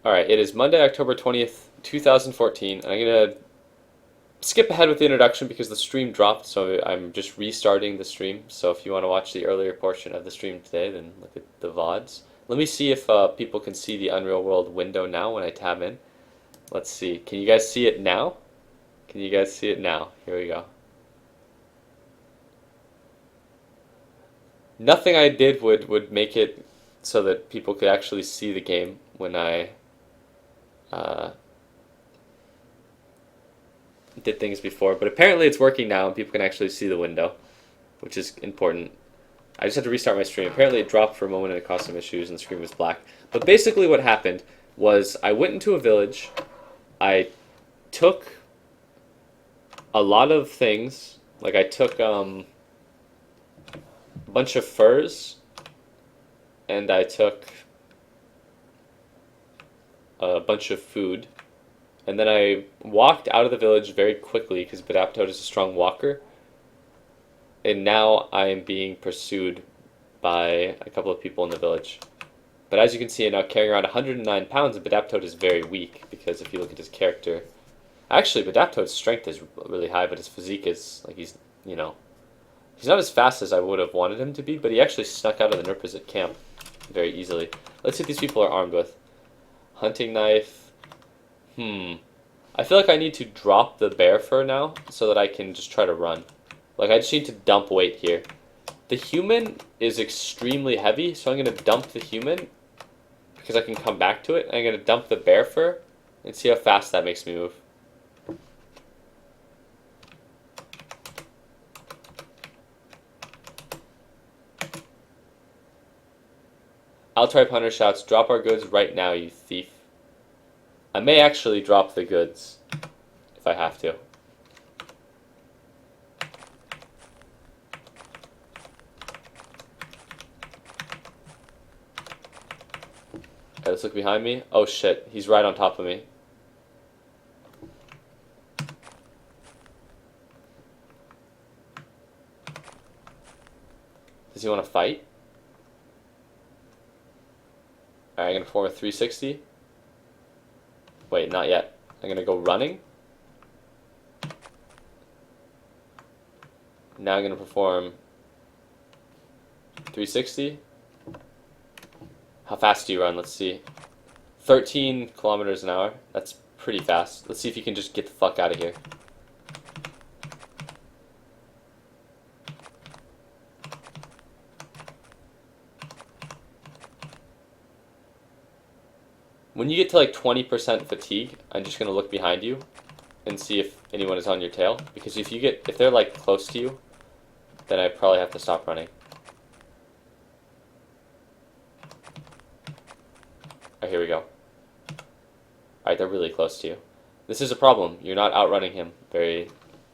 Alright, it is Monday, October 20th, 2014, and I'm gonna skip ahead with the introduction because the stream dropped, so I'm just restarting the stream. So if you want to watch the earlier portion of the stream today, then look at the VODs. Let me see if people can see the Unreal World window now when I tab in. Let's see. Can you guys see it now? Can you guys see it now? Here we go. Nothing I did would make it so that people could actually see the game when I uh, did things before, but apparently it's working now and people can actually see the window, which is important. I just had to restart my stream. Apparently it dropped for a moment and it caused some issues and the screen was black. But basically what happened was I went into a village, I took a lot of things, like I took a bunch of furs, and I took a bunch of food, and then I walked out of the village very quickly because Badaptoad is a strong walker. And now I am being pursued by a couple of people in the village. But as you can see, I'm now carrying around 109 pounds, and Badaptoad is very weak because if you look at his character, actually Badaptoad's strength is really high, but his physique is like he's not as fast as I would have wanted him to be, but he actually snuck out of the Nurpazit camp very easily. Let's see what these people are armed with. Hunting knife. I feel like I need to drop the bear fur now so that I can just try to run. Like, I just need to dump weight here. The human is extremely heavy, so I'm going to dump the human because I can come back to it. I'm going to dump the bear fur and see how fast that makes me move. Altribe Hunter shouts, "Drop our goods right now, you thief." I may actually drop the goods if I have to. Okay, let's look behind me. Oh shit, he's right on top of me. Does he want to fight? Alright, I'm going to perform a 360. Wait, not yet. I'm going to go running. Now I'm going to perform 360. How fast do you run? Let's see. 13 kilometers an hour. That's pretty fast. Let's see if you can just get the fuck out of here. When you get to like 20% fatigue, I'm just going to look behind you and see if anyone is on your tail. Because if they're like close to you, then I probably have to stop running. Oh, here we go. Alright, they're really close to you. This is a problem. You're not outrunning him very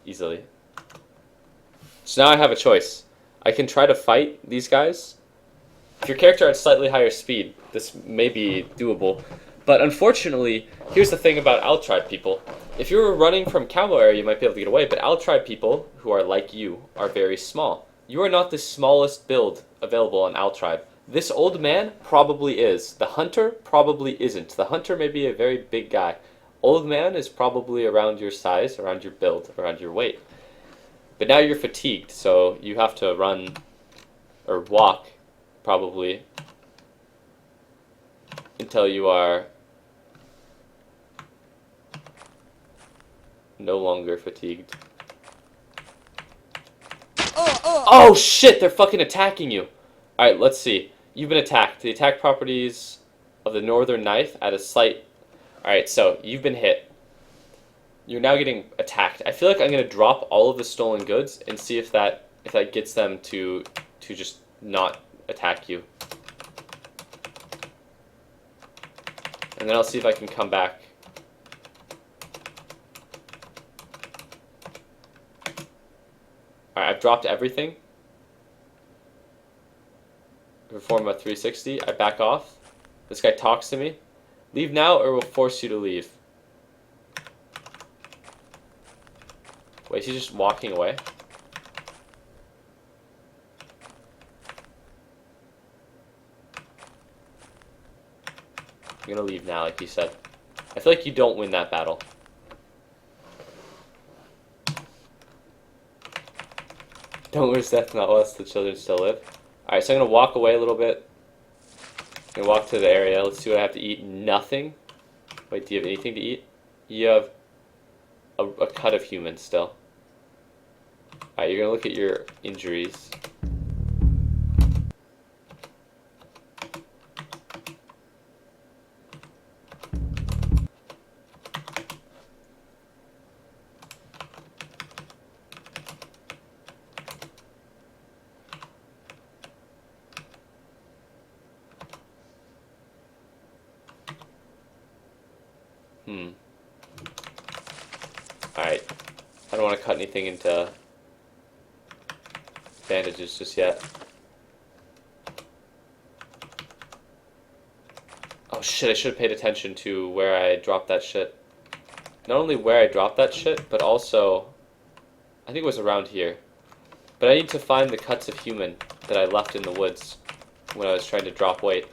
easily. So now I have a choice. I can try to fight these guys. If your character had slightly higher speed, this may be doable. But unfortunately, here's the thing about Altribe people. If you were running from Camo area, you might be able to get away, but Altribe people, who are like you, are very small. You are not the smallest build available on Altribe. This old man probably is. The hunter probably isn't. The hunter may be a very big guy. Old man is probably around your size, around your build, around your weight. But now you're fatigued, so you have to run or walk probably until you are no longer fatigued. Oh shit, they're fucking attacking you. Alright, let's see. You've been attacked. The attack properties of the Northern Knife at a slight... Alright, so you've been hit. You're now getting attacked. I feel like I'm going to drop all of the stolen goods and see if that gets them to just not attack you. And then I'll see if I can come back. Alright, I've dropped everything. Perform a 360. I back off. This guy talks to me. Leave now or we'll force you to leave. Wait, is he just walking away? I'm gonna leave now, like you said. I feel like you don't win that battle. Don't wish death not whilst the children still live. Alright, so I'm gonna walk away a little bit. I'm gonna walk to the area. Let's see what I have to eat. Nothing. Wait, do you have anything to eat? You have a cut of human still. Alright, you're gonna look at your injuries. Alright. I don't want to cut anything into bandages just yet. Oh shit, I should have paid attention to where I dropped that shit. Not only where I dropped that shit, but also, I think it was around here. But I need to find the cuts of human that I left in the woods when I was trying to drop weight.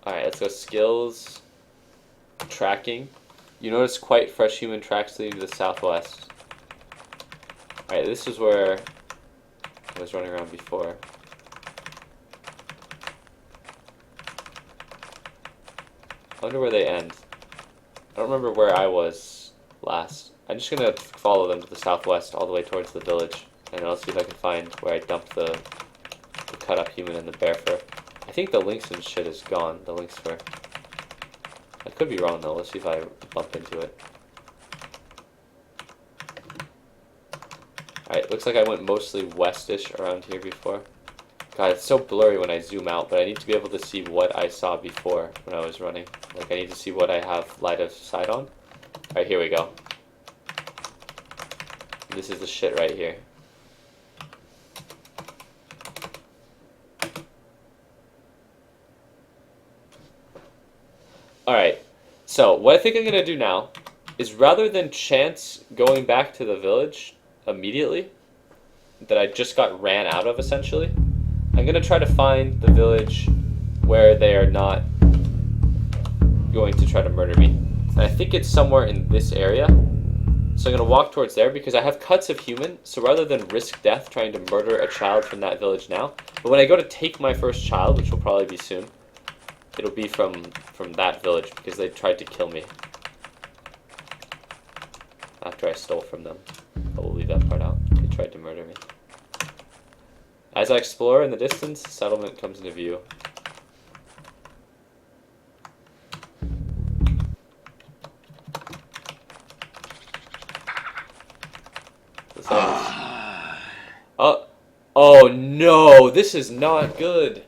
Alright, let's go skills, tracking. You notice quite fresh human tracks leading to the southwest. Alright, this is where I was running around before. I wonder where they end. I don't remember where I was last. I'm just gonna follow them to the southwest all the way towards the village, and I'll see if I can find where I dumped the cut up human and the bear fur. I think the lynx and shit is gone, the lynx fur. I could be wrong though, let's see if I bump into it. Alright, looks like I went mostly westish around here before. God, it's so blurry when I zoom out, but I need to be able to see what I saw before when I was running. Like, I need to see what I have light of sight on. Alright, here we go. This is the shit right here. Alright, so what I think I'm going to do now is rather than chance going back to the village immediately, that I just got ran out of essentially, I'm going to try to find the village where they are not going to try to murder me. And I think it's somewhere in this area. So I'm going to walk towards there because I have cuts of human, so rather than risk death trying to murder a child from that village now, but when I go to take my first child, which will probably be soon, it'll be from that village because they tried to kill me after I stole from them. I will leave that part out. They tried to murder me. As I explore in the distance, settlement comes into view. Oh no, this is not good.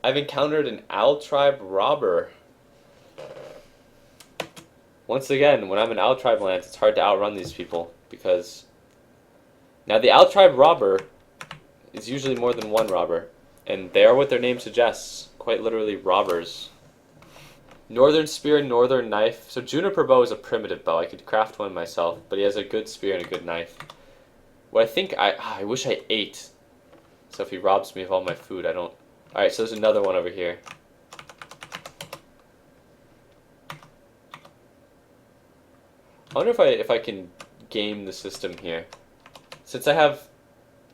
I've encountered an Owl Tribe robber. Once again, when I'm in Owl Tribe lands, it's hard to outrun these people because now the Owl Tribe robber is usually more than one robber, and they are what their name suggests, quite literally robbers. Northern spear, northern knife. So juniper bow is a primitive bow. I could craft one myself, but he has a good spear and a good knife. What I think I wish I ate. So if he robs me of all my food, I don't. All right, so there's another one over here. I wonder if I can game the system here. Since I have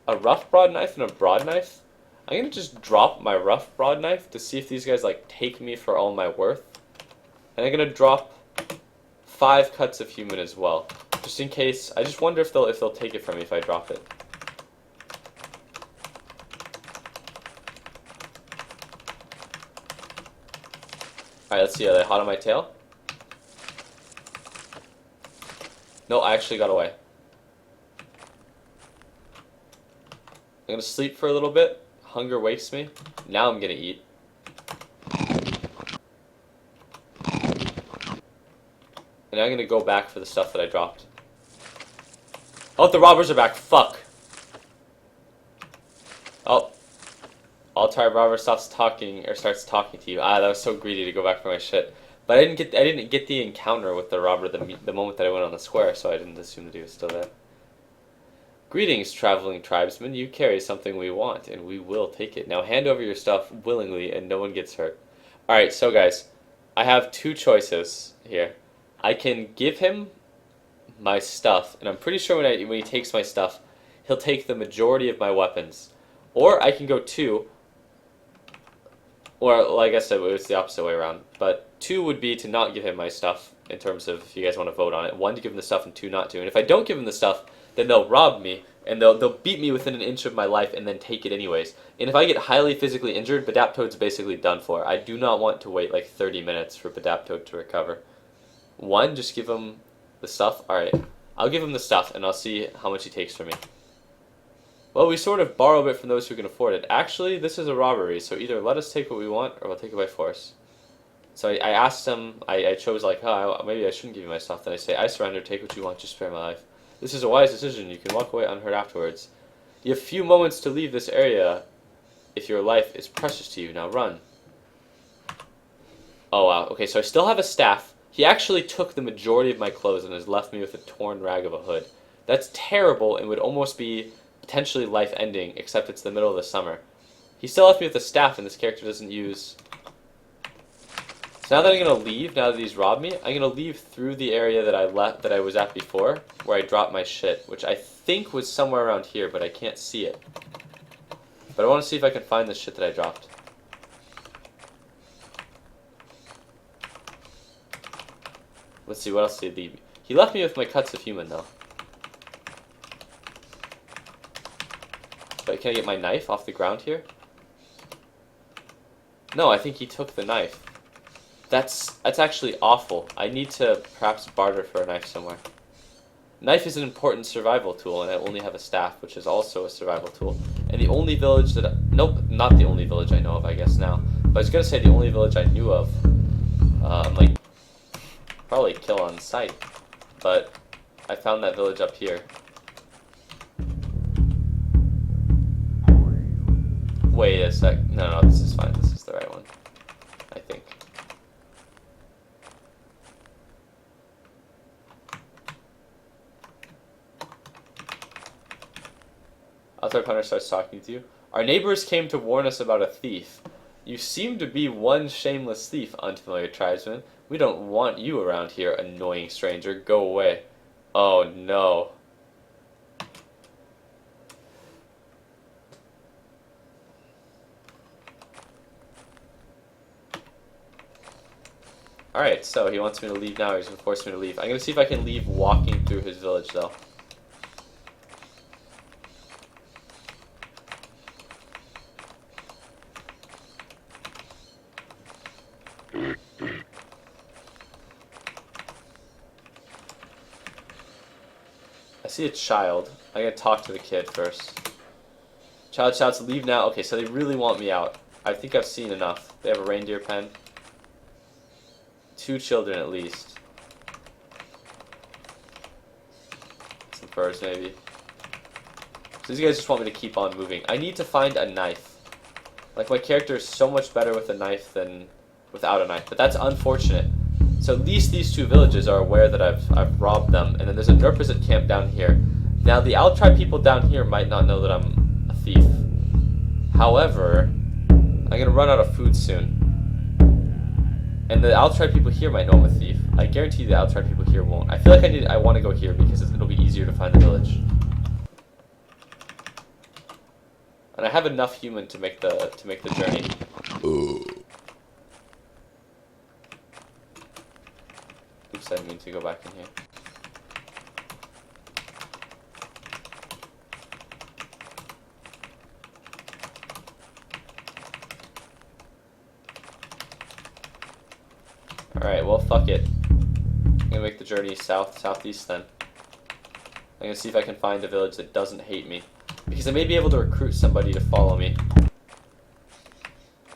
a rough broadknife and a broadknife, I'm gonna just drop my rough broadknife to see if these guys like take me for all my worth. And I'm gonna drop 5 cuts of human as well, just in case. I just wonder if they'll take it from me if I drop it. All right, let's see. Are they hot on my tail? No, I actually got away. I'm gonna sleep for a little bit. Hunger wakes me. Now I'm gonna eat. And I'm gonna go back for the stuff that I dropped. Oh, the robbers are back. Fuck. Altar robber stops talking or starts talking to you. Ah, that was so greedy to go back for my shit. But I didn't get the encounter with the robber the moment that I went on the square, so I didn't assume that he was still there. Greetings, traveling tribesmen. You carry something we want, and we will take it. Now hand over your stuff willingly, and no one gets hurt. Alright, so guys, I have two choices here. I can give him my stuff, and I'm pretty sure when he takes my stuff, he'll take the majority of my weapons. Or I can go two, or like I said, it was the opposite way around. But two would be to not give him my stuff, in terms of if you guys want to vote on it. One, to give him the stuff, and two, not to. And if I don't give him the stuff, then they'll rob me, and they'll beat me within an inch of my life, and then take it anyways. And if I get highly physically injured, Badaptoad's basically done for. I do not want to wait like 30 minutes for Badaptoad to recover. One, just give him the stuff. Alright, I'll give him the stuff, and I'll see how much he takes from me. Well, we sort of borrow it from those who can afford it. Actually, this is a robbery, so either let us take what we want, or we'll take it by force. So I asked him, I chose like, oh, maybe I shouldn't give you my stuff. Then I say, I surrender, take what you want, just spare my life. This is a wise decision, you can walk away unhurt afterwards. You have few moments to leave this area if your life is precious to you. Now run. Oh wow, okay, so I still have a staff. He actually took the majority of my clothes and has left me with a torn rag of a hood. That's terrible and would almost be potentially life-ending, except it's the middle of the summer. He still left me with a staff, and this character doesn't use... So now that I'm going to leave, now that he's robbed me, I'm going to leave through the area that I was at before, where I dropped my shit, which I think was somewhere around here, but I can't see it. But I want to see if I can find the shit that I dropped. Let's see, what else did he leave me? He left me with my cuts of human, though. But can I get my knife off the ground here? No, I think he took the knife. That's actually awful. I need to perhaps barter for a knife somewhere. Knife is an important survival tool, and I only have a staff, which is also a survival tool. And the only village that... Nope, not the only village I know of, I guess, now. But I was going to say the only village I knew of. Like, probably kill on sight. But I found that village up here. Wait a sec. No, this is fine. This is the right one. I think. Altar Hunter starts talking to you. Our neighbors came to warn us about a thief. You seem to be one shameless thief, unfamiliar tribesman. We don't want you around here, annoying stranger. Go away. Oh no. Alright, so he wants me to leave now. He's going to force me to leave. I'm going to see if I can leave walking through his village, though. I see a child. I'm going to talk to the kid first. Child shouts, leave now. Okay, so they really want me out. I think I've seen enough. They have a reindeer pen. 2 children at least. Some furs maybe. So these guys just want me to keep on moving. I need to find a knife. Like, my character is so much better with a knife than without a knife. But that's unfortunate. So at least these 2 villages are aware that I've robbed them. And then there's a Nurpazit camp down here. Now the Owl Tribe people down here might not know that I'm a thief. However, I'm going to run out of food soon. And the Owl Tribe people here might know I'm a thief. I guarantee the Owl Tribe people here won't. I feel like I want to go here because it'll be easier to find the village. And I have enough human to make the journey. Oops, I didn't mean to go back in here. Alright, well, fuck it. I'm gonna make the journey southeast then. I'm gonna see if I can find a village that doesn't hate me. Because I may be able to recruit somebody to follow me.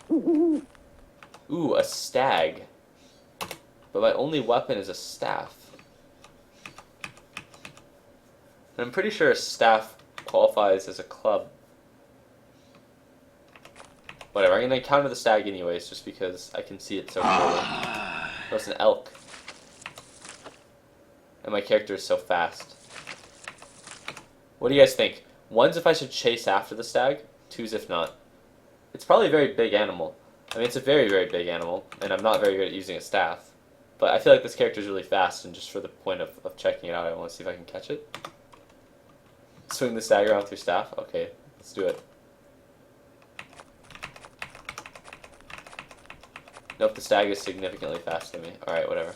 Ooh, a stag. But my only weapon is a staff. And I'm pretty sure a staff qualifies as a club. Whatever, I'm gonna encounter the stag anyways, just because I can see it so clearly. Oh, it's an elk. And my character is so fast. What do you guys think? One's if I should chase after the stag, two's if not. It's probably a very big animal. I mean, it's a very, very big animal, and I'm not very good at using a staff. But I feel like this character is really fast, and just for the point of checking it out, I want to see if I can catch it. Swing the stag around with your staff? Okay, let's do it. Nope, the stag is significantly faster than me. Alright, whatever.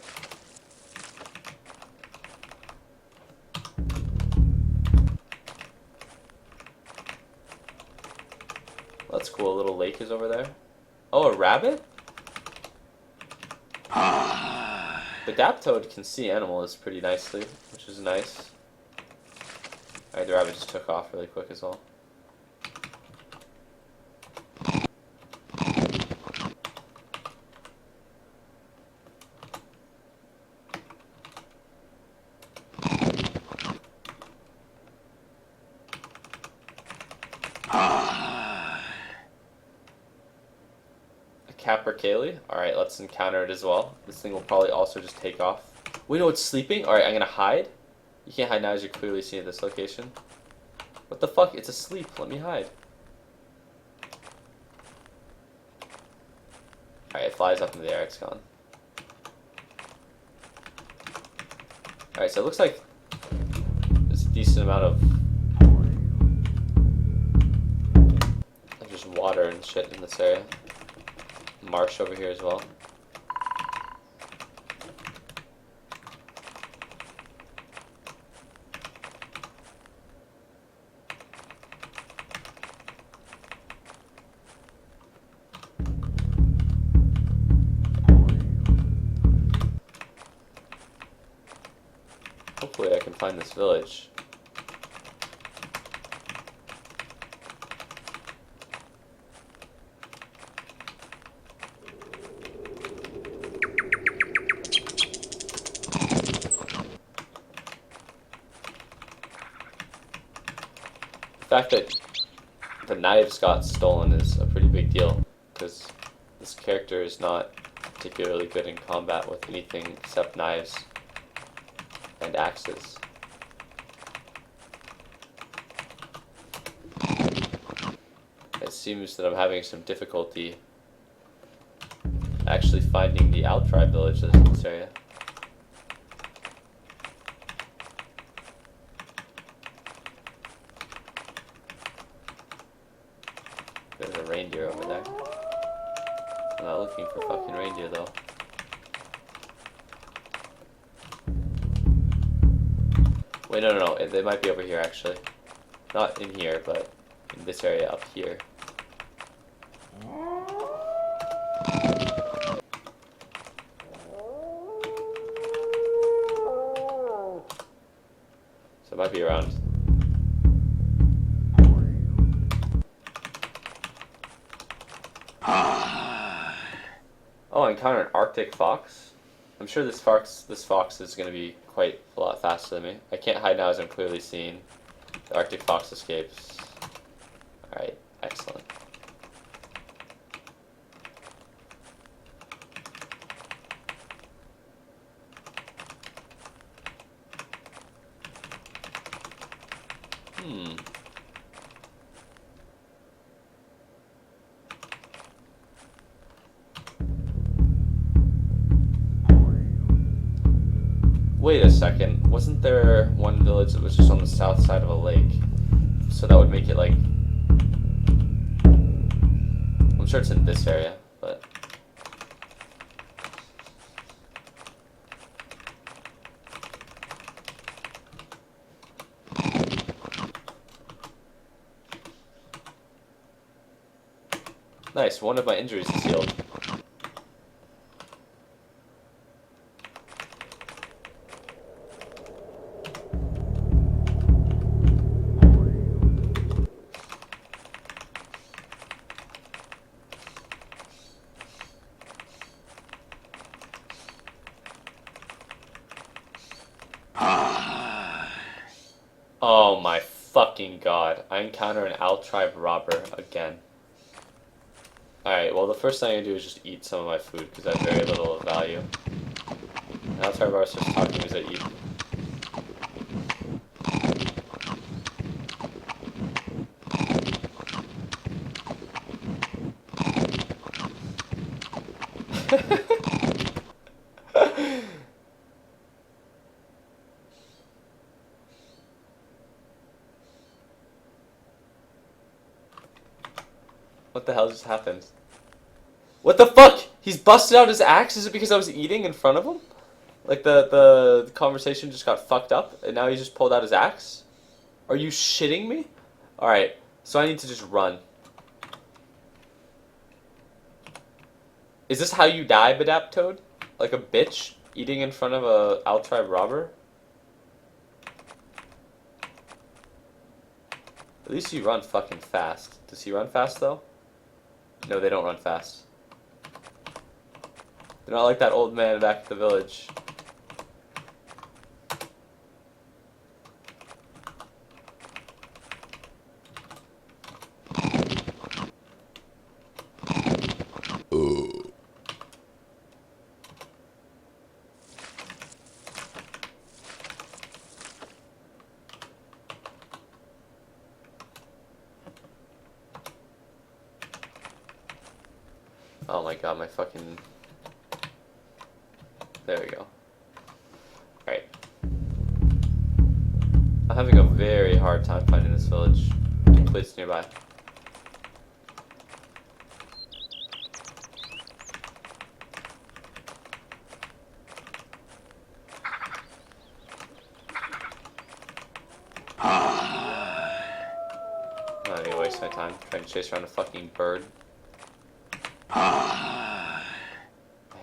That's cool, a little lake is over there. Oh, a rabbit? The Daptoad can see animals pretty nicely, which is nice. Alright, the rabbit just took off really quick as well. Capercaillie. Alright, let's encounter it as well. This thing will probably also just take off. Wait, no, it's sleeping? Alright, I'm gonna hide. You can't hide now as you're clearly seeing this location. What the fuck? It's asleep. Let me hide. Alright, it flies up in the air. It's gone. Alright, so it looks like there's a decent amount of just water and shit in this area. Marsh over here as well. Hopefully I can find this village. The fact that the knives got stolen is a pretty big deal, because this character is not particularly good in combat with anything except knives and axes. It seems that I'm having some difficulty actually finding the Owl Tribe village in this area. There's a reindeer over there. I'm not looking for fucking reindeer though. Wait, no, they might be over here actually. Not in here, but in this area up here. So it might be around. Oh, I encountered an Arctic fox. I'm sure this fox is going to be quite a lot faster than me. I can't hide now as I'm clearly seeing the Arctic fox escapes. Alright, excellent. Wait a second, wasn't there one village that was just on the south side of a lake? So that would make it like... I'm sure it's in this area, but... Nice, one of my injuries is healed. Oh my fucking god. I encounter an Owl Tribe robber again. Alright, well the first thing I do is just eat some of my food because I have very little of value. And I'll try to starts talking as I eat. What the hell just happened? What the fuck? He's busted out his axe? Is it because I was eating in front of him? Like the conversation just got fucked up and now he just pulled out his axe? Are you shitting me? Alright, so I need to just run. Is this how you die, Badaptoad? Like a bitch eating in front of a Owl Tribe robber? At least you run fucking fast. Does he run fast though? No, they don't run fast. They're not like that old man back at the village. Oh my god, my fucking... There we go. Alright. I'm having a very hard time finding this village. Place nearby. I'm not gonna waste my time trying to chase around a fucking bird.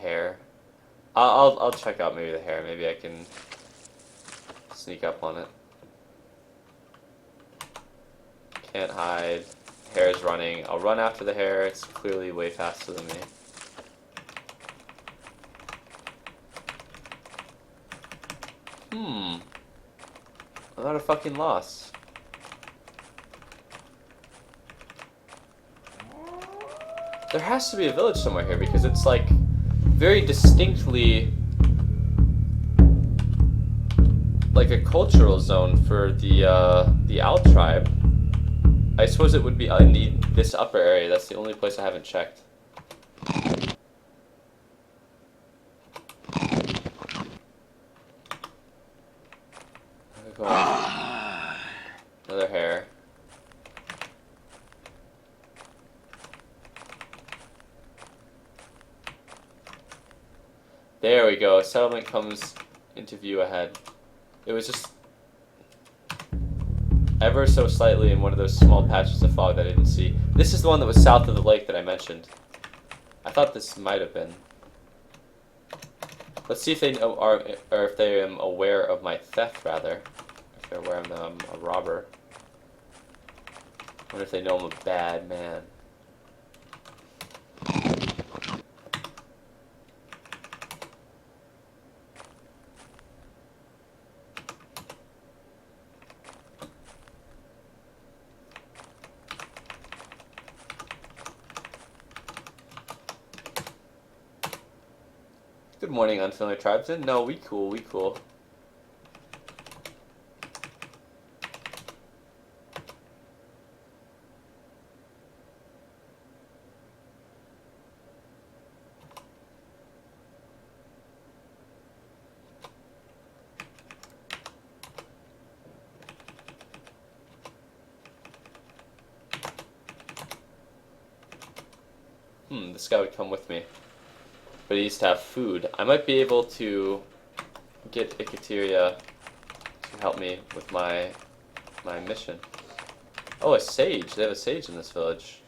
Hare. I'll check out maybe the hare. Maybe I can sneak up on it. Can't hide. Hare's running. I'll run after the hare. It's clearly way faster than me. I'm at a fucking loss. There has to be a village somewhere here because it's like very distinctly like a cultural zone for the Owl Tribe. I suppose it would be in this upper area. That's the only place I haven't checked. Another hare. There we go. Settlement comes into view ahead. It was just ever so slightly in one of those small patches of fog that I didn't see. This is the one that was south of the lake that I mentioned. I thought this might have been. Let's see if they know, or if they are aware of my theft, rather. If they're aware I'm a robber. I wonder if they know I'm a bad man. Good morning, unfamiliar tribesmen. No, we cool, we cool. This guy would come with me. But he needs to have food. I might be able to get Ikateria to help me with my mission. Oh, a sage. They have a sage in this village.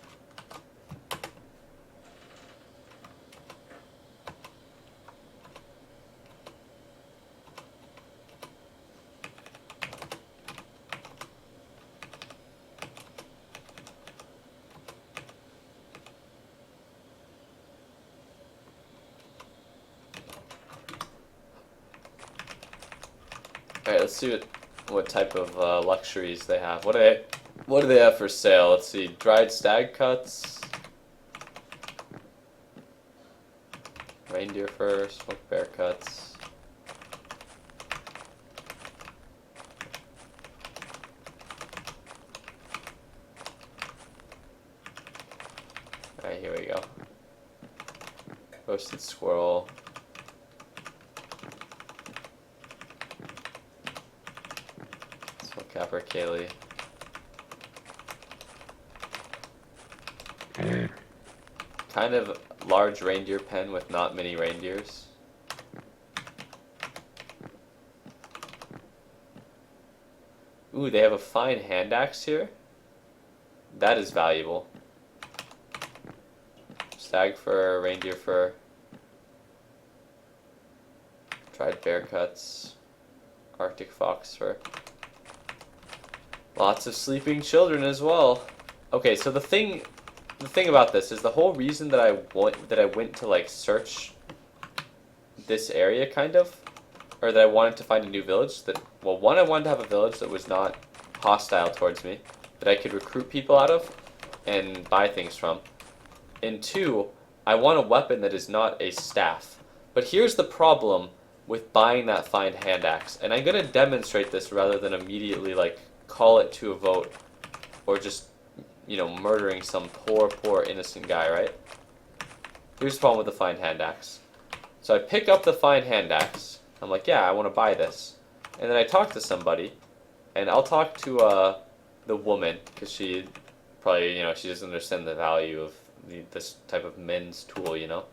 Alright, let's see what type of luxuries they have. What do they have for sale? Let's see. Dried stag cuts. Reindeer fur, smoked bear cuts. Alright, here we go. Roasted squirrel. Smoked capercaillie. Kind of large reindeer pen with not many reindeers. Ooh, they have a fine hand axe here. That is valuable. Stag fur, reindeer fur. Dried bear cuts. Arctic fox fur. Lots of sleeping children as well. Okay, so the thing about this is the whole reason that I went to like search this area kind of, or that I wanted to find a new village. Well, one, I wanted to have a village that was not hostile towards me, that I could recruit people out of and buy things from. And two, I want a weapon that is not a staff. But here's the problem with buying that fine hand axe, and I'm gonna demonstrate this rather than immediately like call it to a vote or just, you know, murdering some poor innocent guy, right? Here's the problem with the fine hand axe. So I pick up the fine hand axe. I'm like, yeah, I want to buy this. And then I talk to somebody, and I'll talk to the woman, because she probably, you know, she doesn't understand the value of this type of men's tool, you know?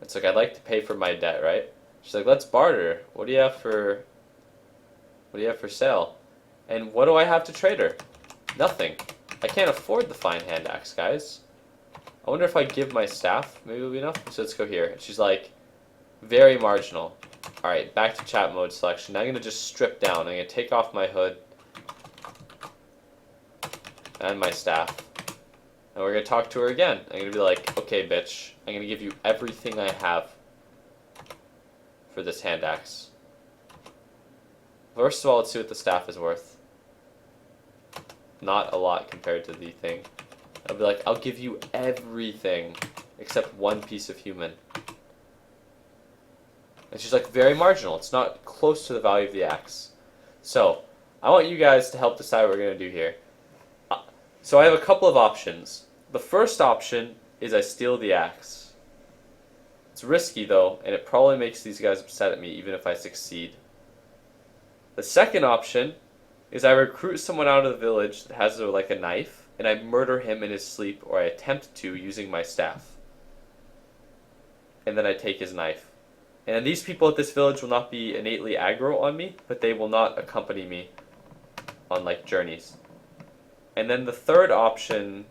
It's like, I'd like to pay for my debt, right? She's like, let's barter. What do you have for sale? And what do I have to trade her? Nothing. I can't afford the fine hand axe, guys. I wonder if I give my staff, maybe it'll be enough. So let's go here. And she's like, very marginal. Alright, back to chat mode selection. Now I'm going to just strip down. I'm going to take off my hood. And my staff. And we're going to talk to her again. I'm going to be like, okay, bitch. I'm going to give you everything I have for this hand axe. First of all, let's see what the staff is worth. Not a lot compared to the thing. I'll be like, I'll give you everything except one piece of human. And she's like, very marginal. It's not close to the value of the axe. So, I want you guys to help decide what we're going to do here. So I have a couple of options. The first option is I steal the axe. It's risky though, and it probably makes these guys upset at me even if I succeed. The second option is I recruit someone out of the village that has like a knife, and I murder him in his sleep, or I attempt to using my staff. And then I take his knife. And these people at this village will not be innately aggro on me, but they will not accompany me on like journeys. And then the third option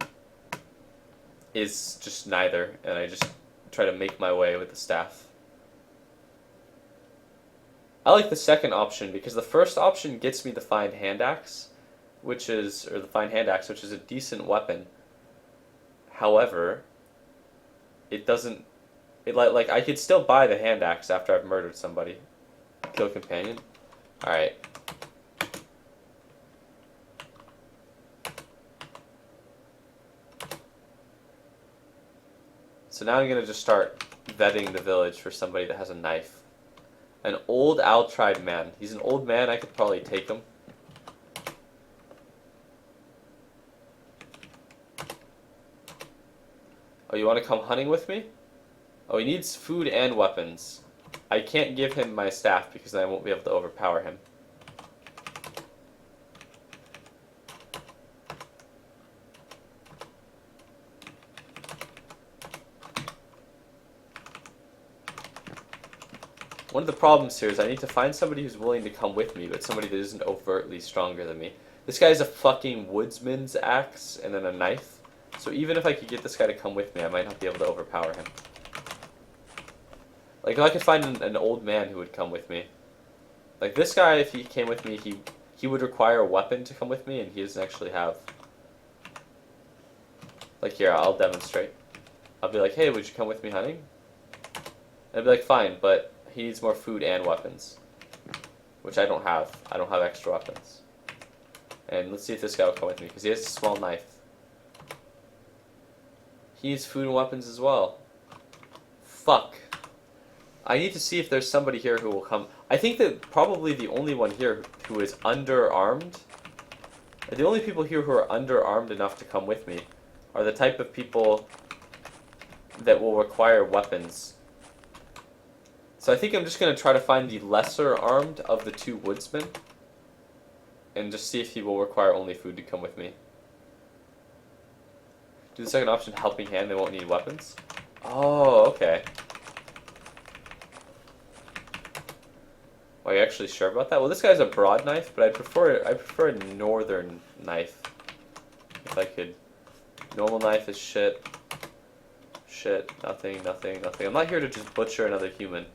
is just neither, and I just try to make my way with the staff. I like the second option because the first option gets me the fine hand axe, which is a decent weapon. However, it doesn't. Like I could still buy the hand axe after I've murdered somebody. Kill companion. All right. So now I'm gonna just start vetting the village for somebody that has a knife. An old Altried man. He's an old man. I could probably take him. Oh, you want to come hunting with me? Oh, he needs food and weapons. I can't give him my staff because then I won't be able to overpower him. One of the problems here is I need to find somebody who's willing to come with me, but somebody that isn't overtly stronger than me. This guy has a fucking woodsman's axe and then a knife. So even if I could get this guy to come with me, I might not be able to overpower him. Like, if I could find an old man who would come with me. Like, this guy, if he came with me, he would require a weapon to come with me, and he doesn't actually have. Like, here, I'll demonstrate. I'll be like, hey, would you come with me hunting? And I'd be like, fine, but he needs more food and weapons. Which I don't have. I don't have extra weapons. And let's see if this guy will come with me, because he has a small knife. He needs food and weapons as well. Fuck. I need to see if there's somebody here who will come. I think that probably the only one here who is underarmed, the only people here who are underarmed enough to come with me are the type of people that will require weapons. So I think I'm just going to try to find the lesser armed of the two woodsmen and just see if he will require only food to come with me. Do the second option, helping hand, they won't need weapons. Oh, okay. Are you actually sure about that? Well, this guy's a broad knife, but I prefer a northern knife. If I could. Normal knife is shit. Shit. Nothing, nothing, nothing. I'm not here to just butcher another human.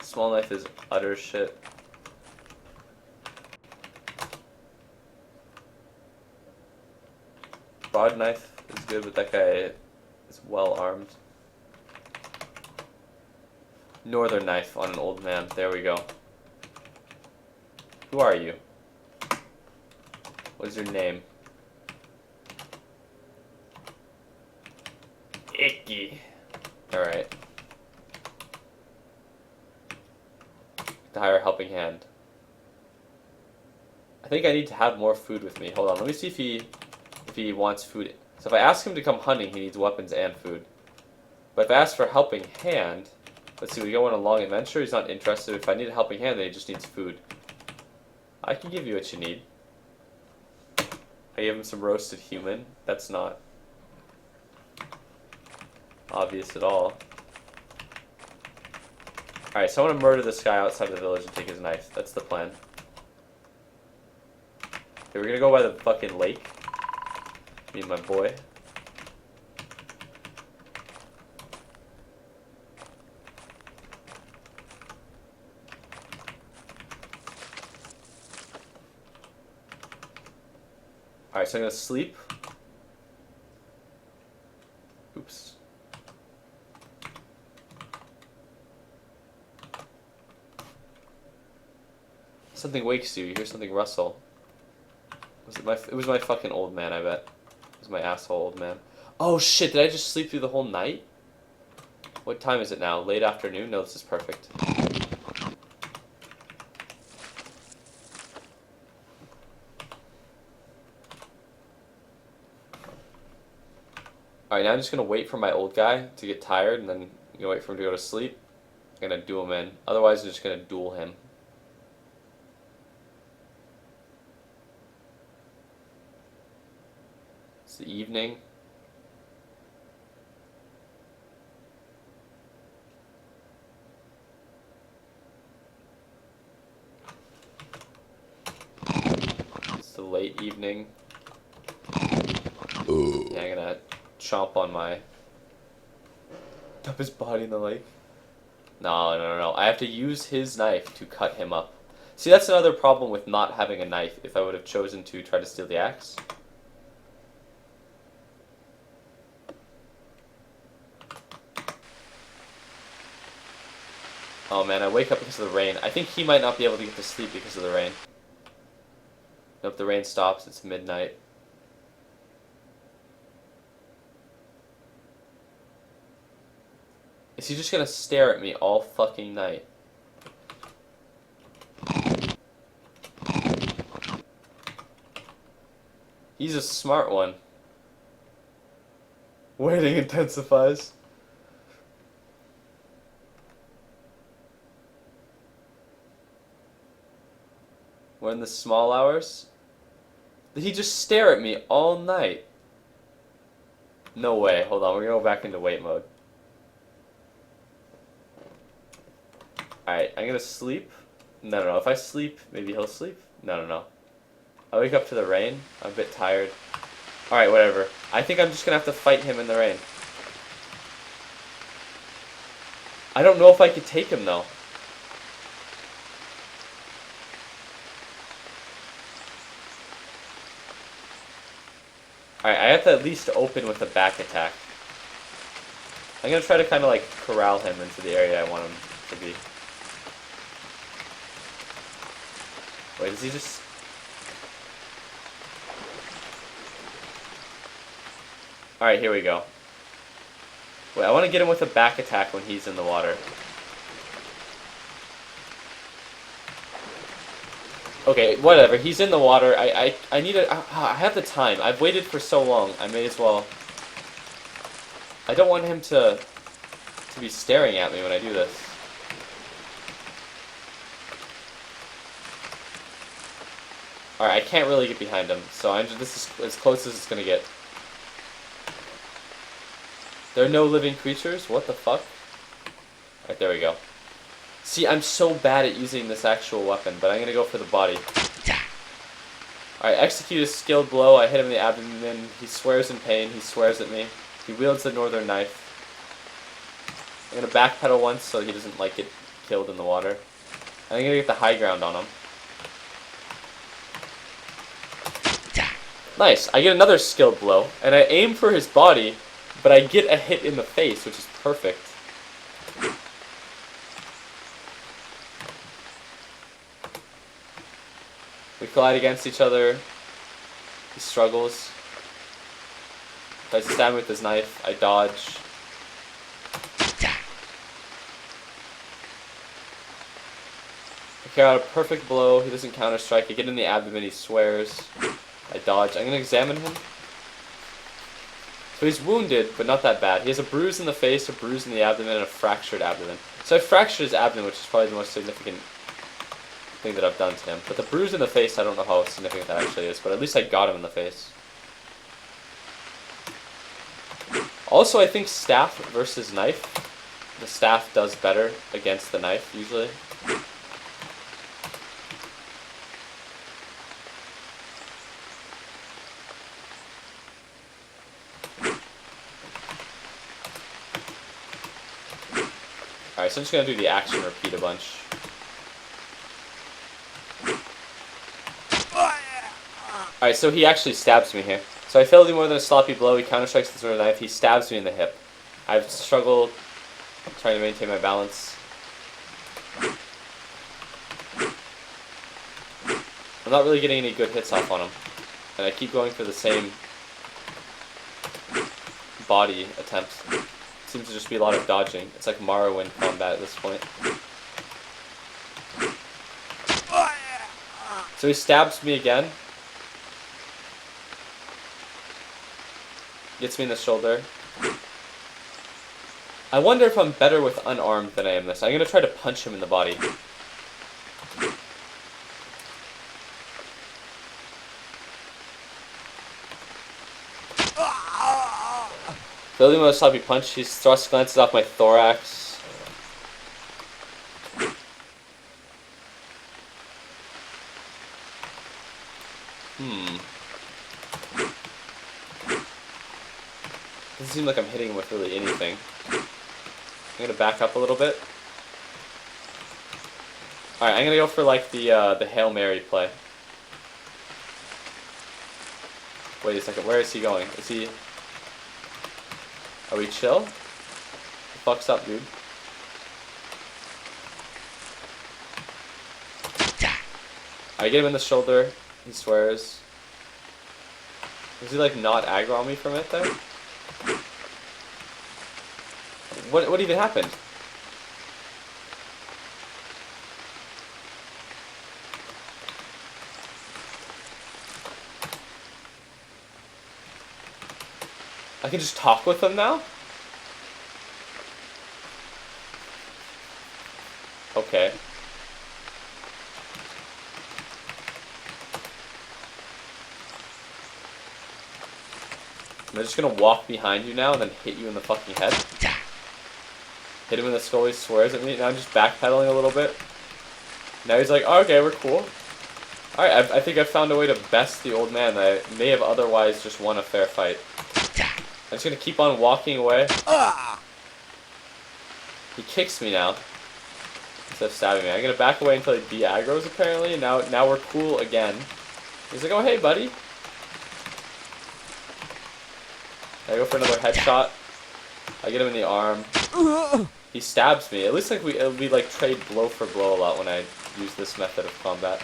Small knife is utter shit. Broad knife is good, but that guy is well armed. Northern knife on an old man. There we go. Who are you? What is your name? Icky. Alright. To hire a helping hand. I think I need to have more food with me. Hold on, let me see if he wants food. So if I ask him to come hunting, he needs weapons and food. But if I ask for a helping hand, let's see, we go on a long adventure, he's not interested. If I need a helping hand, then he just needs food. I can give you what you need. I gave him some roasted human. That's not obvious at all. Alright, so I want to murder this guy outside the village and take his knife. That's the plan. Okay, we're gonna go by the fucking lake. Me and my boy. Alright, so I'm gonna sleep. Oops. Something wakes you. You hear something rustle. It was my fucking old man, I bet. It was my asshole old man. Oh shit, did I just sleep through the whole night? What time is it now? Late afternoon? No, this is perfect. Alright, now I'm just gonna wait for my old guy to get tired and then wait for him to go to sleep. I'm gonna do him in. Otherwise, I'm just gonna duel him. It's the evening. It's the late evening. Ooh. Yeah, I'm gonna chomp on my... dump his body in the lake. No. I have to use his knife to cut him up. See, that's another problem with not having a knife if I would have chosen to try to steal the axe. Oh man, I wake up because of the rain. I think he might not be able to get to sleep because of the rain. Nope, the rain stops. It's midnight. Is he just gonna stare at me all fucking night? He's a smart one. Waiting intensifies. We're in the small hours. Did he just stare at me all night? No way. Hold on, we're gonna go back into wait mode. Alright, I'm gonna sleep. No. If I sleep, maybe he'll sleep. No. I wake up to the rain. I'm a bit tired. Alright, whatever. I think I'm just gonna have to fight him in the rain. I don't know if I could take him, though. Alright, I have to at least open with a back attack. I'm gonna try to kind of like corral him into the area I want him to be. Wait, is he just... Alright, here we go. Wait, I want to get him with a back attack when he's in the water. Okay, whatever. He's in the water. I need a... I have the time. I've waited for so long. I may as well... I don't want him to be staring at me when I do this. Alright, I can't really get behind him, so this is as close as it's gonna get. There are no living creatures? What the fuck? Alright, there we go. See, I'm so bad at using this actual weapon, but I'm gonna go for the body. Alright, execute a skilled blow. I hit him in the abdomen. He swears in pain. He swears at me. He wields the northern knife. I'm gonna backpedal once so he doesn't, like, get killed in the water. I'm gonna get the high ground on him. Nice. I get another skilled blow, and I aim for his body, but I get a hit in the face, which is perfect. We collide against each other. He struggles. Tries to stab me with his knife. I dodge. I carry out a perfect blow. He doesn't counter-strike. I get in the abdomen. He swears. I dodge. I'm going to examine him. So he's wounded, but not that bad. He has a bruise in the face, a bruise in the abdomen, and a fractured abdomen. So I fractured his abdomen, which is probably the most significant thing that I've done to him. But the bruise in the face, I don't know how significant that actually is, but at least I got him in the face. Also, I think staff versus knife. The staff does better against the knife, usually. Alright, so I'm just going to do the action repeat a bunch. Alright, so he actually stabs me here. So I fail to do more than a sloppy blow. He counter-strikes the sword of knife. He stabs me in the hip. I've struggled trying to maintain my balance. I'm not really getting any good hits off on him. And I keep going for the same body attempts. Seems to just be a lot of dodging. It's like Morrowind combat at this point. So he stabs me again. Gets me in the shoulder. I wonder if I'm better with unarmed than I am this. I'm going to try to punch him in the body. Building with a sloppy punch, his thrust glances off my thorax. Doesn't seem like I'm hitting him with really anything. I'm gonna back up a little bit. Alright, I'm gonna go for like the Hail Mary play. Wait a second, where is he going? Is he... Are we chill? What the fuck's up, dude? I get him in the shoulder. He swears. Is he like not aggro on me from it there? What even happened? I can just talk with him now? Okay. I'm just gonna walk behind you now and then hit you in the fucking head. Hit him in the skull, he swears at me. Now I'm just backpedaling a little bit. Now he's like, oh, okay, we're cool. Alright, I think I found a way to best the old man that I may have otherwise just won a fair fight. I'm just gonna keep on walking away. He kicks me now. Instead of stabbing me. I'm gonna back away until he de-aggroes apparently. Now we're cool again. He's like, oh hey buddy. I go for another headshot. I get him in the arm. He stabs me. At least like we like trade blow for blow a lot when I use this method of combat.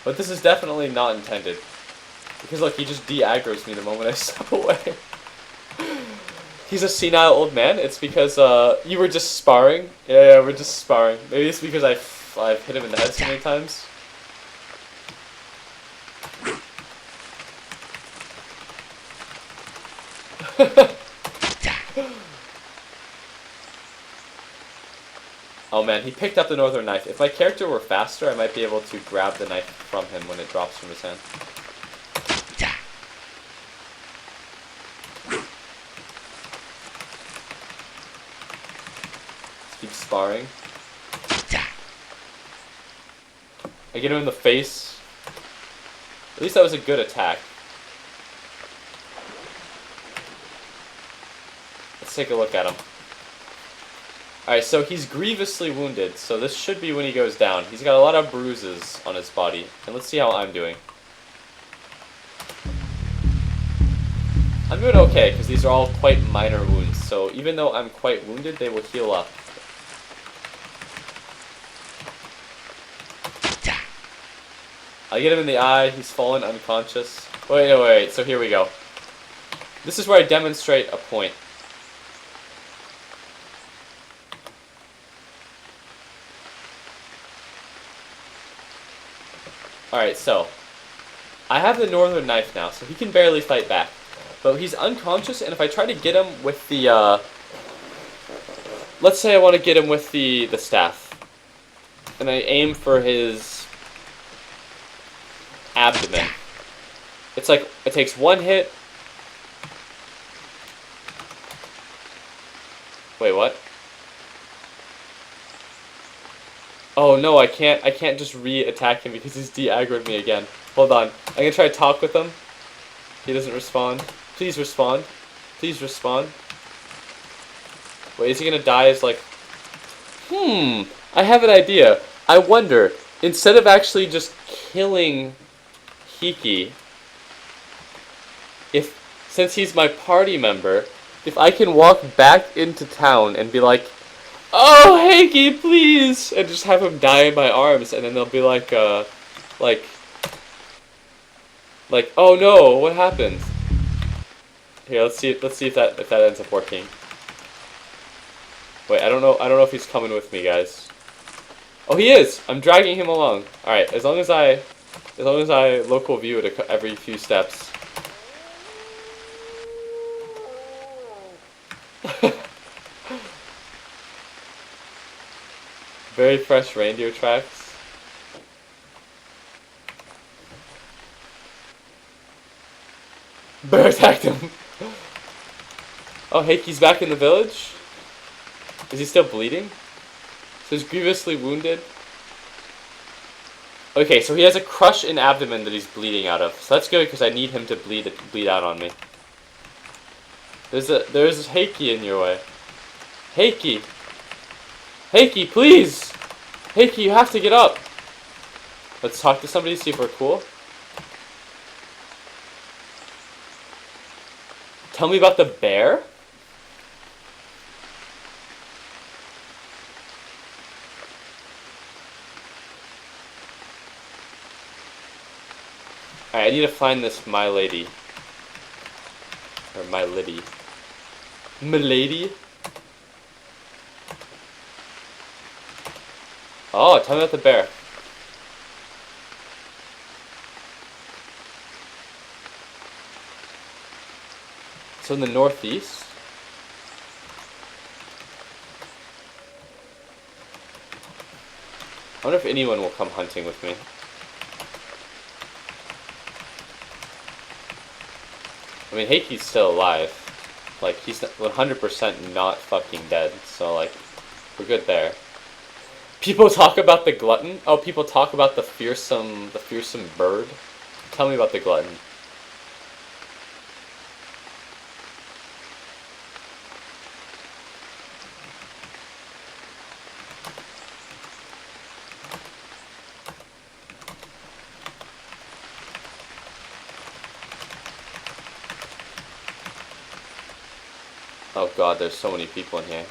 But this is definitely not intended. Because look, he just de-aggroes me the moment I step away. He's a senile old man. It's because you were just sparring. Yeah, we're just sparring. Maybe it's because I've hit him in the head so many times. Oh man, he picked up the northern knife. If my character were faster, I might be able to grab the knife from him when it drops from his hand. Let's keep sparring. I get him in the face. At least that was a good attack. Let's take a look at him. Alright, so he's grievously wounded, so this should be when he goes down. He's got a lot of bruises on his body. And let's see how I'm doing. I'm doing okay, because these are all quite minor wounds, so even though I'm quite wounded, they will heal up. I get him in the eye, he's fallen unconscious. Wait, so here we go. This is where I demonstrate a point. Alright, so I have the northern knife now, so he can barely fight back. But he's unconscious, and if I try to get him with the, let's say I want to get him with the staff. And I aim for his abdomen. It's like, it takes one hit. Wait, what? Oh no, I can't just re-attack him because he's de-aggroed me again. Hold on. I'm gonna try to talk with him. He doesn't respond. Please respond. Please respond. Wait, is he gonna die as like... I have an idea. I wonder, instead of actually just killing Hiki, since he's my party member, if I can walk back into town and be like, "Oh, Hiki, please!" and just have him die in my arms, and then they'll be like, "Oh no, what happened?" Here, let's see if that ends up working. Wait, I don't know if he's coming with me, guys. Oh, he is! I'm dragging him along. Alright, as long as I local view it every few steps. Very fresh reindeer tracks. Bear attacked him! Oh, Heiki's back in the village? Is he still bleeding? So he's grievously wounded. Okay, so he has a crush in abdomen that he's bleeding out of. So that's good because I need him to bleed out on me. There's Heiki in your way. Heiki! Heiki, please! Heiki, you have to get up! Let's talk to somebody, see if we're cool. Tell me about the bear? Alright, I need to find this my lady. Or my liddy. Milady? Oh, tell me about the bear. So in the northeast? I wonder if anyone will come hunting with me. I mean, Heiki's still alive. Like, he's 100% not fucking dead, so, like, we're good there. People talk about the glutton? Oh, people talk about the fearsome bird? Tell me about the glutton. Oh god, there's so many people in here.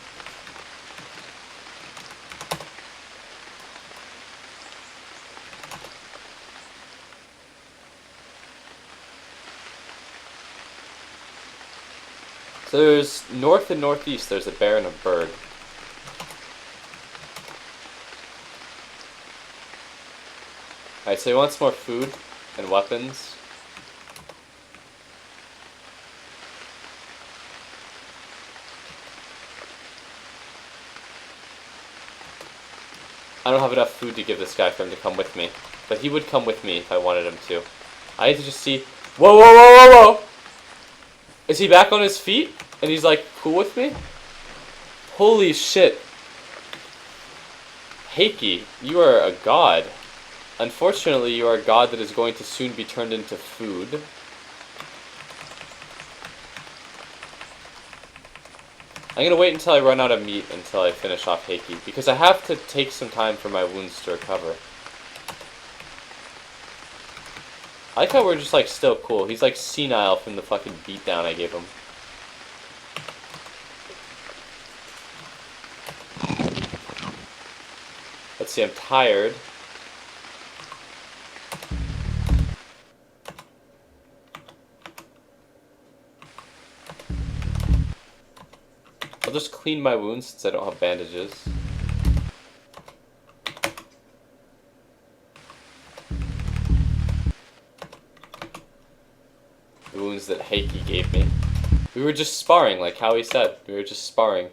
So there's north and northeast, there's a bear and a bird. Alright, so he wants more food and weapons. I don't have enough food to give this guy for him to come with me. But he would come with me if I wanted him to. I need to just see... Whoa, whoa, whoa, whoa, whoa! Is he back on his feet? And he's like, cool with me? Holy shit. Heike, you are a god. Unfortunately, you are a god that is going to soon be turned into food. I'm gonna wait until I run out of meat until I finish off Heike, because I have to take some time for my wounds to recover. I like how we're just like still cool. He's like senile from the fucking beatdown I gave him. Let's see, I'm tired. I'll just clean my wounds since I don't have bandages. The wounds that Heike gave me. We were just sparring, like Howie said. We were just sparring.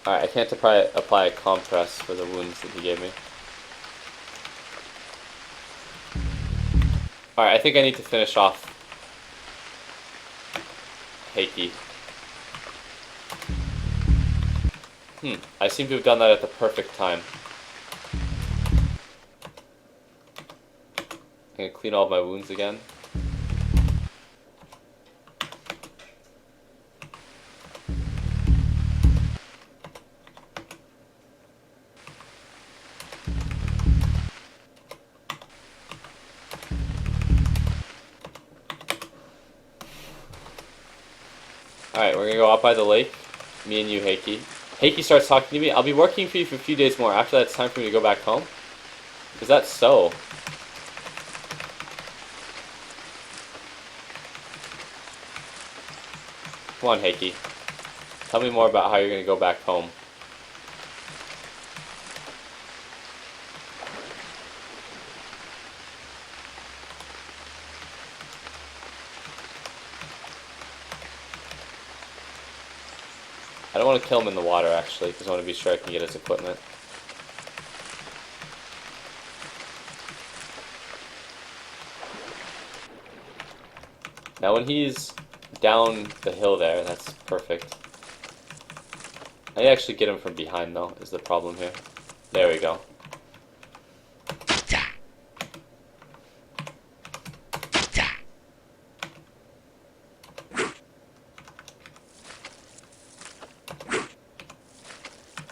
Alright, I can't apply a compress for the wounds that he gave me. Alright, I think I need to finish off Heike. I seem to have done that at the perfect time. I'm gonna clean all of my wounds again. Alright, we're gonna go out by the lake. Me and you, Heike. Heike starts talking to me. I'll be working for you for a few days more. After that, it's time for me to go back home. Is that so? Come on, Heike. Tell me more about how you're gonna go back home. I don't want to kill him in the water, actually, because I want to be sure I can get his equipment. Now, when he's down the hill there, that's perfect. I need to actually get him from behind, though, is the problem here. There we go.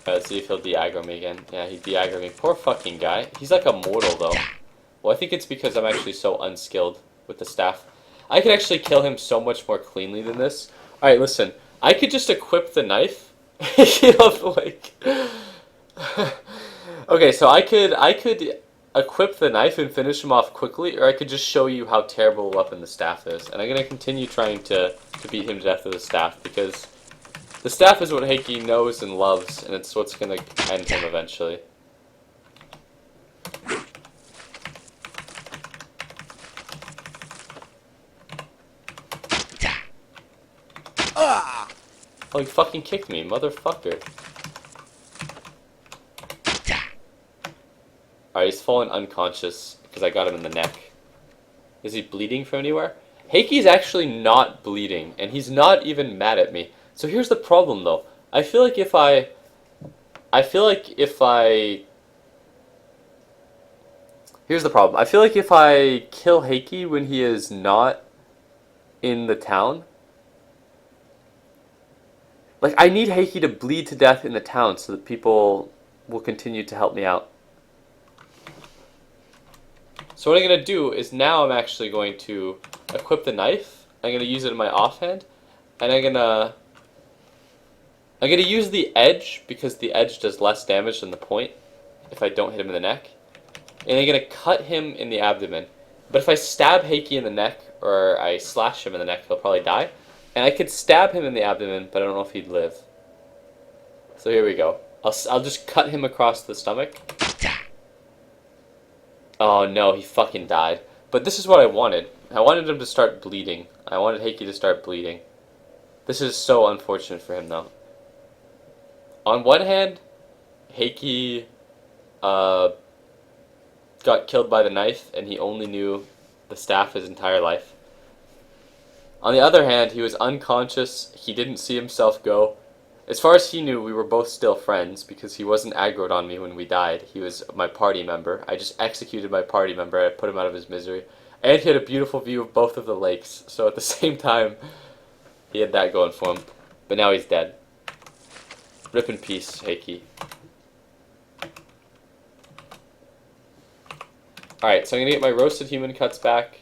Let's see if he'll de-aggro me again. Yeah, he de-aggroed me. Poor fucking guy. He's like a mortal, though. Well, I think it's because I'm actually so unskilled with the staff. I could actually kill him so much more cleanly than this. Alright, listen. I could just equip the knife. Like... Okay, so I could equip the knife and finish him off quickly, or I could just show you how terrible a weapon the staff is. And I'm going to continue trying to beat him to death with the staff, because... the staff is what Heike knows and loves, and it's what's going to end him eventually. Oh, he fucking kicked me, motherfucker. Alright, he's fallen unconscious because I got him in the neck. Is he bleeding from anywhere? Heike's actually not bleeding, and he's not even mad at me. So here's the problem, though. I feel like if I here's the problem. I feel like if I kill Heike when he is not in the town, like, I need Heike to bleed to death in the town so that people will continue to help me out. So what I'm going to do is now I'm actually going to equip the knife. I'm going to use it in my offhand, and I'm going to I'm going to use the edge because the edge does less damage than the point if I don't hit him in the neck. And I'm going to cut him in the abdomen. But if I stab Heike in the neck or I slash him in the neck, he'll probably die. And I could stab him in the abdomen, but I don't know if he'd live. So here we go. I'll just cut him across the stomach. Oh no, he fucking died. But this is what I wanted. I wanted him to start bleeding. I wanted Heike to start bleeding. This is so unfortunate for him though. On one hand, Heike got killed by the knife and he only knew the staff his entire life. On the other hand, he was unconscious, he didn't see himself go. As far as he knew, we were both still friends because he wasn't aggroed on me when we died. He was my party member. I just executed my party member. I put him out of his misery. And he had a beautiful view of both of the lakes. So at the same time, he had that going for him. But now he's dead. Rip in peace, Heike. Alright, so I'm going to get my roasted human cuts back.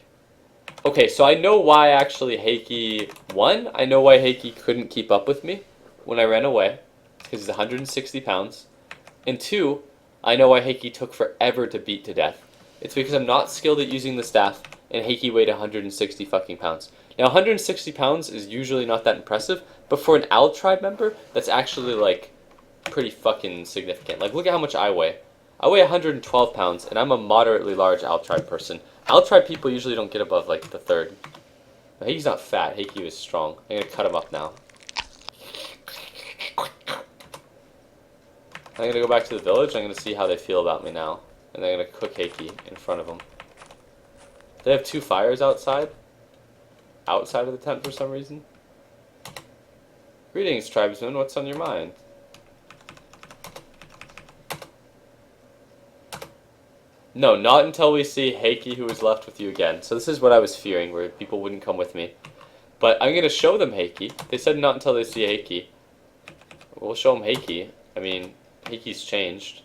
Okay, so I know why actually Heike won. I know why Heike couldn't keep up with me when I ran away, because he's 160 pounds. And two, I know why Heike took forever to beat to death. It's because I'm not skilled at using the staff, and Heike weighed 160 fucking pounds. Now, 160 pounds is usually not that impressive, but for an Owl Tribe member, that's actually, like, pretty fucking significant. Like, look at how much I weigh. I weigh 112 pounds, and I'm a moderately large Owl Tribe person. Owl Tribe people usually don't get above, like, the third. But Heike's not fat. Heike is strong. I'm gonna cut him up now. I'm going to go back to the village. I'm going to see how they feel about me now. And I'm going to cook Heike in front of them. They have 2 fires outside. Outside of the tent for some reason. Greetings, tribesmen. What's on your mind? No, not until we see Heike who is left with you again. So this is what I was fearing, where people wouldn't come with me. But I'm going to show them Heike. They said not until they see Heike. We'll show them Heike. I mean, Heike's changed.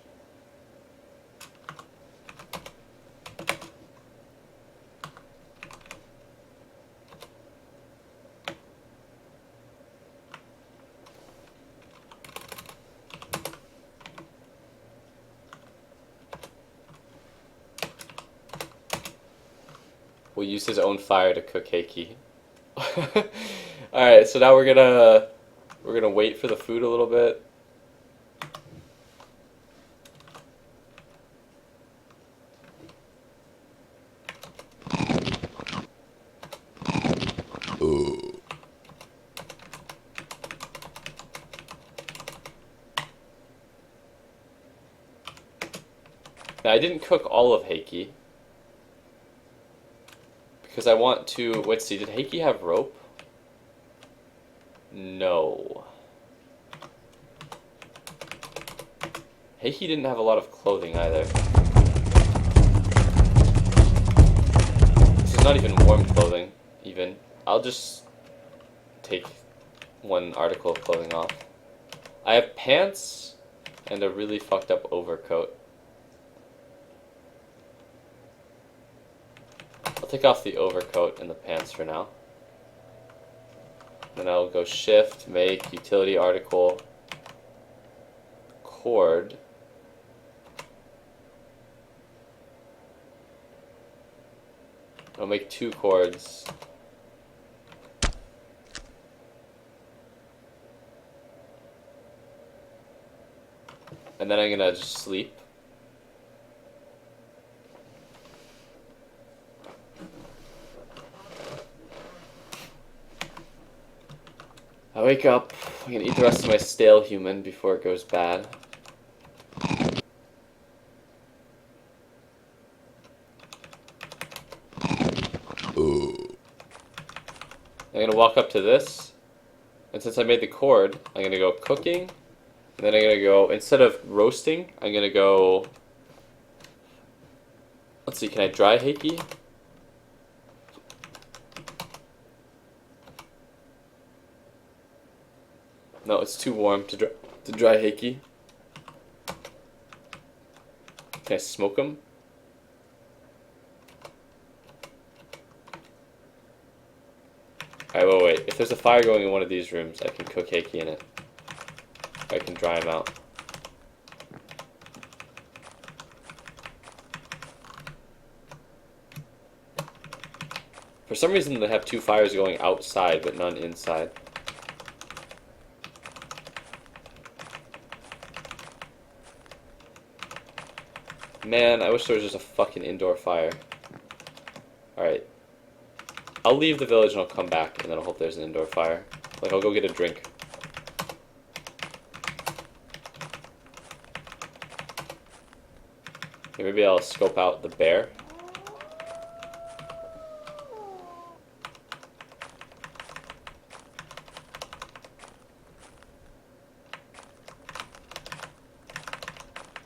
We'll use his own fire to cook Heike. Alright, so now we're gonna wait for the food a little bit. Now I didn't cook all of Heike because I want to. Let's see. Did Heike have rope? No. Heike didn't have a lot of clothing either. This is not even warm clothing. Even I'll just take one article of clothing off. I have pants and a really fucked up overcoat. I'll take off the overcoat and the pants for now. Then I'll go shift, make, utility article, cord. I'll make 2 cords. And then I'm gonna just sleep. I wake up, I'm gonna eat the rest of my stale human before it goes bad. I'm gonna walk up to this, and since I made the cord, I'm gonna go cooking, and then I'm gonna go, instead of roasting, I'm gonna go, let's see, can I dry Heike? No, it's too warm to dry Heike. Can I smoke them? Alright, wait. If there's a fire going in one of these rooms, I can cook Heike in it. I can dry them out. For some reason, they have 2 fires going outside, but none inside. Man, I wish there was just a fucking indoor fire. Alright. I'll leave the village and I'll come back, and then I'll hope there's an indoor fire. Like, I'll go get a drink. Okay, maybe I'll scope out the bear.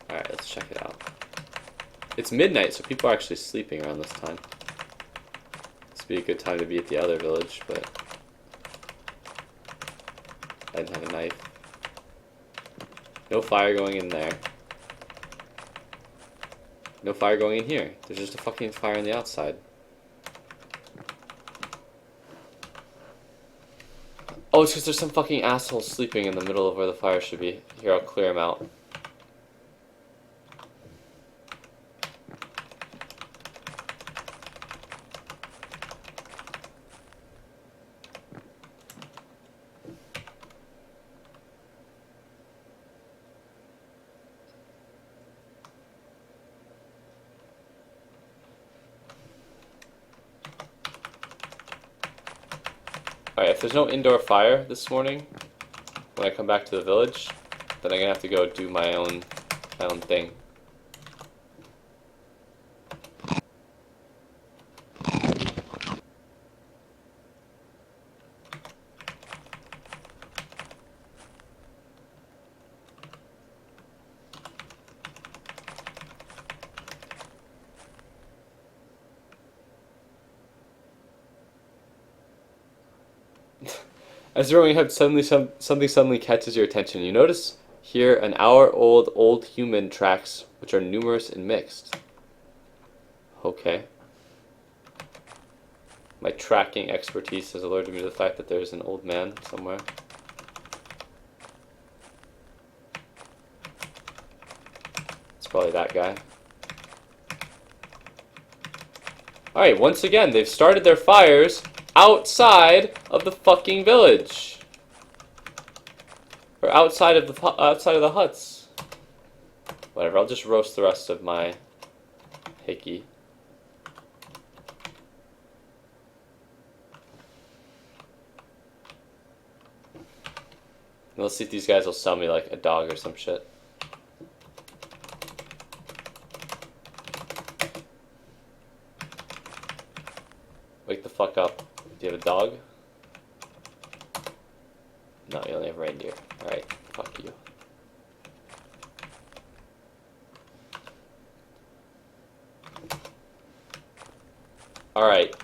Alright, let's check it out. It's midnight, so people are actually sleeping around this time. This would be a good time to be at the other village, but I didn't have a knife. No fire going in there. No fire going in here. There's just a fucking fire on the outside. Oh, it's because there's some fucking asshole sleeping in the middle of where the fire should be. Here, I'll clear him out. Alright, if there's no indoor fire this morning, when I come back to the village, then I'm gonna have to go do my own thing. As you're going ahead, something suddenly catches your attention. You notice here an hour-old old human tracks, which are numerous and mixed. Okay. My tracking expertise has alerted me to the fact that there's an old man somewhere. It's probably that guy. Alright, once again, they've started their fires outside of the fucking village, or outside of the huts. Whatever. I'll just roast the rest of my hickey. And let's see if these guys will sell me like a dog or some shit. Wake the fuck up. Do you have a dog? No, you only have reindeer. Alright, fuck you. Alright.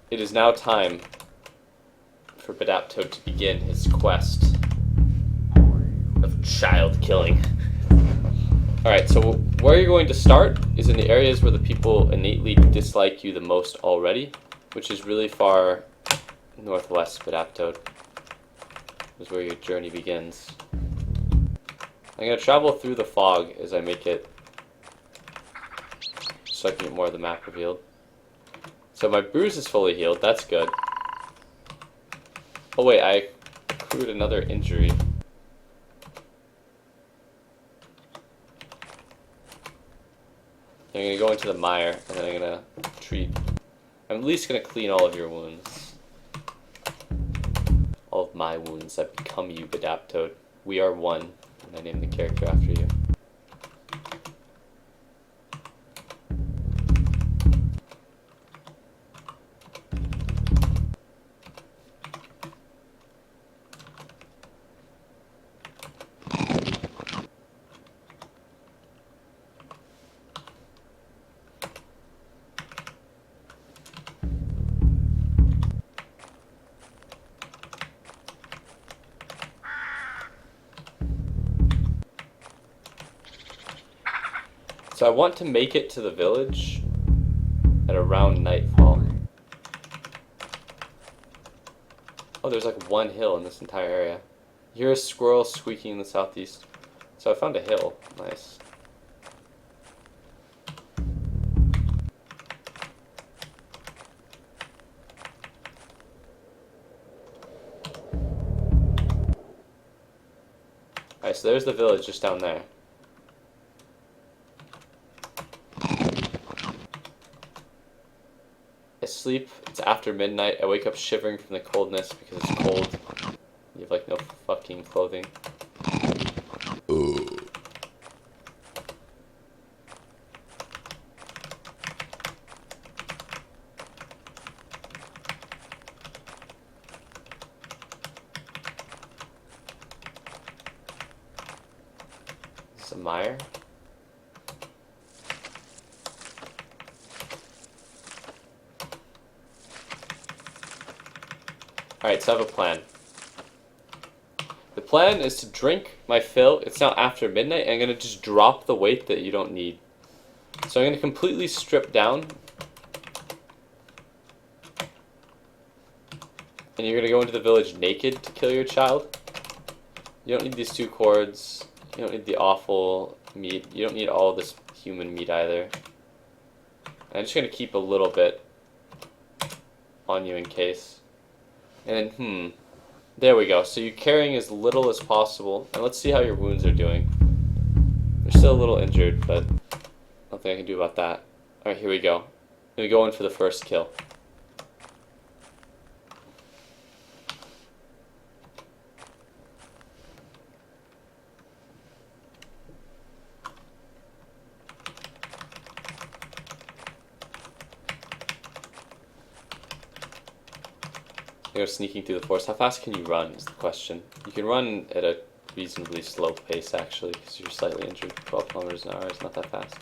It is now time for Badaptoad to begin his quest of child killing. Alright, so where you're going to start is in the areas where the people innately dislike you the most already, which is really far northwest Badaptoad. Is where your journey begins. I'm going to travel through the fog as I make it so I can get more of the map revealed. So my bruise is fully healed, that's good. Oh wait, I accrued another injury. I'm going to go into the mire, and then I'm going to treat... I'm at least going to clean all of your wounds. All of my wounds that become you, Badaptoad. We are one, and I named the character after you. So I want to make it to the village at around nightfall. Oh, there's like one hill in this entire area. You hear a squirrel squeaking in the southeast. So I found a hill. Nice. Alright, so there's the village just down there. I sleep, it's after midnight, I wake up shivering from the coldness because it's cold. You have like no fucking clothing. Is this a mire? Alright, so I have a plan. The plan is to drink my fill. It's now after midnight, and I'm going to just drop the weight that you don't need. So I'm going to completely strip down. And you're going to go into the village naked to kill your child. You don't need these 2 cords. You don't need the awful meat. You don't need all this human meat either. I'm just going to keep a little bit on you in case. And then, there we go. So you're carrying as little as possible. And let's see how your wounds are doing. They're still a little injured, but nothing I can do about that. Alright, here we go. We go in for the first kill. You're sneaking through the forest. How fast can you run is the question. You can run at a reasonably slow pace, actually, because you're slightly injured. 12 kilometers an hour is not that fast.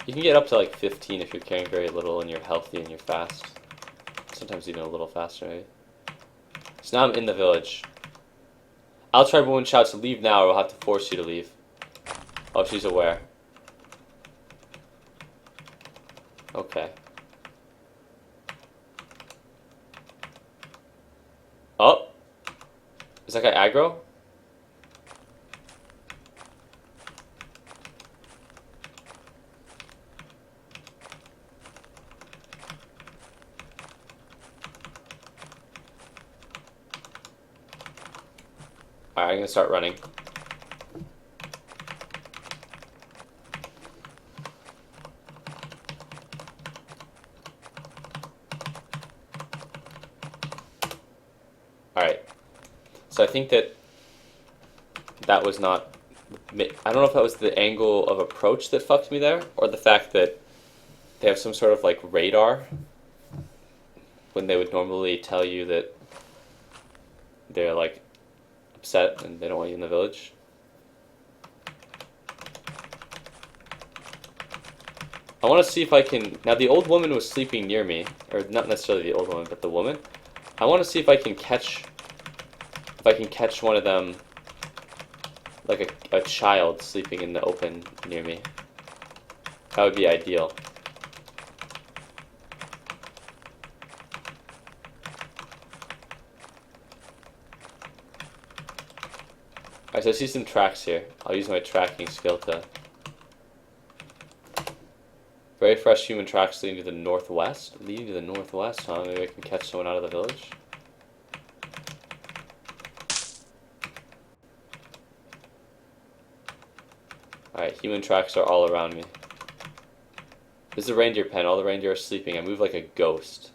You can get up to like 15 if you're carrying very little and you're healthy and you're fast. Sometimes even a little faster, maybe. So now I'm in the village. I'll try woman shouts to leave now or I'll have to force you to leave. Oh, she's aware. Okay. Oh! Is that guy aggro? Alright, I'm gonna start running. Alright. So I think that was not... I don't know if that was the angle of approach that fucked me there, or the fact that they have some sort of like radar when they would normally tell you that they're like upset and they don't want you in the village. I want to see if I can... Now the old woman was sleeping near me, or not necessarily the old woman, but the woman. I want to see if I can catch... If I can catch one of them, like a child sleeping in the open near me. That would be ideal. Alright, so I see some tracks here. I'll use my tracking skill to... Very fresh human tracks leading to the northwest. Leading to the northwest, huh? Maybe I can catch someone out of the village. Alright, human tracks are all around me. This is a reindeer pen. All the reindeer are sleeping. I move like a ghost.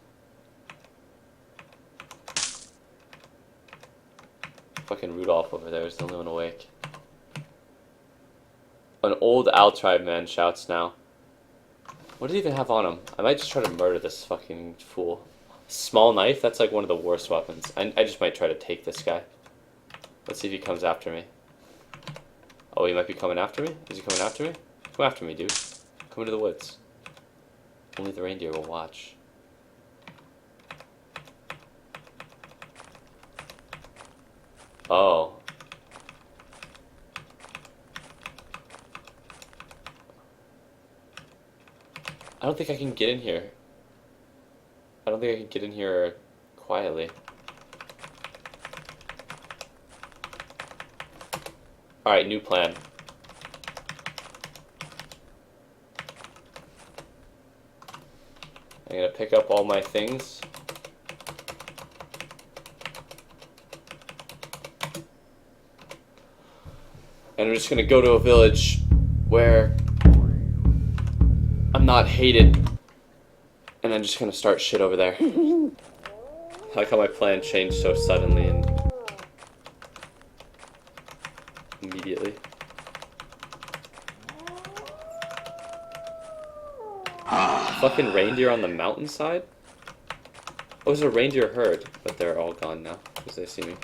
Fucking Rudolph over there is the only one awake. An old owl tribe man shouts now. What does he even have on him? I might just try to murder this fucking fool. Small knife? That's like one of the worst weapons. I just might try to take this guy. Let's see if he comes after me. Oh, he might be coming after me? Is he coming after me? Come after me, dude. Come into the woods. Only the reindeer will watch. Oh. I don't think I can get in here. I don't think I can get in here quietly. Alright, new plan. I'm gonna pick up all my things. And I'm just gonna go to a village where I'm not hated. And I'm just gonna start shit over there. I like how my plan changed so suddenly and immediately. Fucking reindeer on the mountainside? Oh, there's a reindeer herd, but they're all gone now because they see me.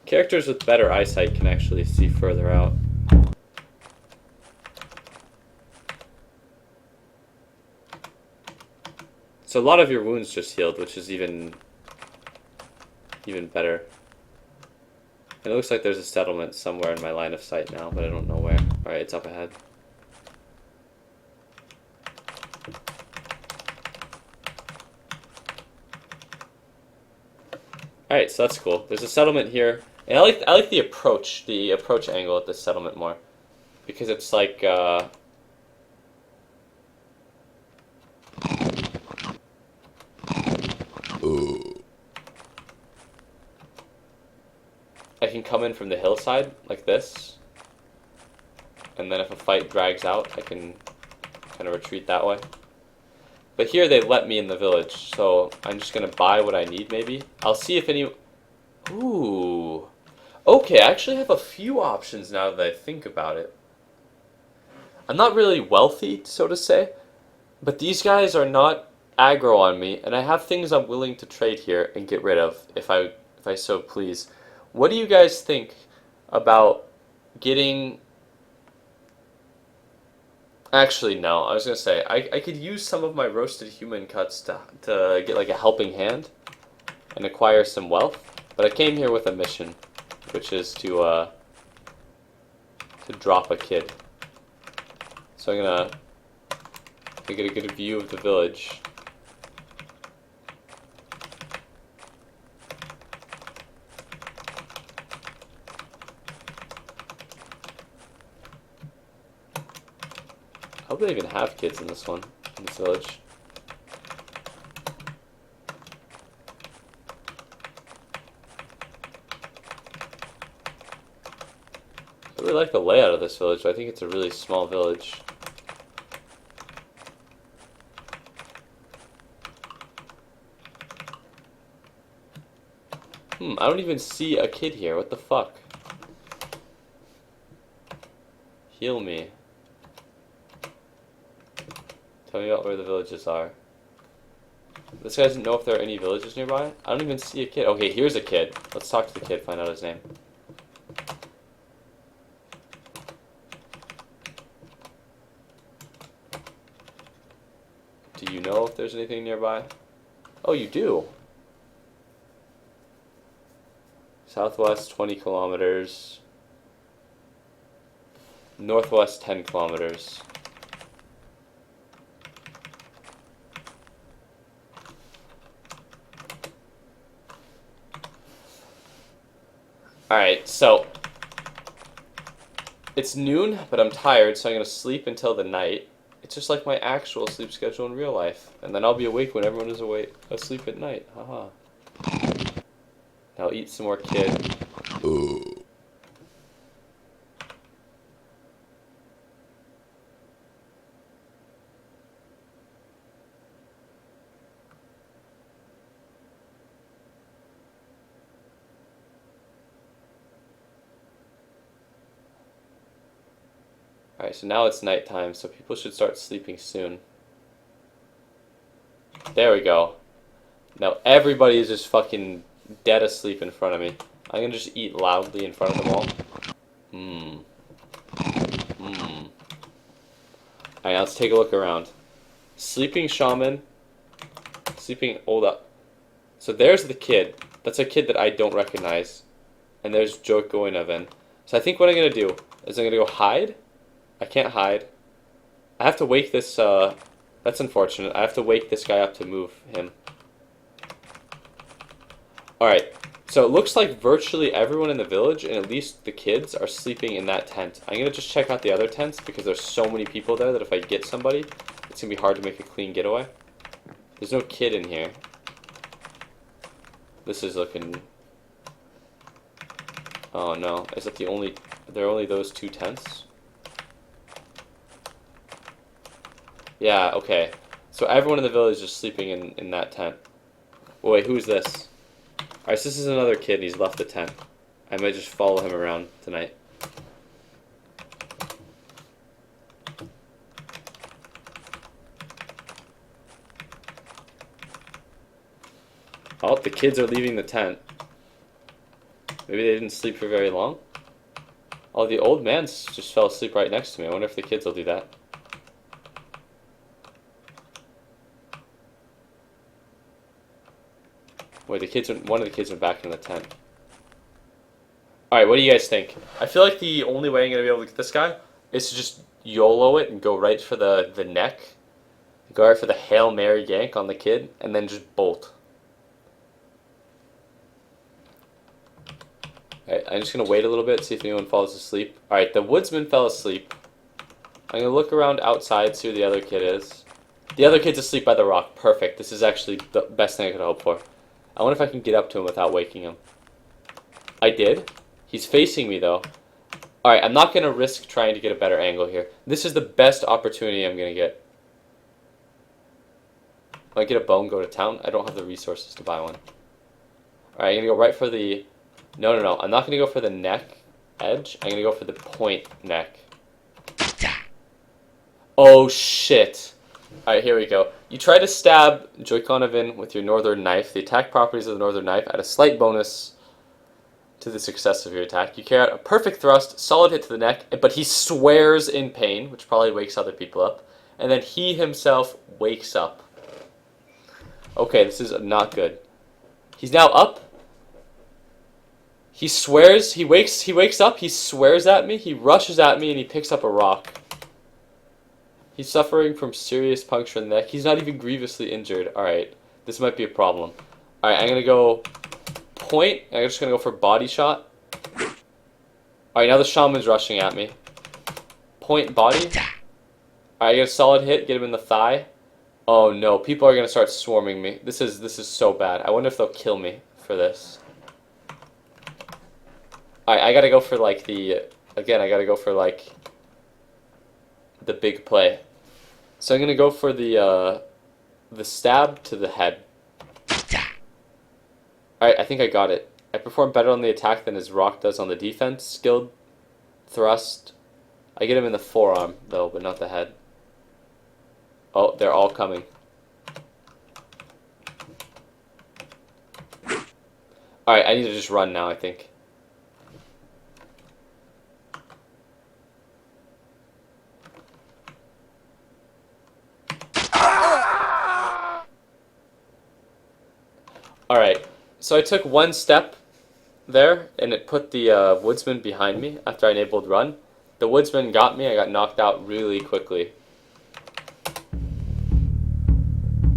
Characters with better eyesight can actually see further out. So a lot of your wounds just healed, which is even better. And it looks like there's a settlement somewhere in my line of sight now, but I don't know where. Alright, it's up ahead. Alright, so that's cool. There's a settlement here. And I like the approach angle at this settlement more. Because it's like, I can come in from the hillside, like this. And then if a fight drags out, I can kind of retreat that way. But here they let me in the village, so I'm just gonna buy what I need, maybe. I'll see if any... Ooh. Okay, I actually have a few options now that I think about it. I'm not really wealthy, so to say, but these guys are not aggro on me, and I have things I'm willing to trade here and get rid of, if I so please. What do you guys think about getting... Actually, no. I was going to say, I could use some of my roasted human cuts to get like a helping hand and acquire some wealth. But I came here with a mission, which is to drop a kid. So I'm going to get a good view of the village. I hope they even have kids in this one, in this village. I really like the layout of this village, but I think it's a really small village. I don't even see a kid here. What the fuck? Heal me. Tell me about where the villages are. This guy doesn't know if there are any villages nearby. I don't even see a kid. Okay, here's a kid. Let's talk to the kid, find out his name. Do you know if there's anything nearby? Oh, you do. Southwest 20 kilometers. Northwest 10 kilometers. Alright, so it's noon, but I'm tired, so I'm going to sleep until the night. It's just like my actual sleep schedule in real life. And then I'll be awake when everyone is asleep at night. Haha. Now eat some more kid. Alright, so now it's nighttime, so people should start sleeping soon. There we go. Now everybody is just fucking dead asleep in front of me. I'm gonna just eat loudly in front of them all. Alright, let's take a look around. Sleeping shaman. Sleeping... Hold up. So there's the kid. That's a kid that I don't recognize. And there's Joko Inaven. So I think what I'm going to do is I'm going to go hide. I can't hide. I have to wake this, that's unfortunate. I have to wake this guy up to move him. Alright, so it looks like virtually everyone in the village, and at least the kids, are sleeping in that tent. I'm going to just check out the other tents, because there's so many people there that if I get somebody, it's going to be hard to make a clean getaway. There's no kid in here. This is looking... Oh no, is that the only... There are only those 2 tents? Yeah, okay. So everyone in the village is sleeping in that tent. Oh, wait, who's this? Alright, so this is another kid, and he's left the tent. I might just follow him around tonight. Oh, the kids are leaving the tent. Maybe they didn't sleep for very long. Oh, the old man just fell asleep right next to me. I wonder if the kids will do that. Wait, one of the kids went back in the tent. Alright, what do you guys think? I feel like the only way I'm going to be able to get this guy is to just YOLO it and go right for the neck. Go right for the Hail Mary yank on the kid, and then just bolt. Alright, I'm just going to wait a little bit, see if anyone falls asleep. Alright, the woodsman fell asleep. I'm going to look around outside, see where the other kid is. The other kid's asleep by the rock. Perfect. This is actually the best thing I could hope for. I wonder if I can get up to him without waking him. I did. He's facing me, though. Alright, I'm not going to risk trying to get a better angle here. This is the best opportunity I'm going to get. If I get a bow and go to town, I don't have the resources to buy one. Alright, I'm going to go right for the... No. I'm not going to go for the neck edge. I'm going to go for the point neck. Oh, shit. Alright, here we go. You try to stab Joykonovin with your northern knife. The attack properties of the northern knife add a slight bonus to the success of your attack. You carry out a perfect thrust, solid hit to the neck, but he swears in pain, which probably wakes other people up. And then he himself wakes up. Okay, this is not good. He's now up. He swears, he wakes up, he swears at me, he rushes at me, and he picks up a rock. He's suffering from serious puncture in the neck. He's not even grievously injured. Alright, this might be a problem. Alright, I'm going to go point. I'm just going to go for body shot. Alright, now the shaman's rushing at me. Point body. Alright, I get a solid hit, get him in the thigh. Oh no, people are going to start swarming me. This is so bad. I wonder if they'll kill me for this. Alright, I got to go for like the... Again, I got to go for like... the big play. So I'm going to go for the stab to the head. Alright, I think I got it. I perform better on the attack than his rock does on the defense. Skilled thrust. I get him in the forearm, though, but not the head. Oh, they're all coming. Alright, I need to just run now, I think. Alright, so I took one step there, and it put the woodsman behind me after I enabled run. The woodsman got me, I got knocked out really quickly.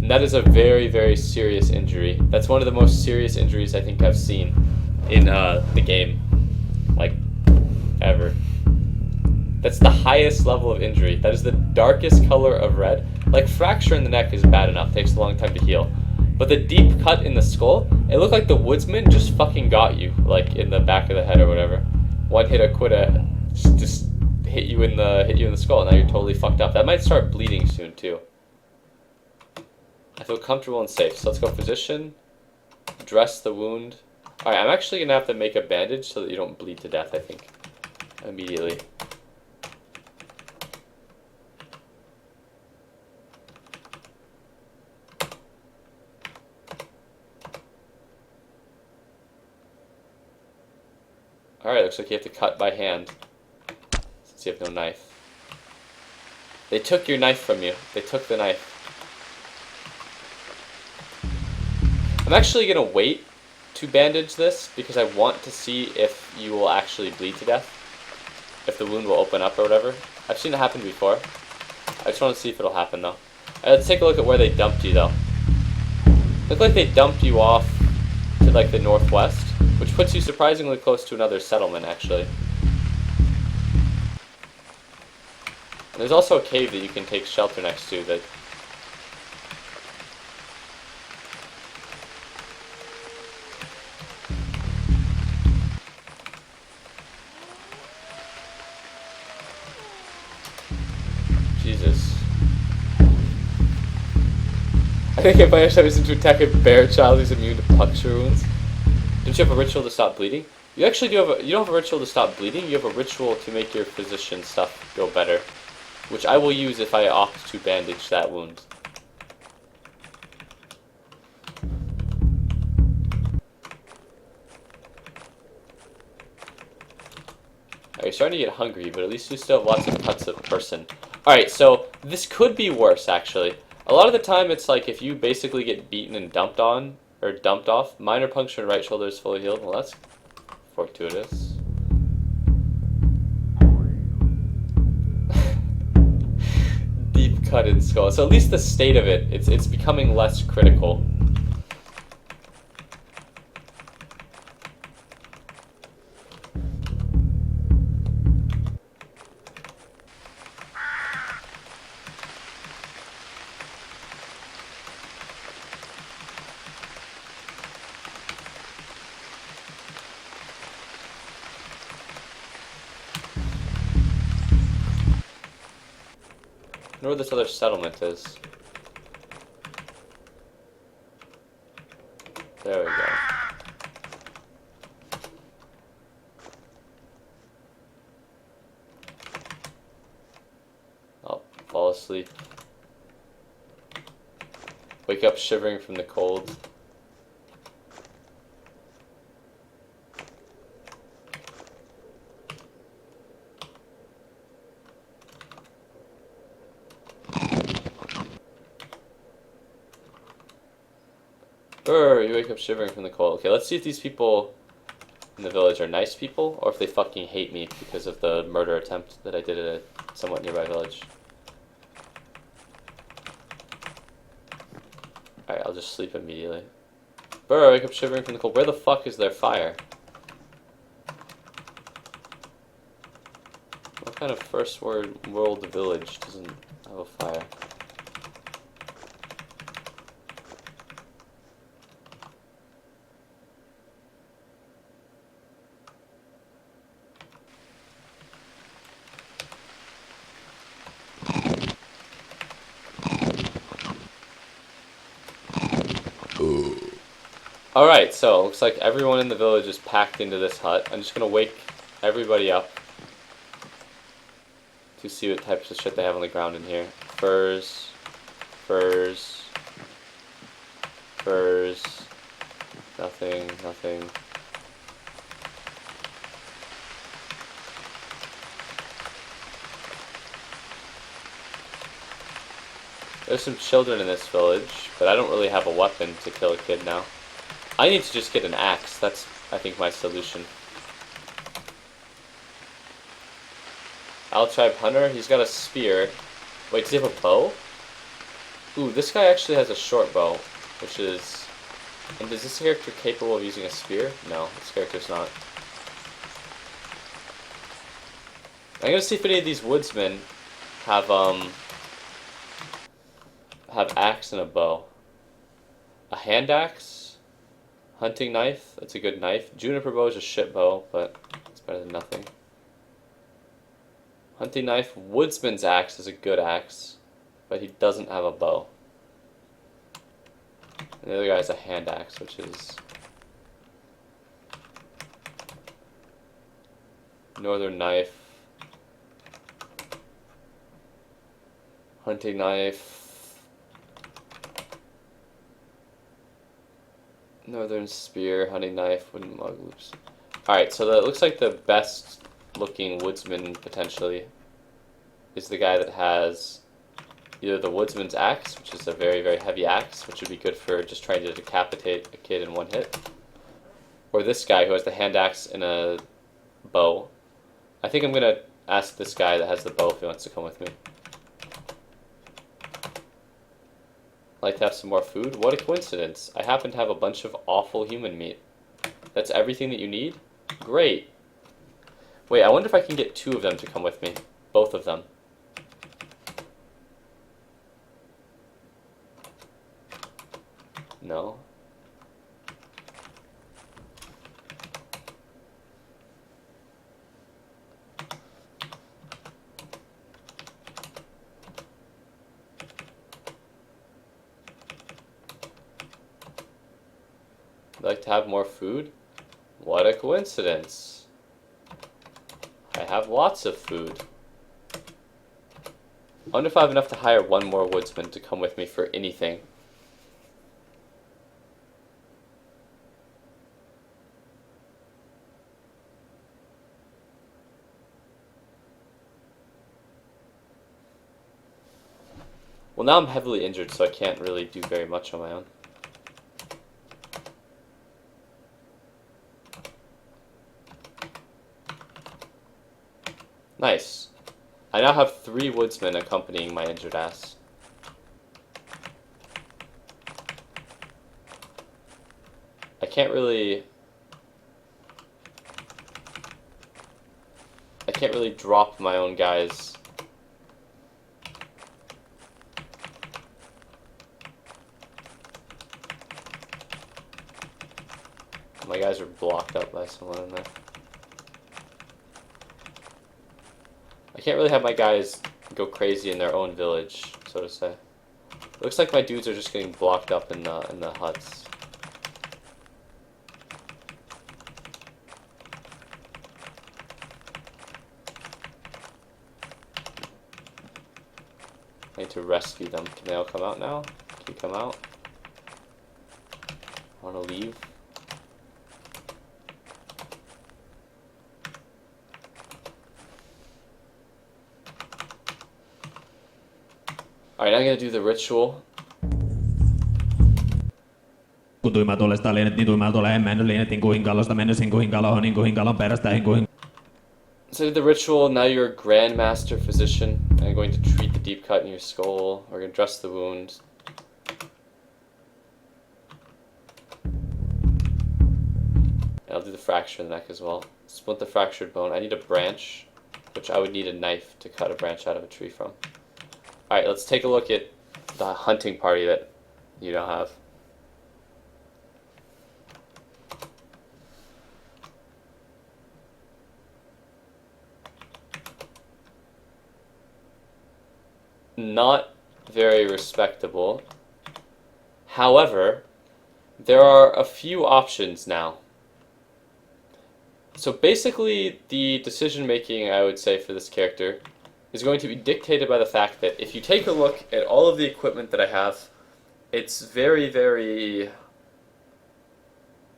And that is a very, very serious injury. That's one of the most serious injuries I think I've seen in the game. Like, ever. That's the highest level of injury. That is the darkest color of red. Like, fracture in the neck is bad enough, takes a long time to heal. But the deep cut in the skull, it looked like the woodsman just fucking got you, like in the back of the head or whatever. One hit a quitta, just hit you in the skull, and now you're totally fucked up. That might start bleeding soon too. I feel comfortable and safe. So let's go physician, dress the wound. Alright, I'm actually gonna have to make a bandage so that you don't bleed to death, I think. Immediately. Alright, looks like you have to cut by hand, since you have no knife. They took your knife from you. They took the knife. I'm actually going to wait to bandage this, because I want to see if you will actually bleed to death. if the wound will open up or whatever. I've seen it happen before. I just want to see if it'll happen though. Let's take a look at where they dumped you though. Look like they dumped you off to like the northwest, which puts you surprisingly close to another settlement actually. And there's also a cave that you can take shelter next to that. Jesus. I think if I have reason to attack a bear child who's immune to puncture wounds. Don't you have a ritual to stop bleeding? You actually do have you don't have a ritual to stop bleeding, you have a ritual to make your physician stuff go better. Which I will use if I opt to bandage that wound. Alright, you're starting to get hungry, but at least you still have lots of cuts of person. Alright, so this could be worse, actually. A lot of the time, it's like if you basically get beaten and dumped on, or dumped off, minor puncture and right shoulder is fully healed. Well, that's fortuitous. Deep cut in skull. So at least the state of it, it's becoming less critical. I wonder where this other settlement is. There we go. I'll fall asleep. Wake up shivering from the cold. You wake up shivering from the cold. Okay, let's see if these people in the village are nice people, or if they fucking hate me because of the murder attempt that I did at a somewhat nearby village. Alright, I'll just sleep immediately. I wake up shivering from the cold. Where the fuck is their fire? What kind of first world village doesn't have a fire? Alright, so it looks like everyone in the village is packed into this hut. I'm just gonna wake everybody up to see what types of shit they have on the ground in here. Furs, furs, furs, nothing, nothing. There's some children in this village, but I don't really have a weapon to kill a kid now. I need to just get an axe. That's, I think, my solution. Owl Tribe Hunter, he's got a spear. Wait, does he have a bow? Ooh, this guy actually has a short bow, which is... And is this character capable of using a spear? No, this character's not. I'm gonna see if any of these woodsmen have axe and a bow. A hand axe? Hunting knife, that's a good knife. Juniper bow is a shit bow, but it's better than nothing. Hunting knife, woodsman's axe is a good axe, but he doesn't have a bow. And the other guy has a hand axe, which is northern knife, hunting knife, northern spear, hunting knife, wooden mug loops. Alright, so it looks like the best looking woodsman potentially is the guy that has either the woodsman's axe, which is a very, very heavy axe, which would be good for just trying to decapitate a kid in one hit, or this guy who has the hand axe and a bow. I think I'm gonna ask this guy that has the bow if he wants to come with me. Like to have some more food? What a coincidence. I happen to have a bunch of awful human meat. That's everything that you need? Great. Wait, I wonder if I can get 2 of them to come with me. Both of them. No. I'd like to have more food? What a coincidence. I have lots of food. I wonder if I have enough to hire 1 more woodsman to come with me for anything. Well, now I'm heavily injured, so I can't really do very much on my own. Nice. I now have 3 woodsmen accompanying my injured ass. I can't really drop my own guys. My guys are blocked up by someone in there. I can't really have my guys go crazy in their own village, so to say. Looks like my dudes are just getting blocked up in the huts. I need to rescue them. Can they all come out now? Can you come out? I want to leave. Alright, I'm gonna do the ritual. Kutuimmat olesta lienet nituimmat ole emmän lienet inkuhinkalosta mennessä inkuhinkalohon inkuhinkalon perästä inkuhin. So I did the ritual, now you're a Grandmaster Physician. I'm going to treat the deep cut in your skull. We're going to dress the wound. And I'll do the fracture in the neck as well. Split the fractured bone. I need a branch, which I would need a knife to cut a branch out of a tree from. Alright, let's take a look at the hunting party that you now have. Not very respectable. However, there are a few options now. So basically, the decision making, I would say, for this character is going to be dictated by the fact that if you take a look at all of the equipment that I have, it's very, very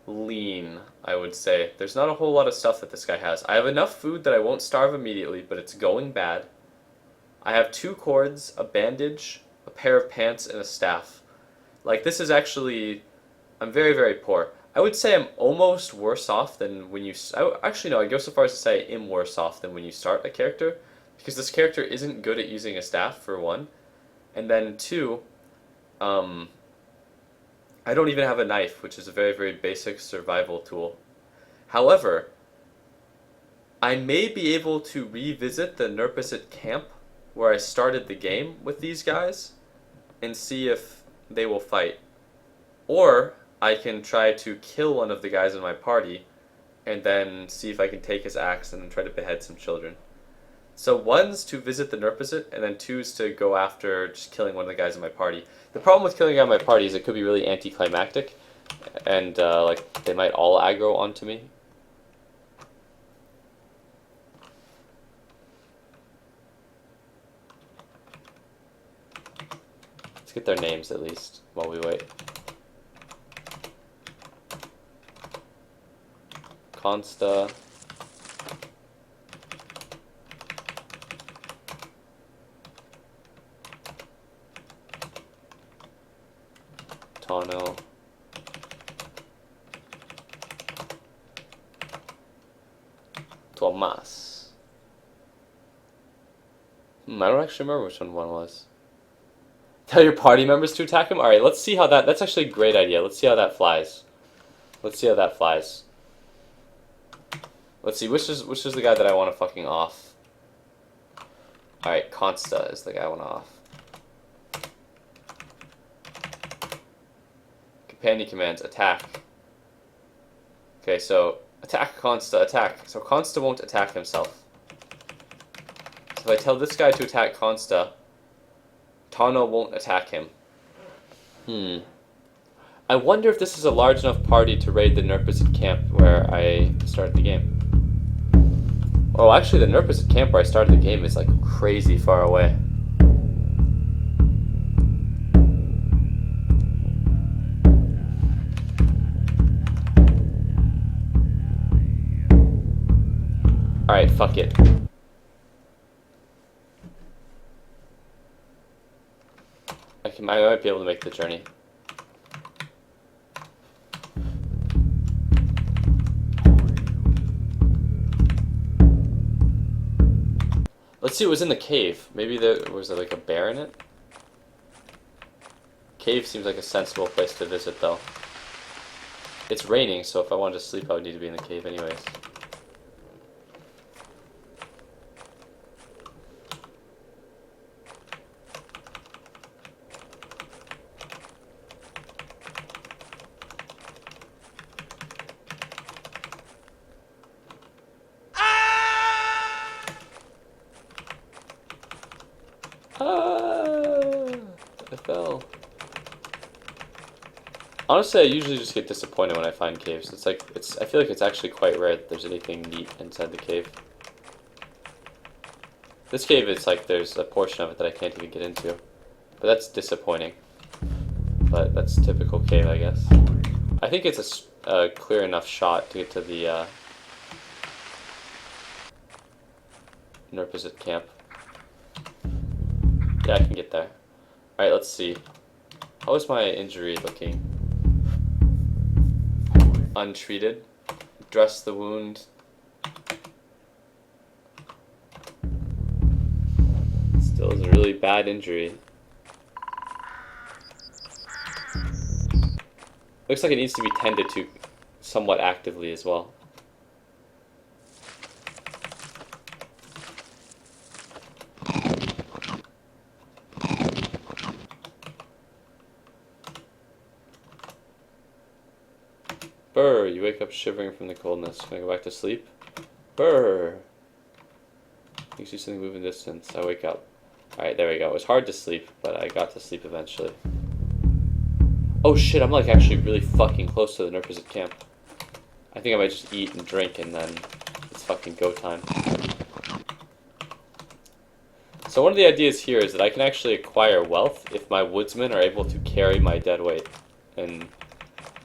lean, I would say. There's not a whole lot of stuff that this guy has. I have enough food that I won't starve immediately, but it's going bad. I have 2 cords, a bandage, a pair of pants, and a staff. Like, this is actually... I'm very, very poor. I would say I'm almost worse off than when you... Actually, no, I'd go so far as to say I am worse off than when you start a character. Because this character isn't good at using a staff, for 1. And then 2, I don't even have a knife, which is a very, very basic survival tool. However, I may be able to revisit the Nurpicit camp where I started the game with these guys and see if they will fight. Or I can try to kill one of the guys in my party and then see if I can take his axe and then try to behead some children. So 1's to visit the Nurpicit, and then 2's to go after just killing one of the guys in my party. The problem with killing a guy in my party is it could be really anticlimactic, and like they might all aggro onto me. Let's get their names at least while we wait. Consta. Tano. Tomas. I don't actually remember which one was. Tell your party members to attack him? Alright, let's see how that's actually a great idea. Let's see how that flies. Let's see how that flies. Let's see, which is the guy that I want to fucking off? Alright, Consta is the guy I want to off. Companion commands, attack. Okay, so attack Consta, attack. So Consta won't attack himself. So if I tell this guy to attack Consta, Tano won't attack him. I wonder if this is a large enough party to raid the Nurpazid camp where I started the game. Oh, actually the Nurpazid camp where I started the game is like crazy far away. Alright, fuck it. I might be able to make the journey. Let's see what was in the cave. Maybe was there like a bear in it? Cave seems like a sensible place to visit though. It's raining, so if I wanted to sleep I would need to be in the cave anyways. I fell. Honestly, I usually just get disappointed when I find caves. I feel like it's actually quite rare that there's anything neat inside the cave. This cave is like there's a portion of it that I can't even get into. But that's disappointing. But that's typical cave, I guess. I think it's a clear enough shot to get to the Nurpazid camp. Yeah, I can get there. Alright, let's see. How is my injury looking? Untreated. Dress the wound. Still is a really bad injury. Looks like it needs to be tended to somewhat actively as well. Brr, you wake up shivering from the coldness. Can I go back to sleep? Brr. You see something move in distance. I wake up. Alright, there we go. It was hard to sleep, but I got to sleep eventually. Oh shit, I'm like actually really fucking close to the Nurpazid camp. I think I might just eat and drink and then it's fucking go time. So one of the ideas here is that I can actually acquire wealth if my woodsmen are able to carry my dead weight. And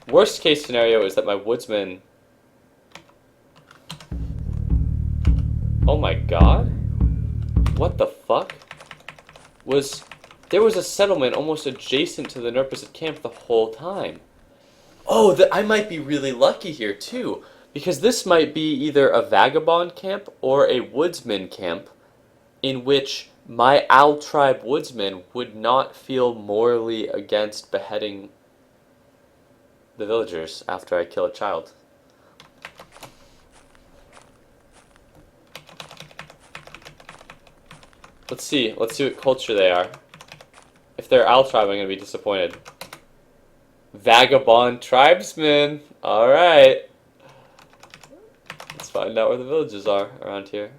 worst case scenario is that my woodsman... Oh my god? What the fuck? There was a settlement almost adjacent to the Nurpazid camp the whole time. Oh, I might be really lucky here too, because this might be either a vagabond camp or a woodsman camp in which my Owl Tribe woodsman would not feel morally against beheading the villagers after I kill a child. Let's see what culture they are. If they're Owl Tribe, I'm going to be disappointed. Vagabond tribesmen! Alright. Let's find out where the villages are around here.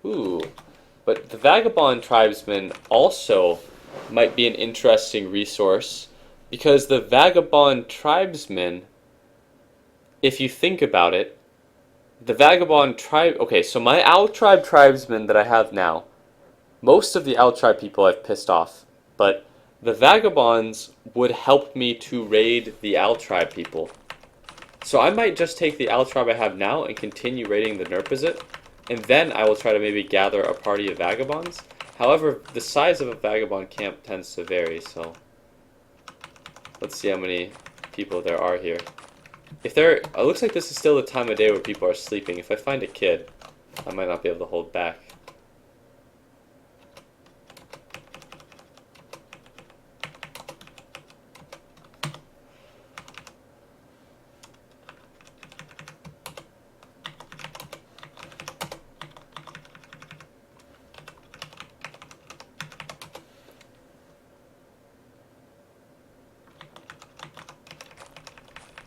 Ooh, but the Vagabond Tribesmen also might be an interesting resource because the Vagabond Tribesmen, if you think about it, the Vagabond Tribe... Okay, so my Owl Tribe Tribesmen that I have now, most of the Owl Tribe people I've pissed off, but the Vagabonds would help me to raid the Owl Tribe people. So I might just take the Altrab I have now and continue raiding the Nurpazit, and then I will try to maybe gather a party of vagabonds. However, the size of a vagabond camp tends to vary, so let's see how many people there are here. If there, it looks like this is still the time of day where people are sleeping. If I find a kid, I might not be able to hold back.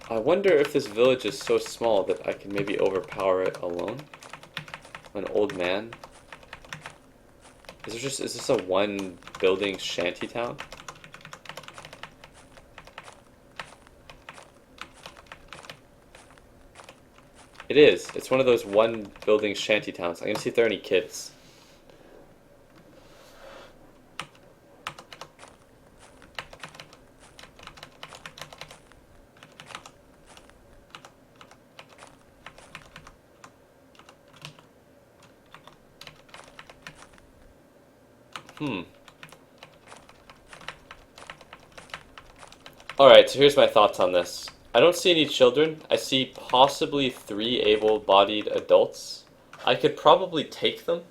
I wonder if this village is so small that I can maybe overpower it alone. An old man. Is this a one building shanty town? It is. It's one of those one building shanty towns. I'm gonna see if there are any kids. Alright, so here's my thoughts on this. I don't see any children. I see possibly 3 able-bodied adults. I could probably take them,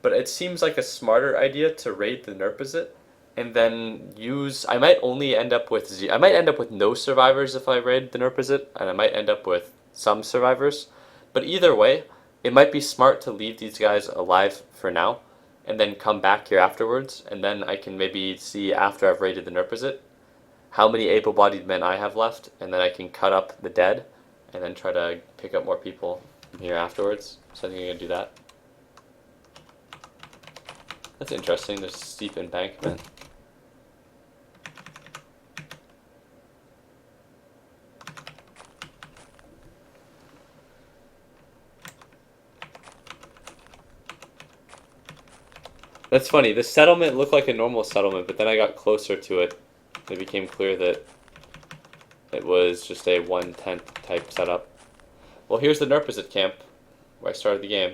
but it seems like a smarter idea to raid the Nurpazit and then use... I might only end up with... I might end up with no survivors if I raid the Nurpazit, and I might end up with some survivors. But either way, it might be smart to leave these guys alive for now and then come back here afterwards, and then I can maybe see after I've raided the Nurpazit how many able-bodied men I have left, and then I can cut up the dead and then try to pick up more people from here afterwards. So I think I'm going to do that. That's interesting, there's a steep embankment. That's funny, the settlement looked like a normal settlement, but then I got closer to it. It became clear that it was just a 1/10 type setup. Well, here's the Nurpazit camp, where I started the game.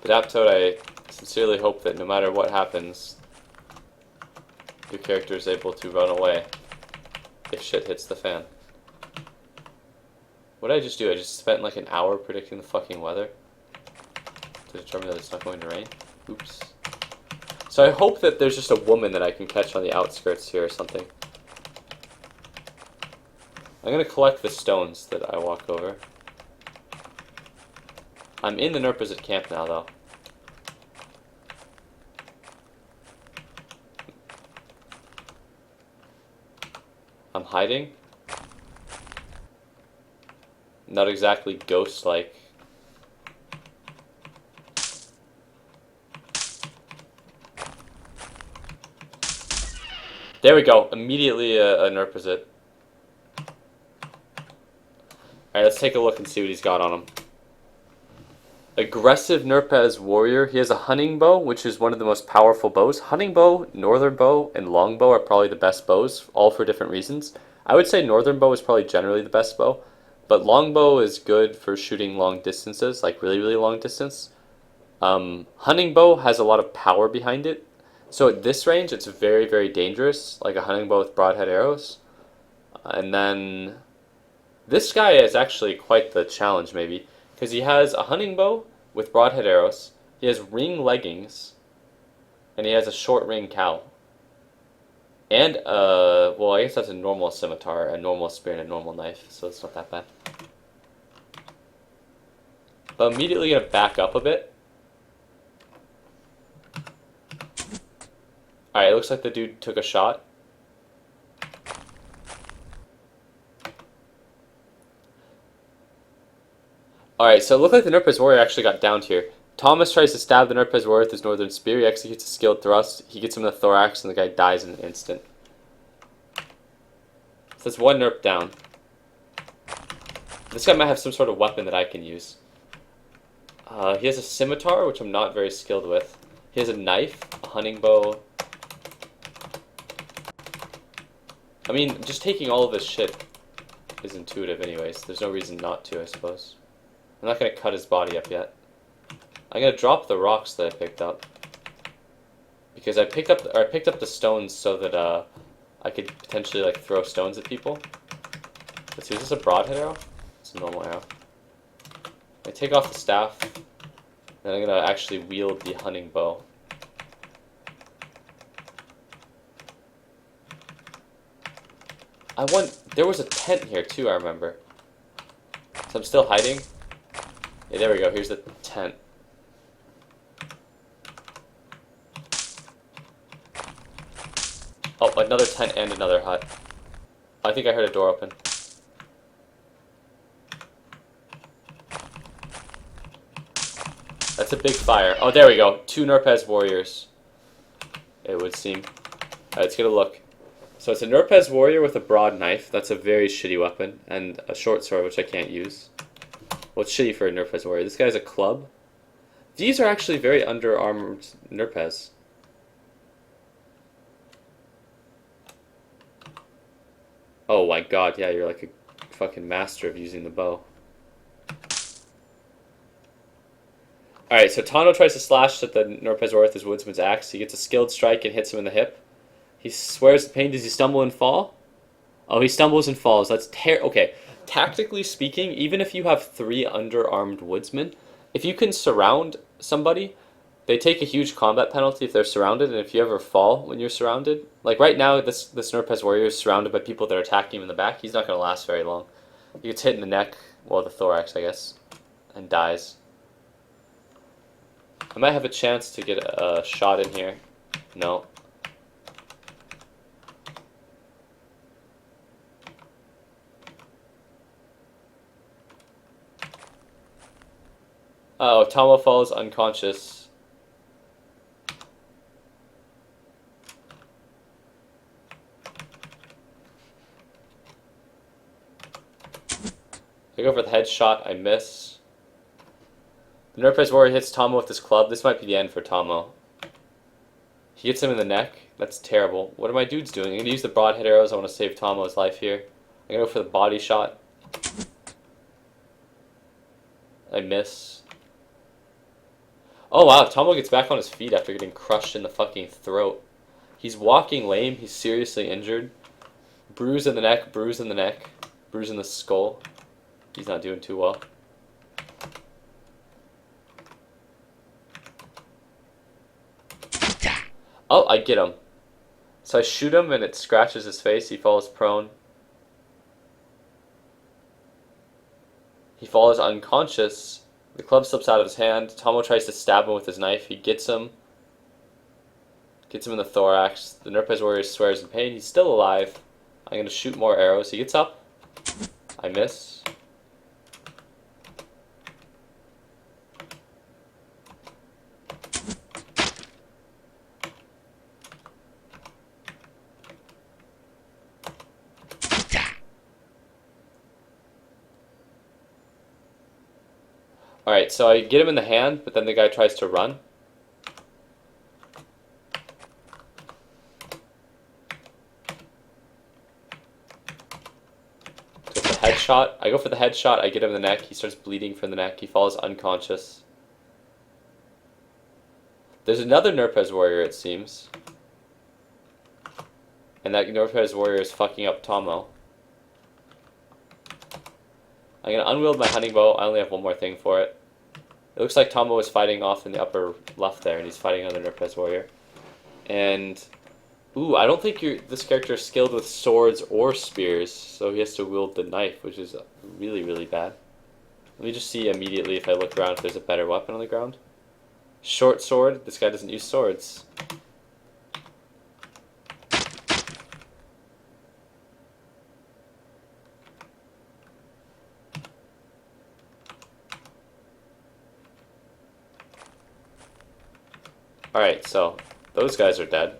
But Aptoad, I sincerely hope that no matter what happens, your character is able to run away if shit hits the fan. What did I just do? I just spent like an hour predicting the fucking weather to determine that it's not going to rain. Oops. So I hope that there's just a woman that I can catch on the outskirts here or something. I'm going to collect the stones that I walk over. I'm in the Nurpazit camp now, though. I'm hiding. Not exactly ghost-like. There we go. Immediately a Nurpazit. Alright, let's take a look and see what he's got on him. Aggressive Nurpaz warrior. He has a hunting bow, which is one of the most powerful bows. Hunting bow, northern bow, and longbow are probably the best bows, all for different reasons. I would say northern bow is probably generally the best bow, but longbow is good for shooting long distances, like really, really long distance. Hunting bow has a lot of power behind it. So at this range, it's very, very dangerous, like a hunting bow with broadhead arrows. And then this guy is actually quite the challenge, maybe, because he has a hunting bow with broadhead arrows, he has ring leggings, and he has a short ring cowl. And, well, I guess that's a normal scimitar, a normal spear, and a normal knife, so it's not that bad. But I'm immediately going to back up a bit. Alright, it looks like the dude took a shot. Alright, so it looked like the Nurpaz warrior actually got downed here. Thomas tries to stab the Nurpaz warrior with his northern spear. He executes a skilled thrust. He gets him in the thorax, and the guy dies in an instant. So that's one Nurp down. This guy might have some sort of weapon that I can use. He has a scimitar, which I'm not very skilled with. He has a knife, a hunting bow. I mean, just taking all of this shit is intuitive anyways. There's no reason not to, I suppose. I'm not gonna cut his body up yet. I'm gonna drop the rocks that I picked up. Because I picked up the stones so that I could potentially like throw stones at people. Let's see, is this a broadhead arrow? It's a normal arrow. I take off the staff, then I'm gonna actually wield the hunting bow. There was a tent here too, I remember. So I'm still hiding. Yeah, there we go, here's the tent. Oh, another tent and another hut. I think I heard a door open. That's a big fire. Oh, there we go. 2 Nurpez warriors, it would seem. Alright, let's get a look. So it's a Nurpez warrior with a broad knife. That's a very shitty weapon. And a short sword, which I can't use. Well, it's shitty for a Nurpez warrior. This guy has a club. These are actually very underarmed Nurpez. Oh my god, yeah, you're like a fucking master of using the bow. Alright, so Tano tries to slash at the Nurpez warrior with his woodsman's axe. He gets a skilled strike and hits him in the hip. He swears the pain. Does he stumble and fall? Oh, he stumbles and falls. That's okay. Tactically speaking, even if you have 3 underarmed woodsmen, if you can surround somebody, they take a huge combat penalty if they're surrounded, and if you ever fall when you're surrounded, like right now, this Nurpez warrior is surrounded by people that are attacking him in the back. He's not going to last very long. He gets hit in the neck, well, the thorax, I guess, and dies. I might have a chance to get a shot in here. No. Oh, Tomo falls unconscious. I go for the headshot, I miss. The Nurpez warrior hits Tomo with his club. This might be the end for Tomo. He hits him in the neck. That's terrible. What are my dudes doing? I'm going to use the broadhead arrows. I want to save Tomo's life here. I'm going to go for the body shot. I miss. Oh wow, Tomo gets back on his feet after getting crushed in the fucking throat. He's walking lame. He's seriously injured. Bruise in the neck, bruise in the neck, bruise in the skull. He's not doing too well. Oh, I get him. So I shoot him and it scratches his face. He falls prone. He falls unconscious. The club slips out of his hand. Tomo tries to stab him with his knife. He gets him. Gets him in the thorax. The Nurpez warrior swears in pain. He's still alive. I'm going to shoot more arrows. He gets up. I miss. Alright, so I get him in the hand, but then the guy tries to run. So it's a headshot. I go for the headshot, I get him in the neck, he starts bleeding from the neck, he falls unconscious. There's another Nurpez warrior, it seems. And that Nurpez warrior is fucking up Tomo. I'm going to unwield my hunting bow. I only have one more thing for it. It looks like Tomo is fighting off in the upper left there, and he's fighting another Nurpez warrior. And, ooh, I don't think this character is skilled with swords or spears, so he has to wield the knife, which is really, really bad. Let me just see immediately if I look around if there's a better weapon on the ground. Short sword. This guy doesn't use swords. Alright, so those guys are dead.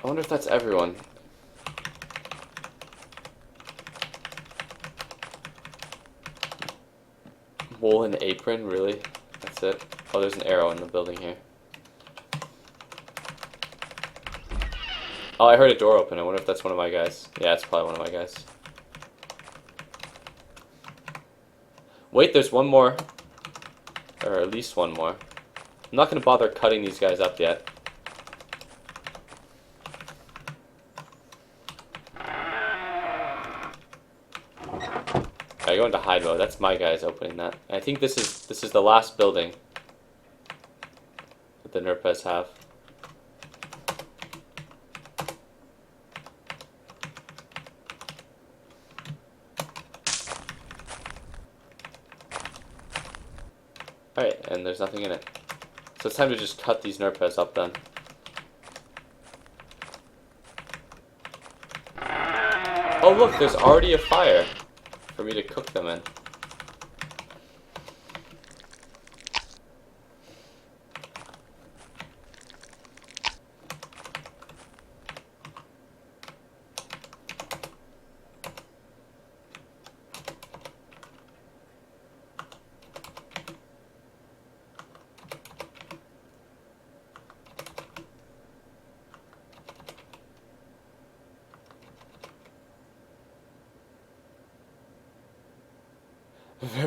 I wonder if that's everyone. Woolen apron, really? That's it? Oh, there's an arrow in the building here. Oh, I heard a door open. I wonder if that's one of my guys. Yeah, it's probably one of my guys. Wait, there's one more. Or at least one more. I'm not going to bother cutting these guys up yet. I go into hide mode. That's my guys opening that. I think this is the last building that the Nerpes have. Alright, and there's nothing in it. So it's time to just cut these Nerpes up then. Oh look, there's already a fire for me to cook them in.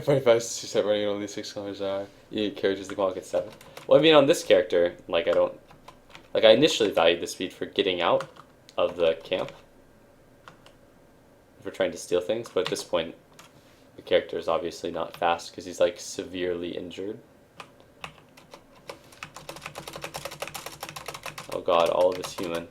Very fast, she said running at only 6 kilometers an hour. You need carriages, the clock at 7. Well, I mean, on this character, like, I initially valued the speed for getting out of the camp. For trying to steal things, but at this point, the character is obviously not fast because he's, like, severely injured. Oh god, all of this human.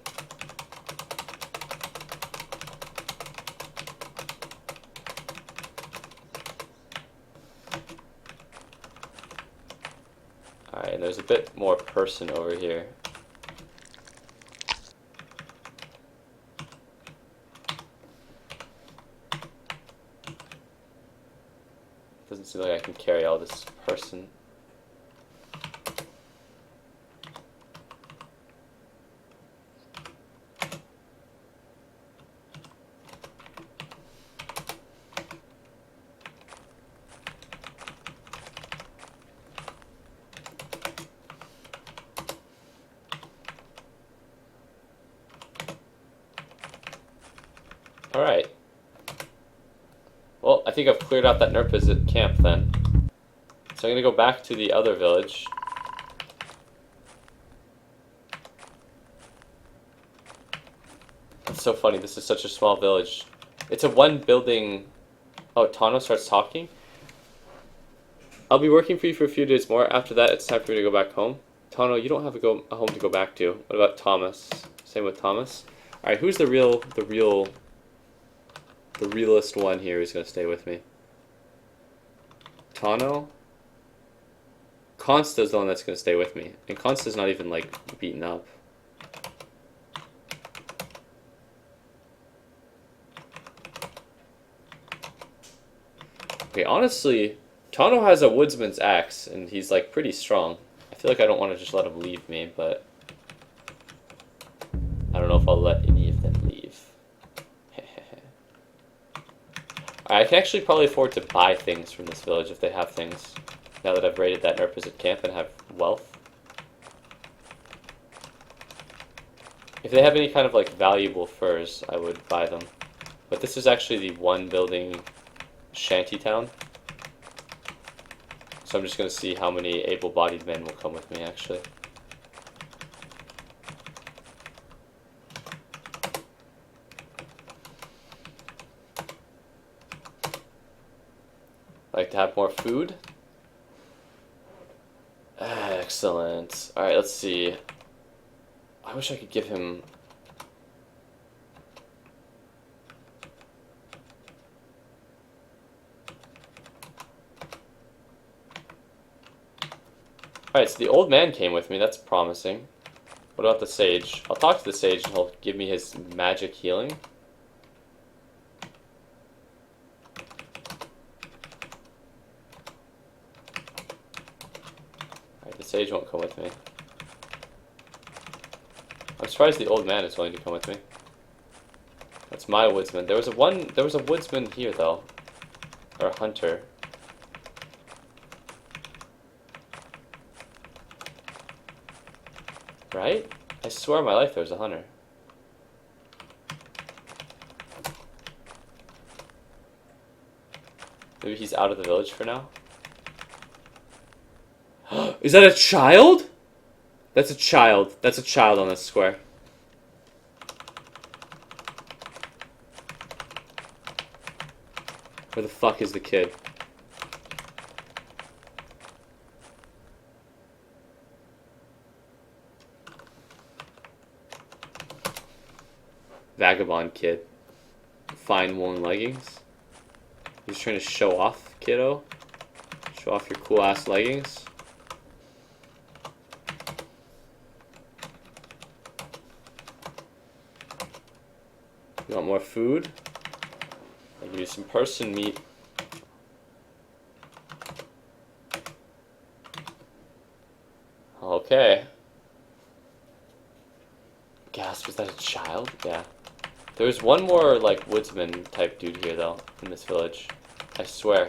Alright, and there's a bit more person over here. Doesn't seem like I can carry all this person. Alright. Well, I think I've cleared out that Nerpes camp then. So I'm going to go back to the other village. That's so funny, this is such a small village. It's a one building... Oh, Tano starts talking? I'll be working for you for a few days more. After that, it's time for me to go back home. Tano, you don't have a home to go back to. What about Thomas? Same with Thomas. Alright, who's the realest one here who's going to stay with me? Tano? Consta's the one that's going to stay with me. And Consta's not even, like, beaten up. Okay, honestly, Tano has a woodsman's axe, and he's, like, pretty strong. I feel like I don't want to just let him leave me, but... I don't know if I'll let any of them leave. I can actually probably afford to buy things from this village if they have things. Now that I've raided that Nerpes camp and have wealth. If they have any kind of like valuable furs, I would buy them. But this is actually the one building shanty town. So I'm just going to see how many able-bodied men will come with me actually. Like to have more food. Excellent. Alright, let's see. I wish I could give him... Alright, so the old man came with me. That's promising. What about the sage? I'll talk to the sage and he'll give me his magic healing. Sage won't come with me. I'm surprised the old man is willing to come with me. That's my woodsman. There was a woodsman here though. Or a hunter. Right? I swear on my life there was a hunter. Maybe he's out of the village for now. Is that a child? That's a child. That's a child on this square. Where the fuck is the kid? Vagabond kid. Fine woolen leggings. He's trying to show off, kiddo. Show off your cool ass leggings. You want more food? I'll give you some person meat. Okay. Gasp, is that a child? Yeah. There's one more, like, woodsman type dude here, though, in this village. I swear.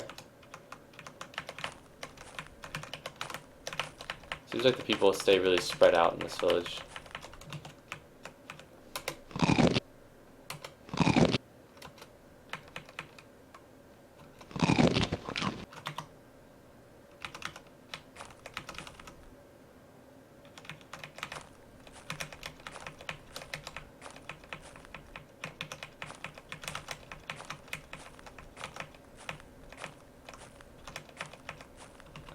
Seems like the people stay really spread out in this village.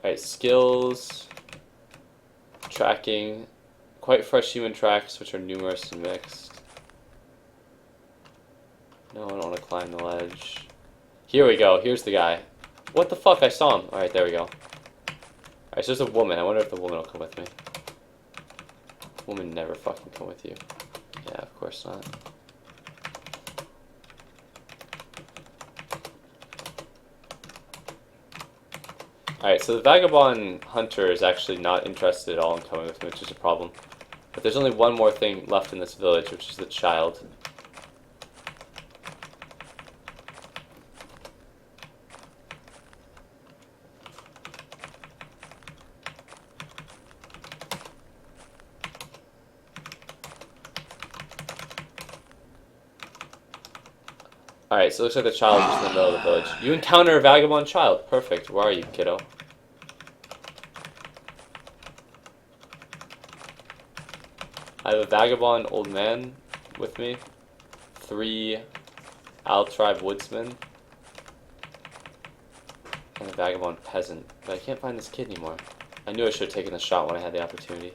Alright, skills, tracking, quite fresh human tracks, which are numerous and mixed. No, I don't want to climb the ledge. Here we go, here's the guy. What the fuck, I saw him. Alright, there we go. Alright, so there's a woman. I wonder if the woman will come with me. Woman never fucking come with you. Yeah, of course not. Alright, so the vagabond hunter is actually not interested at all in coming with me, which is a problem. But there's only one more thing left in this village, which is the child. Alright, so it looks like the child is just in the middle of the village. You encounter a vagabond child. Perfect. Where are you, kiddo? I have a vagabond old man with me. 3 Owl Tribe woodsmen. And a vagabond peasant. But I can't find this kid anymore. I knew I should have taken the shot when I had the opportunity.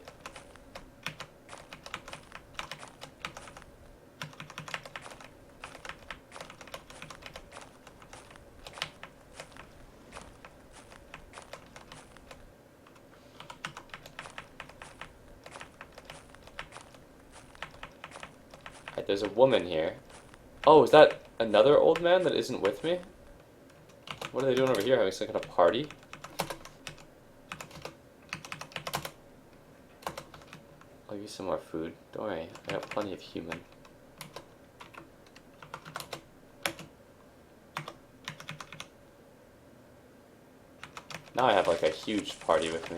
There's a woman here. Oh, is that another old man that isn't with me? What are they doing over here? Having some kind of party? I'll give you some more food. Don't worry, I got plenty of human. Now I have like a huge party with me.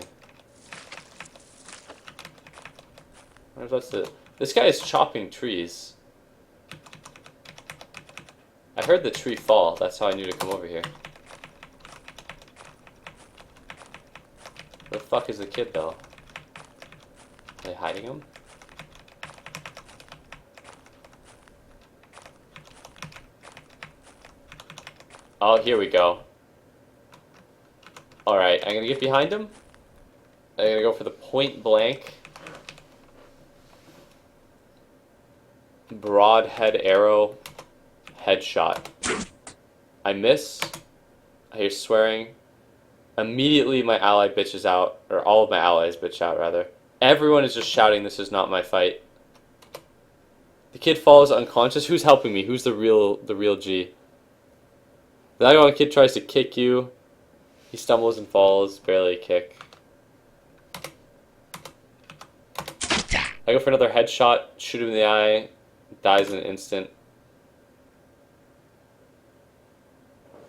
I wonder if that's the... This guy is chopping trees. I heard the tree fall. That's how I knew to come over here. Where the fuck is the kid, though? Are they hiding him? Oh, here we go. Alright, I'm gonna get behind him. I'm gonna go for the point blank. Broadhead arrow. Headshot. I miss. I hear swearing. Immediately my ally bitches out. Or all of my allies bitch out, rather. Everyone is just shouting, "This is not my fight." The kid falls unconscious. Who's helping me? Who's the real G? The vagabond kid tries to kick you. He stumbles and falls. Barely a kick. I go for another headshot, shoot him in the eye, dies in an instant.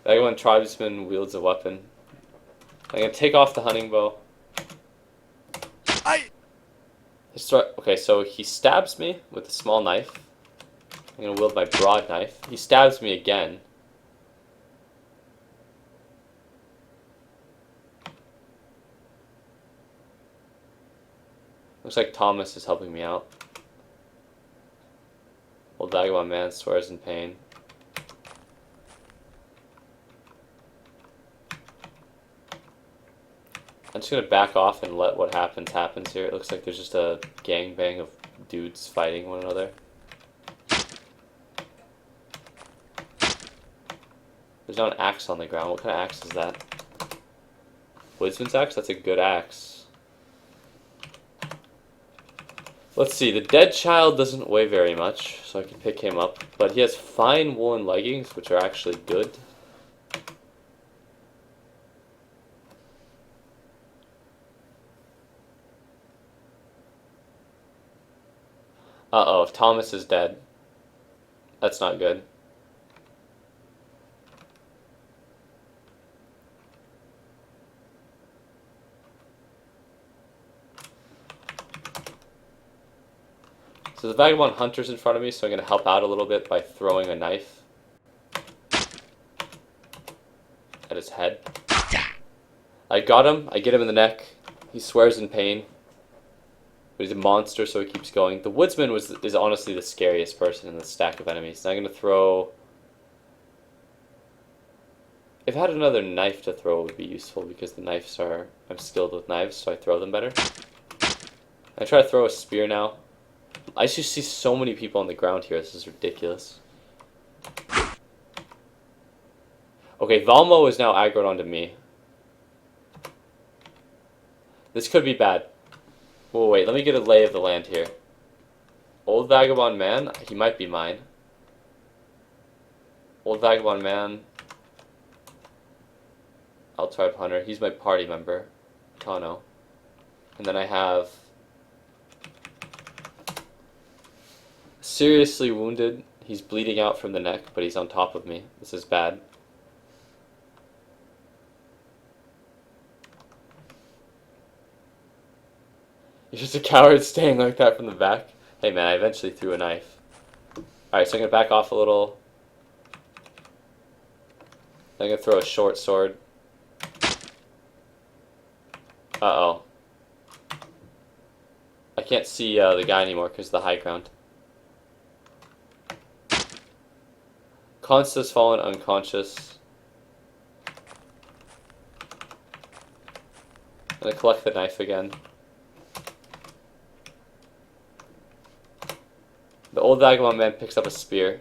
Vagabond tribesman wields a weapon. I'm gonna take off the hunting bow. Okay, so he stabs me with a small knife. I'm gonna wield my broad knife. He stabs me again. Looks like Thomas is helping me out. Old Vagabond man swears in pain. I'm just gonna back off and let what happens here. It looks like there's just a gangbang of dudes fighting one another. There's now an axe on the ground. What kind of axe is that? Woodsman's axe? That's a good axe. Let's see, the dead child doesn't weigh very much, so I can pick him up. But he has fine woolen leggings, which are actually good. Uh-oh, Thomas is dead. That's not good. So the Vagabond Hunter's in front of me, so I'm going to help out a little bit by throwing a knife at his head. I got him. I get him in the neck. He swears in pain. But he's a monster, so he keeps going. The Woodsman is honestly the scariest person in the stack of enemies. Now I'm going to throw... If I had another knife to throw, it would be useful, because the knives are... I'm skilled with knives, so I throw them better. I try to throw a spear now. I just see so many people on the ground here. This is ridiculous. Okay, Valmo is now aggroed onto me. This could be bad. Oh, wait, let me get a lay of the land here. Old Vagabond man, he might be mine. Old Vagabond man. Altribe Hunter, he's my party member. Tano. And then I have... Seriously wounded. He's bleeding out from the neck, but he's on top of me. This is bad. You're just a coward staying like that from the back. Hey man, I eventually threw a knife. Alright, so I'm going to back off a little. I'm going to throw a short sword. Uh-oh. I can't see the guy anymore because of the high ground. Consta's fallen unconscious. I'm going to collect the knife again. The old Vagabond man picks up a spear.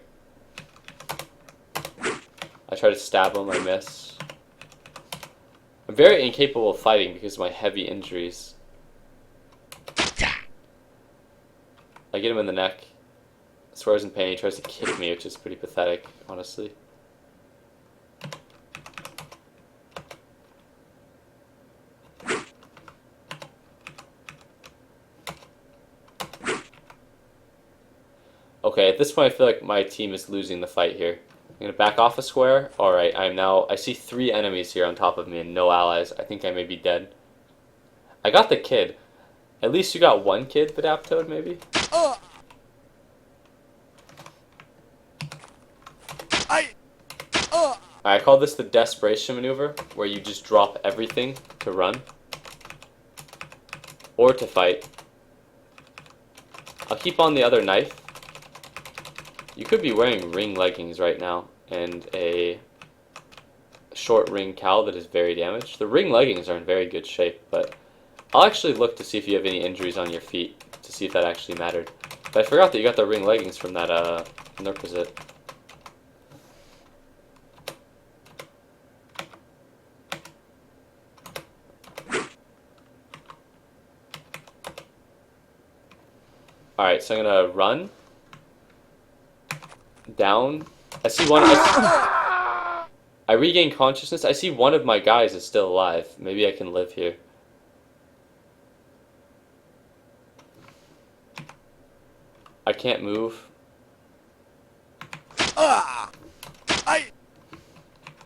I try to stab him, I miss. I'm very incapable of fighting because of my heavy injuries. I get him in the neck. Swears in pain, he tries to kick me, which is pretty pathetic, honestly. Okay, at this point I feel like my team is losing the fight here. I'm gonna back off a square. Alright, I see 3 enemies here on top of me and no allies. I think I may be dead. I got the kid. At least you got 1 kid, Badaptoad, maybe? I call this the desperation maneuver, where you just drop everything to run. Or to fight. I'll keep on the other knife. You could be wearing ring leggings right now, and a short ring cowl that is very damaged. The ring leggings are in very good shape, but I'll actually look to see if you have any injuries on your feet, to see if that actually mattered. But I forgot that you got the ring leggings from that Nerpazit. Alright, so I'm gonna run. Down. I see one. I regain consciousness. I see one of my guys is still alive. Maybe I can live here. I can't move.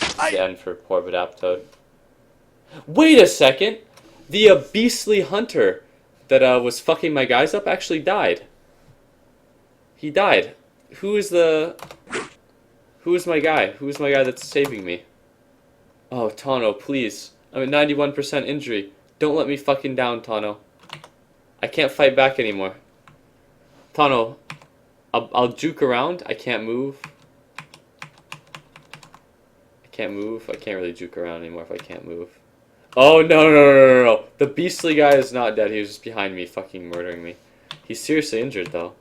It's the end for poor Badaptoad. Wait a second! The beastly hunter that was fucking my guys up actually died. He died. Who is my guy? Who is my guy that's saving me? Oh, Tano, please. I'm at 91% injury. Don't let me fucking down, Tano. I can't fight back anymore. Tano, I'll juke around. I can't move. I can't move. I can't really juke around anymore if I can't move. Oh, no. The beastly guy is not dead. He was just behind me fucking murdering me. He's seriously injured, though.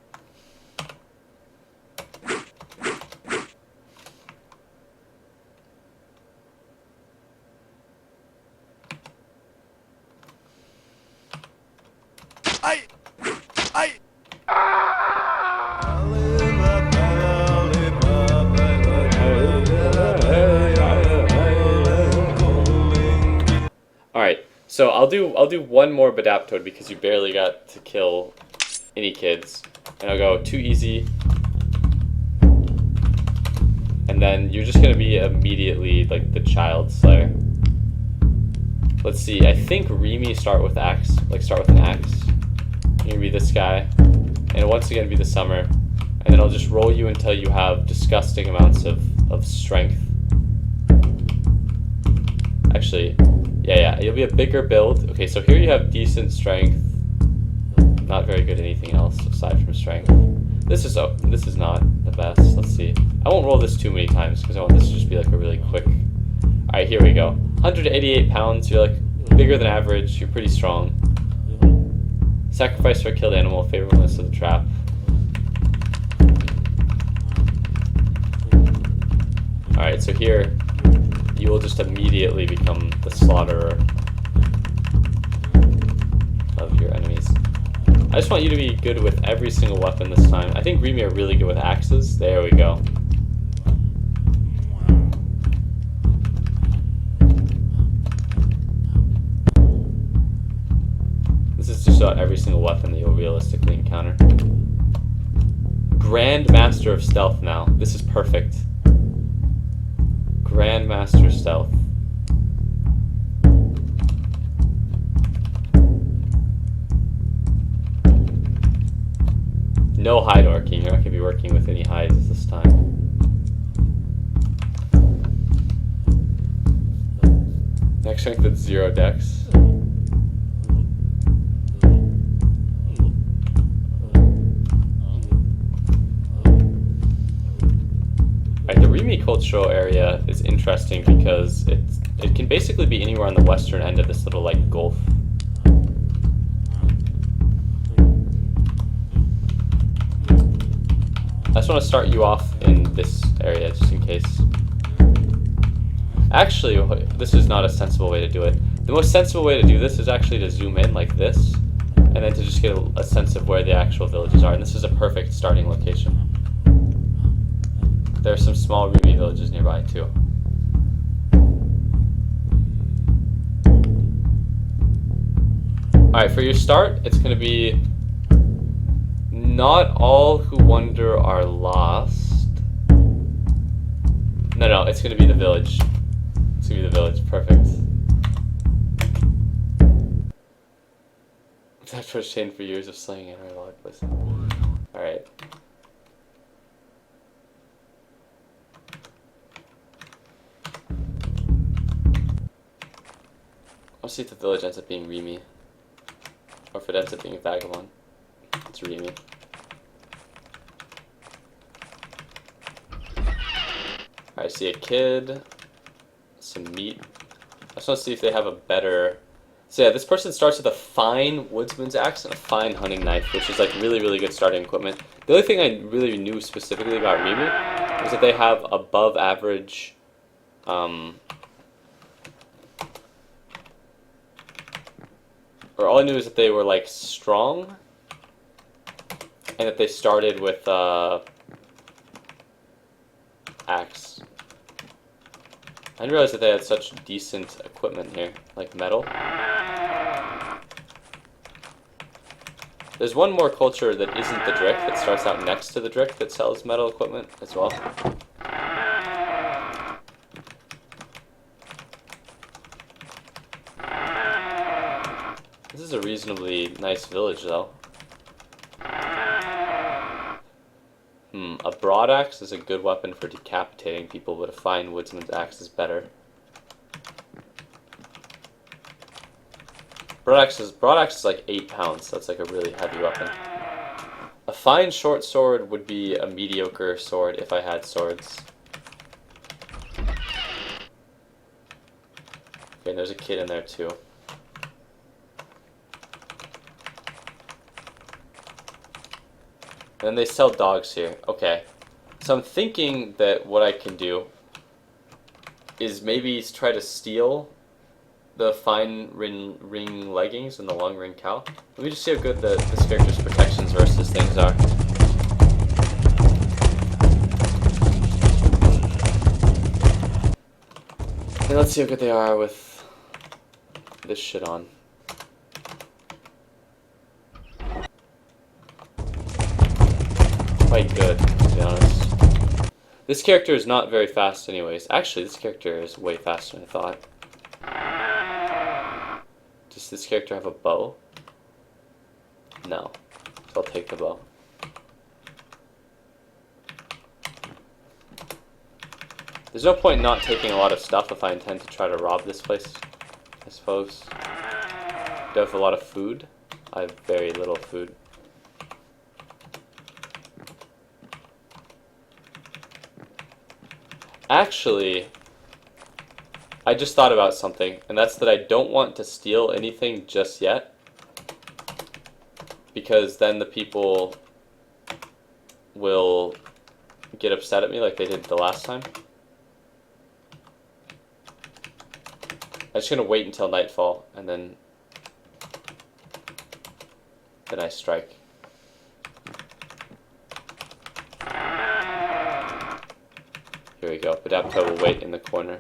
Alright, so I'll do one more Badaptoad because you barely got to kill any kids. And I'll go too easy. And then you're just gonna be immediately like the child slayer. Let's see, I think Remy start with an axe. You're gonna be this guy. And once again be the summer. And then I'll just roll you until you have disgusting amounts of strength. Actually, yeah, you'll be a bigger build. Okay, so here you have decent strength. Not very good at anything else aside from strength. This is not the best. Let's see. I won't roll this too many times because I want this to just be like a really quick. Alright, here we go. 188 pounds, you're like bigger than average, you're pretty strong. Sacrifice for a killed animal, favorableness of the trap. Alright, so here you will just immediately become the slaughterer of your enemies. I just want you to be good with every single weapon this time. I think Remy are really good with axes. There we go. This is just about every single weapon that you'll realistically encounter. Grand Master of Stealth now. This is perfect. Grandmaster Stealth. No hide orking. You're not going to be working with any hides this time. Next strength at 0 dex. The Remy cultural area is interesting because it can basically be anywhere on the western end of this little like gulf. I just want to start you off in this area just in case. Actually, this is not a sensible way to do it. The most sensible way to do this is actually to zoom in like this and then to just get a sense of where the actual villages are. And this is a perfect starting location. There are some small Remy villages nearby too. Alright, for your start, it's going to be not all who wander are lost. No, it's going to be the village. It's going to be the village, perfect. That's what's chained for years of slaying and log. Listen. Alright. I'll see if the village ends up being Remy. Or if it ends up being a vagabond. It's Remy. I see a kid. Some meat. I just want to see if they have a better... So yeah, this person starts with a fine woodsman's axe and a fine hunting knife, which is like really, really good starting equipment. The only thing I really knew specifically about Remy was that they have above average... or all I knew is that they were like strong, and that they started with axe. I didn't realize that they had such decent equipment here, like metal. There's one more culture that isn't the Drick that starts out next to the Drick that sells metal equipment as well. This is a reasonably nice village, though. A broad axe is a good weapon for decapitating people, but a fine woodsman's axe is better. Broad axe is like 8 pounds. That's like a really heavy weapon. A fine short sword would be a mediocre sword if I had swords. Okay, and there's a kid in there too. And they sell dogs here. Okay. So I'm thinking that what I can do is maybe try to steal the fine ring leggings and the long ring cowl. Let me just see how good this character's protections versus things are. And let's see how good they are with this shit on. Quite good, to be honest. This character is not very fast anyways. Actually, this character is way faster than I thought. Does this character have a bow? No. So I'll take the bow. There's no point in not taking a lot of stuff if I intend to try to rob this place, I suppose. Do I have a lot of food? I have very little food. Actually, I just thought about something, and that's that I don't want to steal anything just yet, because then the people will get upset at me like they did the last time. I'm just gonna wait until nightfall, and then I strike. Here we go. Adapto will wait in the corner.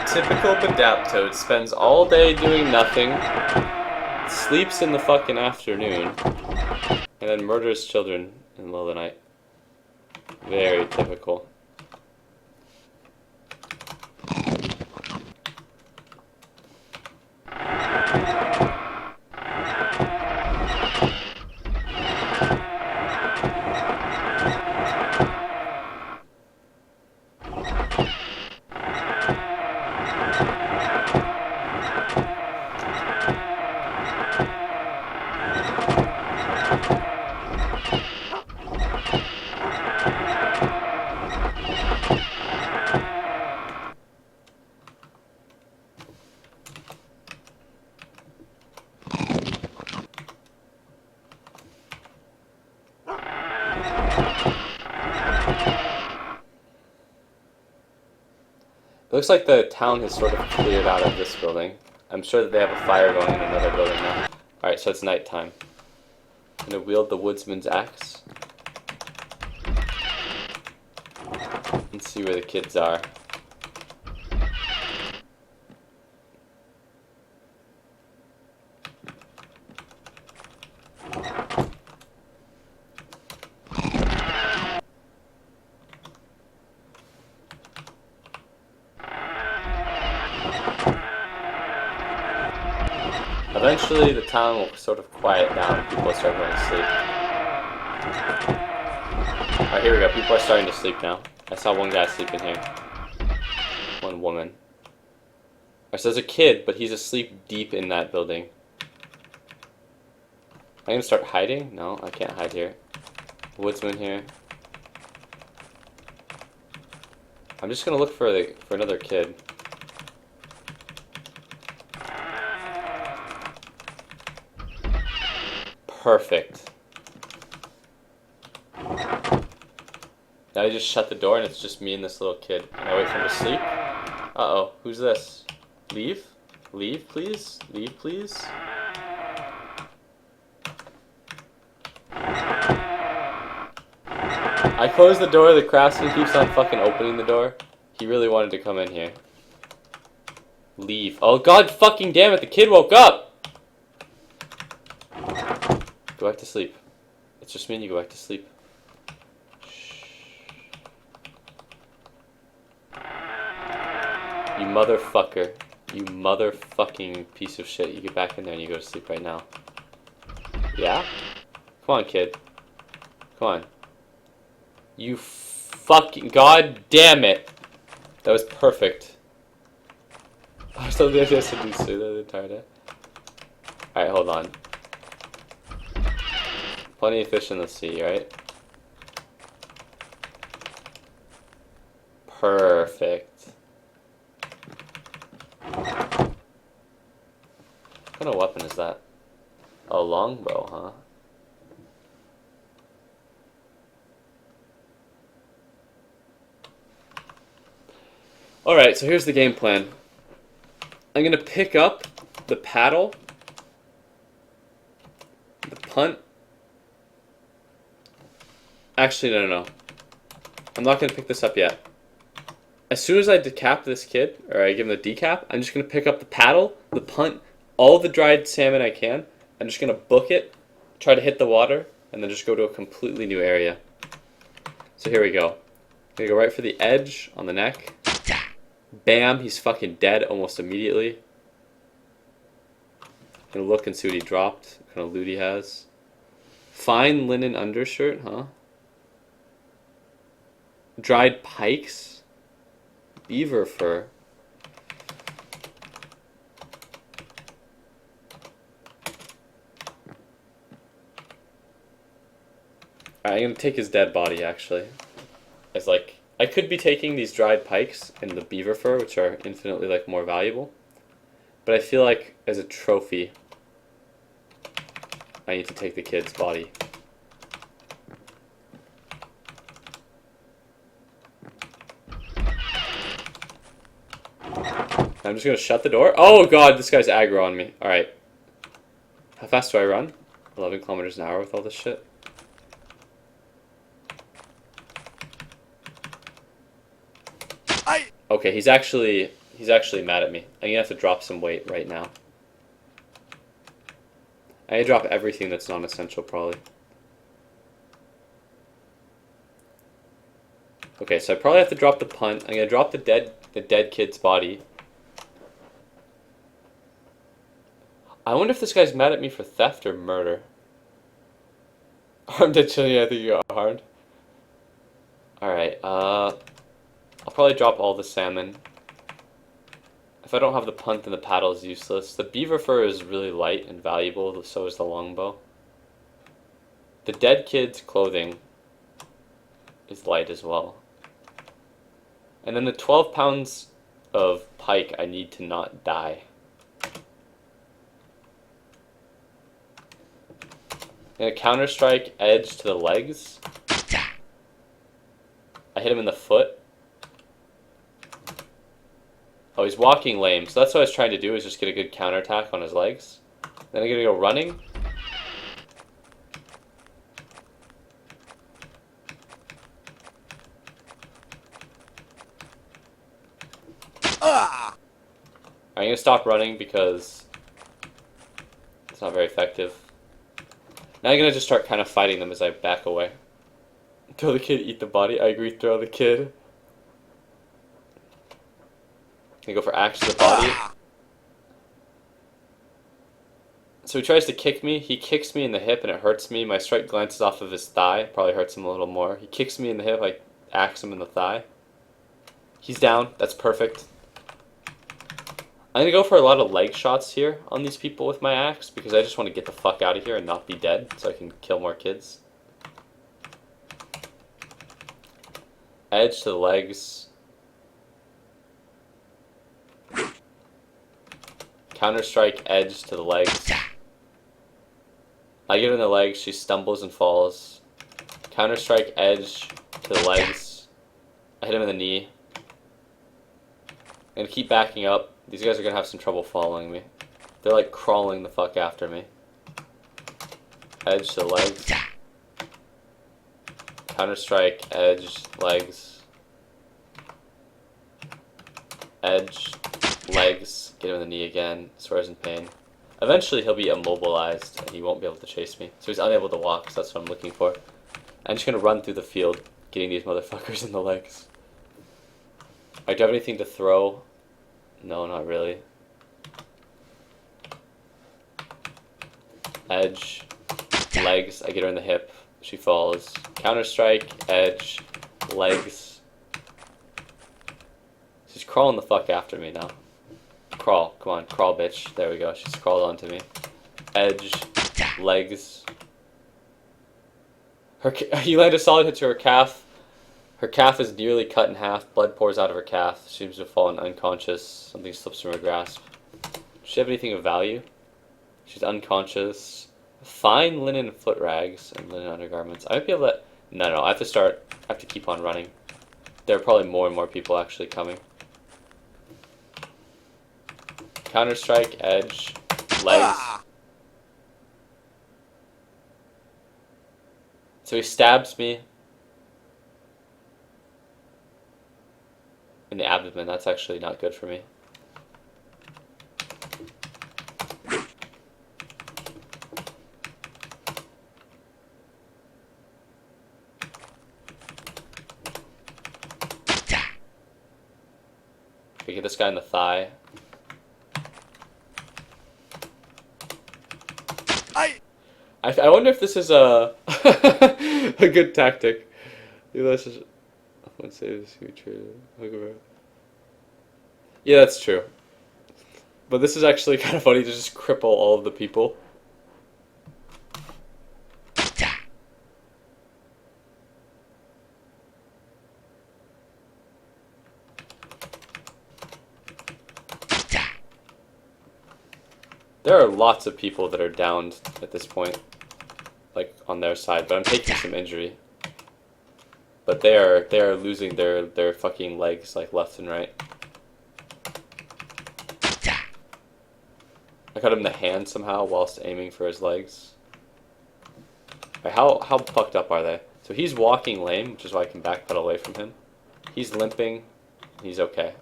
Typical Badaptoad spends all day doing nothing, sleeps in the fucking afternoon, and then murders children in the middle of the night. Very typical. It looks like the town has sort of cleared out of this building. I'm sure that they have a fire going in another building now. Alright, so it's nighttime. I'm gonna wield the woodsman's axe. And see where the kids are. Eventually, the town will sort of quiet down. People will start going to sleep. Alright, here we go. People are starting to sleep now. I saw one guy sleeping here. One woman. Alright, so there's a kid, but he's asleep deep in that building. I'm gonna start hiding? No, I can't hide here. Woodsman here. I'm just gonna look for another kid. Perfect. Now I just shut the door and it's just me and this little kid. And I wait for him to sleep. Uh-oh, who's this? Leave? Leave, please. Leave, please. I closed the door. The craftsman keeps on fucking opening the door. He really wanted to come in here. Leave. Oh god fucking damn it, the kid woke up! Go back to sleep. It's just me and you, go back to sleep. Shh. You motherfucker. You motherfucking piece of shit. You get back in there and you go to sleep right now. Yeah? Come on, kid. Come on. You fucking... God damn it! That was perfect. I was something I just to do so the entire day. Alright, hold on. Plenty of fish in the sea, right? Perfect. What kind of weapon is that? A longbow, huh? Alright, so here's the game plan. I'm gonna pick up the paddle, the punt. Actually, no. I'm not gonna pick this up yet. As soon as I decap this kid, or I give him the decap, I'm just gonna pick up the paddle, the punt, all the dried salmon I can. I'm just gonna book it, try to hit the water, and then just go to a completely new area. So here we go. I'm gonna go right for the edge on the neck. Bam, he's fucking dead almost immediately. Gonna look and see what he dropped, what kind of loot he has. Fine linen undershirt, huh? Dried pikes? Beaver fur. Alright, I'm gonna take his dead body actually. As like, I could be taking these dried pikes and the beaver fur, which are infinitely like more valuable. But I feel like as a trophy, I need to take the kid's body. I'm just gonna shut the door. Oh god, this guy's aggro on me. Alright. How fast do I run? 11 kilometers an hour with all this shit. Okay, he's actually mad at me. I'm gonna have to drop some weight right now. I need to drop everything that's non-essential, probably. Okay, so I probably have to drop the punt. I'm gonna drop the dead kid's body. I wonder if this guy's mad at me for theft or murder. Armed and chilling, I think you got harmed. Alright, I'll probably drop all the salmon. If I don't have the punt, then the paddle is useless. The beaver fur is really light and valuable, so is the longbow. The dead kid's clothing is light as well. And then the 12 pounds of pike I need to not die. And a counter-strike edge to the legs. I hit him in the foot. Oh, he's walking lame, so that's what I was trying to do, is just get a good counterattack on his legs. Then I'm gonna go running. I'm gonna stop running because it's not very effective. Now I'm gonna just start kind of fighting them as I back away. Throw the kid, eat the body. I agree, throw the kid. Gonna go for axe to the body. So he tries to kick me. He kicks me in the hip and it hurts me. My strike glances off of his thigh. Probably hurts him a little more. He kicks me in the hip. I axe him in the thigh. He's down. That's perfect. I'm gonna go for a lot of leg shots here on these people with my axe because I just want to get the fuck out of here and not be dead so I can kill more kids. Edge to the legs. Counter-strike edge to the legs. I get her in the legs, she stumbles and falls. Counter-strike edge to the legs. I hit him in the knee. I'm gonna keep backing up. These guys are gonna have some trouble following me. They're like crawling the fuck after me. Edge to legs. Counter strike, edge, legs. Edge, legs, get him in the knee again, swears in pain. Eventually he'll be immobilized and he won't be able to chase me. So he's unable to walk, so that's what I'm looking for. I'm just gonna run through the field, getting these motherfuckers in the legs. Alright, do you have anything to throw? No, not really. Edge, legs, I get her in the hip, she falls. Counter strike, edge, legs. She's crawling the fuck after me now. Crawl, come on, crawl bitch. There we go, she's crawled onto me. Edge, legs. You land a solid hit to her calf. Her calf is nearly cut in half. Blood pours out of her calf. She seems to have fallen unconscious. Something slips from her grasp. Does she have anything of value? She's unconscious. Fine linen foot rags and linen undergarments. I might be able to... No, I have to start... I have to keep on running. There are probably more and more people actually coming. Counter-strike, edge, legs. So he stabs me in the abdomen. That's actually not good for me. We get this guy in the thigh. I wonder if this is a a good tactic. Let's just let's say this future. Yeah, that's true. But this is actually kind of funny to just cripple all of the people. There are lots of people that are downed at this point, like on their side, but I'm taking some injury. But they are losing their fucking legs like left and right. I cut him in the hand somehow whilst aiming for his legs. Right, how fucked up are they? So he's walking lame, which is why I can backpedal away from him. He's limping. He's okay.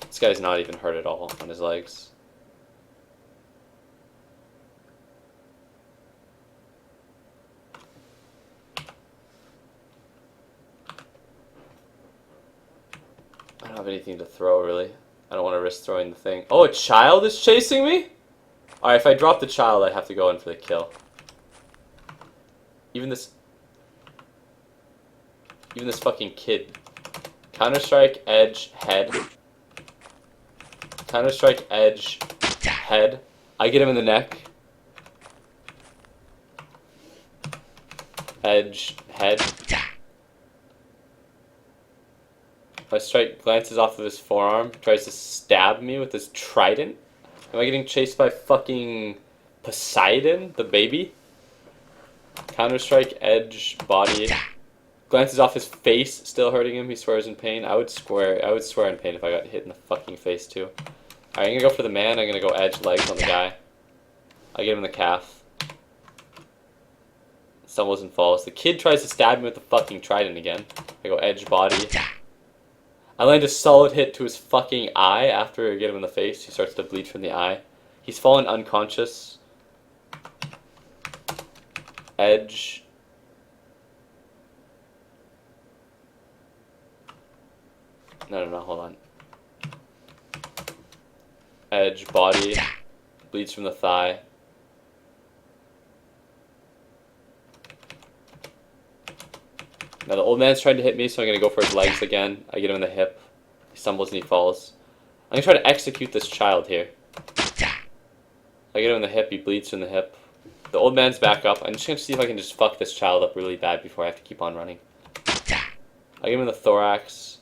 This guy's not even hurt at all on his legs. I don't have anything to throw, really. I don't want to risk throwing the thing. Oh, a child is chasing me? Alright, if I drop the child, I have to go in for the kill. Even this fucking kid. Counter-strike, edge, head. Counter-strike, edge, head. I get him in the neck. Edge, head. My strike glances off of his forearm, tries to stab me with his trident. Am I getting chased by fucking Poseidon, the baby? Counter-strike, edge, body. Glances off his face, still hurting him. He swears in pain. I would swear in pain if I got hit in the fucking face too. Alright, I'm gonna go for the man. I'm gonna go edge legs on the guy. I get him in the calf. Stumbles and falls. The kid tries to stab me with the fucking trident again. I go edge body. I land a solid hit to his fucking eye after I get him in the face. He starts to bleed from the eye. He's fallen unconscious. Edge. No, hold on. Edge, body, bleeds from the thigh. Now the old man's trying to hit me, so I'm going to go for his legs again. I get him in the hip. He stumbles and he falls. I'm going to try to execute this child here. I get him in the hip, he bleeds from the hip. The old man's back up. I'm just going to see if I can just fuck this child up really bad before I have to keep on running. I get him in the thorax.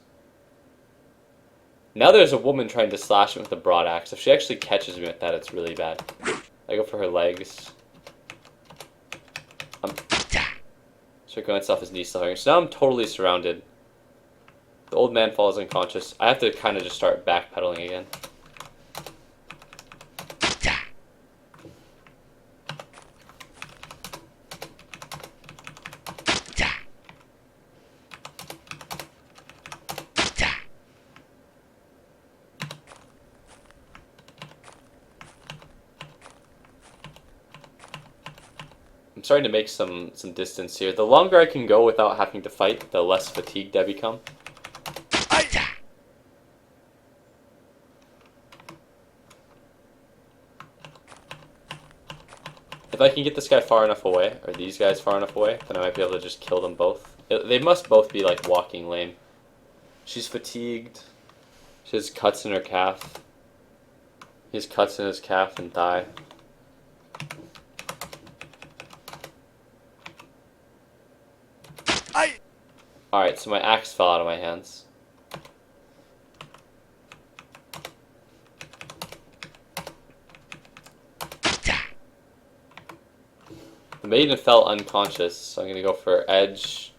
Now there's a woman trying to slash me with a broad axe. If she actually catches me with that, it's really bad. I go for her legs. Circling myself as knee slugging. So now I'm totally surrounded. The old man falls unconscious. I have to kind of just start backpedaling again. I'm starting to make some distance here. The longer I can go without having to fight, the less fatigued I become. If I can get this guy far enough away, or these guys far enough away, then I might be able to just kill them both. They must both be like walking lame. She's fatigued. She has cuts in her calf. He has cuts in his calf and thigh. Alright, so my axe fell out of my hands. The maiden fell unconscious, so I'm gonna go for edge,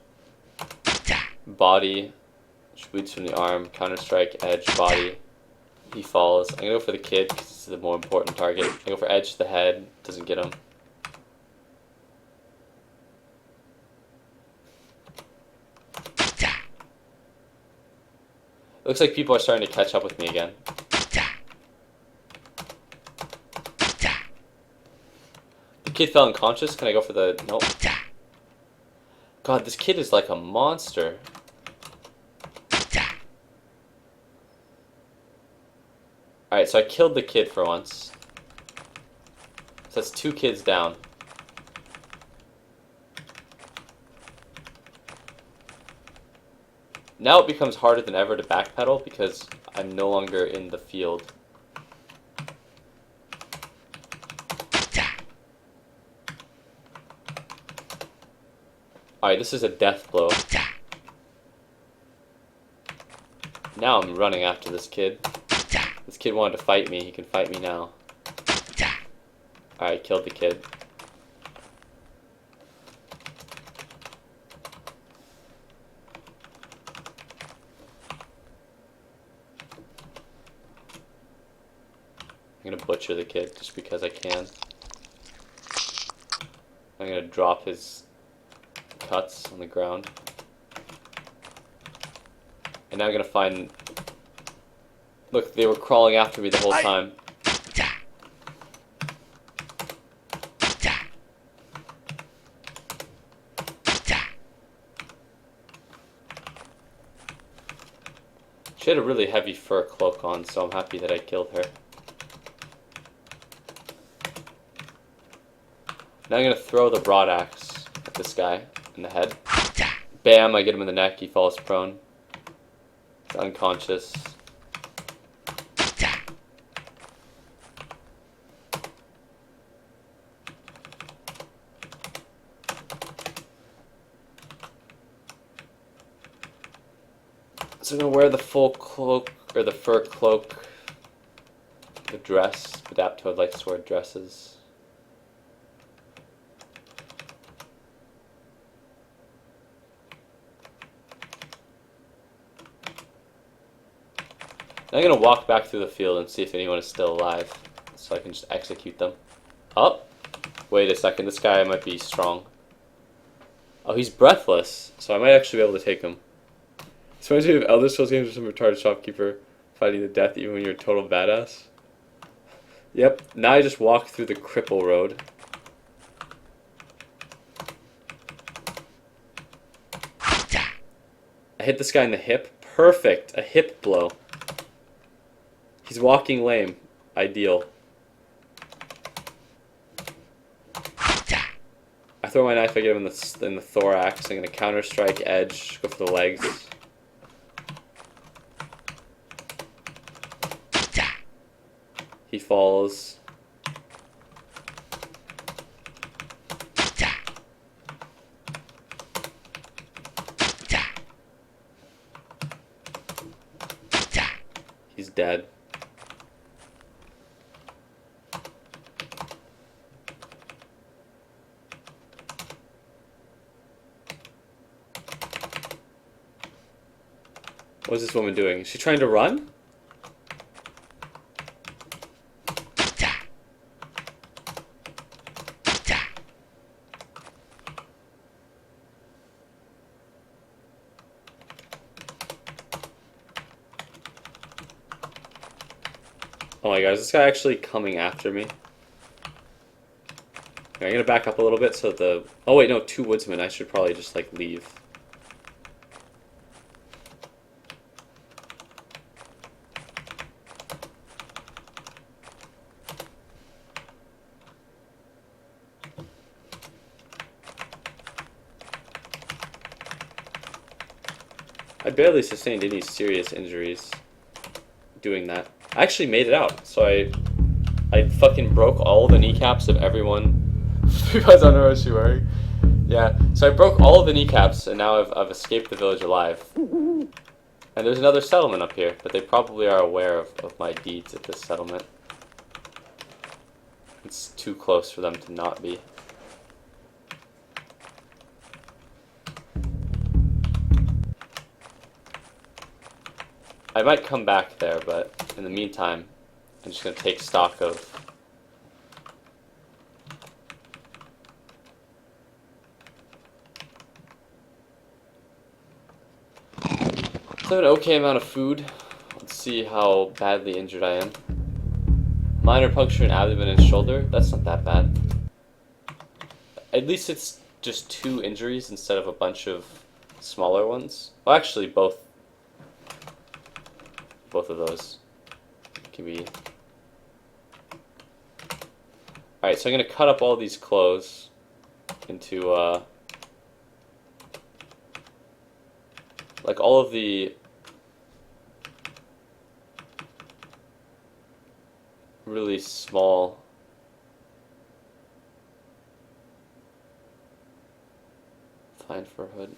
body, boots from the arm, counter strike, edge, body. He falls. I'm gonna go for the kid because it's the more important target. I go for edge to the head, doesn't get him. Looks like people are starting to catch up with me again. The kid fell unconscious. Can I go for the... Nope. God, this kid is like a monster. Alright, so I killed the kid for once. So that's 2 kids down. Now it becomes harder than ever to backpedal because I'm no longer in the field. Alright, this is a death blow. Now I'm running after this kid. This kid wanted to fight me, he can fight me now. Alright, killed the kid. I'm gonna butcher the kid just because I can. I'm gonna drop his cuts on the ground. And now I'm gonna find... Look, they were crawling after me the whole time. She had a really heavy fur cloak on, so I'm happy that I killed her. Now I'm going to throw the broad axe at this guy in the head. Bam, I get him in the neck, he falls prone. He's unconscious. So I'm going to wear the full cloak, or the fur cloak, the dress. Adaptoid likes to wear dresses. Now I'm going to walk back through the field and see if anyone is still alive, so I can just execute them. Oh, wait a second, this guy might be strong. Oh, he's breathless, so I might actually be able to take him. This reminds me of Elder Scrolls games with some retarded shopkeeper fighting to death even when you're a total badass. Yep, now I just walk through the cripple road. I hit this guy in the hip. Perfect, a hip blow. He's walking lame. Ideal. I throw my knife, I get him in the thorax. I'm going to counter strike, edge, go for the legs. He falls. He's dead. What is this woman doing? Is she trying to run? Oh my god, is this guy actually coming after me? Okay, I'm gonna back up a little bit so the... Oh wait, no, 2 woodsmen. I should probably just, like, leave. I barely sustained any serious injuries doing that. I actually made it out, so I fucking broke all the kneecaps of everyone. You guys don't know what she's wearing? Yeah, so I broke all of the kneecaps, and now I've escaped the village alive. And there's another settlement up here, but they probably are aware of my deeds at this settlement. It's too close for them to not be. I might come back there, but in the meantime, I'm just going to take stock of... So an okay amount of food. Let's see how badly injured I am. Minor puncture in abdomen and shoulder. That's not that bad. At least it's just 2 injuries instead of a bunch of smaller ones. Well, actually, both of those can be... Alright, so I'm going to cut up all these clothes into, like, all of the really small fine for a hood.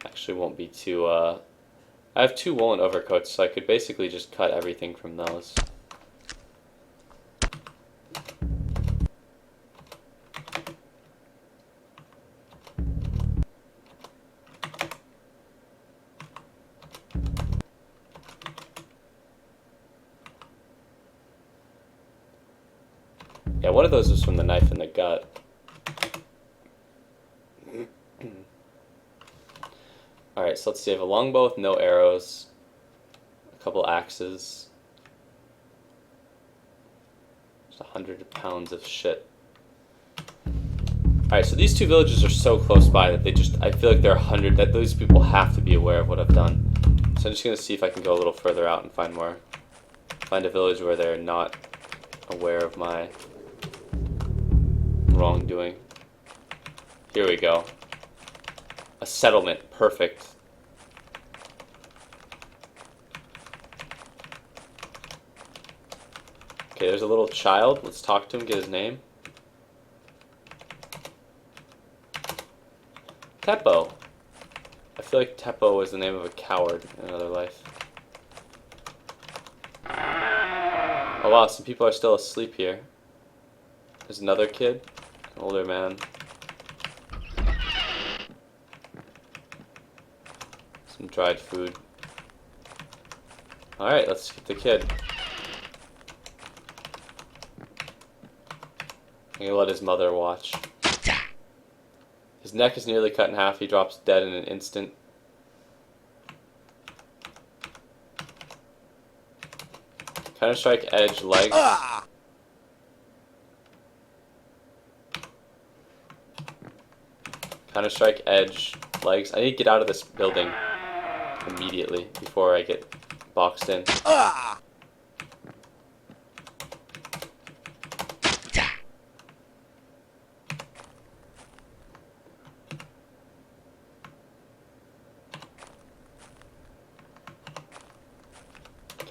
Actually won't be too, I have 2 woolen overcoats, so I could basically just cut everything from those. Yeah, one of those was from the knife in the gut. Alright, so let's see. I have a longbow with no arrows, a couple axes, just 100 pounds of shit. Alright, so these 2 villages are so close by that I feel like there are 100, that those people have to be aware of what I've done. So I'm just going to see if I can go a little further out and find a village where they're not aware of my wrongdoing. Here we go. A settlement. Perfect. Okay, there's a little child. Let's talk to him, get his name. Teppo. I feel like Teppo was the name of a coward in another life. Oh wow, some people are still asleep here. There's another kid, an older man. Some dried food. Alright, let's get the kid. I'm gonna let his mother watch. His neck is nearly cut in half. He drops dead in an instant. Counter-Strike Edge legs. Counter-Strike Edge legs. I need to get out of this building immediately before I get boxed in.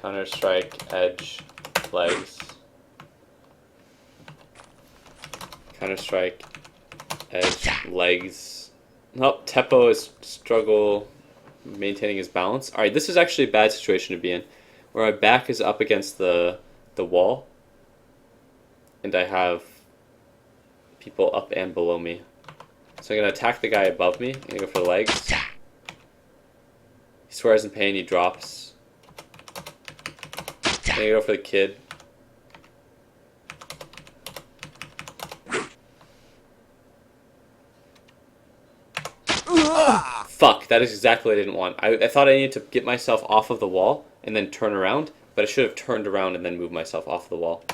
Counter strike, edge, legs. Counter strike, edge, legs. Nope, Teppo is struggle maintaining his balance. Alright, this is actually a bad situation to be in. Where my back is up against the wall. And I have people up and below me. So I'm going to attack the guy above me. I'm going to go for the legs. He swears in pain, he drops. I'm going to go for the kid. Fuck, that is exactly what I didn't want. I thought I needed to get myself off of the wall and then turn around, but I should have turned around and then moved myself off the wall.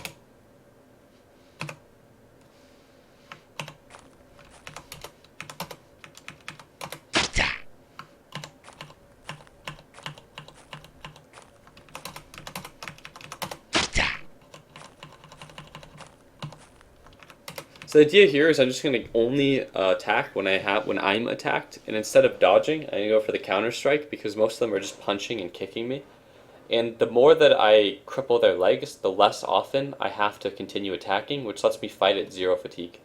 So the idea here is I'm just going to only attack when I'm attacked, and instead of dodging, I'm going to go for the counter strike because most of them are just punching and kicking me. And the more that I cripple their legs, the less often I have to continue attacking, which lets me fight at 0 fatigue.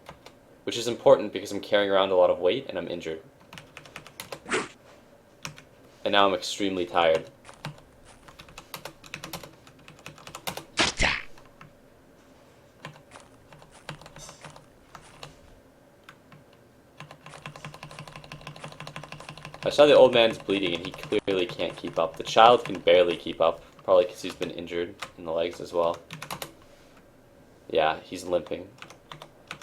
Which is important because I'm carrying around a lot of weight and I'm injured. And now I'm extremely tired. I saw the old man's bleeding and he clearly can't keep up. The child can barely keep up, probably because he's been injured in the legs as well. Yeah, he's limping.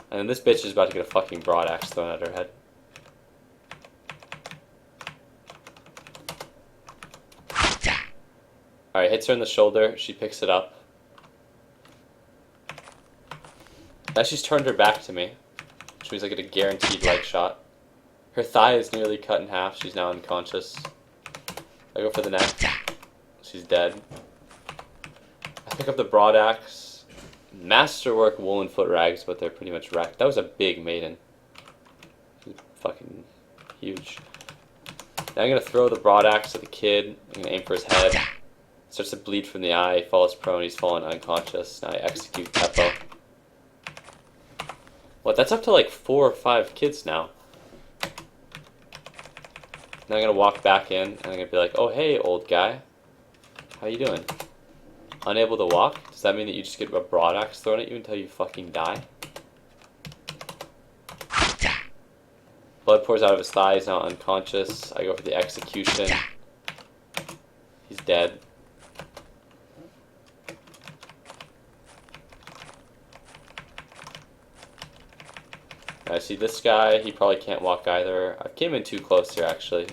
And then this bitch is about to get a fucking broad axe thrown at her head. Alright, hits her in the shoulder, she picks it up. Now she's turned her back to me, which means I get a guaranteed leg shot. Her thigh is nearly cut in half. She's now unconscious. I go for the neck. She's dead. I pick up the broad axe. Masterwork woolen foot rags, but they're pretty much wrecked. That was a big maiden. She's fucking huge. Now I'm going to throw the broad axe at the kid. I'm going to aim for his head. Starts to bleed from the eye. He falls prone. He's fallen unconscious. Now I execute Teppo. What? That's up to like 4 or 5 kids now. Now I'm going to walk back in, and I'm going to be like, oh, hey, old guy. How you doing? Unable to walk? Does that mean that you just get a broad axe thrown at you until you fucking die? Blood pours out of his thigh. He's now unconscious. I go for the execution. He's dead. I see this guy, he probably can't walk either. I came in too close here actually.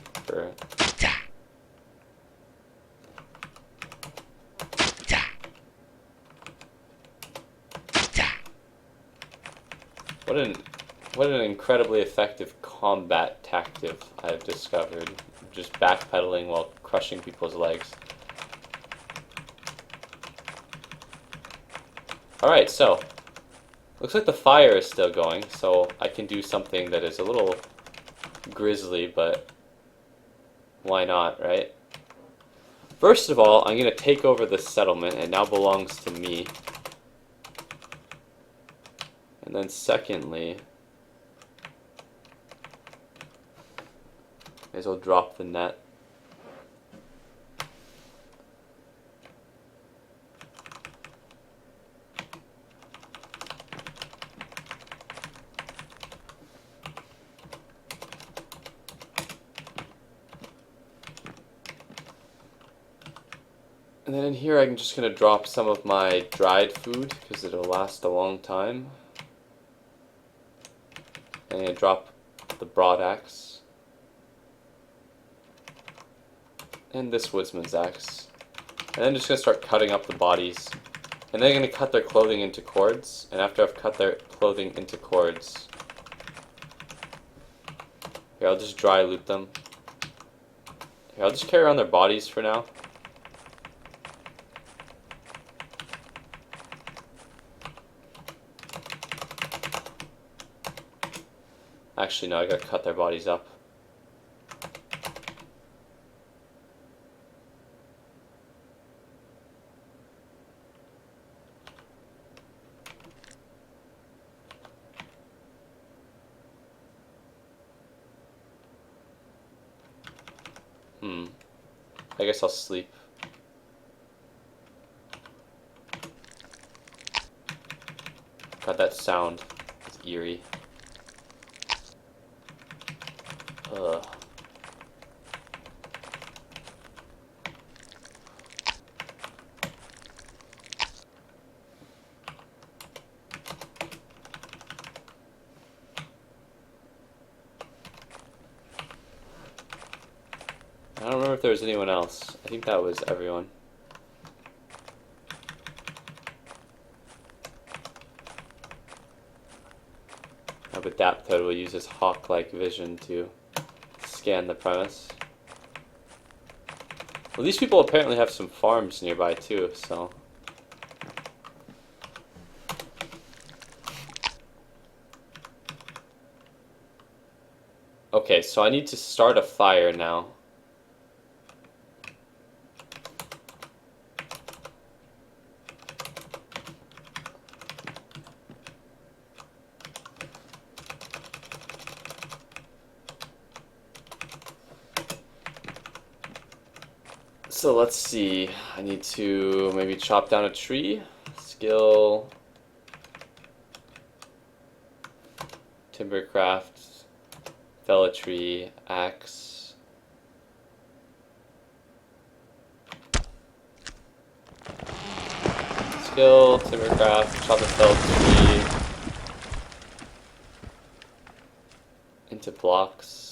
What an incredibly effective combat tactic I've discovered. Just backpedaling while crushing people's legs. Alright, so looks like the fire is still going, so I can do something that is a little grisly, but why not, right? First of all, I'm going to take over the settlement. It now belongs to me. And then secondly, may as well drop the net. And then in here I'm just going to drop some of my dried food because it'll last a long time. And I'm going to drop the broad axe. And this woodsman's axe. And then I'm just going to start cutting up the bodies. And then I'm going to cut their clothing into cords. And after I've cut their clothing into cords, here, I'll just dry loot them. Here, I'll just carry around their bodies for now. Actually, no, I gotta cut their bodies up. I guess I'll sleep. God, that sound is eerie. Ugh. I don't remember if there was anyone else. I think that was everyone. Now, but Daptode will use his hawk-like vision to scan the premise. Well, these people apparently have some farms nearby too, so... Okay, so I need to start a fire now. So let's see, I need to maybe chop down a tree, skill, timbercraft, fell a tree, axe. Skill, timbercraft, chop and fell tree into blocks.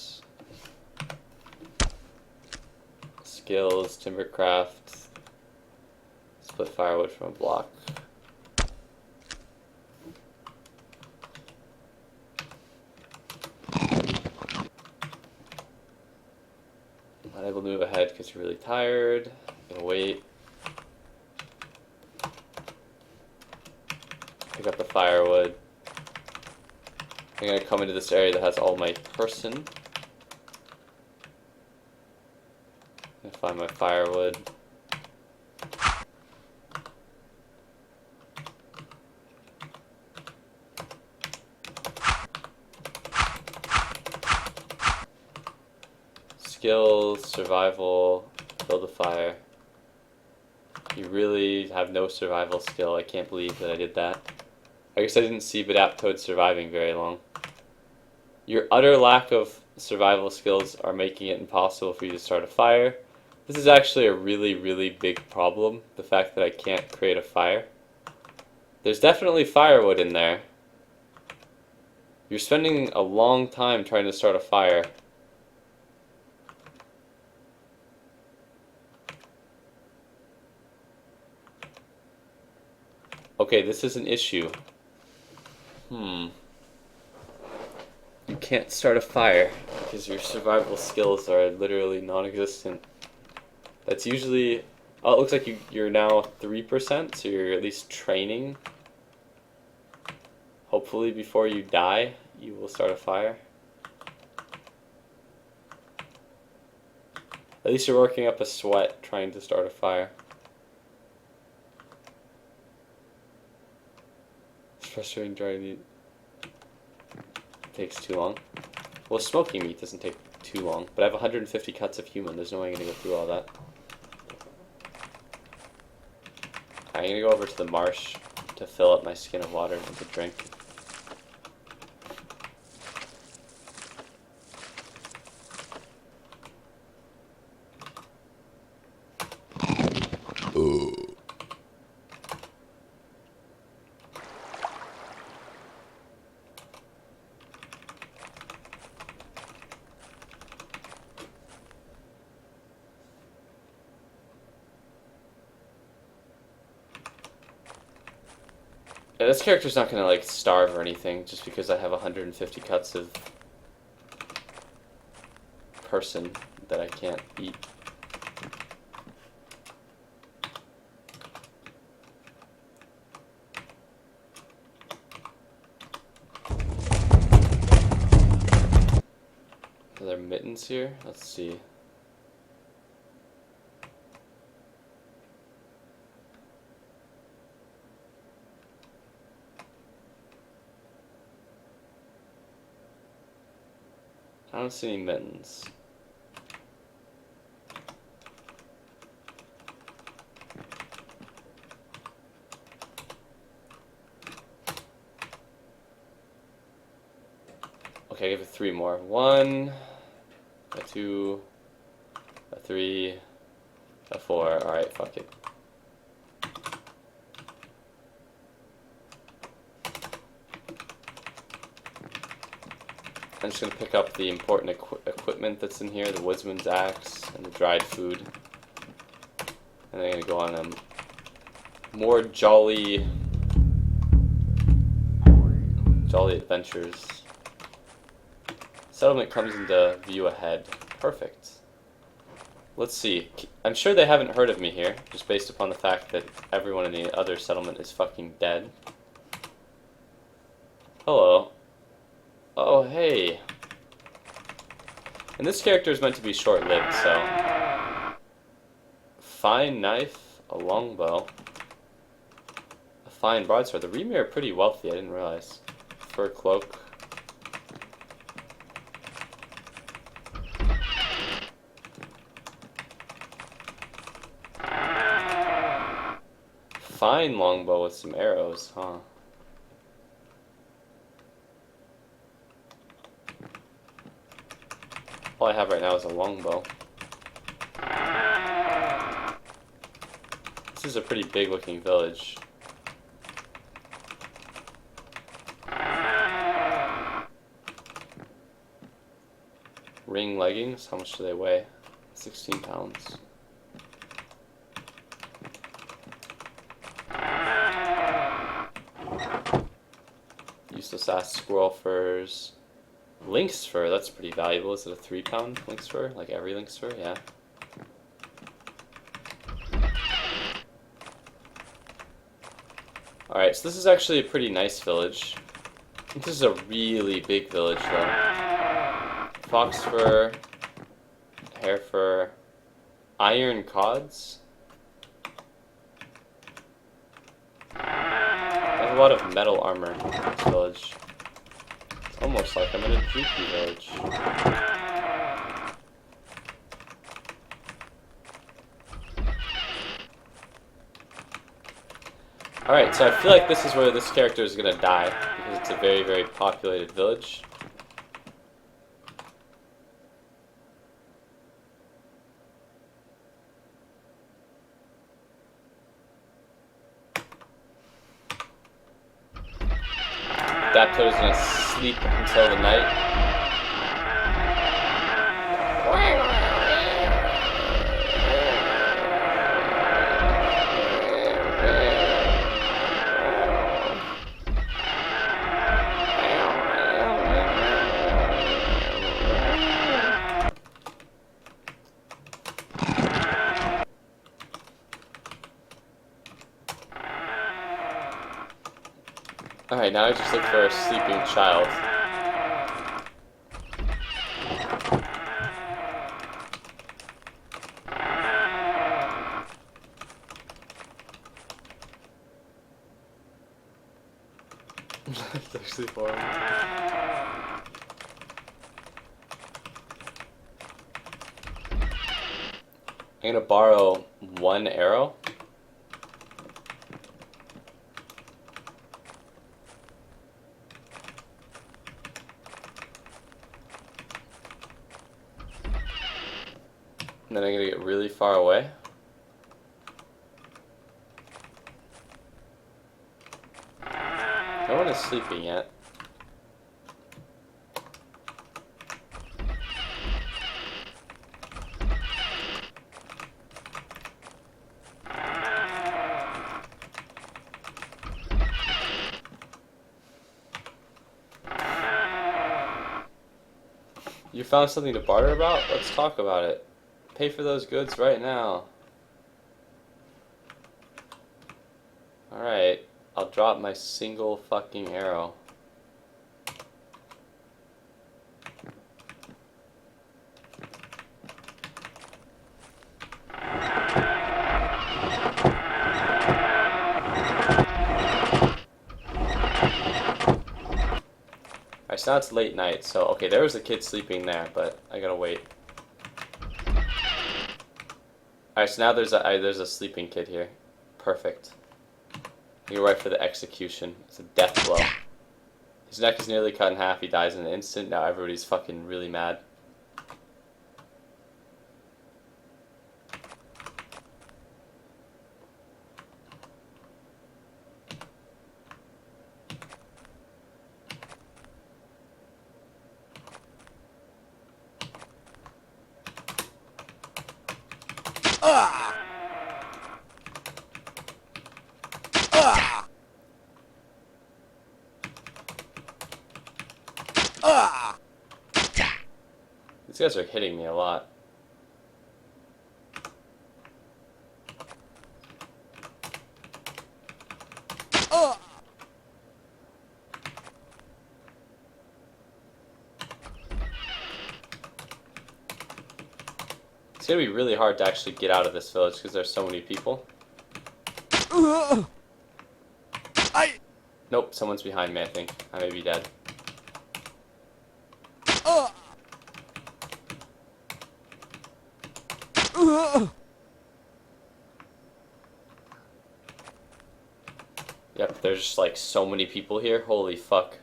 Skills, timbercraft, split firewood from a block. Not able to move ahead because you're really tired. Gonna wait. Pick up the firewood. I'm gonna come into this area that has all my person. Gonna find my firewood. Skills, survival, build a fire. You really have no survival skill. I can't believe that I did that. I guess I didn't see Badaptoad surviving very long. Your utter lack of survival skills are making it impossible for you to start a fire. This is actually a really, really big problem, the fact that I can't create a fire. There's definitely firewood in there. You're spending a long time trying to start a fire. Okay, this is an issue. You can't start a fire because your survival skills are literally non-existent. That's usually... Oh, it looks like you're now 3%, so you're at least training. Hopefully before you die, you will start a fire. At least you're working up a sweat trying to start a fire. It's frustrating trying to eat. It takes too long. Well, smoking meat doesn't take too long, but I have 150 cuts of human. There's no way I'm going to go through all that. I'm going to go over to the marsh to fill up my skin of water and to drink. Yeah, this character's not gonna like starve or anything just because I have 150 cuts of person that I can't eat. Are there mittens here? Let's see. I don't see any mittens. Okay, I give it 3 more. 1, a 2, a 3, a 4. Alright, fuck it. I'm just going to pick up the important equipment that's in here, the woodsman's axe and the dried food. And I'm going to go on a more jolly adventures. Settlement comes into view ahead. Perfect. Let's see. I'm sure they haven't heard of me here, just based upon the fact that everyone in the other settlement is fucking dead. Hello. Oh, hey. And this character is meant to be short-lived, so... Fine knife, a longbow, a fine broadsword. The Remy are pretty wealthy, I didn't realize. Fur cloak. Fine longbow with some arrows, huh? All I have right now is a longbow. This is a pretty big looking village. Ring leggings, how much do they weigh? 16 pounds. Useless ass squirrel furs. Lynx fur, that's pretty valuable. Is it a 3-pound lynx fur? Like every lynx fur? Yeah. Alright, so this is actually a pretty nice village. I think this is a really big village though. Fox fur, hare fur, iron cods. I have a lot of metal armor in this village. It's almost like I'm in a Druki village. Alright, so I feel like this is where this character is gonna die, because it's a very, very populated village. Dapto's gonna sleep until the night. Alright, now I just look for a sleeping child. It's actually horrible. I'm gonna borrow 1 arrow. And then I'm gonna get really far away. No one is sleeping yet. You found something to barter about? Let's talk about it. Pay for those goods right now. Alright, I'll drop my single fucking arrow. Alright, so now it's late night, so okay, there was a kid sleeping there, but I gotta wait. Alright, so now there's a sleeping kid here. Perfect. You're right for the execution. It's a death blow. His neck is nearly cut in half. He dies in an instant. Now everybody's fucking really mad. These guys are hitting me a lot. It's gonna be really hard to actually get out of this village because there's so many people. Nope, someone's behind me, I think. I may be dead. Yep, there's just like so many people here. Holy fuck.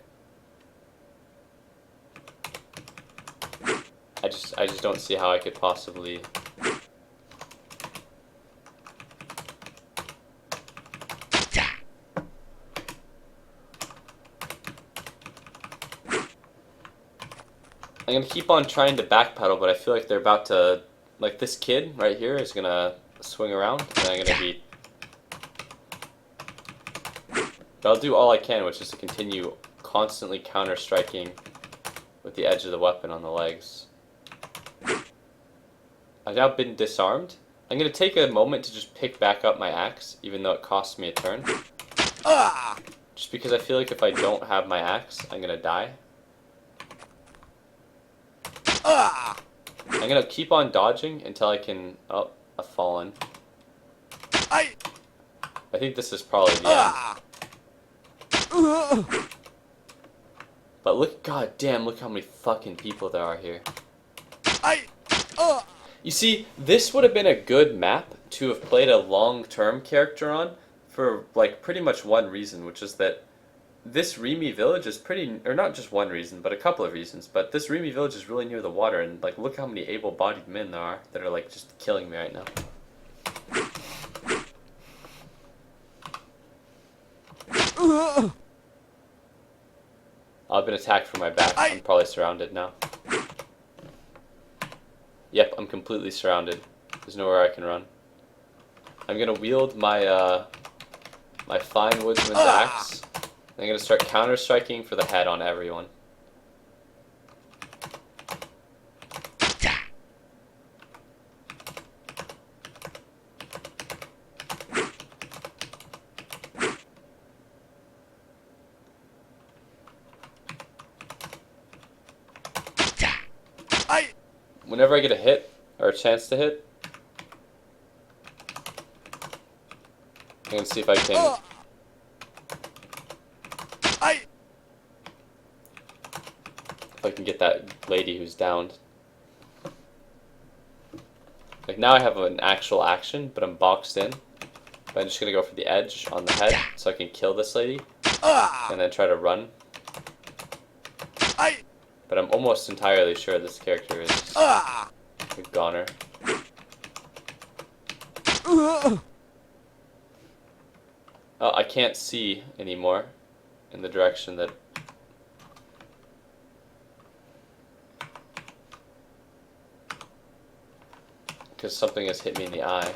I just don't see how I could possibly. I'm gonna keep on trying to backpedal, but I feel like they're about to, like this kid right here is gonna swing around, and I'm gonna be. But I'll do all I can, which is to continue constantly counter-striking with the edge of the weapon on the legs. I've now been disarmed. I'm gonna take a moment to just pick back up my axe, even though it costs me a turn. Just because I feel like if I don't have my axe, I'm gonna die. I'm gonna keep on dodging until I can. Oh, I've fallen. I think this is probably the end. But look, god damn, look how many fucking people there are here. You see, this would have been a good map to have played a long-term character on for, like, pretty much one reason, which is that this Remy village is pretty, or not just one reason, but a couple of reasons, but this Remy village is really near the water, and, like, look how many able-bodied men there are that are, like, just killing me right now. I've been attacked from my back. I'm probably surrounded now. Yep, I'm completely surrounded. There's nowhere I can run. I'm gonna wield my my fine woodsman's axe. I'm gonna start counter-striking for the head on everyone. Whenever I get a hit, or a chance to hit, I'm gonna see if I can. If I can get that lady who's downed. Like now I have an actual action, but I'm boxed in. But I'm just gonna go for the edge on the head so I can kill this lady, and then try to run. But I'm almost entirely sure this character is a goner. Oh, I can't see anymore in the direction that. Because something has hit me in the eye.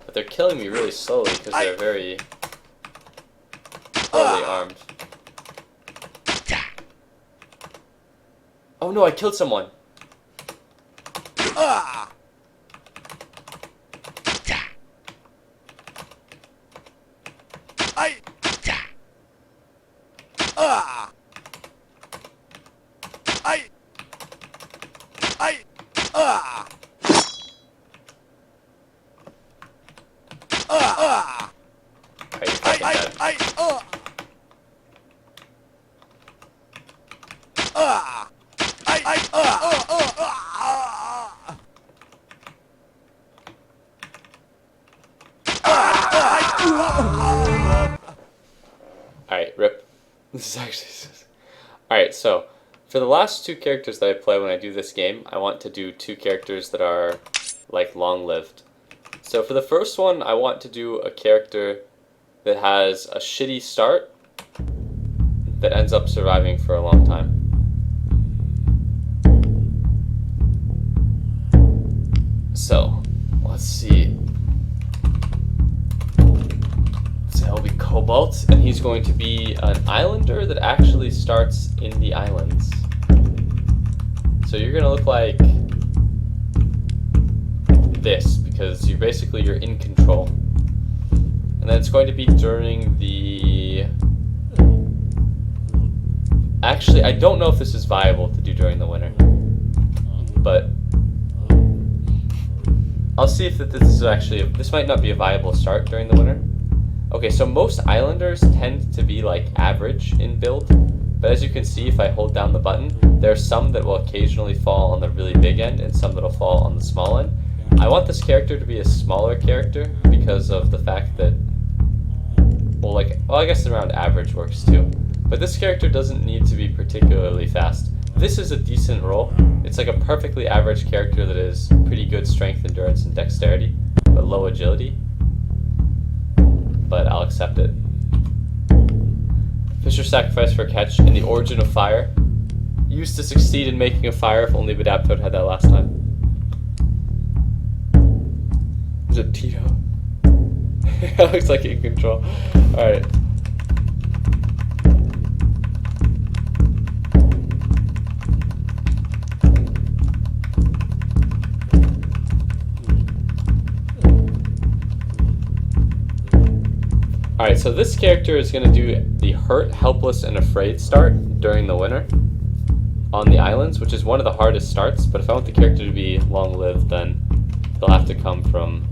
But they're killing me really slowly because they're very poorly armed. Oh no, I killed someone! Okay, you're fucking dead. This is actually... Alright, so for the last two characters that I play when I do this game, I want to do two characters that are like long-lived. So for the first one, I want to do a character that has a shitty start that ends up surviving for a long time. So, let's see. So he'll be Cobalt, and he's going to be an islander that actually starts in the islands. So you're gonna look like this, because you're in control. And then it's going to be during the... Actually, I don't know if this is viable to do during the winter, but I'll see if this is actually... This might not be a viable start during the winter. Okay, so most islanders tend to be like average in build, but as you can see, if I hold down the button, there are some that will occasionally fall on the really big end and some that'll fall on the small end. I want this character to be a smaller character because of the fact that, well, I guess around average works too. But this character doesn't need to be particularly fast. This is a decent roll. It's like a perfectly average character that is pretty good strength, endurance, and dexterity, but low agility. But I'll accept it. Fisher sacrifice for a catch in the Origin of Fire. Used to succeed in making a fire if only Badaptoad had that last time. Is it Tito? It looks like in control. Alright. Alright, so this character is going to do the Hurt, Helpless, and Afraid start during the winter on the islands, which is one of the hardest starts, but if I want the character to be long-lived, then he'll have to come from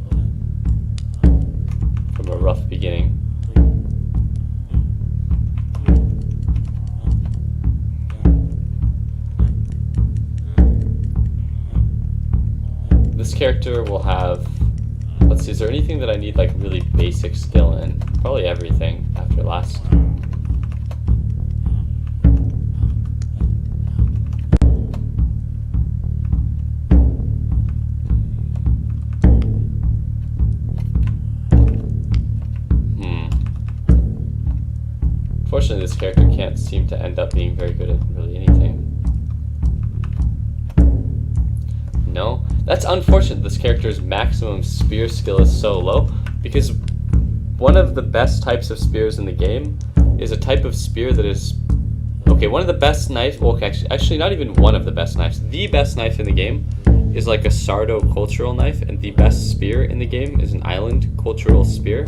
a rough beginning. This character will have... Let's see, is there anything that I need like really basic skill in? Probably everything after last. Unfortunately, this character can't seem to end up being very good at really anything. No? That's unfortunate. This character's maximum spear skill is so low, because one of the best types of spears in the game is a type of spear that is... Okay, one of the best knives... Well, actually not even one of the best knives. The best knife in the game is like a Sardo cultural knife, and the best spear in the game is an island cultural spear.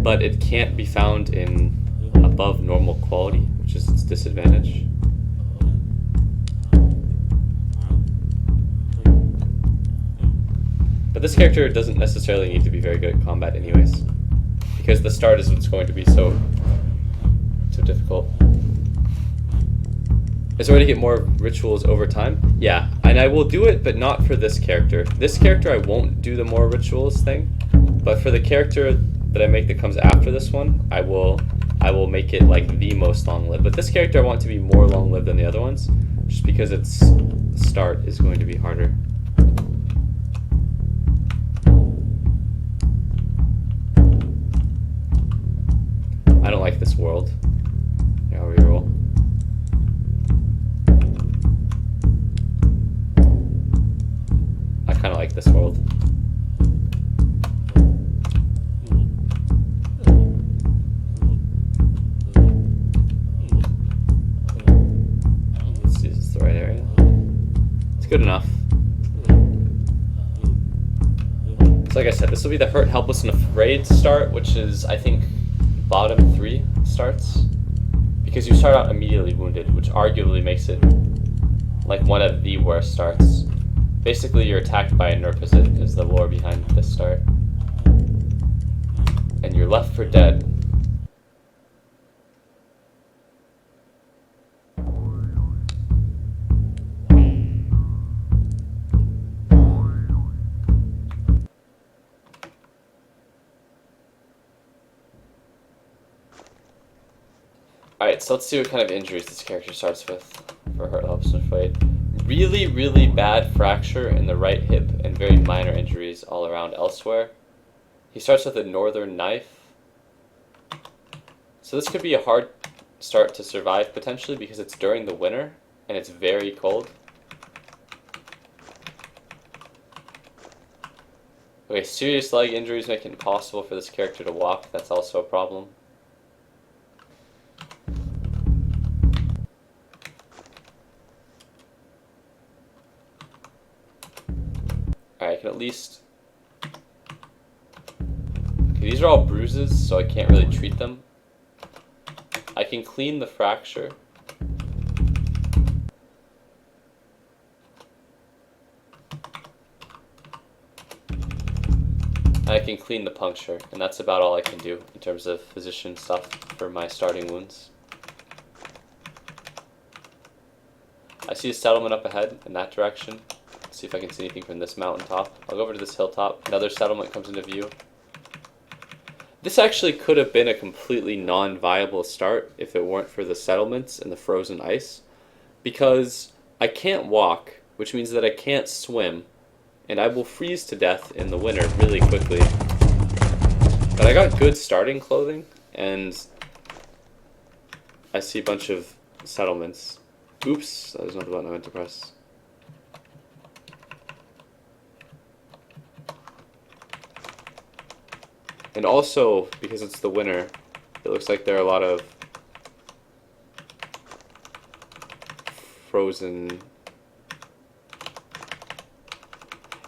But it can't be found in above normal quality, which is its disadvantage. But this character doesn't necessarily need to be very good at combat anyways, because the start is what's going to be so difficult. Is there a way to get more rituals over time? Yeah, and I will do it, but not for this character. This character I won't do the more rituals thing, but for the character that I make that comes after this one, I will make it like the most long-lived. But this character I want to be more long-lived than the other ones, just because its start is going to be harder. I don't like this world. Yeah, I'll reroll. I kind of like this world. Let's see, is this the right area? It's good enough. So like I said, this will be the Hurt, Helpless, and Afraid start, which is, I think, bottom 3 starts, because you start out immediately wounded, which arguably makes it like one of the worst starts. Basically, you're attacked by a Nurpazit is the lore behind this start, and you're left for dead. Alright, so let's see what kind of injuries this character starts with for her Helpsman fight. Really, really bad fracture in the right hip and very minor injuries all around elsewhere. He starts with a northern knife. So this could be a hard start to survive potentially because it's during the winter and it's very cold. Okay, serious leg injuries make it impossible for this character to walk. That's also a problem. Alright, I can at least... Okay, these are all bruises, so I can't really treat them. I can clean the fracture. I can clean the puncture, and that's about all I can do in terms of physician stuff for my starting wounds. I see a settlement up ahead in that direction. Let's see if I can see anything from this mountaintop. I'll go over to this hilltop. Another settlement comes into view. This actually could have been a completely non-viable start if it weren't for the settlements and the frozen ice, because I can't walk, which means that I can't swim, and I will freeze to death in the winter really quickly. But I got good starting clothing, and I see a bunch of settlements. Oops, that was not the button I meant to press. And also, because it's the winter, it looks like there are a lot of frozen...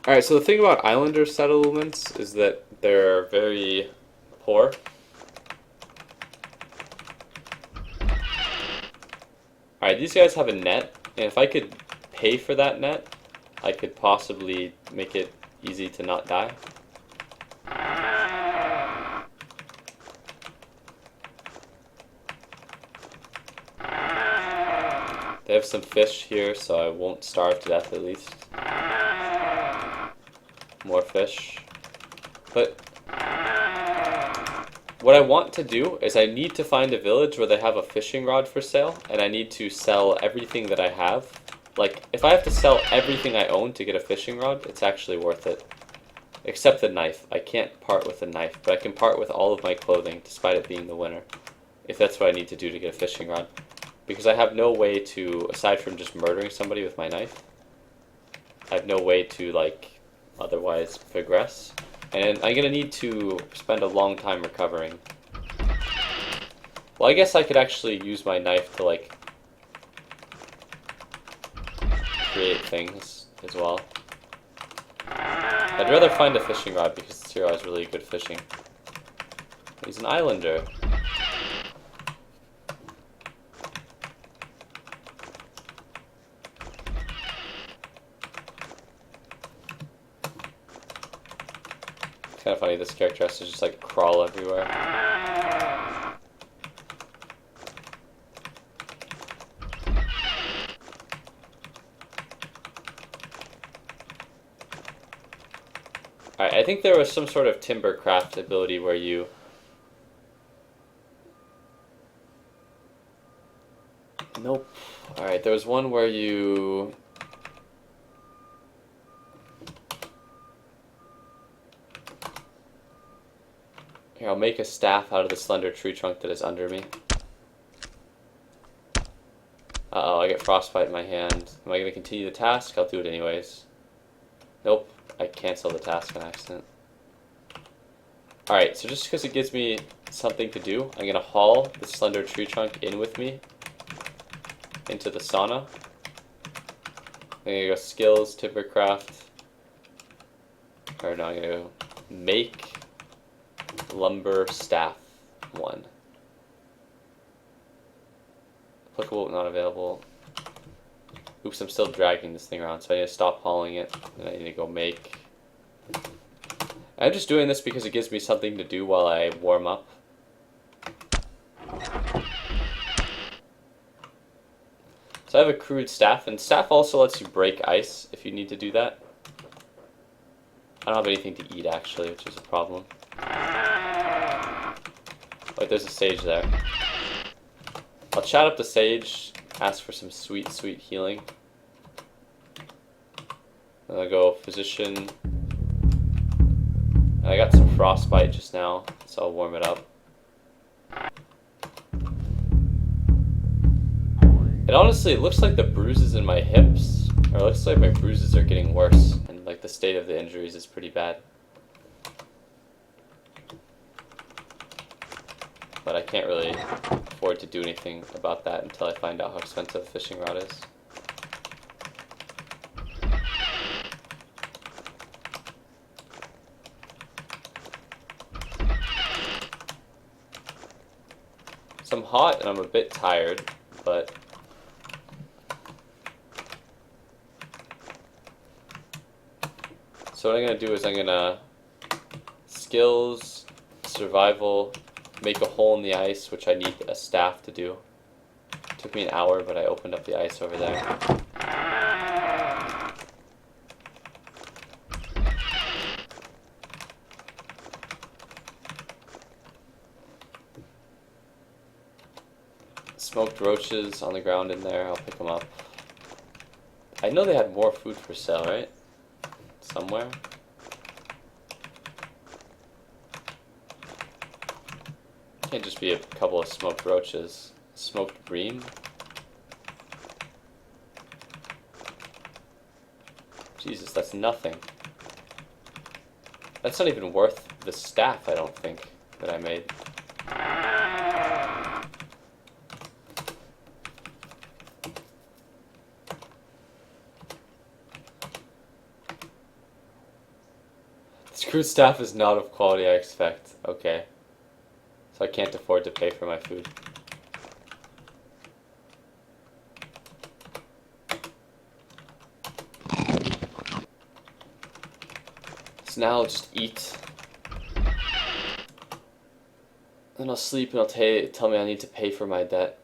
Alright, so the thing about islander settlements is that they're very poor. Alright, these guys have a net, and if I could pay for that net, I could possibly make it easy to not die. They have some fish here, so I won't starve to death at least. More fish. But what I want to do is I need to find a village where they have a fishing rod for sale, and I need to sell everything that I have. Like, if I have to sell everything I own to get a fishing rod, it's actually worth it. Except the knife. I can't part with the knife, but I can part with all of my clothing, despite it being the winter. If that's what I need to do to get a fishing rod. Because I have no way to, aside from just murdering somebody with my knife, I have no way to, like, otherwise progress. And I'm gonna need to spend a long time recovering. Well, I guess I could actually use my knife to, like, create things as well. I'd rather find a fishing rod because this hero has really good fishing. He's an islander. It's kind of funny, this character has to just like crawl everywhere. Alright, I think there was some sort of timber craft ability where you... Nope. Alright, there was one where you... Here, I'll make a staff out of the slender tree trunk that is under me. Uh-oh, I get frostbite in my hand. Am I going to continue the task? I'll do it anyways. Nope, I canceled the task on accident. Alright, so just because it gives me something to do, I'm going to haul the slender tree trunk in with me into the sauna. I'm going to go skills, timbercraft. Or no, I'm going to go make lumber staff 1. Applicable but not available. Oops, I'm still dragging this thing around, so I need to stop hauling it, and I need to go make. I'm just doing this because it gives me something to do while I warm up. So I have a crude staff, and staff also lets you break ice if you need to do that. I don't have anything to eat actually, which is a problem. Like, there's a sage there. I'll chat up the sage, ask for some sweet, sweet healing. And I'll go physician. And I got some frostbite just now, so I'll warm it up. It honestly, it looks like the bruises in my hips, or it looks like my bruises are getting worse, and like the state of the injuries is pretty bad. But I can't really afford to do anything about that until I find out how expensive a fishing rod is. So I'm hot and I'm a bit tired, but so what I'm gonna do is I'm gonna skills, survival, make a hole in the ice, which I need a staff to do. It took me an hour, but I opened up the ice over there. Smoked roaches on the ground in there, I'll pick them up. I know they had more food for sale, right? Somewhere. Can't just be a couple of smoked roaches. Smoked bream? Jesus, that's nothing. That's not even worth the staff, I don't think, that I made. This crude staff is not of quality I expect. Okay. So I can't afford to pay for my food. So now I'll just eat. Then I'll sleep and I'll tell me I need to pay for my debt.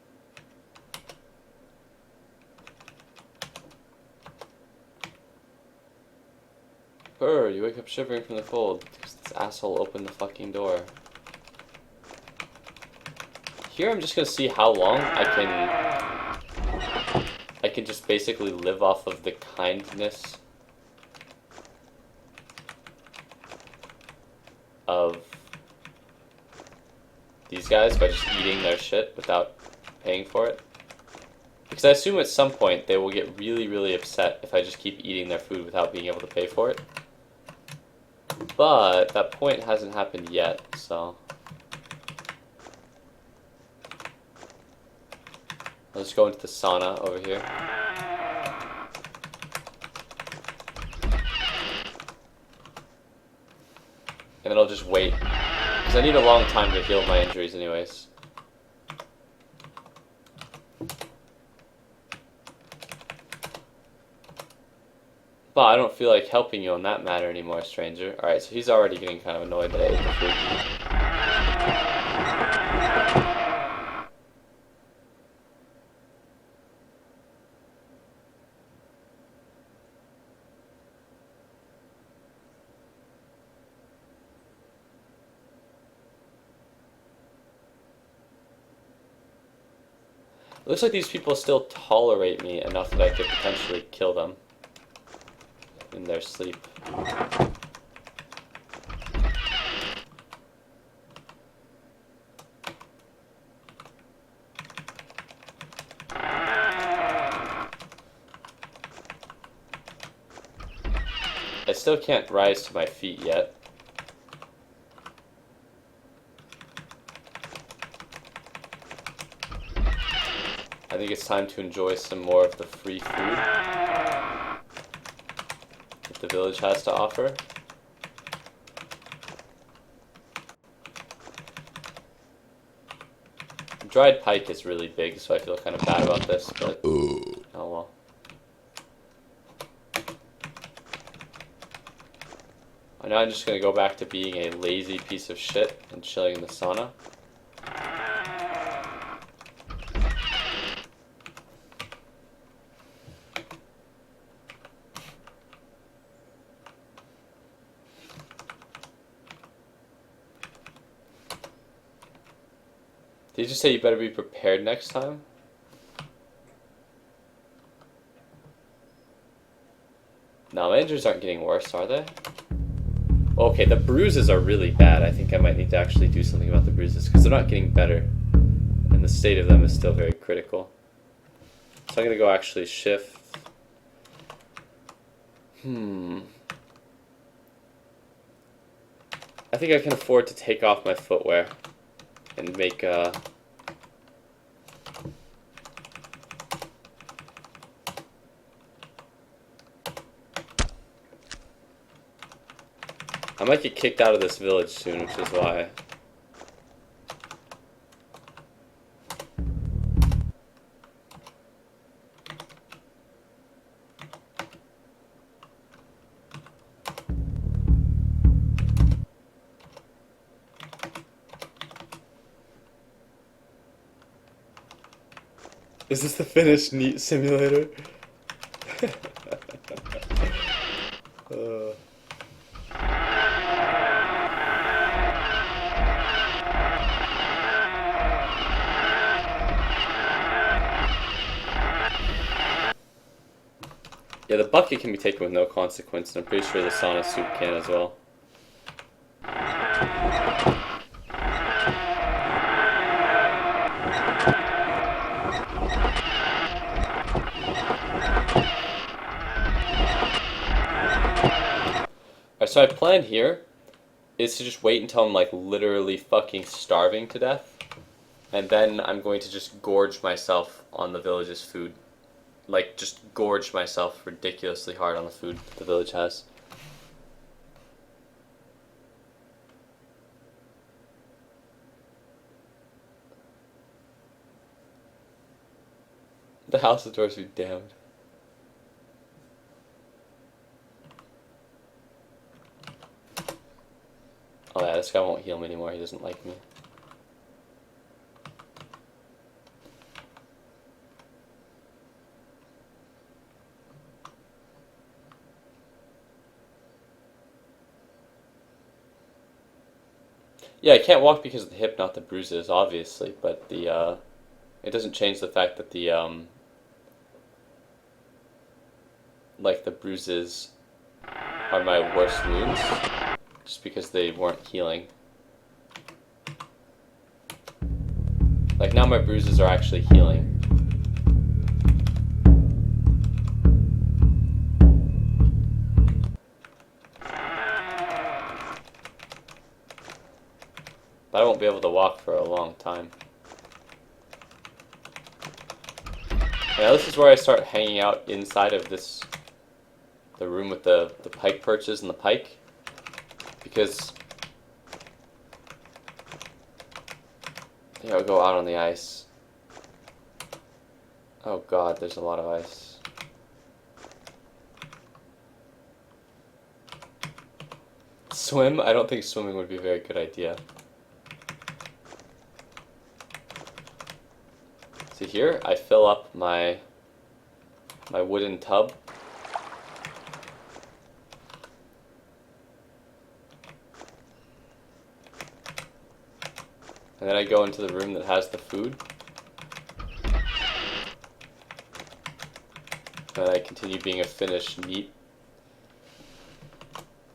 Brr, you wake up shivering from the cold because this asshole opened the fucking door. Here I'm just gonna see how long I can just basically live off of the kindness of these guys by just eating their shit without paying for it. Because I assume at some point they will get really, really upset if I just keep eating their food without being able to pay for it. But that point hasn't happened yet, so I'll just go into the sauna over here. And then I'll just wait. Because I need a long time to heal my injuries anyways. But I don't feel like helping you on that matter anymore, stranger. Alright, so he's already getting kind of annoyed that I ate the food. It looks like these people still tolerate me enough that I could potentially kill them in their sleep. I still can't rise to my feet yet. I think it's time to enjoy some more of the free food that the village has to offer. Dried pike is really big, so I feel kind of bad about this, but oh well. Now I'm just gonna go back to being a lazy piece of shit and chilling in the sauna. Did you just say you better be prepared next time? No, my injuries aren't getting worse, are they? Okay, the bruises are really bad. I think I might need to actually do something about the bruises because they're not getting better. And the state of them is still very critical. So I'm going to go actually shift. I think I can afford to take off my footwear and make I might get kicked out of this village soon, which is why. Is this the finished NEAT simulator? Yeah, the bucket can be taken with no consequence, and I'm pretty sure the sauna suit can as well. Alright, so my plan here is to just wait until I'm like literally fucking starving to death, and then I'm going to just gorge myself on the village's food. Like, just gorge myself ridiculously hard on the food the village has. The house of doors be damned. Oh yeah, this guy won't heal me anymore, he doesn't like me. Yeah, I can't walk because of the hip, not the bruises, obviously, but the, it doesn't change the fact that the, like, the bruises are my worst wounds, just because they weren't healing. Like, now my bruises are actually healing. But I won't be able to walk for a long time. Now this is where I start hanging out inside of this, the room with the pike perches and the pike. Because I think I'll go out on the ice. Oh god, there's a lot of ice. Swim? I don't think swimming would be a very good idea. See here, I fill up my wooden tub. And then I go into the room that has the food. And I continue being a Finnish NEAT.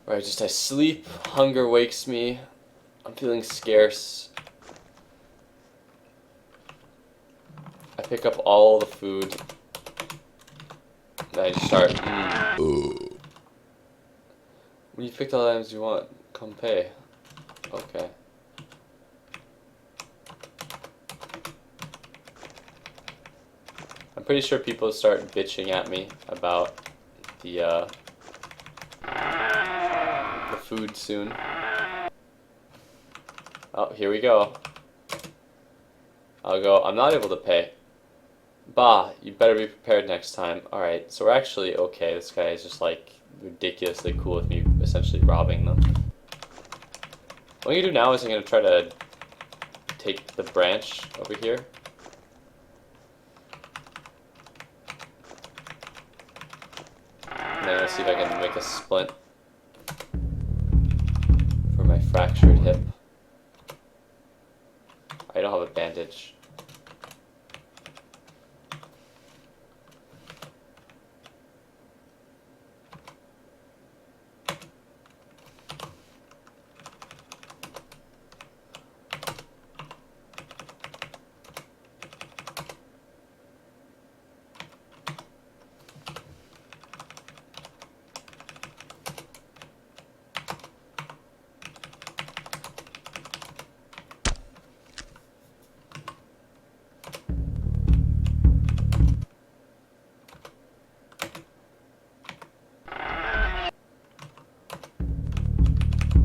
Where I sleep, hunger wakes me, I'm feeling scarce. I pick up all the food. And I just start. When you picked all the items you want, come pay. Okay. I'm pretty sure people start bitching at me about the food soon. Oh, here we go. I'll go, I'm not able to pay. Bah, you better be prepared next time. Alright, so we're actually okay. This guy is just like ridiculously cool with me essentially robbing them. What I'm gonna do now is I'm gonna try to take the branch over here. And then I'm gonna see if I can make a splint for my fractured hip. I don't have a bandage.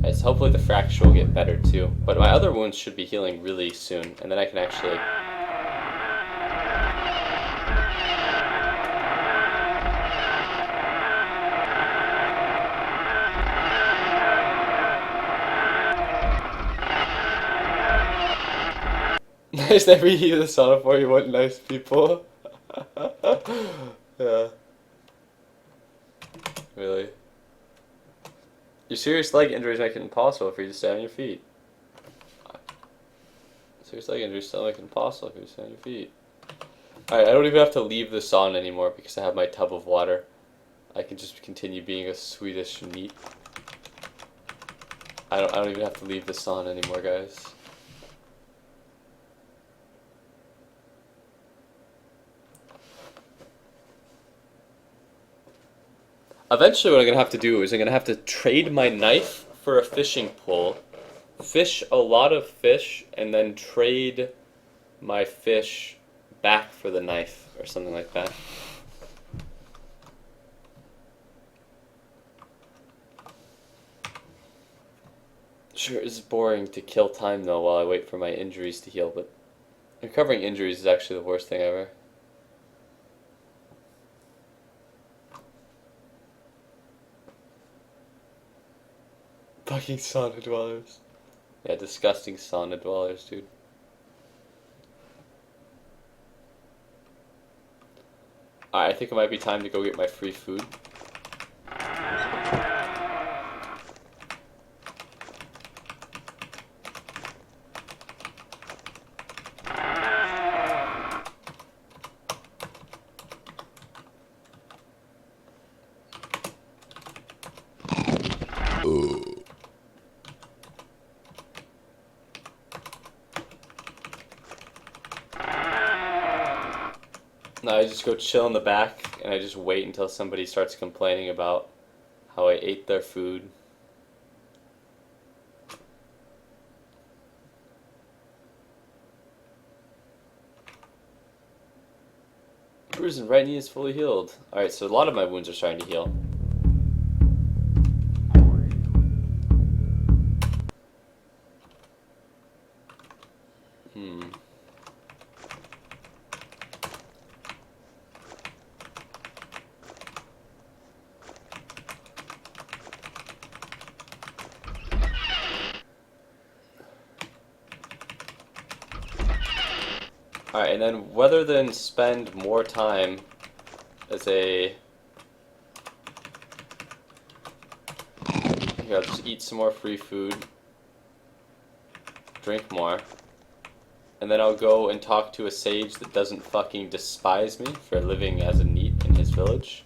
Nice. Hopefully the fracture will get better too. But my other wounds should be healing really soon, and then I can actually... Nice, never hear the sauna for you. What nice people. Yeah. Really. Your serious leg injuries make it impossible for you to stay on your feet. Serious leg injuries still make it impossible for you to stay on your feet. Alright, I don't even have to leave the sauna anymore because I have my tub of water. I can just continue being a Swedish meat. I don't even have to leave the sauna anymore, guys. Eventually what I'm going to have to do is I'm going to have to trade my knife for a fishing pole, fish a lot of fish, and then trade my fish back for the knife or something like that. Sure, it's boring to kill time though while I wait for my injuries to heal, but recovering injuries is actually the worst thing ever. Fucking sauna dwellers. Yeah, disgusting sauna dwellers, dude. Alright, I think it might be time to go get my free food. Now I just go chill in the back and I just wait until somebody starts complaining about how I ate their food. Bruise and right knee is fully healed. Alright, so a lot of my wounds are starting to heal. Alright, and then rather than spend more time as a... Here, I'll just eat some more free food. Drink more. And then I'll go and talk to a sage that doesn't fucking despise me for living as a NEET in his village.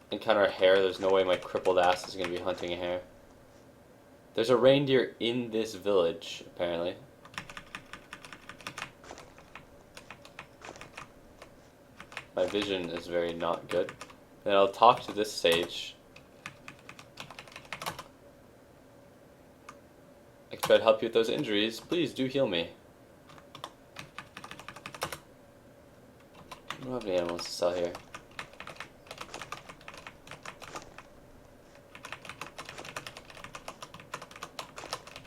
Encounter a hare, there's no way my crippled ass is gonna be hunting a hare. There's a reindeer in this village, apparently. My vision is very not good. Then I'll talk to this sage. I can try to help you with those injuries. Please do heal me. I don't have any animals to sell here.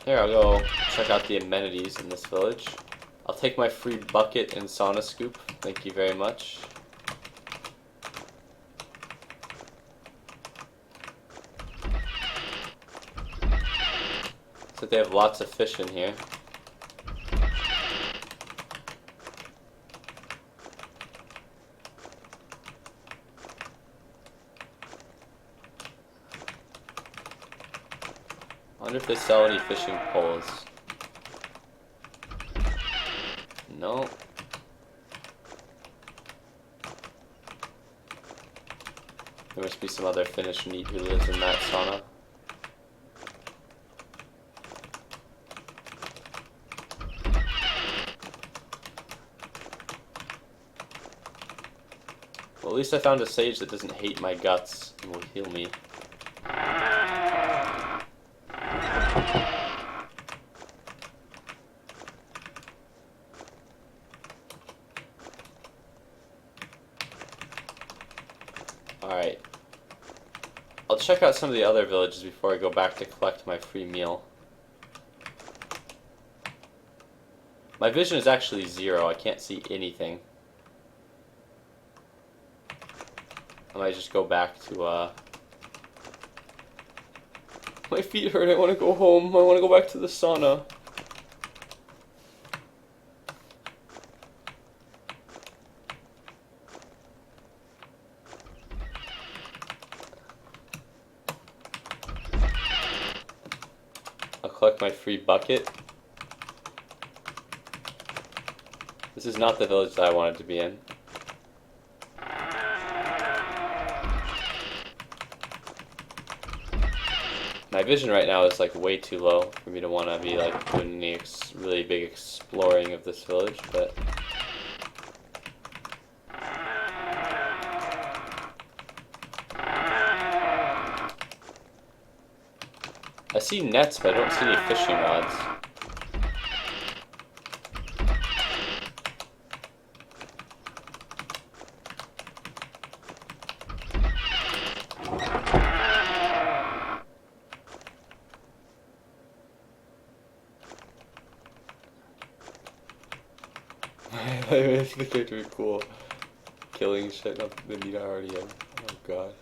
Here, I'll go check out the amenities in this village. I'll take my free bucket and sauna scoop. Thank you very much. So they have lots of fish in here. wonder if they sell any fishing poles. No. There must be some other Finnish NEET who lives in that sauna. Well, at least I found a sage that doesn't hate my guts and will heal me. Alright. I'll check out some of the other villages before I go back to collect my free meal. My vision is actually 0. I can't see anything. I might just go back to, my feet hurt, I want to go home. I want to go back to the sauna. I'll collect my free bucket. This is not the village that I wanted to be in. My vision right now is like way too low for me to want to be like doing any really big exploring of this village, but I see nets, but I don't see any fishing rods. I think they're doing cool. Killing shit up the meat I already have. Oh god.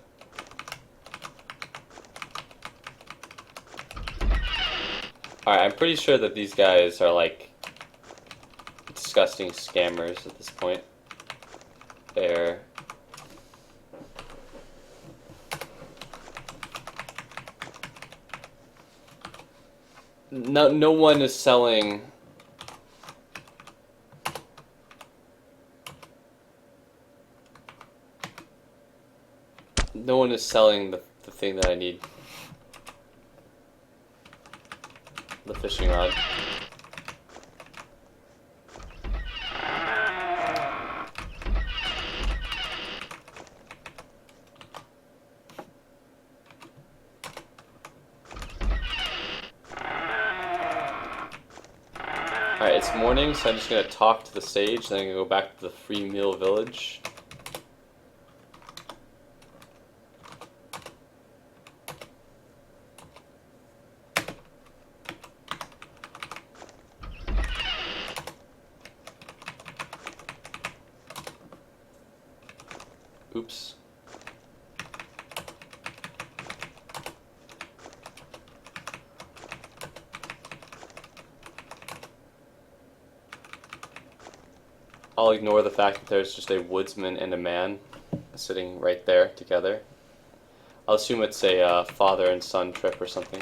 Alright, I'm pretty sure that these guys are like disgusting scammers at this point. They're no one is selling the thing that I need. The fishing rod. Alright, it's morning, so I'm just gonna talk to the sage, then I'm gonna go back to the free meal village. Oops. I'll ignore the fact that there's just a woodsman and a man sitting right there together. I'll assume it's a father and son trip or something.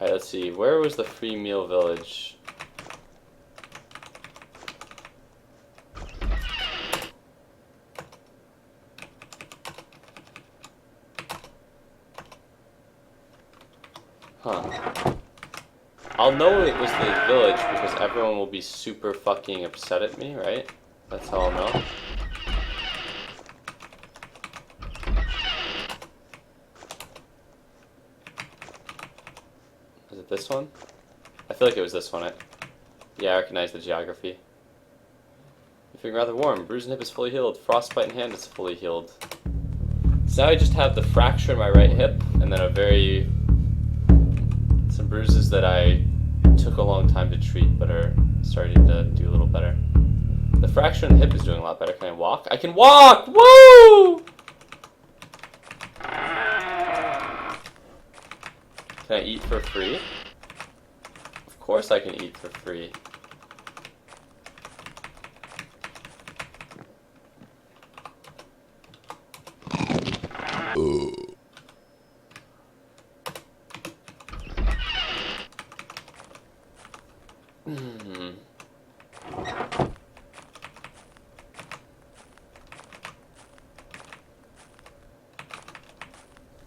Alright, let's see. Where was the free meal village? Huh. I'll know it was the village because everyone will be super fucking upset at me, right? That's how I'll know. Is it this one? I feel like it was this one. Yeah, I recognize the geography. You're feeling rather warm. Bruised hip is fully healed. Frostbite in hand is fully healed. So now I just have the fracture in my right hip and then some bruises that I took a long time to treat but are starting to do a little better. The fracture in the hip is doing a lot better. Can I walk? I can walk! Woo! Can I eat for free? Of course I can eat for free.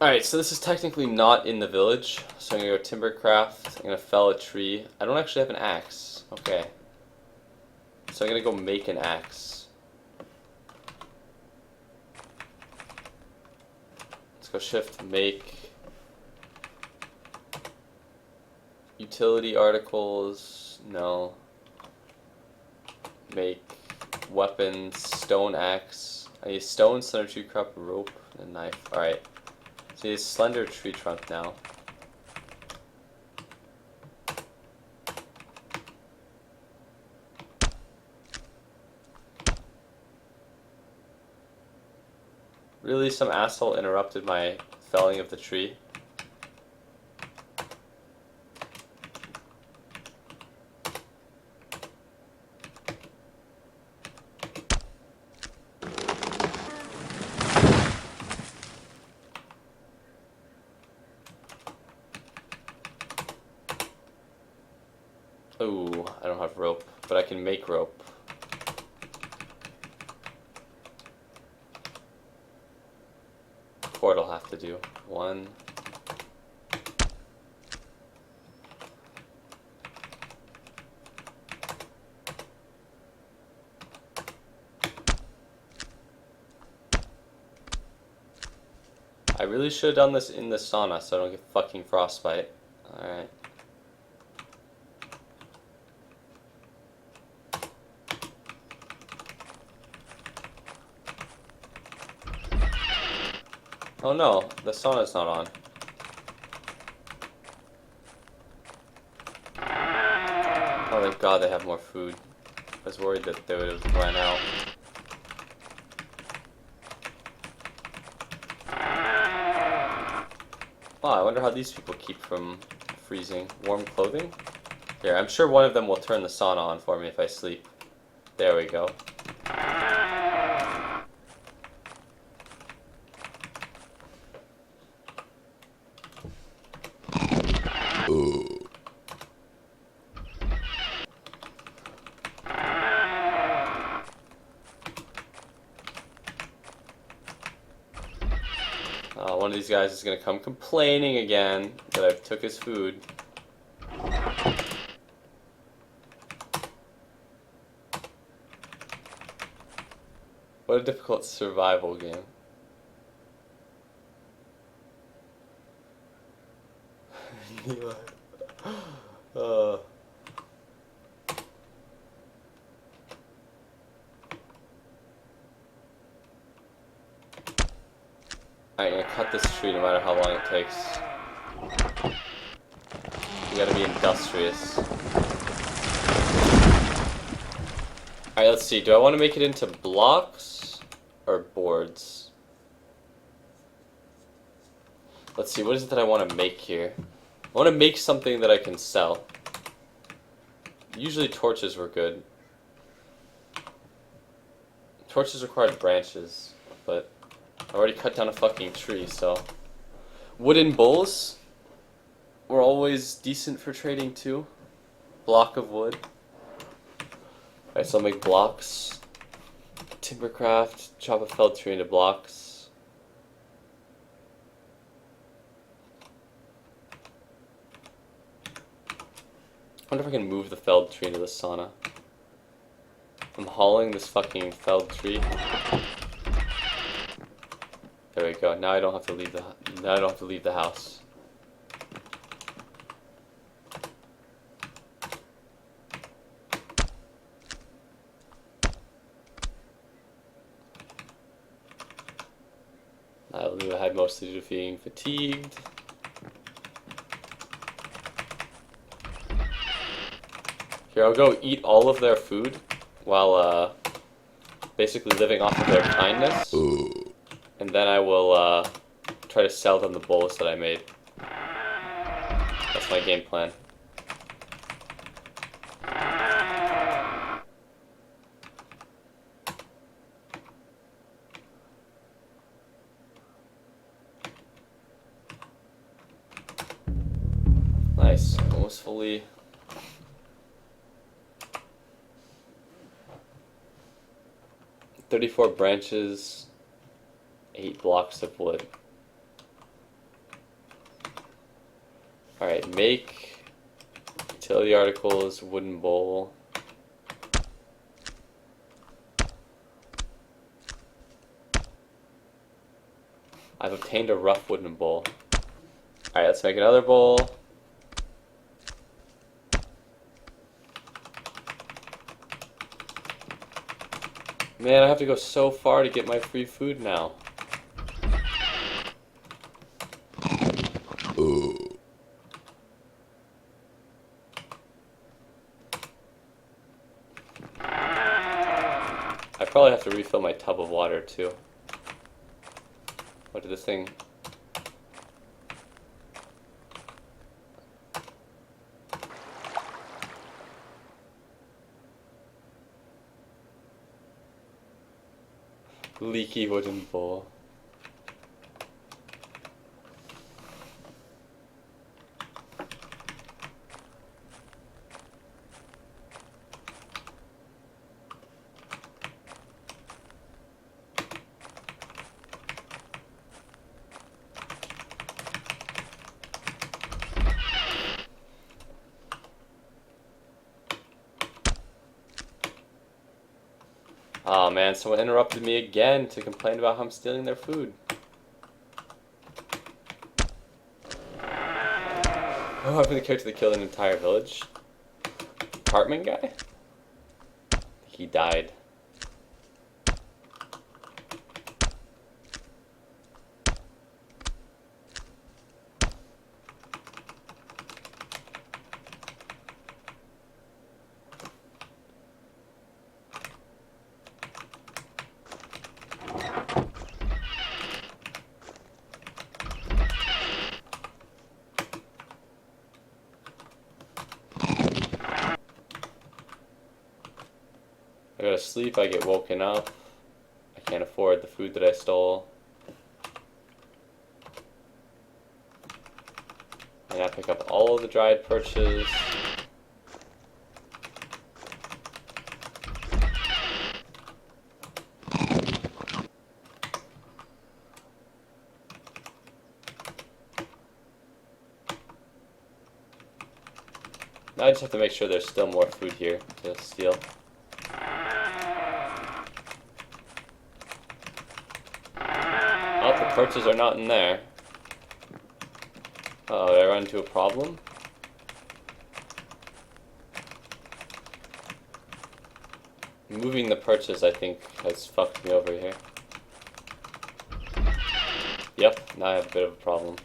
Alright, so this is technically not in the village. So I'm gonna go timbercraft. I'm gonna fell a tree. I don't actually have an axe. Okay. So I'm gonna go make an axe. Let's go shift make. Utility articles. No. Make weapons. Stone axe. I need stone, slender tree crop, rope, and knife. Alright. So I need a slender tree trunk now. Really, some asshole interrupted my felling of the tree. Ooh, I don't have rope, but I can make rope. Cord I'll have to do. One. I really should have done this in the sauna so I don't get fucking frostbite. Alright. Oh no, the sauna's not on. Oh thank god they have more food. I was worried that they would have run out. Wow, I wonder how these people keep from freezing. Warm clothing? Here, I'm sure one of them will turn the sauna on for me if I sleep. There we go. One of these guys is gonna come complaining again that I took his food. What a difficult survival game. I'm gonna cut this tree no matter how long it takes. We gotta be industrious. Alright, let's see. Do I want to make it into blocks or boards? Let's see. What is it that I want to make here? I want to make something that I can sell. Usually torches were good. Torches required branches, but I already cut down a fucking tree, so... Wooden bowls were always decent for trading too. Block of wood. Alright, so I'll make blocks. Timbercraft, chop a felled tree into blocks. I wonder if I can move the felled tree into the sauna. I'm hauling this fucking felled tree. There we go. Now I don't have to leave the house. I knew I had mostly due to being fatigued. Here, I'll go eat all of their food while basically living off of their kindness. And then I will try to sell them the bowls that I made. That's my game plan. Nice. Almost fully. "34 branches, 8 blocks of wood." Alright, make utility articles, wooden bowl. I've obtained a rough wooden bowl. Alright, let's make another bowl. Man, I have to go so far to get my free food now. I probably have to refill my tub of water too. What did this thing... Leaky wooden bowl. Aw, man, someone interrupted me again to complain about how I'm stealing their food. Oh, I'm the character that killed an entire village. Apartment guy? He died. I go to sleep, I get woken up. I can't afford the food that I stole. And I pick up all of the dried perches. Now I just have to make sure there's still more food here to steal. Oh, the perches are not in there. Uh-oh, did I run into a problem? Moving the perches, I think, has fucked me over here. Yep, now I have a bit of a problem.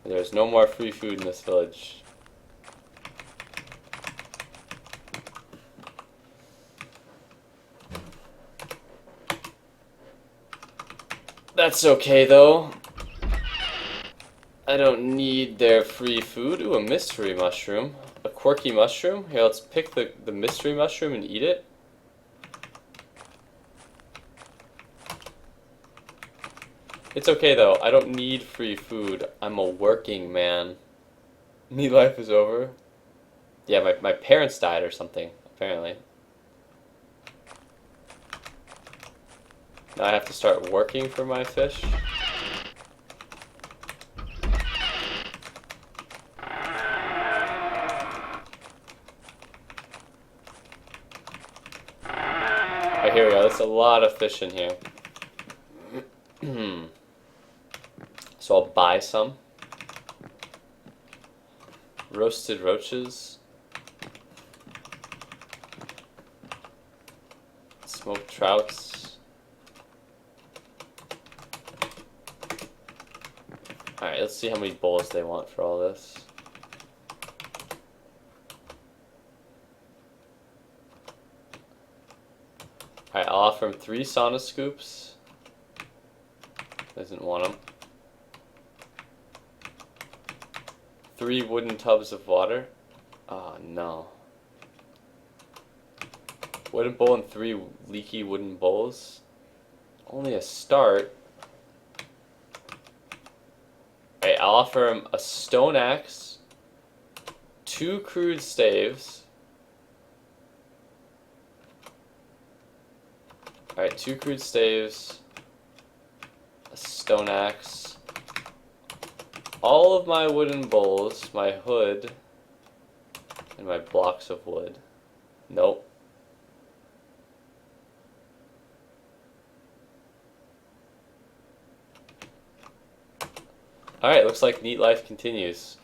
There's no more free food in this village. That's okay, though. I don't need their free food. Ooh, a mystery mushroom. A quirky mushroom? Here, let's pick the mystery mushroom and eat it. It's okay, though. I don't need free food. I'm a working man. Me life is over. Yeah, my parents died or something, apparently. Now I have to start working for my fish. Alright, here we go. There's a lot of fish in here. So I'll buy some. Roasted roaches. Smoked trouts. Alright, let's see how many bowls they want for all this. Alright, I'll offer him 3 sauna scoops. Doesn't want them. 3 wooden tubs of water. Oh no. Wooden bowl and 3 leaky wooden bowls. Only a start. Alright, I'll offer him a stone axe, 2 crude staves. Alright, 2 crude staves, a stone axe, all of my wooden bowls, my hood, and my blocks of wood. Nope. Alright, looks like Neat Life continues.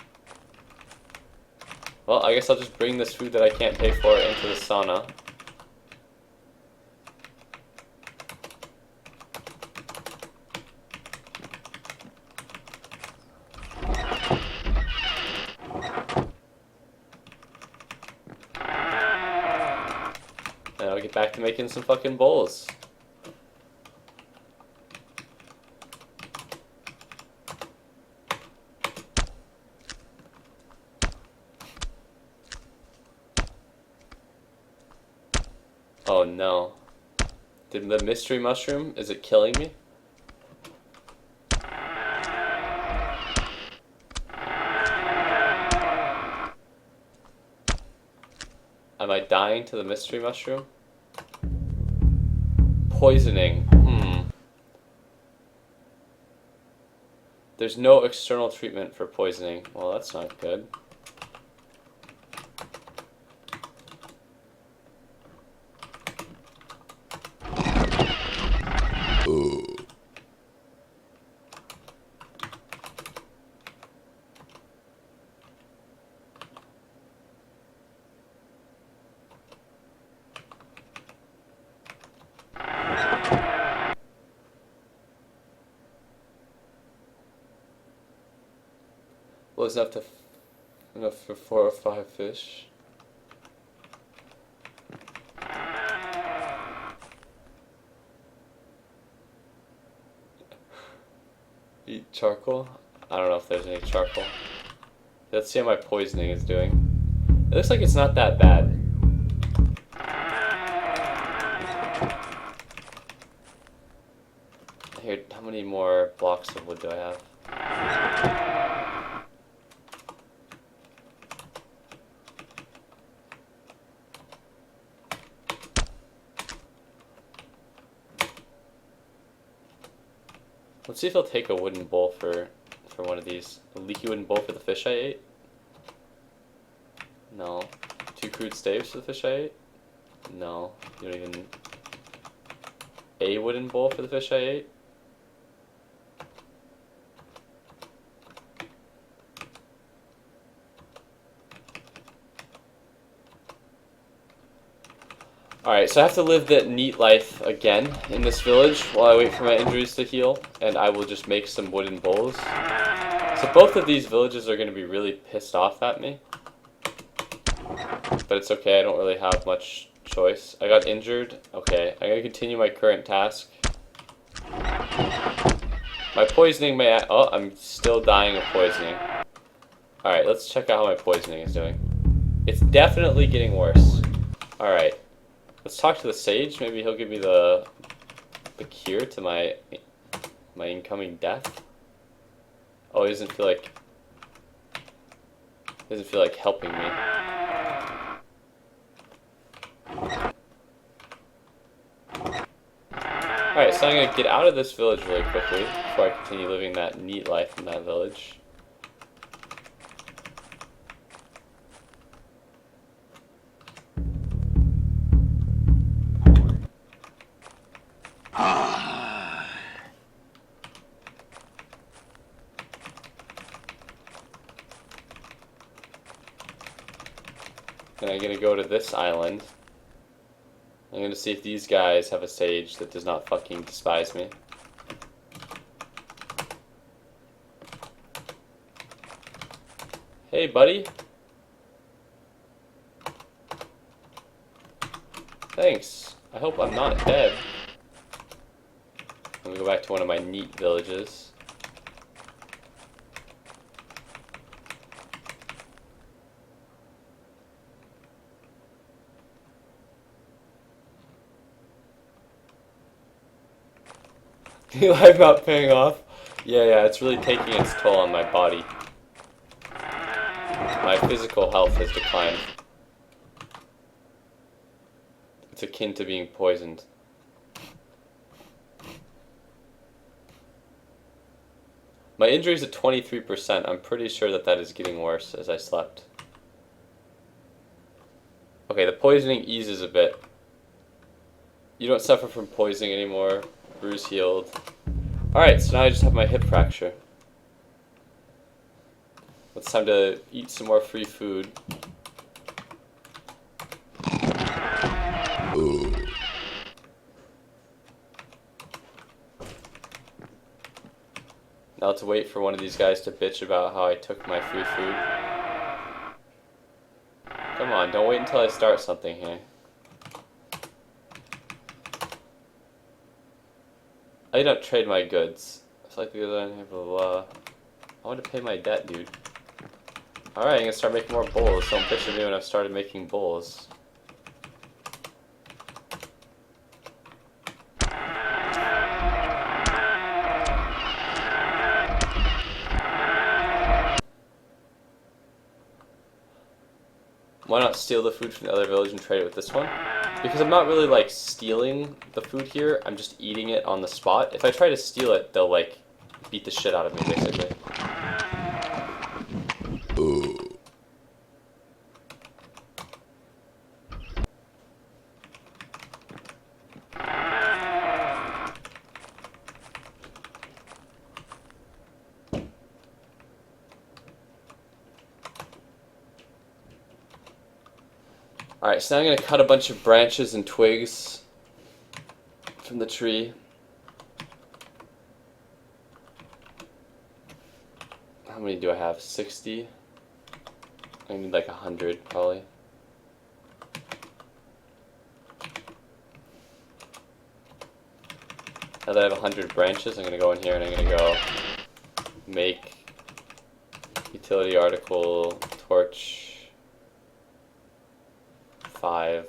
Well, I guess I'll just bring this food that I can't pay for into the sauna. And I'll get back to making some fucking bowls. Oh no. Did the mystery mushroom, is it killing me? Am I dying to the mystery mushroom? Poisoning. There's no external treatment for poisoning. Well, that's not good. Was enough for 4 or 5 fish. Eat charcoal? I don't know if there's any charcoal. Let's see how my poisoning is doing. It looks like it's not that bad. Here, how many more blocks of wood do I have? Let's see if he'll take a wooden bowl for one of these. A leaky wooden bowl for the fish I ate? No. 2 crude staves for the fish I ate? No. You don't even... A wooden bowl for the fish I ate? Alright, so I have to live that neat life again in this village while I wait for my injuries to heal, and I will just make some wooden bowls. So both of these villages are going to be really pissed off at me. But it's okay, I don't really have much choice. I got injured. Okay, I'm going to continue my current task. My poisoning may... Oh, I'm still dying of poisoning. Alright, let's check out how my poisoning is doing. It's definitely getting worse. Alright. Let's talk to the sage. Maybe he'll give me the cure to my incoming death. Oh, he doesn't feel like helping me. Alright, so I'm gonna get out of this village really quickly before I continue living that neat life in that village. And I'm gonna go to this island. I'm gonna see if these guys have a sage that does not fucking despise me. Hey, buddy. Thanks. I hope I'm not dead. Let me go back to one of my neat villages. Life not paying off? Yeah, it's really taking its toll on my body. My physical health has declined. It's akin to being poisoned. My injury's at 23%. I'm pretty sure that that is getting worse as I slept. Okay, the poisoning eases a bit. You don't suffer from poisoning anymore. Bruise healed. Alright, so now I just have my hip fracture. It's time to eat some more free food. Now to wait for one of these guys to bitch about how I took my free food. Come on, don't wait until I start something here. I don't trade my goods. It's like the other one, blah, blah, blah. I want to pay my debt, dude. Alright, I'm gonna start making more bowls. Don't bitch at me when I've started making bowls. Why not steal the food from the other village and trade it with this one? Because I'm not really, like, stealing the food here. I'm just eating it on the spot. If I try to steal it, they'll, like, beat the shit out of me, basically. Alright, so now I'm going to cut a bunch of branches and twigs from the tree. How many do I have? 60? I need like 100 probably. Now that I have 100 branches, I'm going to go in here and I'm going to go make utility article torch 5.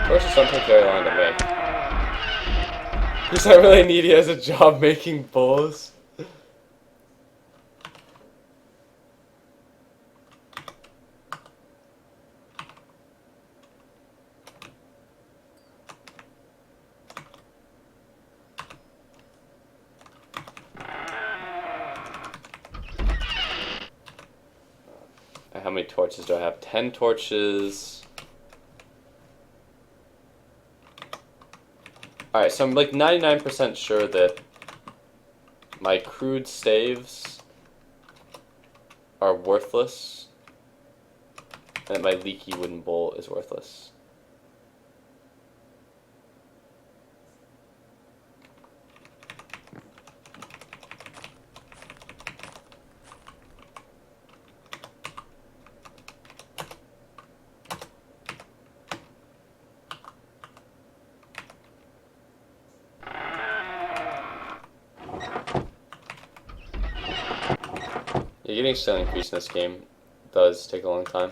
Torches don't take very long to make. Because I really need it as a job making bowls. How many torches do I have? 10 torches. Alright, so I'm like 99% sure that my crude staves are worthless, and that my leaky wooden bowl is worthless. Yeah, getting skill increase in this game does take a long time.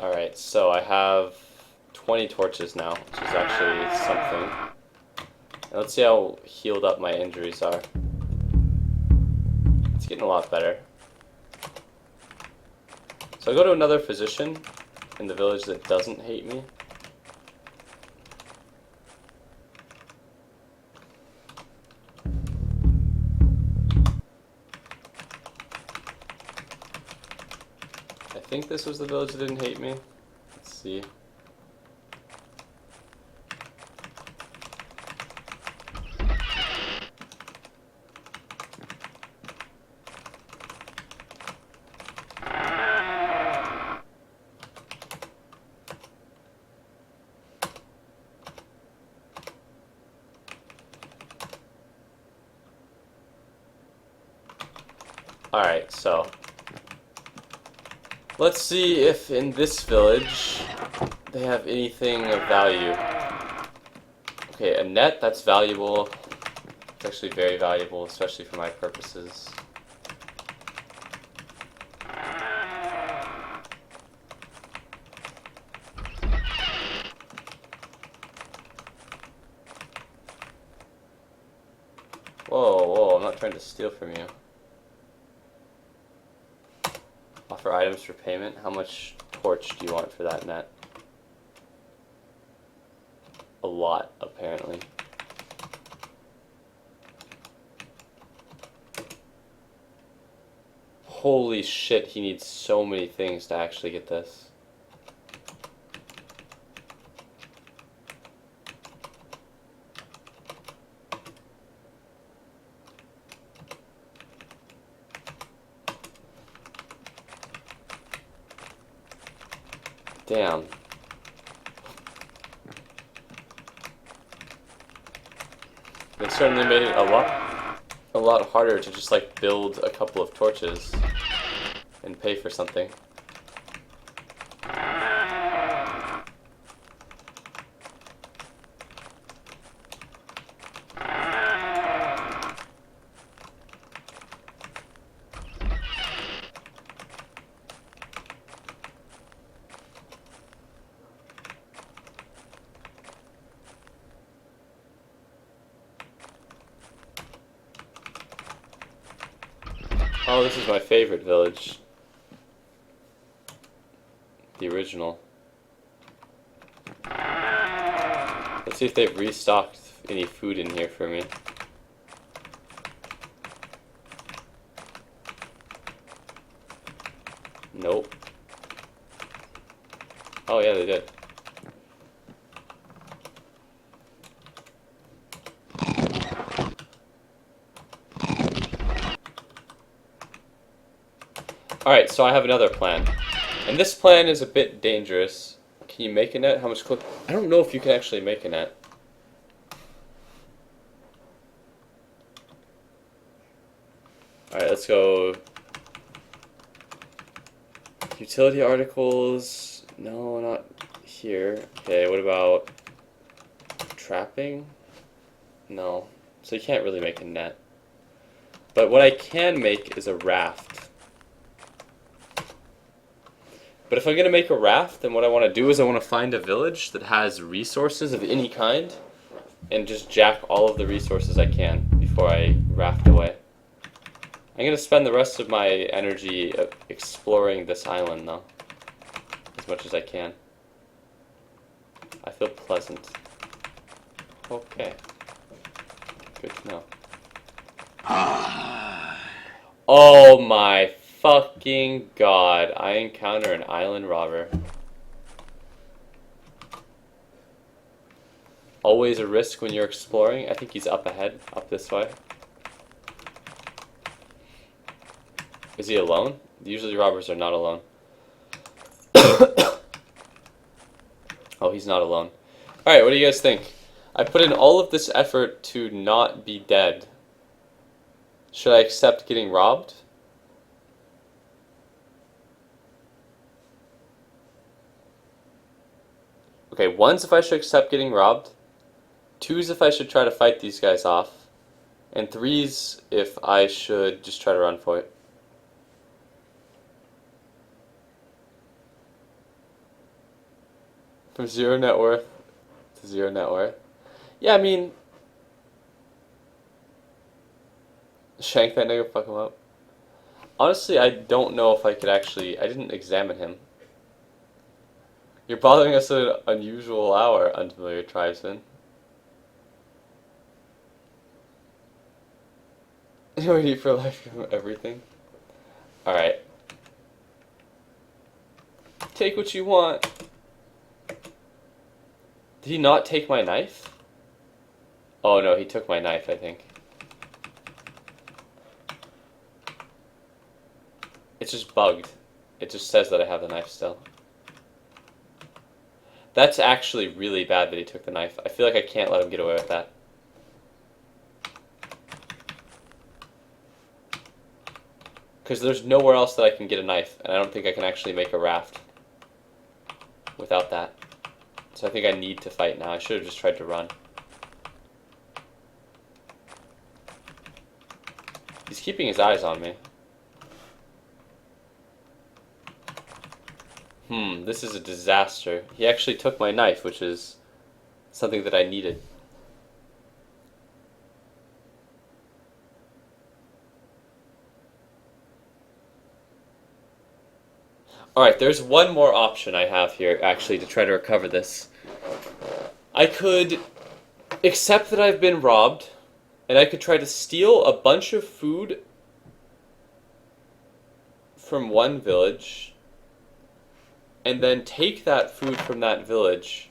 Alright, so I have 20 torches now, which is actually something. And let's see how healed up my injuries are. It's getting a lot better. So I go to another physician in the village that doesn't hate me. I think this was the village that didn't hate me. Let's see. Alright, so let's see if in this village they have anything of value. Okay, a net, that's valuable. It's actually very valuable, especially for my purposes. Whoa, whoa, I'm not trying to steal from you. Offer items for payment. How much torch do you want for that net? A lot, apparently. Holy shit, he needs so many things to actually get this. Damn. They certainly made it a lot harder to just like build a couple of torches and pay for something. Oh, this is my favorite village. The original. Let's see if they've restocked any food in here for me. Nope. Oh yeah, they did. Alright, so I have another plan. And this plan is a bit dangerous. Can you make a net? How much click? I don't know if you can actually make a net. Alright, let's go. Utility articles. No, not here. Okay, what about trapping? No. So you can't really make a net. But what I can make is a raft. But if I'm going to make a raft, then what I want to do is I want to find a village that has resources of any kind and just jack all of the resources I can before I raft away. I'm going to spend the rest of my energy exploring this island, though, as much as I can. I feel pleasant. Okay. Good to know. Oh my fucking god, I encounter an island robber. Always a risk when you're exploring. I think he's up ahead, up this way. Is he alone? Usually robbers are not alone. Oh, he's not alone. Alright, what do you guys think? I put in all of this effort to not be dead. Should I accept getting robbed? Okay, one's if I should accept getting robbed. Two's if I should try to fight these guys off. And three's if I should just try to run for it. From zero net worth to zero net worth. Yeah, I mean, shank that nigga, fuck him up. Honestly, I don't know if I could actually. I didn't examine him. You're bothering us at an unusual hour, unfamiliar tribesman. You need for life from everything. Alright. Take what you want. Did he not take my knife? Oh no, he took my knife, I think. It's just bugged. It just says that I have the knife still. That's actually really bad that he took the knife. I feel like I can't let him get away with that. Because there's nowhere else that I can get a knife, and I don't think I can actually make a raft without that. So I think I need to fight now. I should have just tried to run. He's keeping his eyes on me. This is a disaster. He actually took my knife, which is something that I needed. Alright, there's one more option I have here, actually, to try to recover this. I could accept that I've been robbed, and I could try to steal a bunch of food from one village, and then take that food from that village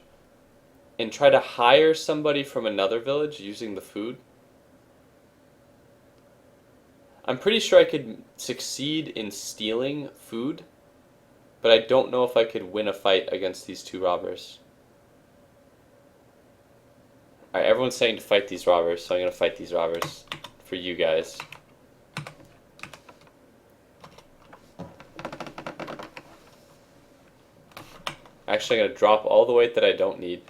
and try to hire somebody from another village using the food. I'm pretty sure I could succeed in stealing food, but I don't know if I could win a fight against these two robbers. Alright, everyone's saying to fight these robbers, so I'm gonna fight these robbers for you guys. Actually, I'm gonna drop all the weight that I don't need.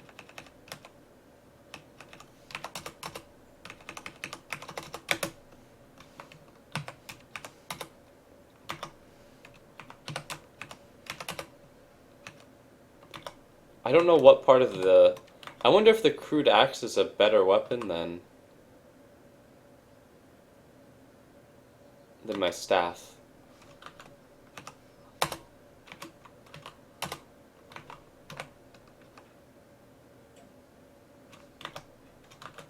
I don't know what part of the... I wonder if the crude axe is a better weapon than my staff.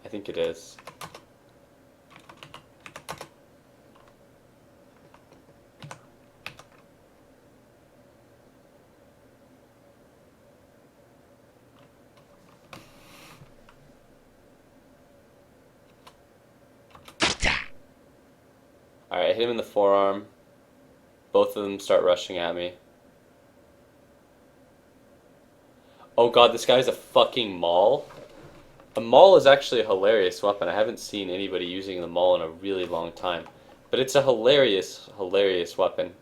I think it is. Alright, I hit him in the forearm. Both of them start rushing at me. Oh god, this guy's a fucking maul. A maul is actually a hilarious weapon. I haven't seen anybody using the maul in a really long time. But it's a hilarious, hilarious weapon.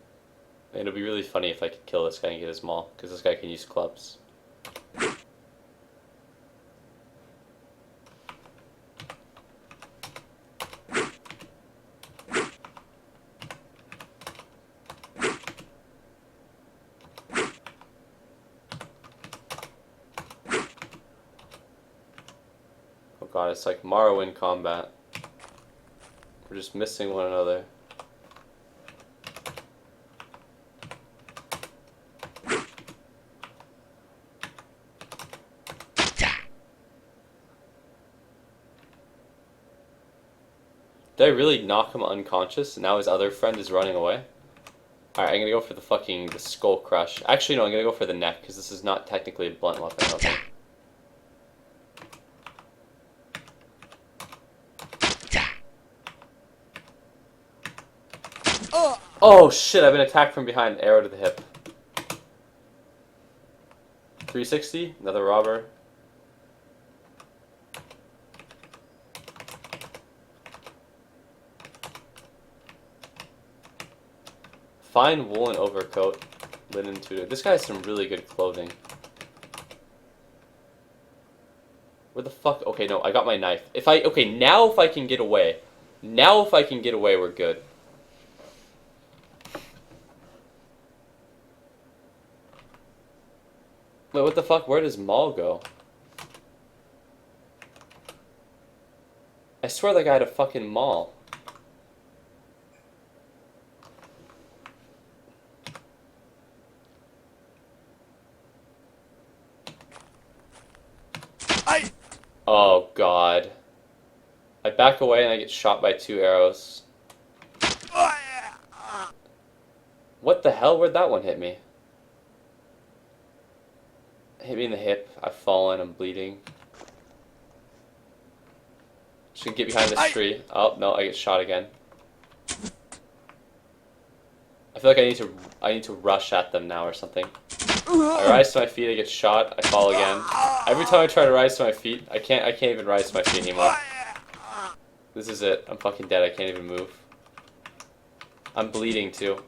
And it'll be really funny if I could kill this guy and get his maul, because this guy can use clubs. Oh god, it's like Morrowind combat. We're just missing one another. Did I really knock him unconscious and now his other friend is running away? Alright, I'm gonna go for the skull crush. Actually, no, I'm gonna go for the neck, because this is not technically a blunt weapon, I don't think. Oh shit, I've been attacked from behind. Arrow to the hip. 360, another robber. Fine woolen overcoat, linen tutor. This guy has some really good clothing. Where the fuck? Okay, no, I got my knife. Okay, now if I can get away. Now if I can get away, we're good. Wait, what the fuck? Where does Maul go? I swear that guy had a fucking Maul. Oh god. I back away and I get shot by 2 arrows. What the hell? Where'd that one hit me? Hit me in the hip. I've fallen. I'm bleeding. Just gonna get behind this tree. Oh no, I get shot again. I feel like I need to rush at them now or something. I rise to my feet, I get shot, I fall again. Every time I try to rise to my feet, I can't even rise to my feet anymore. This is it. I'm fucking dead. I can't even move. I'm bleeding too.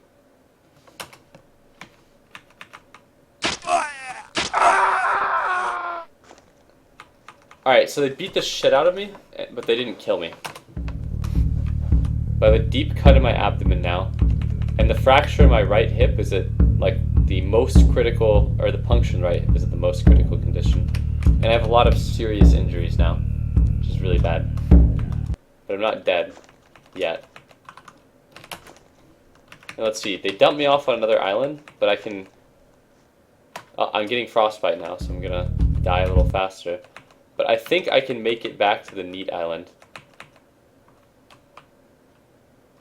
Alright, so they beat the shit out of me, but they didn't kill me. But I have a deep cut in my abdomen now. And the fracture in my right hip is at like the most critical, or the puncture in the right hip is at the most critical condition. And I have a lot of serious injuries now, which is really bad. But I'm not dead yet. And let's see, they dumped me off on another island, but I can... I'm getting frostbite now, so I'm gonna die a little faster. But I think I can make it back to the Neat Island.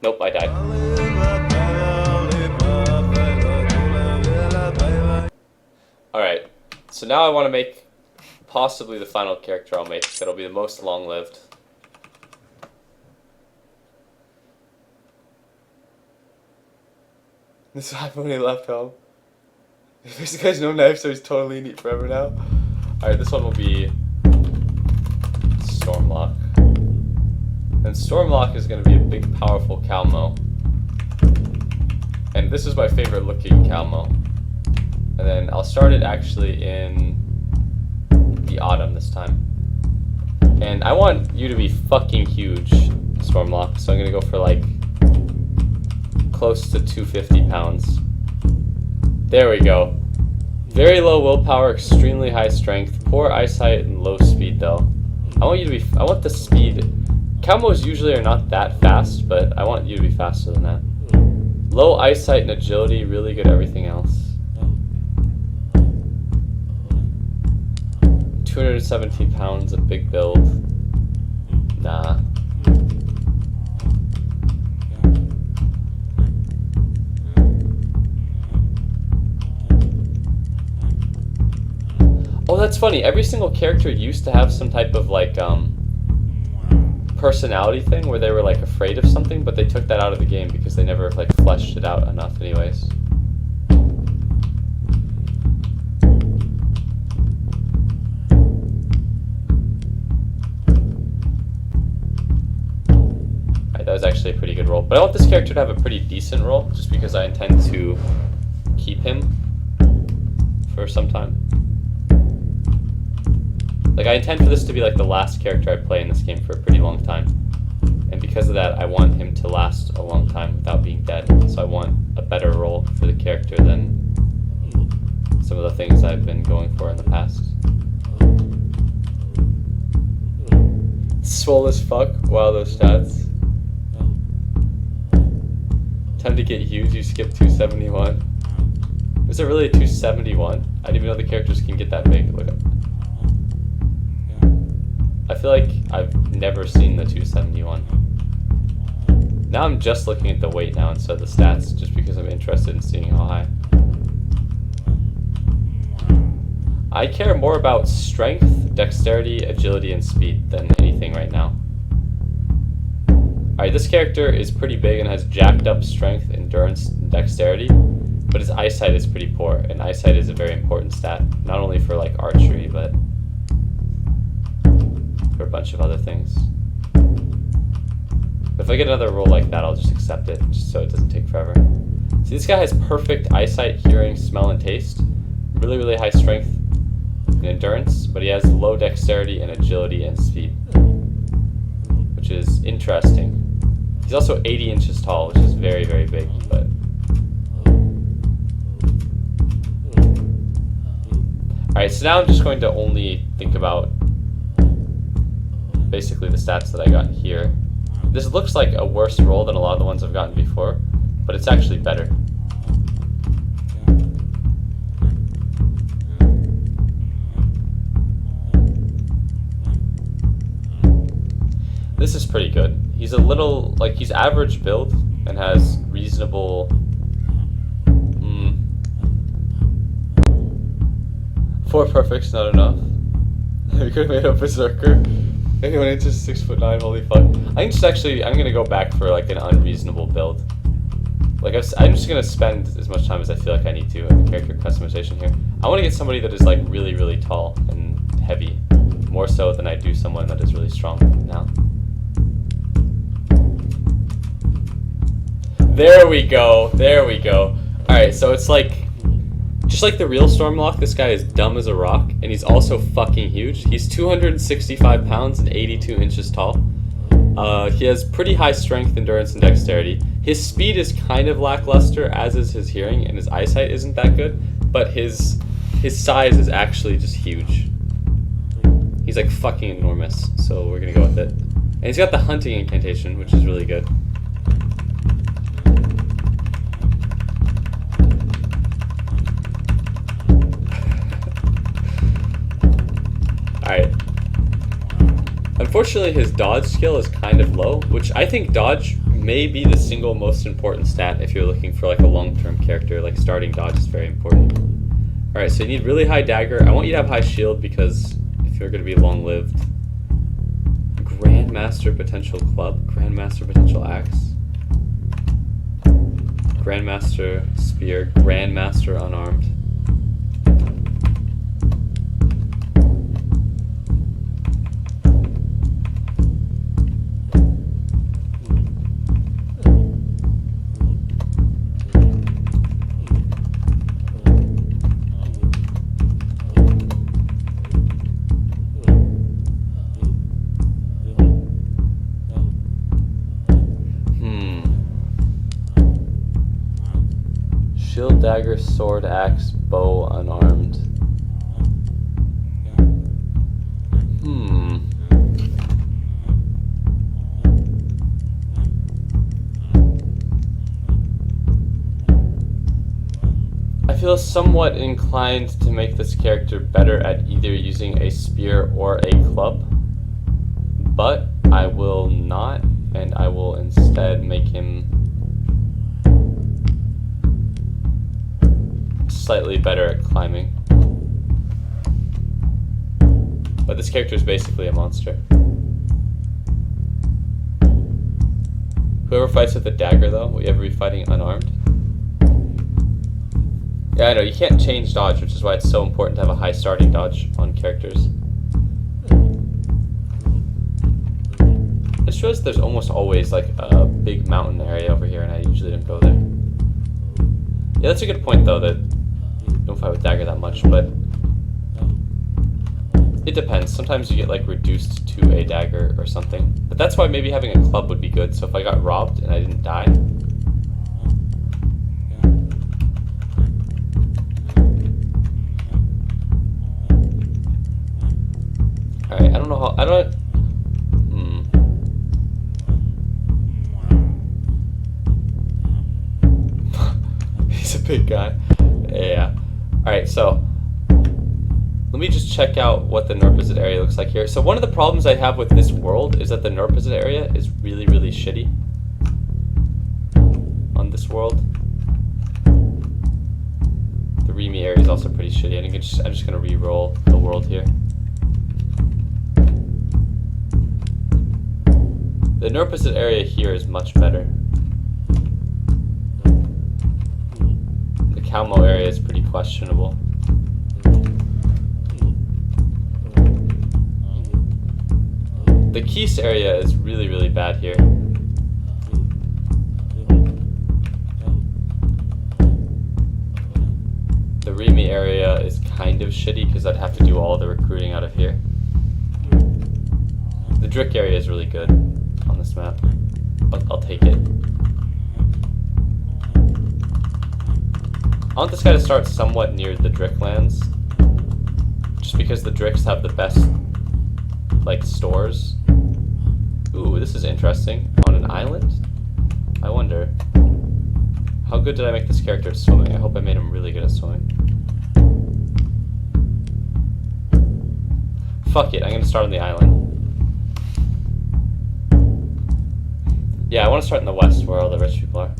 Nope, I died. Alright, so now I want to make possibly the final character I'll make. That'll be the most long-lived. This I've only left home. This guy's no knife, so he's totally neat forever now. Alright, this one will be Stormlock. And Stormlock is going to be a big, powerful Calmo. And this is my favorite looking Calmo. And then I'll start it actually in the autumn this time. And I want you to be fucking huge, Stormlock. So I'm going to go for like close to 250 pounds. There we go. Very low willpower, extremely high strength, poor eyesight, and low speed though. I want you to be, I want the speed. Calmos usually are not that fast, but I want you to be faster than that. Low eyesight and agility, really good at everything else. 217 pounds, a big build. Nah. Oh, that's funny. Every single character used to have some type of like personality thing where they were like afraid of something, but they took that out of the game because they never like fleshed it out enough anyways. Alright, that was actually a pretty good roll. But I want this character to have a pretty decent roll, just because I intend to keep him for some time. Like, I intend for this to be like the last character I play in this game for a pretty long time. And because of that, I want him to last a long time without being dead. So I want a better role for the character than some of the things I've been going for in the past. Swole as fuck. Wow, those stats. Time to get huge, you skip 271. Is there really a 271? I didn't even know the characters can get that big. Look at. I feel like I've never seen the 271. Now I'm just looking at the weight now instead of the stats, just because I'm interested in seeing how high. I care more about strength, dexterity, agility, and speed than anything right now. Alright, this character is pretty big and has jacked up strength, endurance, and dexterity, but his eyesight is pretty poor, and eyesight is a very important stat, not only for like archery, but for a bunch of other things. But if I get another roll like that, I'll just accept it, just so it doesn't take forever. See, this guy has perfect eyesight, hearing, smell, and taste. Really, really high strength and endurance, but he has low dexterity and agility and speed, which is interesting. He's also 80 inches tall, which is very, very big, but... Alright, so now I'm just going to only think about basically the stats that I got here. This looks like a worse roll than a lot of the ones I've gotten before, but it's actually better. This is pretty good. He's a little, like, he's average build and has reasonable... 4 perfect's not enough. We could have made a berserker. Anyone into 6'9", holy fuck. I'm gonna go back for like an unreasonable build. Like I'm just gonna spend as much time as I feel like I need to in character customization here. I wanna get somebody that is like really, really tall and heavy. More so than I do someone that is really strong now. There we go, there we go. Alright, so it's like, just like the real Stormlock, this guy is dumb as a rock, and he's also fucking huge. He's 265 pounds and 82 inches tall. He has pretty high strength, endurance, and dexterity. His speed is kind of lackluster, as is his hearing, and his eyesight isn't that good, but his size is actually just huge. He's like fucking enormous, so we're gonna go with it. And he's got the hunting incantation, which is really good. Alright. Unfortunately, his dodge skill is kind of low, which I think dodge may be the single most important stat if you're looking for like a long-term character. Like starting dodge is very important. Alright, so you need really high dagger. I want you to have high shield because if you're going to be long-lived. Grandmaster potential club, Grandmaster potential axe, Grandmaster spear, Grandmaster unarmed. Shield, dagger, sword, axe, bow, unarmed. I feel somewhat inclined to make this character better at either using a spear or a club, but I will not, and I will instead make him slightly better at climbing. But this character is basically a monster. Whoever fights with a dagger, though, will you ever be fighting unarmed? Yeah, I know, you can't change dodge, which is why it's so important to have a high starting dodge on characters. I just realized there's almost always like a big mountain area over here, and I usually don't go there. Yeah, that's a good point, though, that don't fight with dagger that much, but it depends. Sometimes you get like reduced to a dagger or something. But that's why maybe having a club would be good. So if I got robbed and I didn't die. Alright, I don't know how, I don't... He's a big guy. Yeah. Alright, so let me just check out what the Nurpazit area looks like here. So one of the problems I have with this world is that the Nurpazit area is really, really shitty on this world. The Remy area is also pretty shitty. I'm just going to re-roll the world here. The Nurpazit area here is much better. The Calmo area is pretty questionable. The Keese area is really, really bad here. The Remy area is kind of shitty because I'd have to do all the recruiting out of here. The Drick area is really good on this map. I'll take it. I want this guy to start somewhat near the Dricklands. Just because the Dricks have the best, like, stores. Ooh, this is interesting. On an island? I wonder. How good did I make this character at swimming? I hope I made him really good at swimming. Fuck it, I'm gonna start on the island. Yeah, I want to start in the west where all the rich people are.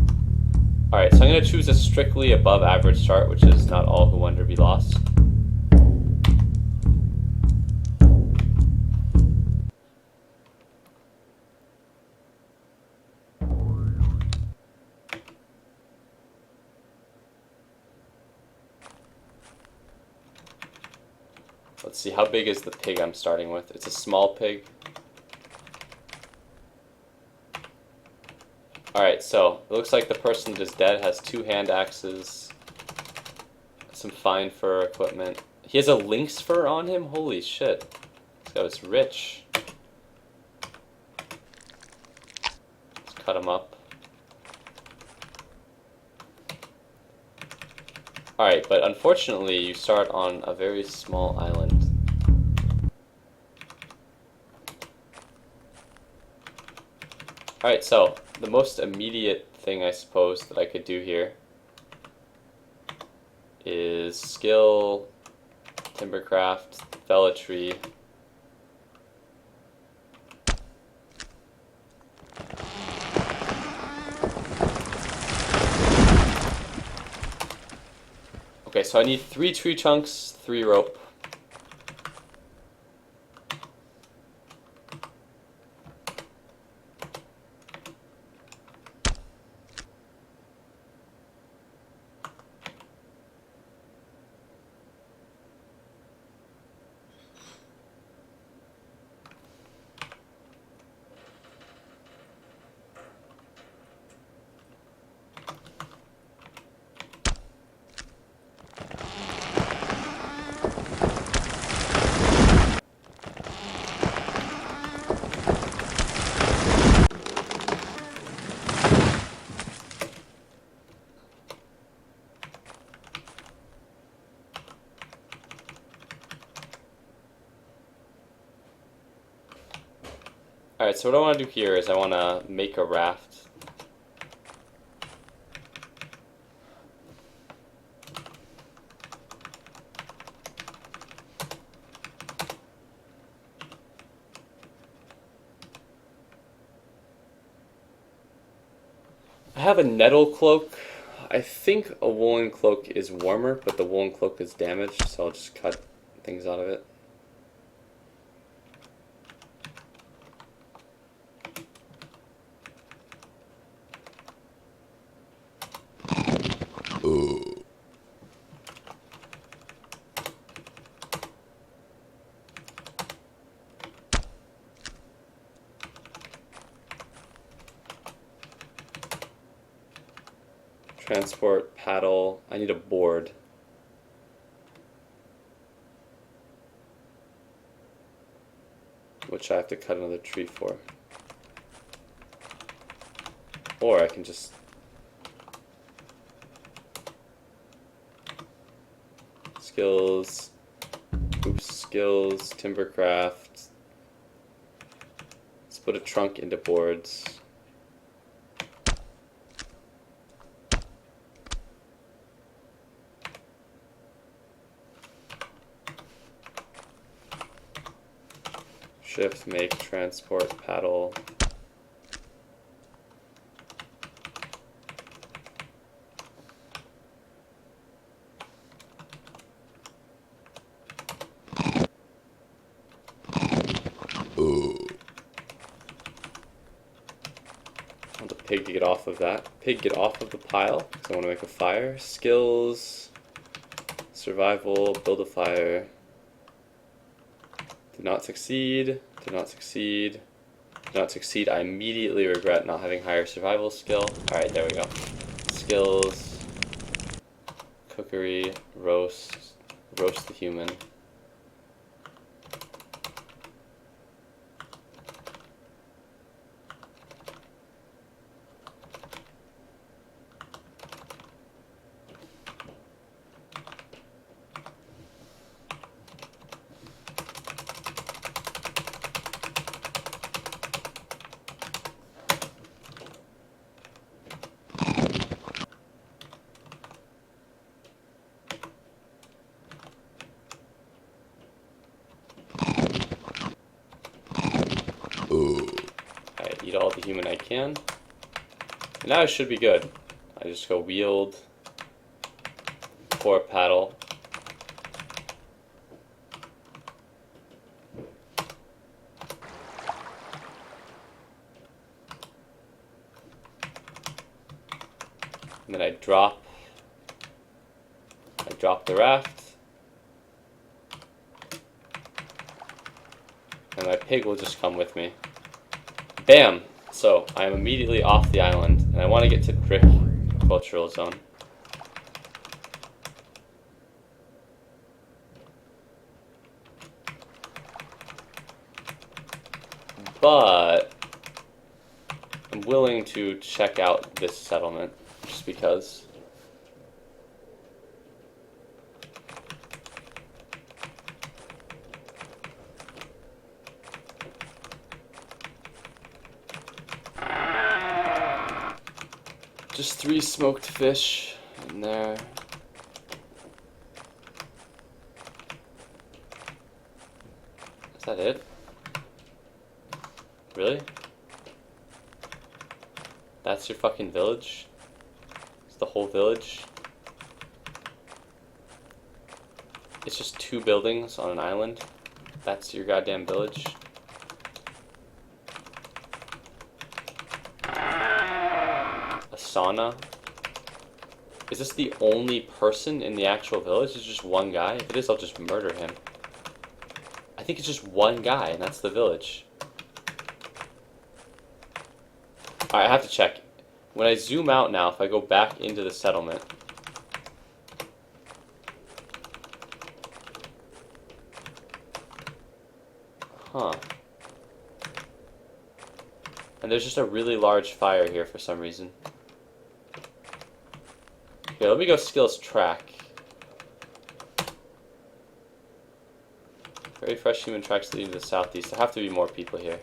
Alright, so I'm gonna choose a strictly above average chart, which is not all who wonder be lost. Let's see, how big is the pig I'm starting with? It's a small pig. Alright, so it looks like the person that is dead has 2 hand axes, some fine fur equipment. He has a lynx fur on him? Holy shit. This guy was rich. Let's cut him up. Alright, but unfortunately you start on a very small island. Alright, so the most immediate thing I suppose that I could do here is skill, timbercraft, fell a tree. Okay, so I need 3 tree chunks, 3 rope. Alright, so what I want to do here is I want to make a raft. I have a nettle cloak. I think a woolen cloak is warmer, but the woolen cloak is damaged, so I'll just cut things out of it. Transport, paddle. I need a board. Which I have to cut another tree for. Or I can just... Skills. Oops, skills, timbercraft. Let's put a trunk into boards. Shift, make, transport, paddle. I want the pig to get off of that. Pig, get off of the pile, because I want to make a fire. Skills, survival, build a fire. Did not succeed, did not succeed, did not succeed. I immediately regret not having higher survival skill. Alright, there we go. Skills, cookery, roast the human. Eat all the human I can. And now I should be good. I just go wield, pour paddle. And then I drop the raft. And my pig will just come with me. Bam! So, I am immediately off the island, and I want to get to Crick Cultural Zone. But I'm willing to check out this settlement, just because. Just 3 smoked fish in there. Is that it? Really? That's your fucking village? It's the whole village? It's just 2 buildings on an island? That's your goddamn village? A sauna? Is this the only person in the actual village? Is it just one guy? If it is, I'll just murder him. I think it's just one guy, and that's the village. Alright, I have to check. When I zoom out now, if I go back into the settlement... Huh. And there's just a really large fire here for some reason. Okay, let me go skills track. Very fresh human tracks leading to the southeast. There have to be more people here.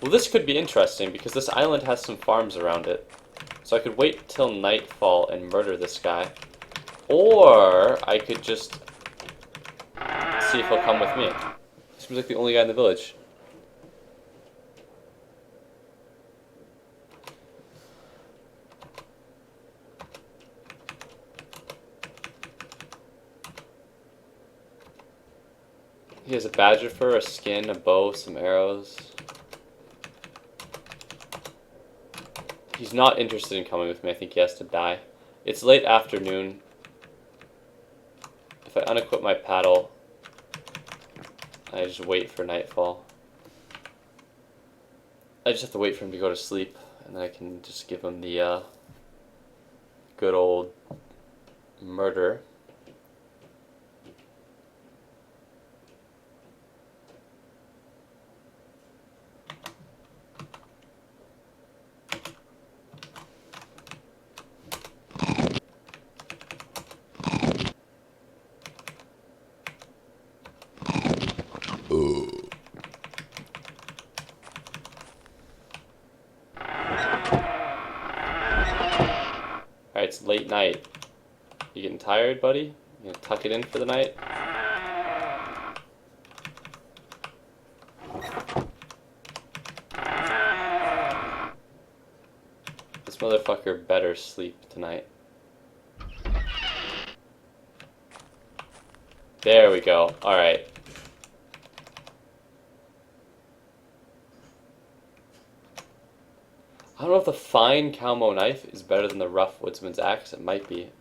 Well, this could be interesting because this island has some farms around it. So I could wait till nightfall and murder this guy. Or I could just see if he'll come with me. Seems like the only guy in the village. He has a badger fur, a skin, a bow, some arrows. He's not interested in coming with me. I think he has to die. It's late afternoon. If I unequip my paddle, I just wait for nightfall. I just have to wait for him to go to sleep, and then I can just give him the good old murder. Alright, it's late night. You getting tired, buddy? You gonna tuck it in for the night? This motherfucker better sleep tonight. There we go. Alright. I don't know if the fine Calmo knife is better than the rough woodsman's axe. It might be.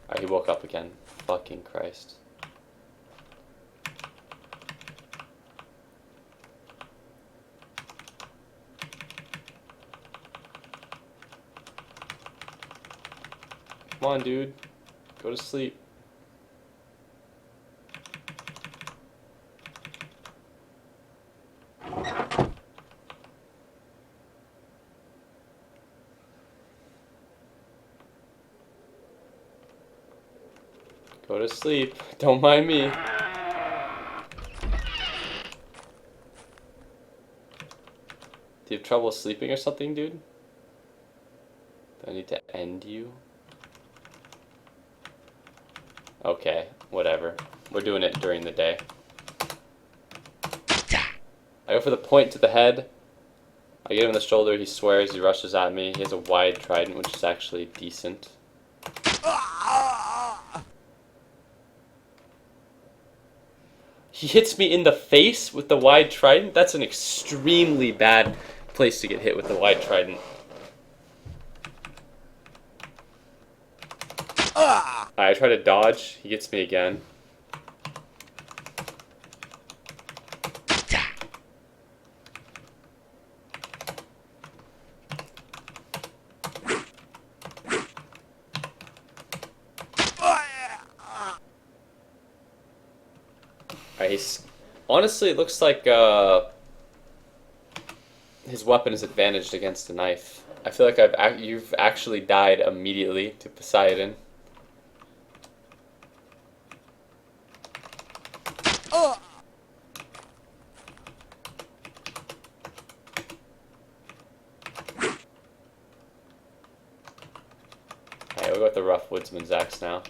Alright, he woke up again. Fucking Christ. Come on, dude. Go to sleep. Go to sleep. Don't mind me. Do you have trouble sleeping or something, dude? Do I need to end you? Okay, whatever. We're doing it during the day. I go for the point to the head. I get him in the shoulder, he swears, he rushes at me. He has a wide trident, which is actually decent. He hits me in the face with the wide trident? That's an extremely bad place to get hit with the wide trident. I try to dodge, he gets me again. Honestly, it looks like his weapon is advantaged against a knife. I feel like you've actually died immediately to Poseidon. Alright, we'll go with the rough woodsman's axe now.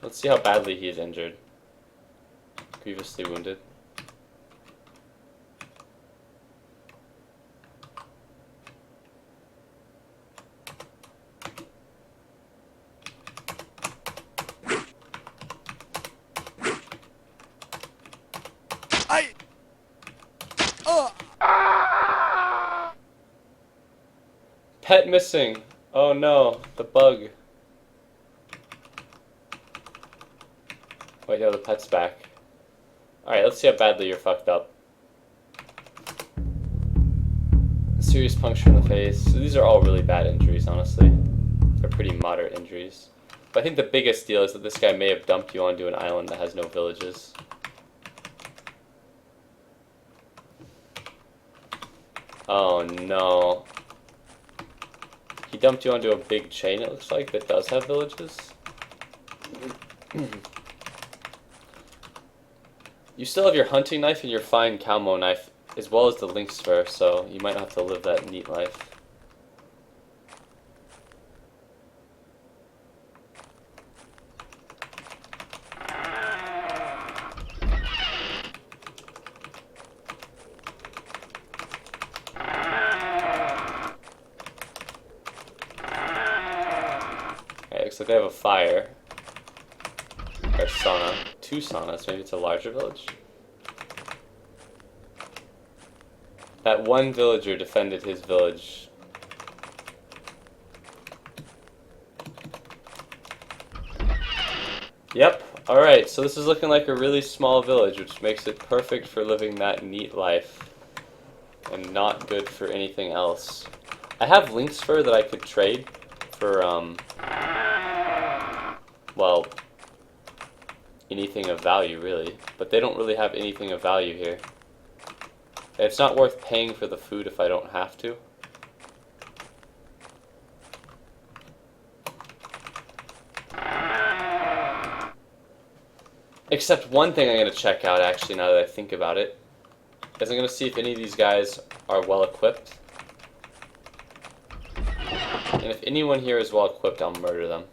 Let's see how badly he is injured. Grievously wounded. Pet missing. Oh no, the bug. Wait, no, the pet's back. Alright, let's see how badly you're fucked up. Serious puncture in the face. So these are all really bad injuries, honestly. They're pretty moderate injuries. But I think the biggest deal is that this guy may have dumped you onto an island that has no villages. Oh no. He dumped you onto a big chain, it looks like, that does have villages. You still have your hunting knife and your fine camo knife, as well as the lynx fur, so you might have to live that neat life. Okay, looks like I have a fire. Or sauna. 2 saunas, maybe it's a larger village. That one villager defended his village. Yep, alright, so this is looking like a really small village, which makes it perfect for living that neat life. And not good for anything else. I have lynx fur that I could trade for, well, anything of value, really. But they don't really have anything of value here. It's not worth paying for the food if I don't have to. Except one thing I'm going to check out, actually, now that I think about it, is I'm going to see if any of these guys are well equipped. And if anyone here is well equipped, I'll murder them.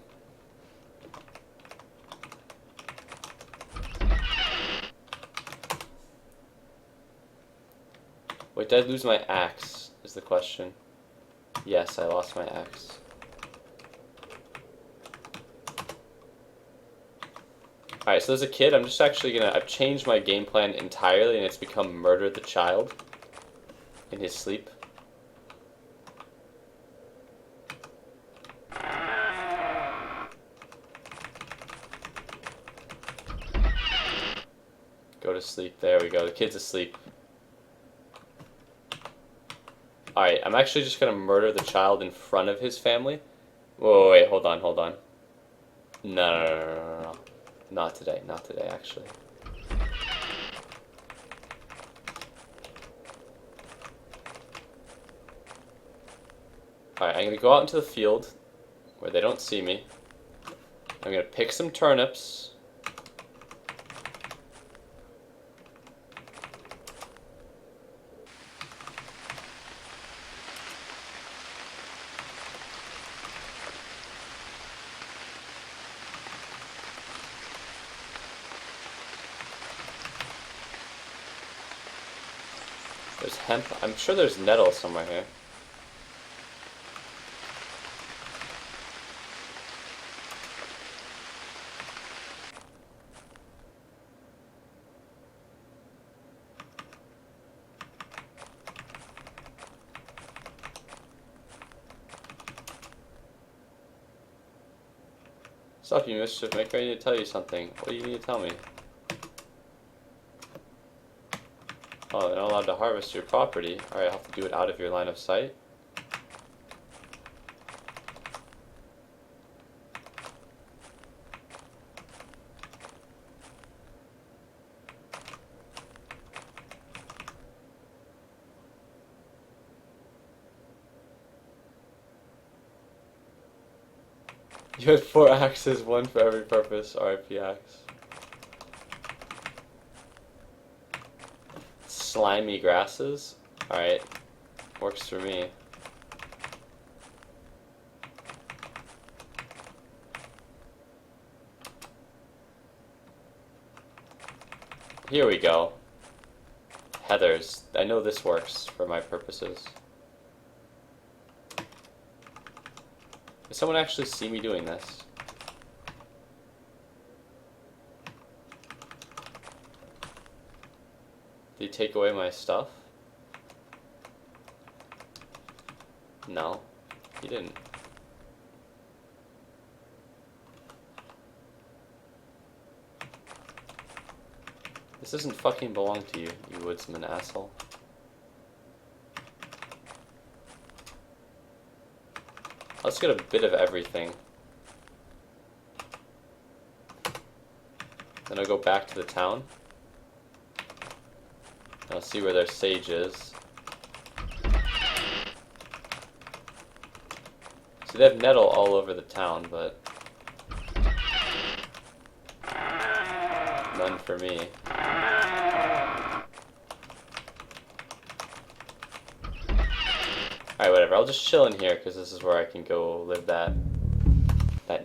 Wait, did I lose my axe, is the question. Yes, I lost my axe. Alright, so as a kid, I'm just actually I've changed my game plan entirely, and it's become murder the child in his sleep. Go to sleep, there we go, the kid's asleep. Alright, I'm actually just gonna murder the child in front of his family. Whoa, wait, hold on, hold on. No. Not today, actually. Alright, I'm gonna go out into the field where they don't see me. I'm gonna pick some turnips. There's hemp. I'm sure there's nettle somewhere here. Stop, you mischief maker. I need to tell you something. What do you need to tell me? Oh, they're not allowed to harvest your property. Alright, I'll have to do it out of your line of sight. You had 4 axes, 1 for every purpose. RIP axe. Slimy grasses? Alright. Works for me. Here we go. Heathers. I know this works for my purposes. Does someone actually see me doing this? Did he take away my stuff? No, he didn't. This doesn't fucking belong to you, you woodsman asshole. Let's get a bit of everything. Then I'll go back to the town. I'll see where their sage is. So they have nettle all over the town, but none for me. Alright, whatever. I'll just chill in here because this is where I can go live that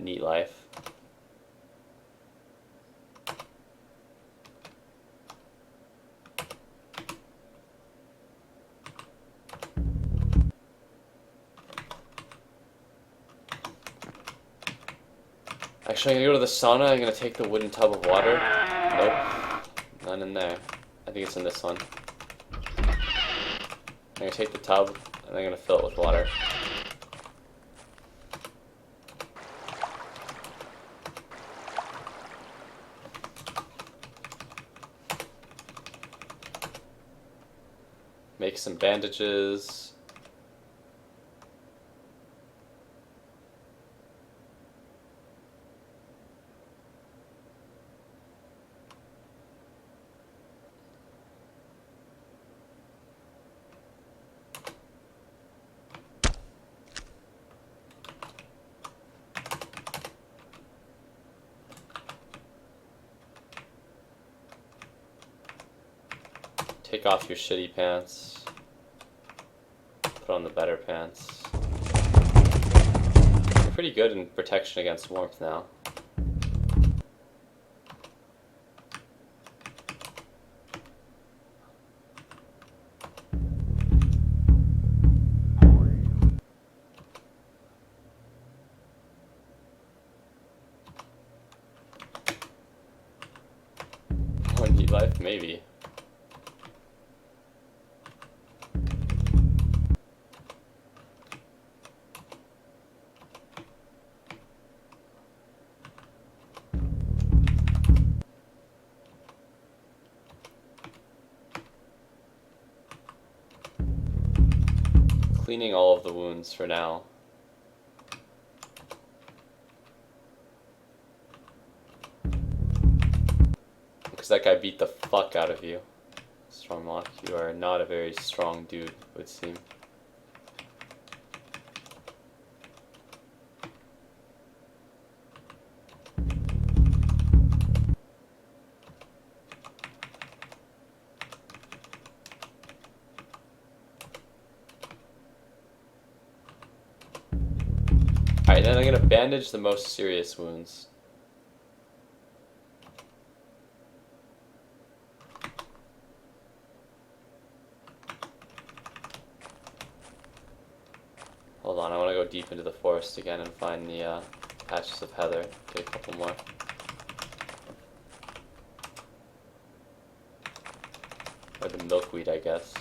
neat life. Actually, I'm gonna go to the sauna. I'm gonna take the wooden tub of water. Nope. None in there. I think it's in this one. I'm gonna take the tub and I'm gonna fill it with water. Make some bandages. Take off your shitty pants. Put on the better pants. You're pretty good in protection against warmth now. More neat life? Maybe. cleaning all of the wounds for now. Because that guy beat the fuck out of you. Stormlock, you are not a very strong dude, it would seem. Alright, then I'm gonna bandage the most serious wounds. Hold on, I want to go deep into the forest again and find the patches of heather. Get a couple more. Or the milkweed, I guess.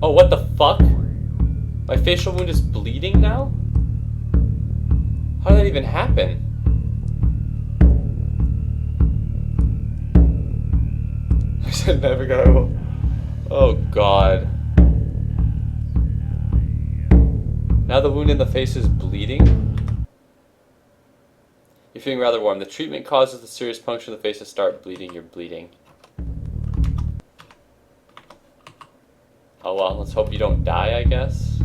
Oh, what the fuck? My facial wound is bleeding now? How did that even happen? I said never go. Oh god. Now the wound in the face is bleeding? You're feeling rather warm. The treatment causes the serious puncture of the face to start bleeding. You're bleeding. Oh well, let's hope you don't die, I guess.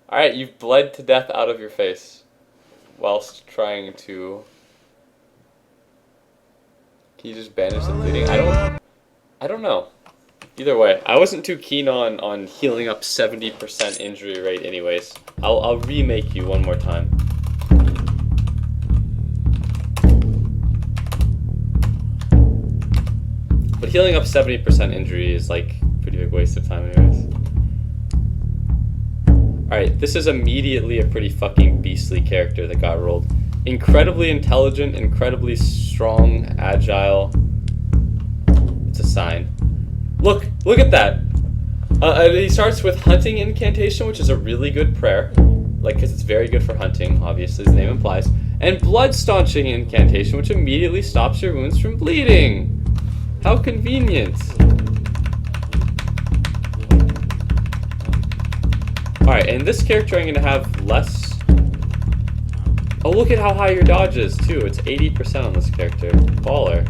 Alright, you've bled to death out of your face whilst trying to... Can you just bandage the bleeding? I don't know. Either way, I wasn't too keen on healing up 70% injury rate anyways. I'll remake you one more time. But healing up 70% injury is like a pretty big waste of time anyways. Alright, this is immediately a pretty fucking beastly character that got rolled. Incredibly intelligent, incredibly strong, agile. It's a sign. Look at that! He starts with Hunting Incantation, which is a really good prayer. Like, because it's very good for hunting, obviously, as the name implies. And Blood Staunching Incantation, which immediately stops your wounds from bleeding. How convenient. Alright, and this character I'm going to have less... Oh, look at how high your dodge is, too. It's 80% on this character. Baller.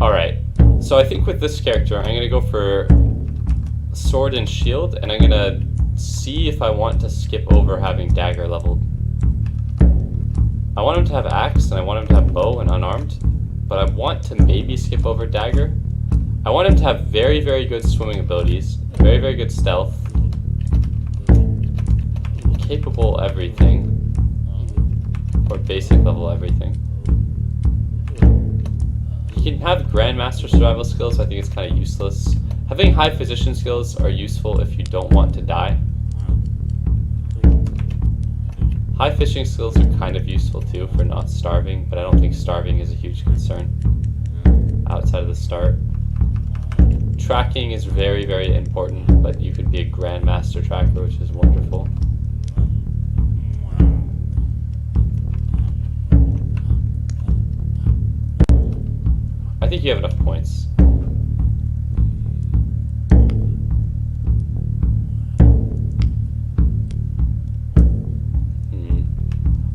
Alright, so I think with this character, I'm going to go for Sword and Shield, and I'm going to see if I want to skip over having Dagger leveled. I want him to have Axe, and I want him to have Bow and Unarmed, but I want to maybe skip over Dagger. I want him to have very, very good swimming abilities, very, very good stealth, capable everything, or basic level everything. You can have Grandmaster survival skills, I think it's kind of useless. Having high physician skills are useful if you don't want to die. High fishing skills are kind of useful too for not starving, but I don't think starving is a huge concern outside of the start. Tracking is very, very important, but you could be a Grandmaster tracker, which is wonderful. I think you have enough points.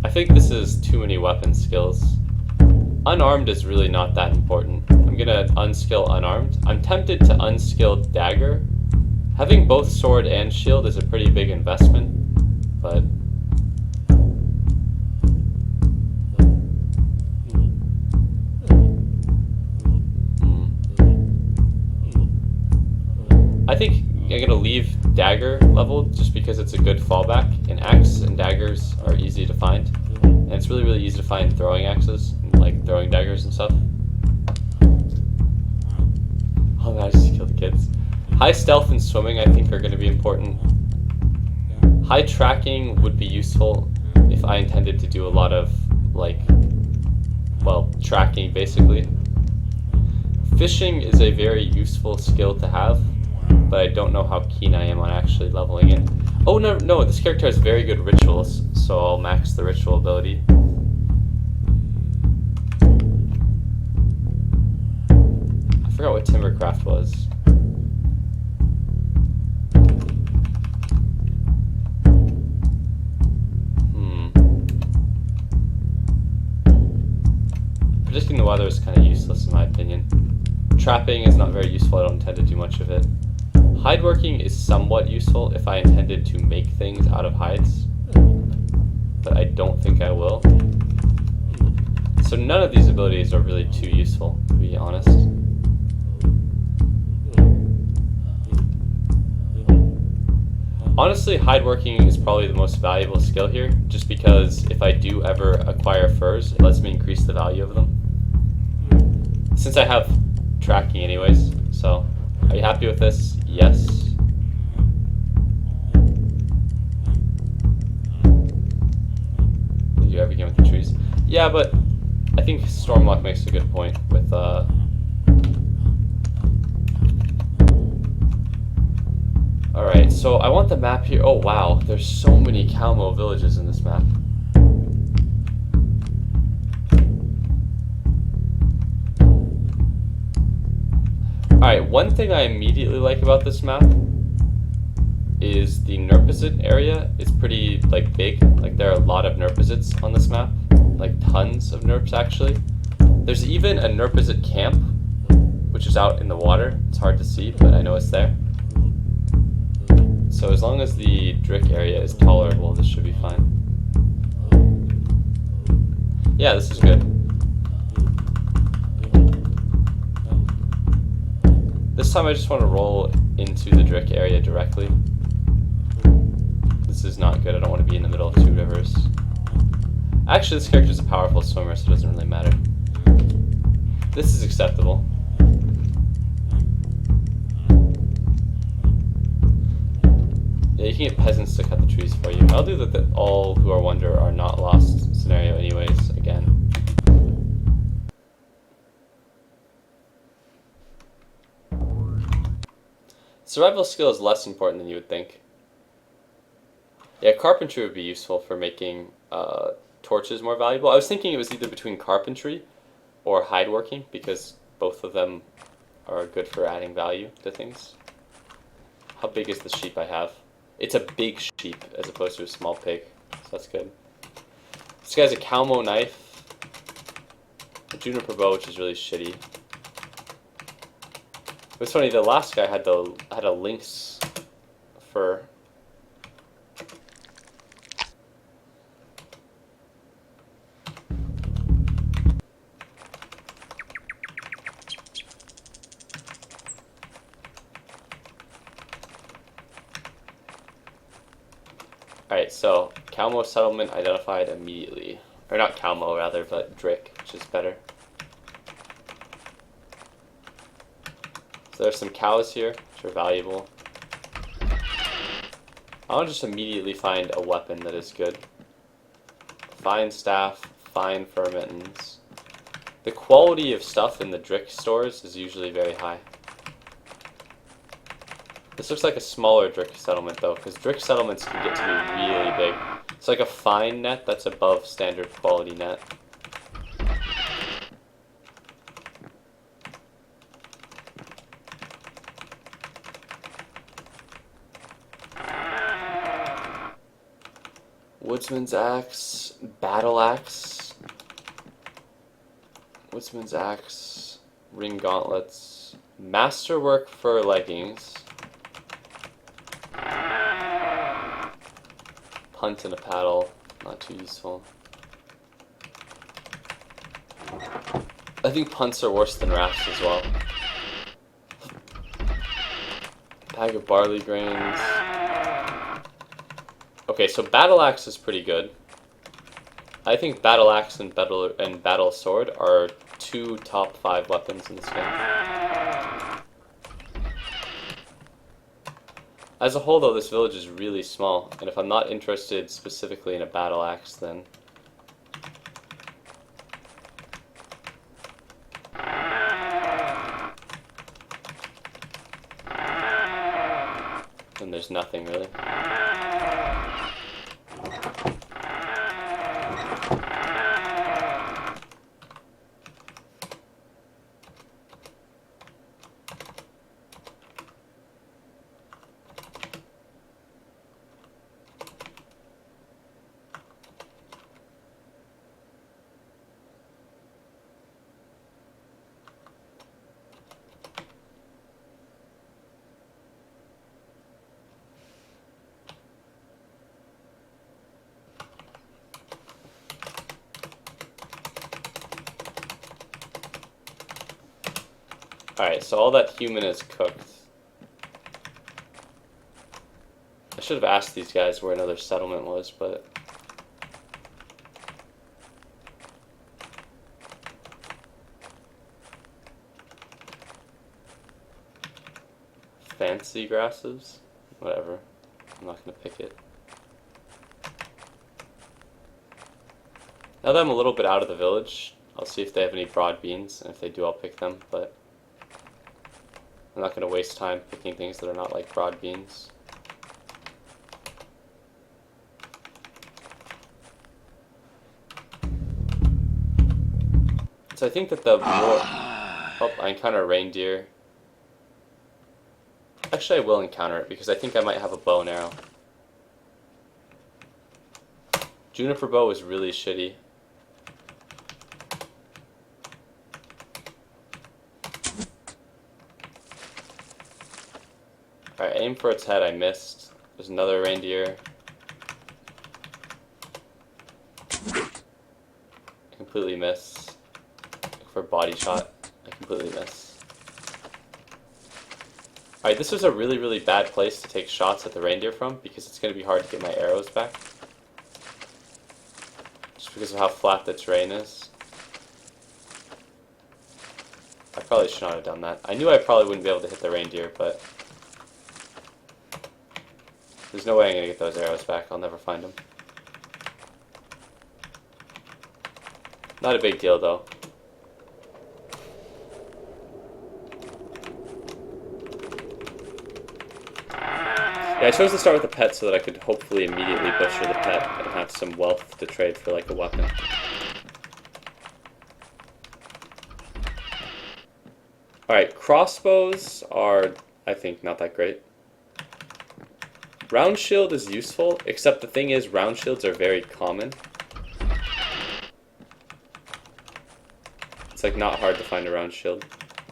I think this is too many weapon skills. Unarmed is really not that important. I'm gonna unskill unarmed. I'm tempted to unskill dagger. Having both sword and shield is a pretty big investment, but I think I'm gonna leave dagger level just because it's a good fallback. An axe and daggers are easy to find, and it's really easy to find throwing axes, like throwing daggers and stuff. Oh man, I just killed the kids. High stealth and swimming I think are going to be important. High tracking would be useful if I intended to do a lot of, like, well, tracking basically. Fishing is a very useful skill to have, but I don't know how keen I am on actually leveling it. Oh no, this character has very good rituals, so I'll max the ritual ability. I forgot what Timbercraft was. Predicting the weather is kind of useless in my opinion. Trapping is not very useful, I don't intend to do much of it. Hide working is somewhat useful if I intended to make things out of hides, but I don't think I will. So none of these abilities are really too useful, to be honest. Honestly, hide working is probably the most valuable skill here, just because if I do ever acquire furs, it lets me increase the value of them. Since I have tracking anyways, so are you happy with this? Yes. Did you ever get with the trees? Yeah, but I think Stormlock makes a good point with Alright, so I want the map here. Oh wow, there's so many Calmo villages in this map. Alright, one thing I immediately like about this map is the Nurpazit area is pretty, like, big. Like, there are a lot of Nurpazits on this map. Like, tons of Nurps, actually. There's even a Nurpazit camp, which is out in the water. It's hard to see, but I know it's there. So as long as the Drick area is tolerable, this should be fine. Yeah, this is good. This time I just want to roll into the Drick area directly. This is not good, I don't want to be in the middle of two rivers. Actually, this character is a powerful swimmer, so it doesn't really matter. This is acceptable. Yeah, you can get peasants to cut the trees for you. I'll do the all who are wonder are not lost scenario anyways, again. Survival skill is less important than you would think. Yeah, carpentry would be useful for making torches more valuable. I was thinking it was either between carpentry or hide working, because both of them are good for adding value to things. How big is the sheep I have? It's a big sheep as opposed to a small pig, so that's good. This guy's a Calmo knife, a Juniper bow, which is really shitty. It's funny, the last guy had a lynx fur. Alright, so Calmo settlement identified immediately. Or not Calmo, rather, but Drick, which is better. So there's some cows here, which are valuable. I want to just immediately find a weapon that is good. Fine staff, fine fur mittens. The quality of stuff in the Drick stores is usually very high. This looks like a smaller Drick settlement though, because Drick settlements can get to be really big. It's like a fine net that's above standard quality net. Woodsman's axe, battle axe. Woodsman's axe, ring gauntlets, masterwork for leggings, punt and a paddle, not too useful. I think punts are worse than rafts as well. Bag of barley grains. Okay, so battle axe is pretty good. I think battle axe and battle sword are 2 top 5 weapons in this game. As a whole, though, this village is really small, and if I'm not interested specifically in a battle axe, then there's nothing really. Alright, so all that human is cooked. I should have asked these guys where another settlement was, but fancy grasses? Whatever. I'm not gonna pick it. Now that I'm a little bit out of the village, I'll see if they have any broad beans, and if they do, I'll pick them, but I'm not going to waste time picking things that are not like broad beans. So I think that the more... Oh, I encounter a reindeer. Actually, I will encounter it because I think I might have a bow and arrow. Juniper bow is really shitty. Alright, aim for its head, I missed. There's another reindeer. I completely miss. Look for a body shot. I completely miss. Alright, this was a really, really bad place to take shots at the reindeer from because it's going to be hard to get my arrows back. Just because of how flat the terrain is. I probably should not have done that. I knew I probably wouldn't be able to hit the reindeer, but there's no way I'm going to get those arrows back. I'll never find them. Not a big deal, though. Yeah, I chose to start with the pet so that I could hopefully immediately butcher the pet and have some wealth to trade for, like, a weapon. Alright, crossbows are, I think, not that great. Round shield is useful, except the thing is, round shields are very common. It's like not hard to find a round shield.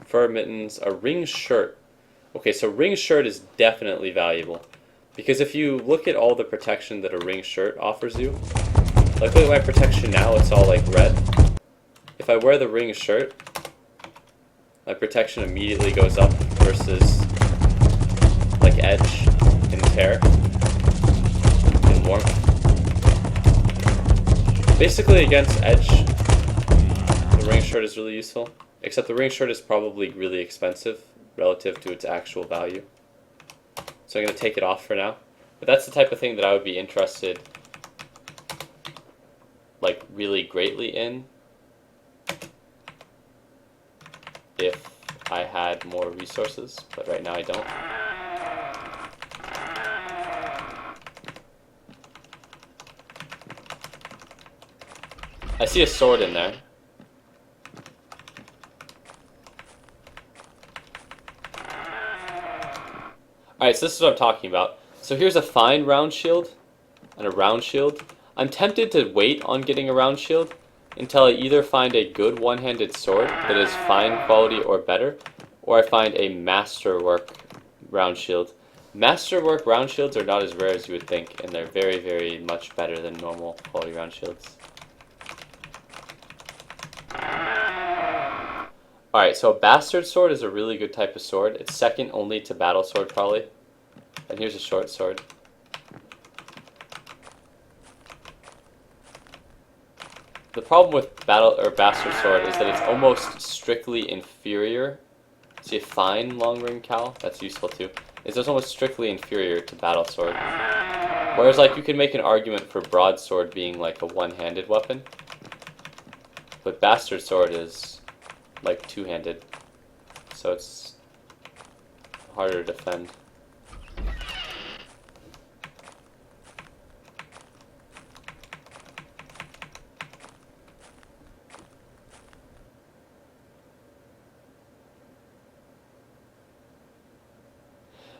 Fur mittens, a ring shirt. Okay, so ring shirt is definitely valuable. Because if you look at all the protection that a ring shirt offers you, like look at my protection now, it's all like red. If I wear the ring shirt, my protection immediately goes up versus like edge and tear and warmth. Basically against edge, the ring shirt is really useful, except the ring shirt is probably really expensive relative to its actual value. So I'm going to take it off for now. But that's the type of thing that I would be interested, like, really greatly in if I had more resources, but right now I don't. I see a sword in there. Alright, so this is what I'm talking about. So here's a fine round shield and a round shield. I'm tempted to wait on getting a round shield until I either find a good one-handed sword that is fine quality or better, or I find a masterwork round shield. Masterwork round shields are not as rare as you would think, and they're very, very much better than normal quality round shields. Alright, so a bastard sword is a really good type of sword. It's second only to battle sword, probably. And here's a short sword. The problem with battle or bastard sword is that it's almost strictly inferior. See a fine long ring cowl? That's useful too. It's almost strictly inferior to battle sword. Whereas like you can make an argument for broadsword being like a one-handed weapon. But bastard sword is like two-handed. So it's harder to defend.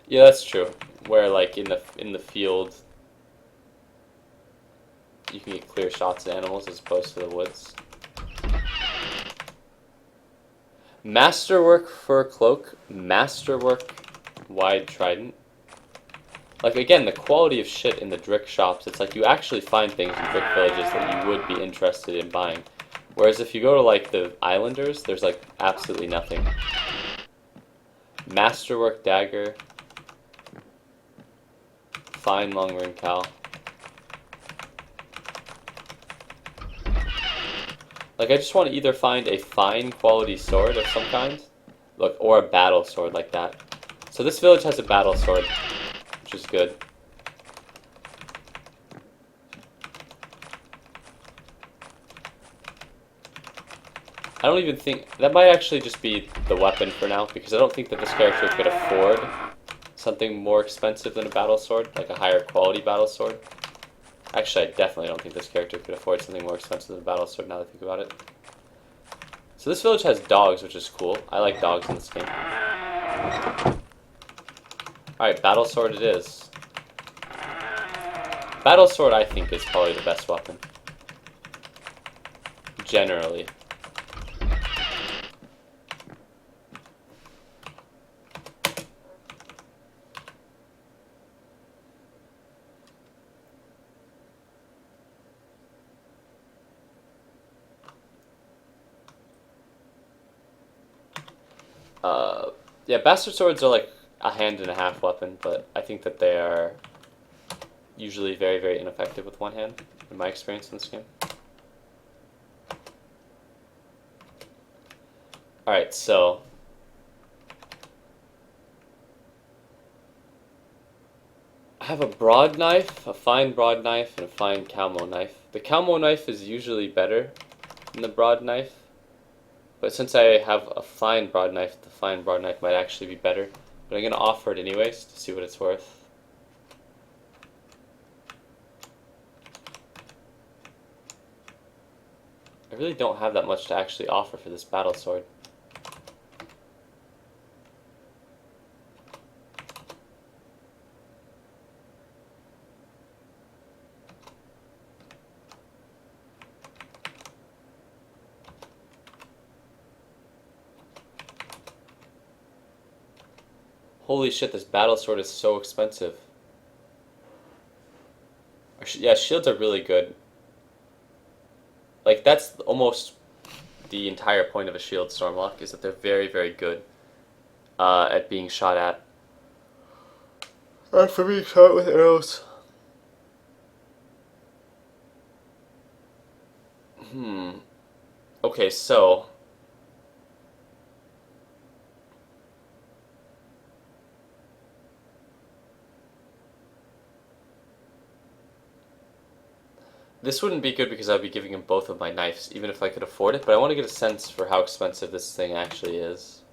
Yeah, that's true. Where like in the field you can get clear shots at animals as opposed to the woods. Masterwork fur cloak, masterwork wide trident. Like again, the quality of shit in the Drick shops, it's like you actually find things in Drick villages that you would be interested in buying. Whereas if you go to like the Islanders, there's like absolutely nothing. Masterwork dagger, fine long ring cowl. Like I just want to either find a fine quality sword of some kind, look, or a battle sword like that. So this village has a battle sword, which is good. I don't even think that might actually just be the weapon for now, because I don't think that this character could afford something more expensive than a battle sword, like a higher quality battle sword. Actually, I definitely don't think this character could afford something more expensive than a battle sword now that I think about it. So this village has dogs, which is cool. I like dogs in this game. Alright, battle sword it is. Battle sword I think is probably the best weapon. Generally. Yeah, bastard swords are like a hand and a half weapon, but I think that they are usually very, very ineffective with one hand, in my experience in this game. Alright, so I have a broad knife, a fine broad knife, and a fine Calmo knife. The Calmo knife is usually better than the broad knife, but since I have a fine broad knife, the fine broad knife might actually be better. But I'm going to offer it anyways to see what it's worth. I really don't have that much to actually offer for this battle sword. Holy shit, this battle sword is so expensive. Yeah, shields are really good. Like, that's almost the entire point of a shield, Stormlock, is that they're very, very good at being shot at. For being shot with arrows. Okay, so this wouldn't be good because I'd be giving him both of my knives, even if I could afford it, but I want to get a sense for how expensive this thing actually is.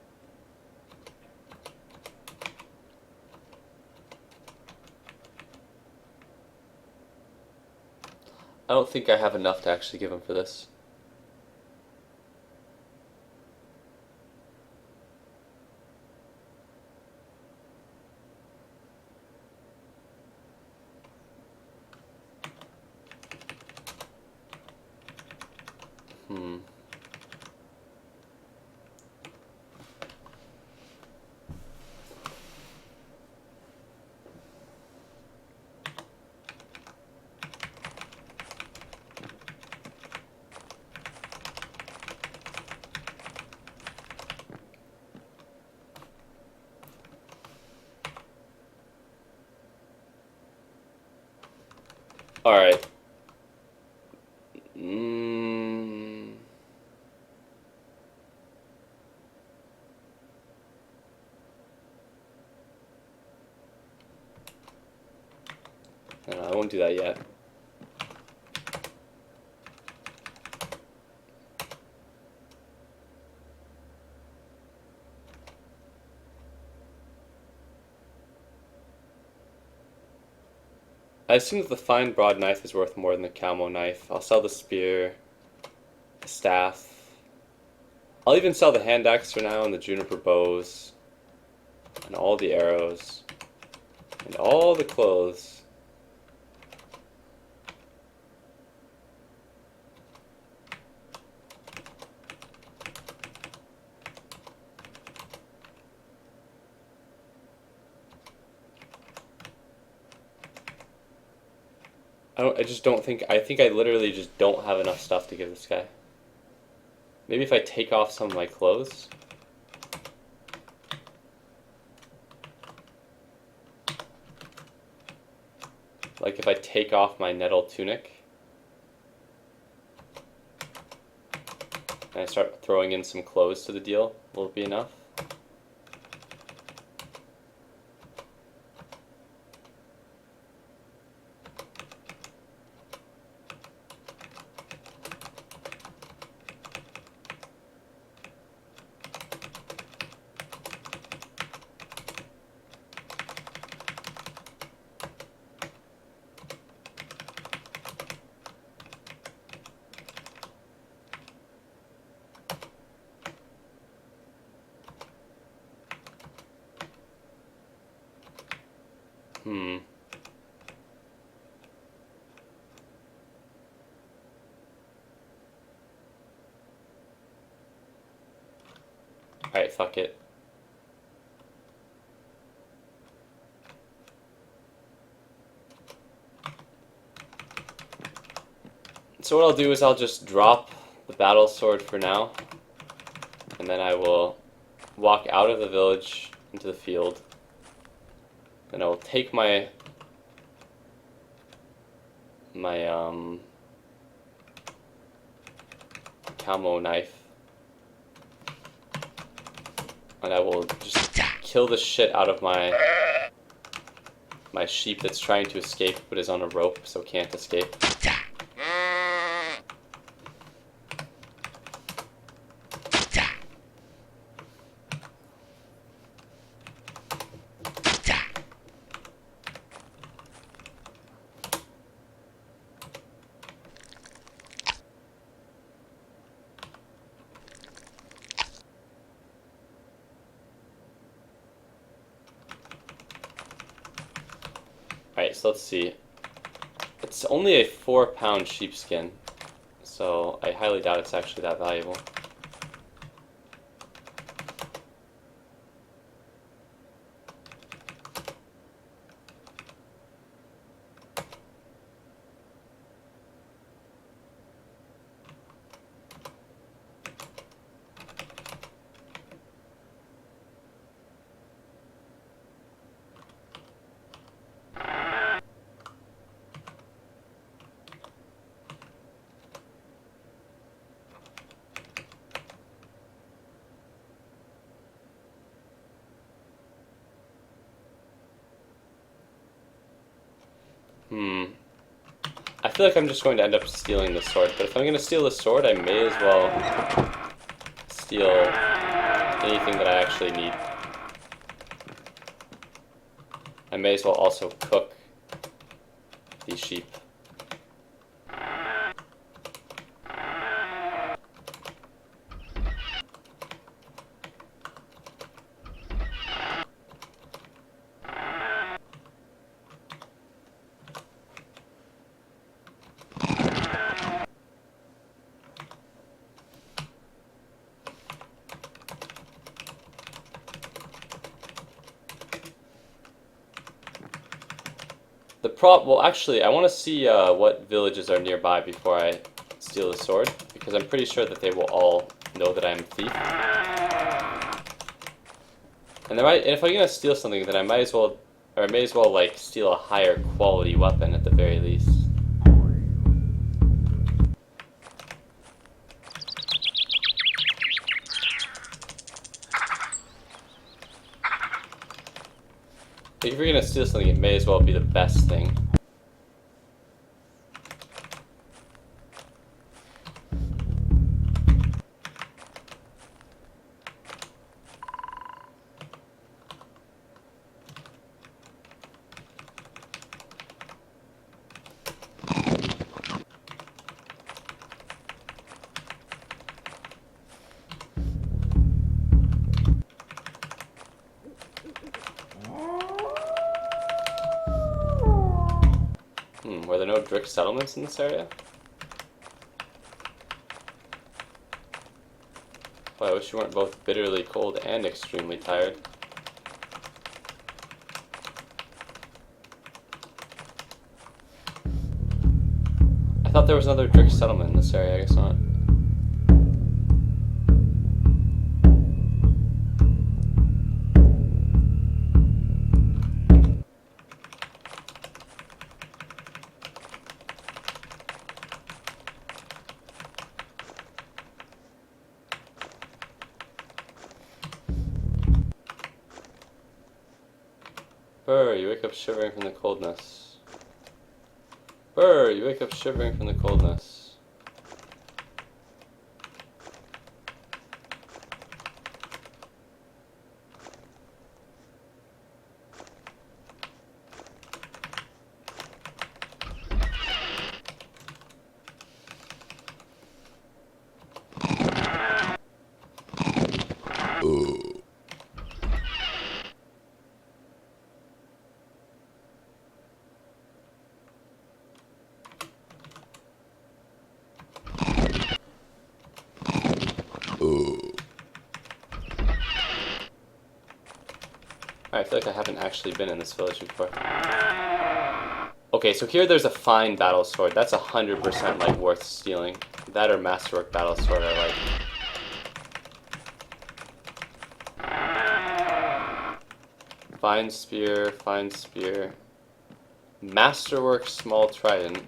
I don't think I have enough to actually give him for this. Alright. Mm. No, I won't do that yet. I assume that the fine broad knife is worth more than the camo knife. I'll sell the spear, the staff. I'll even sell the hand axe for now and the juniper bows, and all the arrows, and all the clothes. I just don't think, I think I literally just don't have enough stuff to give this guy. Maybe if I take off some of my clothes. Like if I take off my nettle tunic. And I start throwing in some clothes to the deal, will it be enough? Alright, fuck it. So what I'll do is I'll just drop the battle sword for now, and then I will walk out of the village into the field. Then I will take my camo knife, and I will just kill the shit out of my sheep that's trying to escape but is on a rope, so can't escape. Alright, so let's see. It's only a 4-pound sheepskin, so I highly doubt it's actually that valuable. I feel like I'm just going to end up stealing the sword, but if I'm going to steal the sword, I may as well steal anything that I actually need. I may as well also cook these sheep. Well, actually, I want to see what villages are nearby before I steal the sword, because I'm pretty sure that they will all know that I'm a thief. And if I'm gonna steal something, then I may as well like steal a higher quality weapon at the very least. If you're gonna steal something, it may as well be the best thing. Were there no Drick settlements in this area? Well, I wish you weren't both bitterly cold and extremely tired. I thought there was another Drick settlement in this area, I guess not. Burr, you wake up shivering from the coldness. Burr, you wake up shivering from the coldness. I feel like I haven't actually been in this village before. Okay, so here there's a fine battle sword. That's 100% like worth stealing. That or masterwork battle sword I like. Fine spear, fine spear. Masterwork small trident.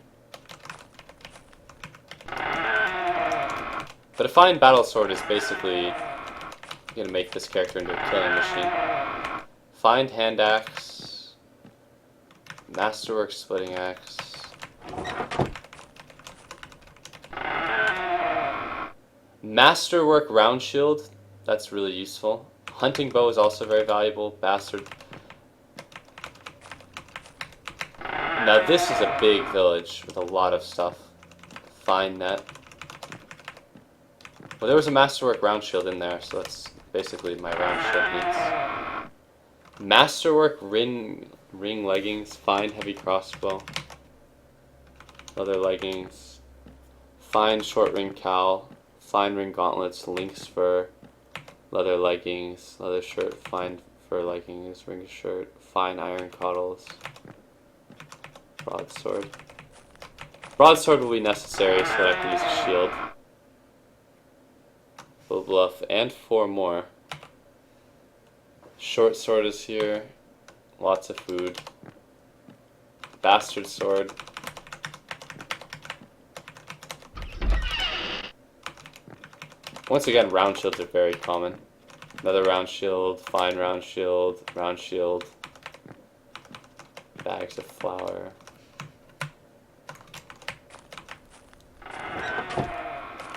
But a fine battle sword is basically gonna make this character into a killing machine. Find hand axe. Masterwork splitting axe. Masterwork round shield. That's really useful. Hunting bow is also very valuable. Bastard. Now this is a big village with a lot of stuff. Fine net. Well, there was a masterwork round shield in there, so that's basically my round shield needs. Masterwork ring leggings, fine heavy crossbow, leather leggings, fine short ring cowl, fine ring gauntlets, lynx fur, leather leggings, leather shirt, fine fur leggings, ring shirt, fine iron cottles, broadsword. Broadsword will be necessary so that I can use a shield. Full bluff, and 4 more. Short sword is here. Lots of food. Bastard sword. Once again, round shields are very common. Another round shield, fine round shield, bags of flour.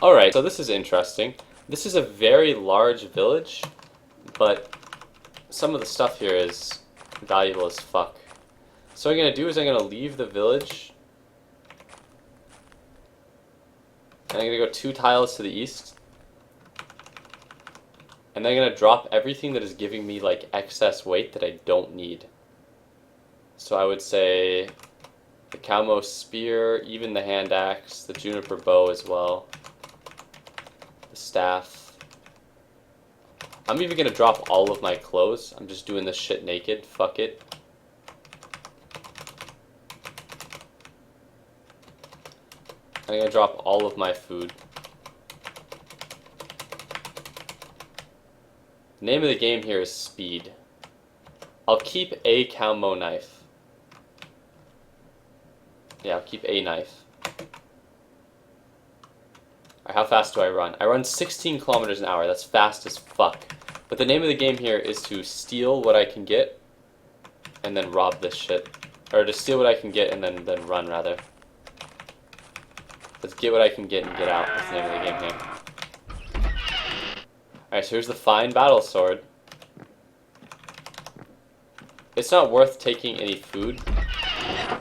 Alright, so this is interesting. This is a very large village, but some of the stuff here is valuable as fuck. So what I'm going to do is I'm going to leave the village, and I'm going to go 2 tiles to the east, and then I'm going to drop everything that is giving me like excess weight that I don't need. So I would say the Calmo spear, even the hand axe, the juniper bow as well. The staff. I'm even gonna drop all of my clothes. I'm just doing this shit naked. Fuck it. I'm gonna drop all of my food. The name of the game here is Speed. I'll keep a Calmo knife. Yeah, I'll keep a knife. How fast do I run? I run 16 kilometers an hour. That's fast as fuck. But the name of the game here is to steal what I can get and then rob this shit. Or to steal what I can get and then run, rather. Let's get what I can get and get out. That's the name of the game here. Alright, so here's the fine battle sword. It's not worth taking any food,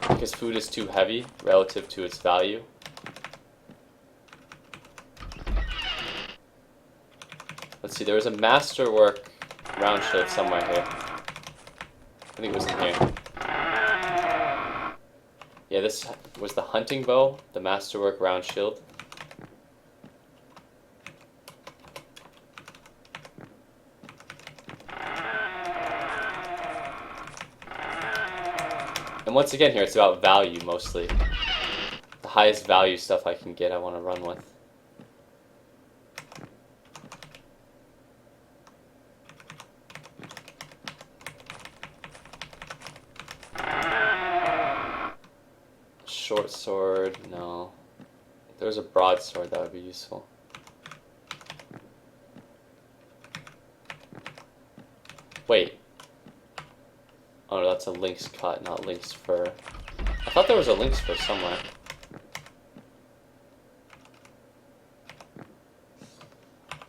because food is too heavy relative to its value. Let's see, there was a masterwork round shield somewhere here. I think it was in here. Yeah, this was the hunting bow, the masterwork round shield. And once again here, it's about value mostly. The highest value stuff I can get, I want to run with. Short sword, no. If there was a broadsword, that would be useful. Wait. Oh no, that's a lynx cut, not lynx fur. I thought there was a lynx fur somewhere.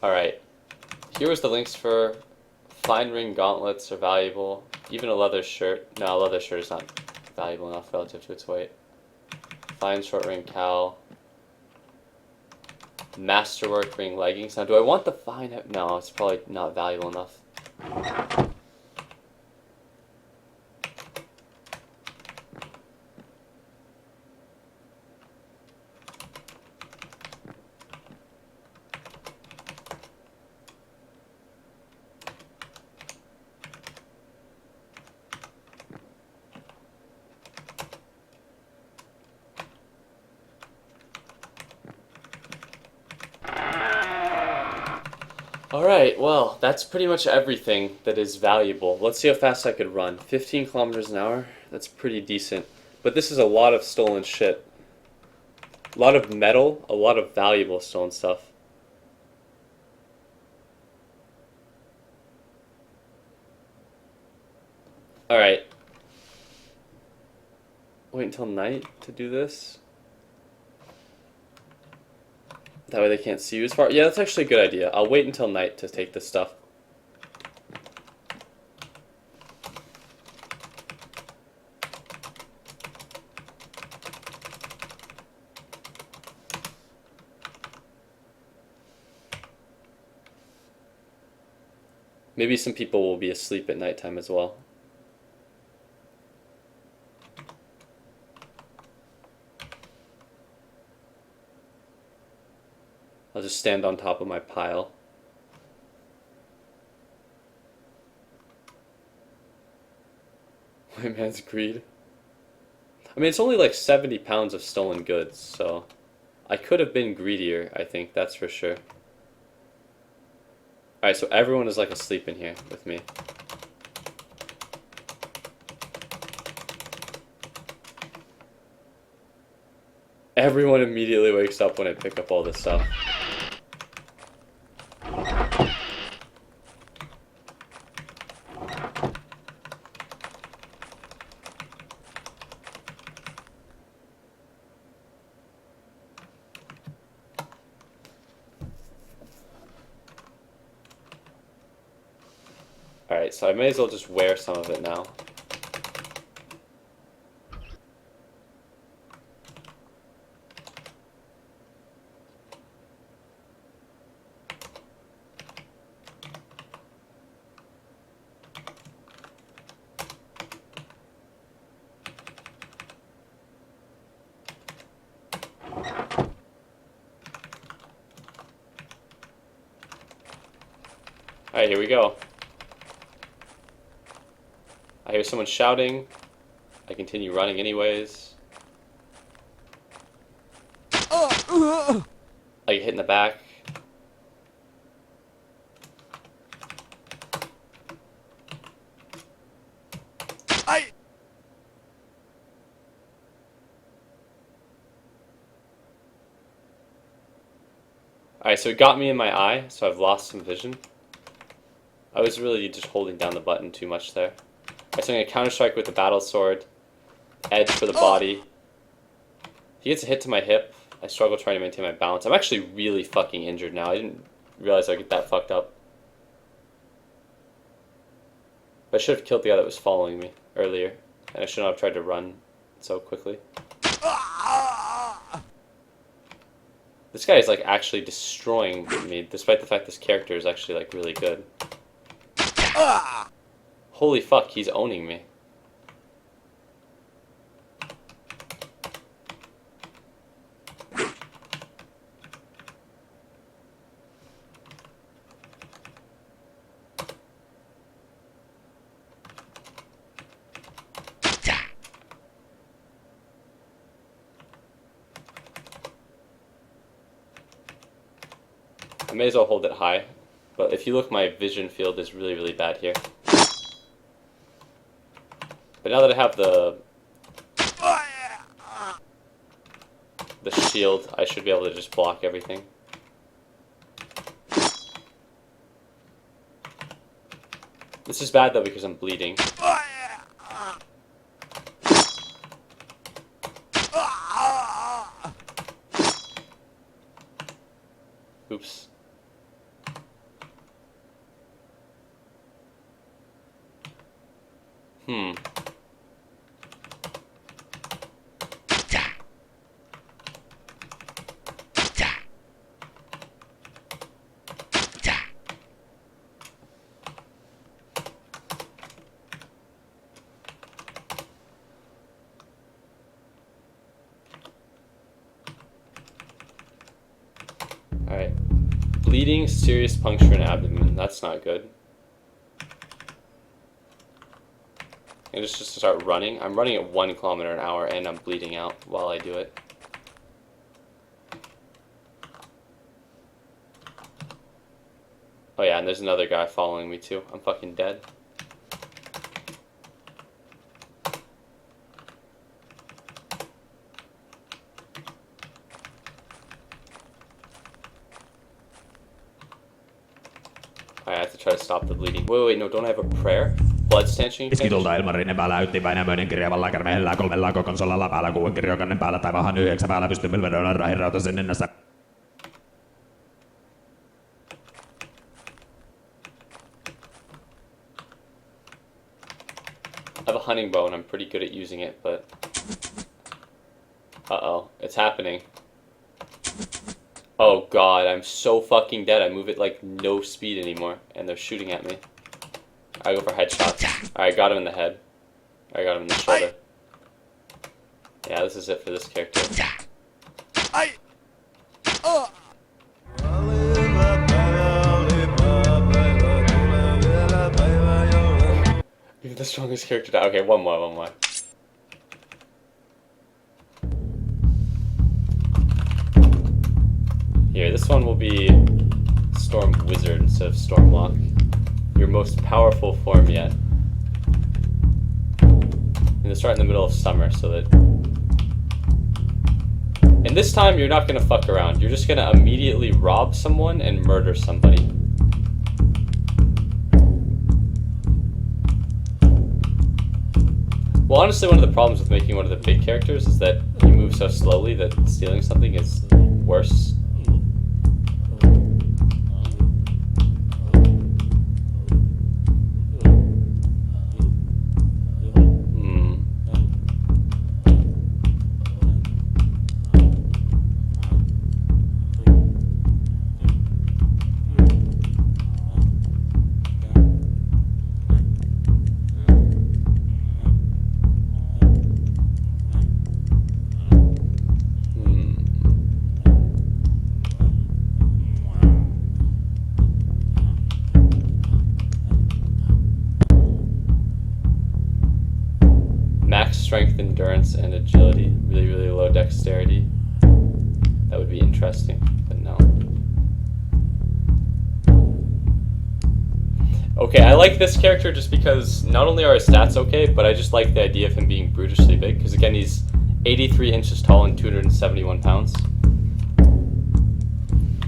Alright. Here was the lynx fur. Fine ring gauntlets are valuable. Even a leather shirt. No, a leather shirt is not valuable enough relative to its weight. Fine short ring cowl. Masterwork ring leggings. Now, do I want the fine? No, it's probably not valuable enough. Alright, well, that's pretty much everything that is valuable. Let's see how fast I could run. 15 kilometers an hour? That's pretty decent. But this is a lot of stolen shit. A lot of metal, a lot of valuable stolen stuff. Alright. Wait until night to do this? That way they can't see you as far. Yeah, that's actually a good idea. I'll wait until night to take this stuff. Maybe some people will be asleep at nighttime as well. I'll just stand on top of my pile. White man's greed. I mean, it's only like 70 pounds of stolen goods, so I could have been greedier, I think, that's for sure. Alright, so everyone is like asleep in here with me. Everyone immediately wakes up when I pick up all this stuff. Alright, so I may as well just wear some of it now. Alright, here we go. I hear someone shouting. I continue running anyways. I get hit in the back. Alright, so it got me in my eye, so I've lost some vision. I was really just holding down the button too much there. Alright, so I'm gonna counter strike with the battle sword. Edge for the body. He gets a hit to my hip. I struggle trying to maintain my balance. I'm actually really fucking injured now. I didn't realize I'd get that fucked up. I should have killed the guy that was following me earlier. And I should not have tried to run so quickly. This guy is like actually destroying me, despite the fact this character is actually like really good. Holy fuck, he's owning me. I may as well hold it high, but if you look, my vision field is really, really bad here. But now that I have the shield, I should be able to just block everything. This is bad though because I'm bleeding. Oops. Alright. Bleeding, serious puncture in abdomen. That's not good. And just to start running. I'm running at 1 kilometer an hour and I'm bleeding out while I do it. Oh yeah, and there's another guy following me too. I'm fucking dead. I have to try to stop the bleeding. Wait, no, don't I have a prayer? Blood stanching? Keskitulta Ilmarin päällä yti Väinämöinen kirjavalla kärmeellä 3 konsolalla päällä 6 kirjokannen päällä tai vahan 9 päällä pystymylvedon rahirauta sen ennässä. I have a hunting bow and I'm pretty good at using it, but... Uh-oh, it's happening. Oh god, I'm so fucking dead. I move at like no speed anymore, and they're shooting at me. I go for headshots. Alright, got him in the head. I got him in the shoulder. Yeah, this is it for this character. You're the strongest character now. Okay, one more. Here, this one will be Storm Wizard instead of Stormlock. Your most powerful form yet. I'm gonna start in the middle of summer so that... And this time you're not gonna fuck around. You're just gonna immediately rob someone and murder somebody. Well, honestly, one of the problems with making one of the big characters is that you move so slowly that stealing something is worse. Strength, endurance, and agility. Really, really low dexterity. That would be interesting, but no. Okay, I like this character just because not only are his stats okay, but I just like the idea of him being brutishly big. Because again, he's 83 inches tall and 271 pounds.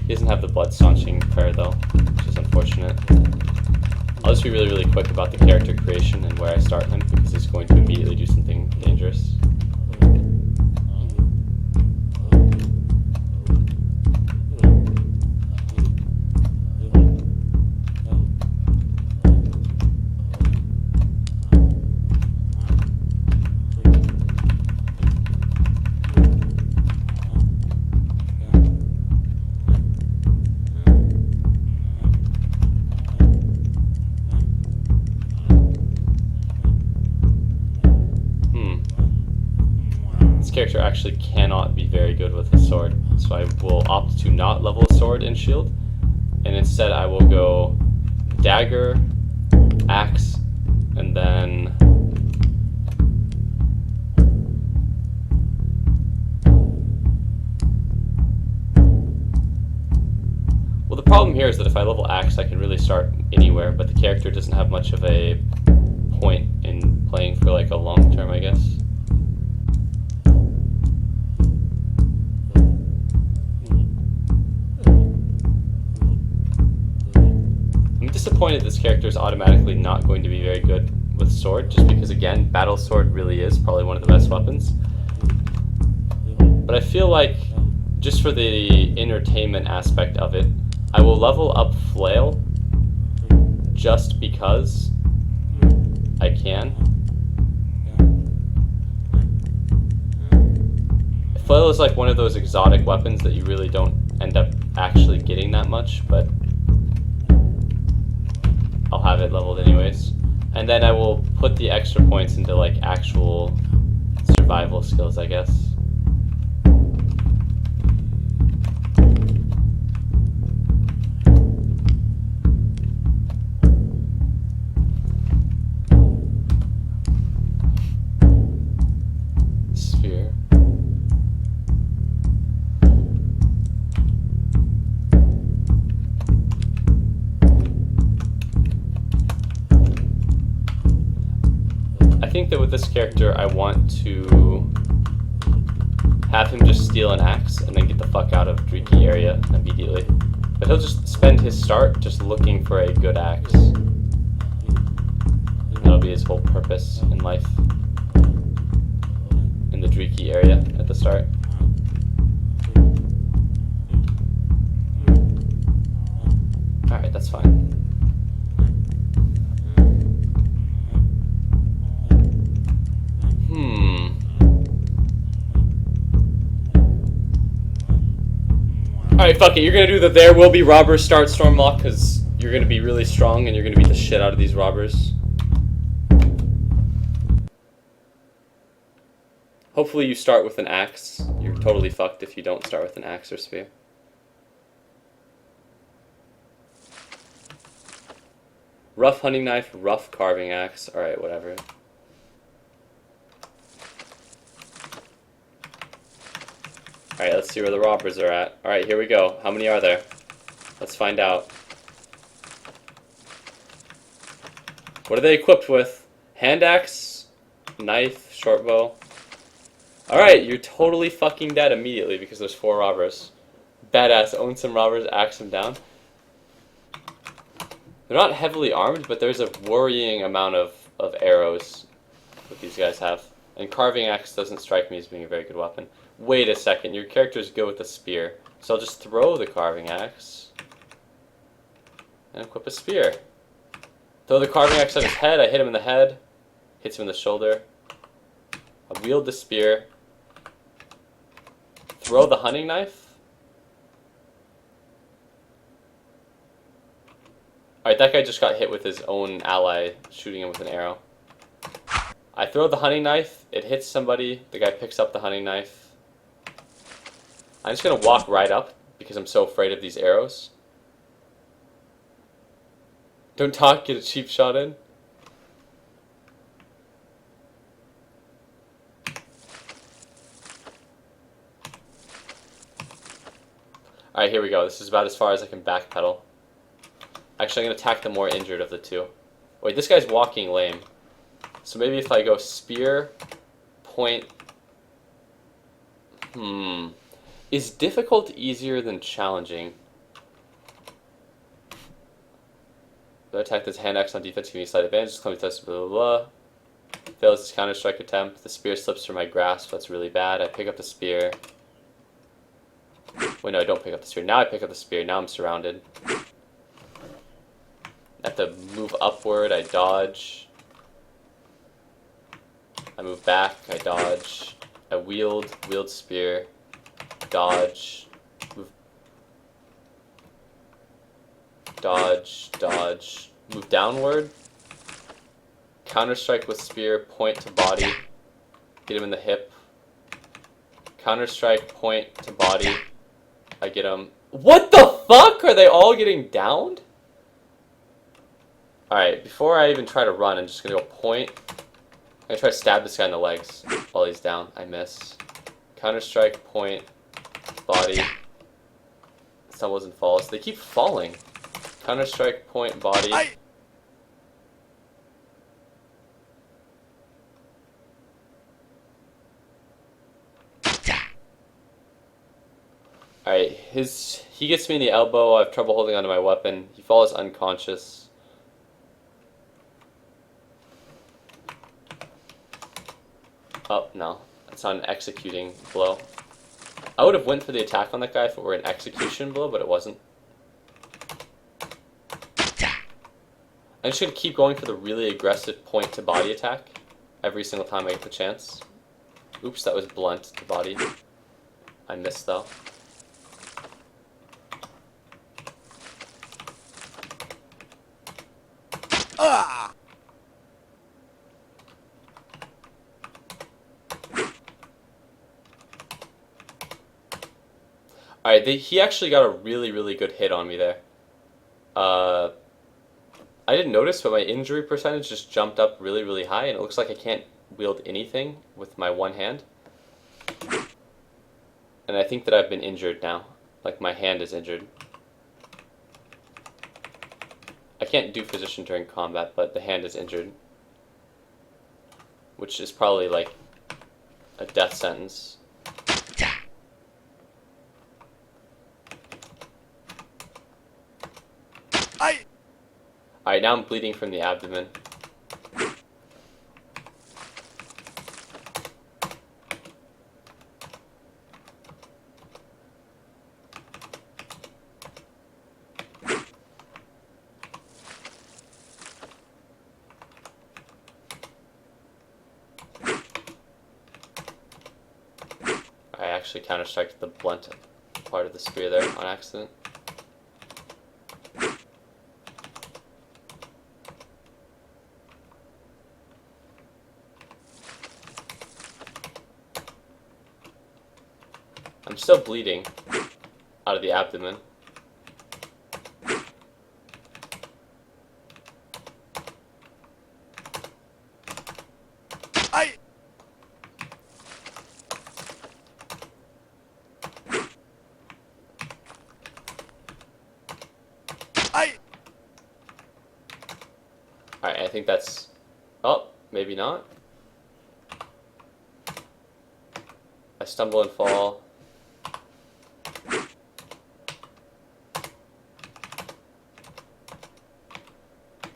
He doesn't have the blood staunching prayer though, which is unfortunate. I'll just be really, really quick about the character creation and where I start him, because he's going to immediately do something dangerous. Character actually cannot be very good with his sword, so I will opt to not level a sword and shield, and instead I will go dagger, axe, and then well, the problem here is that if I level axe I can really start anywhere, but the character doesn't have much of a point in playing for like a long term, I guess. Disappointed this character is automatically not going to be very good with sword, just because again, battle sword really is probably one of the best weapons. But I feel like just for the entertainment aspect of it, I will level up flail just because I can. Flail is like one of those exotic weapons that you really don't end up actually getting that much, but I'll have it leveled anyways. And then I will put the extra points into like actual survival skills, I guess. Sphere. I think that with this character, I want to have him just steal an axe and then get the fuck out of Dreeky area immediately. But he'll just spend his start just looking for a good axe. That'll be his whole purpose in life. In the Dreeky area at the start. Alright, that's fine. Alright, fuck it. You're gonna do the There Will Be Robbers start Stormlock because you're gonna be really strong and you're gonna beat the shit out of these robbers. Hopefully you start with an axe. You're totally fucked if you don't start with an axe or spear. Rough hunting knife, rough carving axe. Alright, whatever. Alright, let's see where the robbers are at. Alright, here we go. How many are there? Let's find out. What are they equipped with? Hand axe, knife, short bow. Alright, you're totally fucking dead immediately because there's 4 robbers. Badass, own some robbers, axe them down. They're not heavily armed, but there's a worrying amount of arrows that these guys have. And carving axe doesn't strike me as being a very good weapon. Wait a second, your character's good with a spear. So I'll just throw the carving axe and equip a spear. Throw the carving axe at his head, I hit him in the head, hits him in the shoulder. I wield the spear. Throw the hunting knife. Alright, that guy just got hit with his own ally shooting him with an arrow. I throw the hunting knife, it hits somebody, the guy picks up the hunting knife. I'm just going to walk right up because I'm so afraid of these arrows. Don't talk, get a cheap shot in. Alright, here we go. This is about as far as I can backpedal. Actually, I'm going to attack the more injured of the two. Wait, this guy's walking lame. So maybe if I go spear, point... Is difficult easier than challenging? The attack does hand X on defense, giving me slight advantage. Clumsy test, blah blah blah. Fails his counter strike attempt. The spear slips from my grasp. That's really bad. I pick up the spear. Wait, no, I don't pick up the spear. Now I pick up the spear. Now I'm surrounded. I have to move upward. I dodge. I move back. I dodge. I wield spear. Dodge. Move. Dodge. Move downward. Counter-strike with spear, point to body. Get him in the hip. Counter-strike, point to body. I get him. What the fuck? Are they all getting downed? Alright, before I even try to run, I'm just gonna go point. I'm gonna try to stab this guy in the legs while he's down. I miss. Counter-strike, point, body. Stumbles and falls. They keep falling. Counter-strike, point, body. Alright, he gets me in the elbow. I have trouble holding onto my weapon. He falls unconscious. Oh, no. That's not an executing blow. I would have went for the attack on that guy if it were an execution blow, but it wasn't. I'm just going to keep going for the really aggressive point to body attack every single time I get the chance. Oops, that was blunt to body. I missed though. Alright, he actually got a really, really good hit on me there. I didn't notice, but my injury percentage just jumped up really, really high, and it looks like I can't wield anything with my one hand. And I think that I've been injured now. Like, my hand is injured. I can't do physician during combat, but the hand is injured. Which is probably, like, a death sentence. Alright, now I'm bleeding from the abdomen. I actually counter-struck the blunt part of the spear there on accident. I'm still bleeding out of the abdomen. Alright, I think that's... Oh, maybe not. I stumble and fall.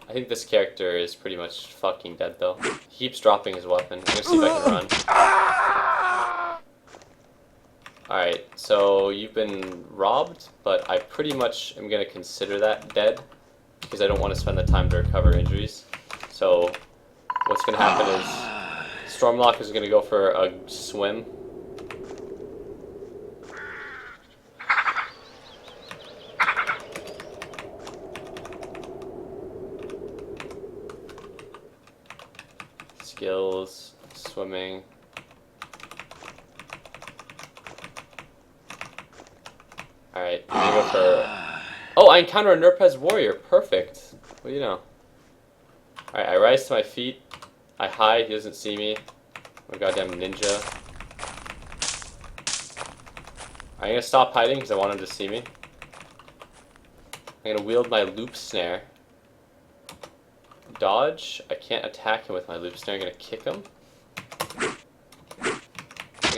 I think this character is pretty much fucking dead though. He keeps dropping his weapon. I'm gonna see if I can run. Alright, so you've been robbed, but I pretty much am gonna consider that dead because I don't want to spend the time to recover injuries. So what's gonna happen is Stormlock is gonna go for a swim. Skills, swimming. Alright, I'm gonna go for... Oh, I encounter a Nurpez warrior. Perfect. What do you know? Alright, I rise to my feet. I hide. He doesn't see me. I'm a goddamn ninja. I'm gonna stop hiding because I want him to see me. I'm gonna wield my loop snare. Dodge. I can't attack him with my loop snare. I'm gonna kick him. I'm gonna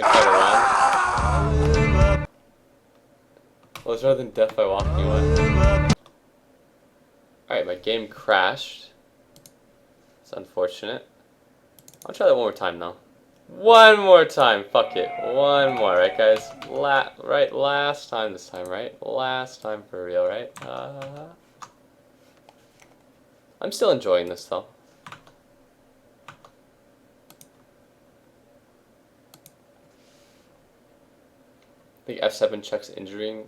try to run. Well, it's rather than death by walking away. Alright, my game crashed. It's unfortunate. I'll try that one more time though. One more time, fuck it. One more, right guys? Last time this time, right? Last time for real, right? I'm still enjoying this though. I think F7 checks injuries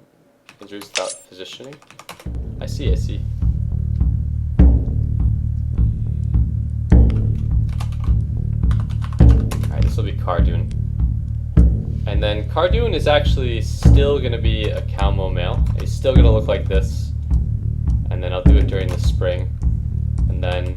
without positioning. I see. This will be Cardoon. And then Cardoon is actually still going to be a Calmo male. He's still going to look like this. And then I'll do it during the spring. And then...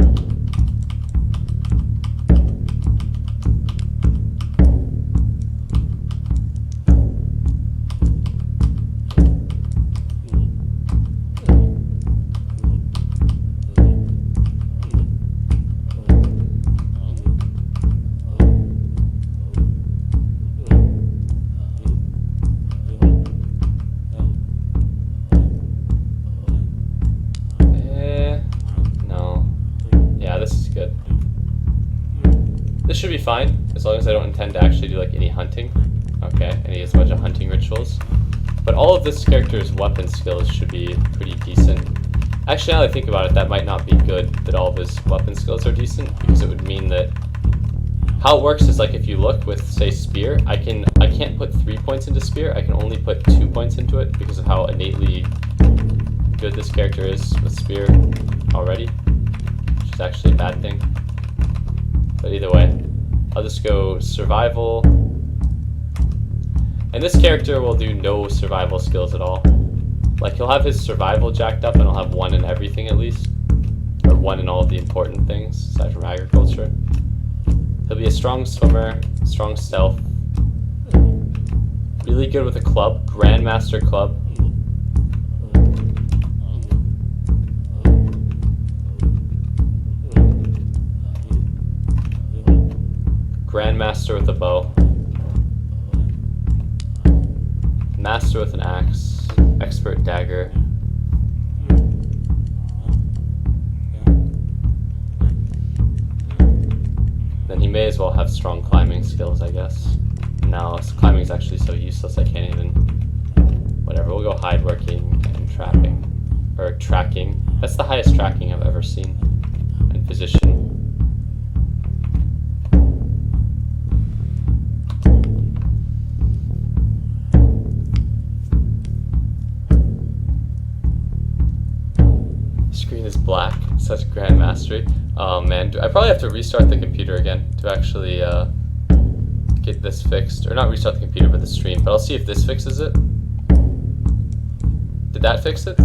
This should be fine, as long as I don't intend to actually do like any hunting. Okay, and he has a bunch of hunting rituals. But all of this character's weapon skills should be pretty decent. Actually, now that I think about it, that might not be good that all of his weapon skills are decent, because it would mean that... How it works is like if you look with, say, Spear, I can't put 3 points into Spear, I can only put 2 points into it because of how innately good this character is with Spear already, which is actually a bad thing. But either way, I'll just go survival. And this character will do no survival skills at all. Like, he'll have his survival jacked up and he'll have 1 in everything at least. Or 1 in all of the important things, aside from agriculture. He'll be a strong swimmer, strong stealth. Really good with a club, Grandmaster club. Grandmaster with a bow. Master with an axe. Expert dagger. Then he may as well have strong climbing skills, I guess. No, climbing is actually so useless I can't even... Whatever, we'll go hide working and trapping. Or tracking. That's the highest tracking I've ever seen. And position. Screen is black, such grand mastery. Oh man, I probably have to restart the computer again to actually get this fixed. Or not restart the computer, but the stream. But I'll see if this fixes it. Did that fix it?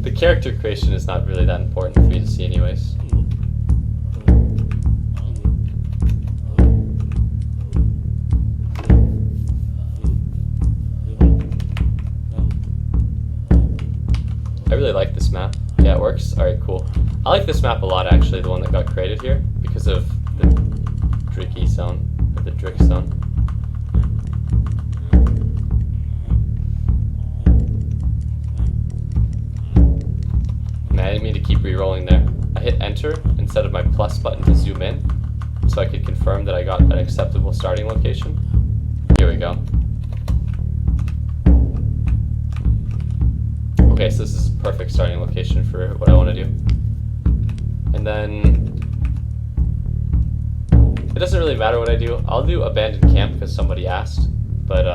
The character creation is not really that important for you to see anyways. I really like this map. Yeah, it works. Alright, cool. I like this map a lot, actually, the one that got created here, because of the Dricky zone, or the Drick zone. Man, I didn't mean to keep re-rolling there. I hit enter instead of my plus button to zoom in, so I could confirm that I got an acceptable starting location. Here we go. Okay, so this is a perfect starting location for what I want to do. And then... It doesn't really matter what I do. I'll do abandoned camp because somebody asked. But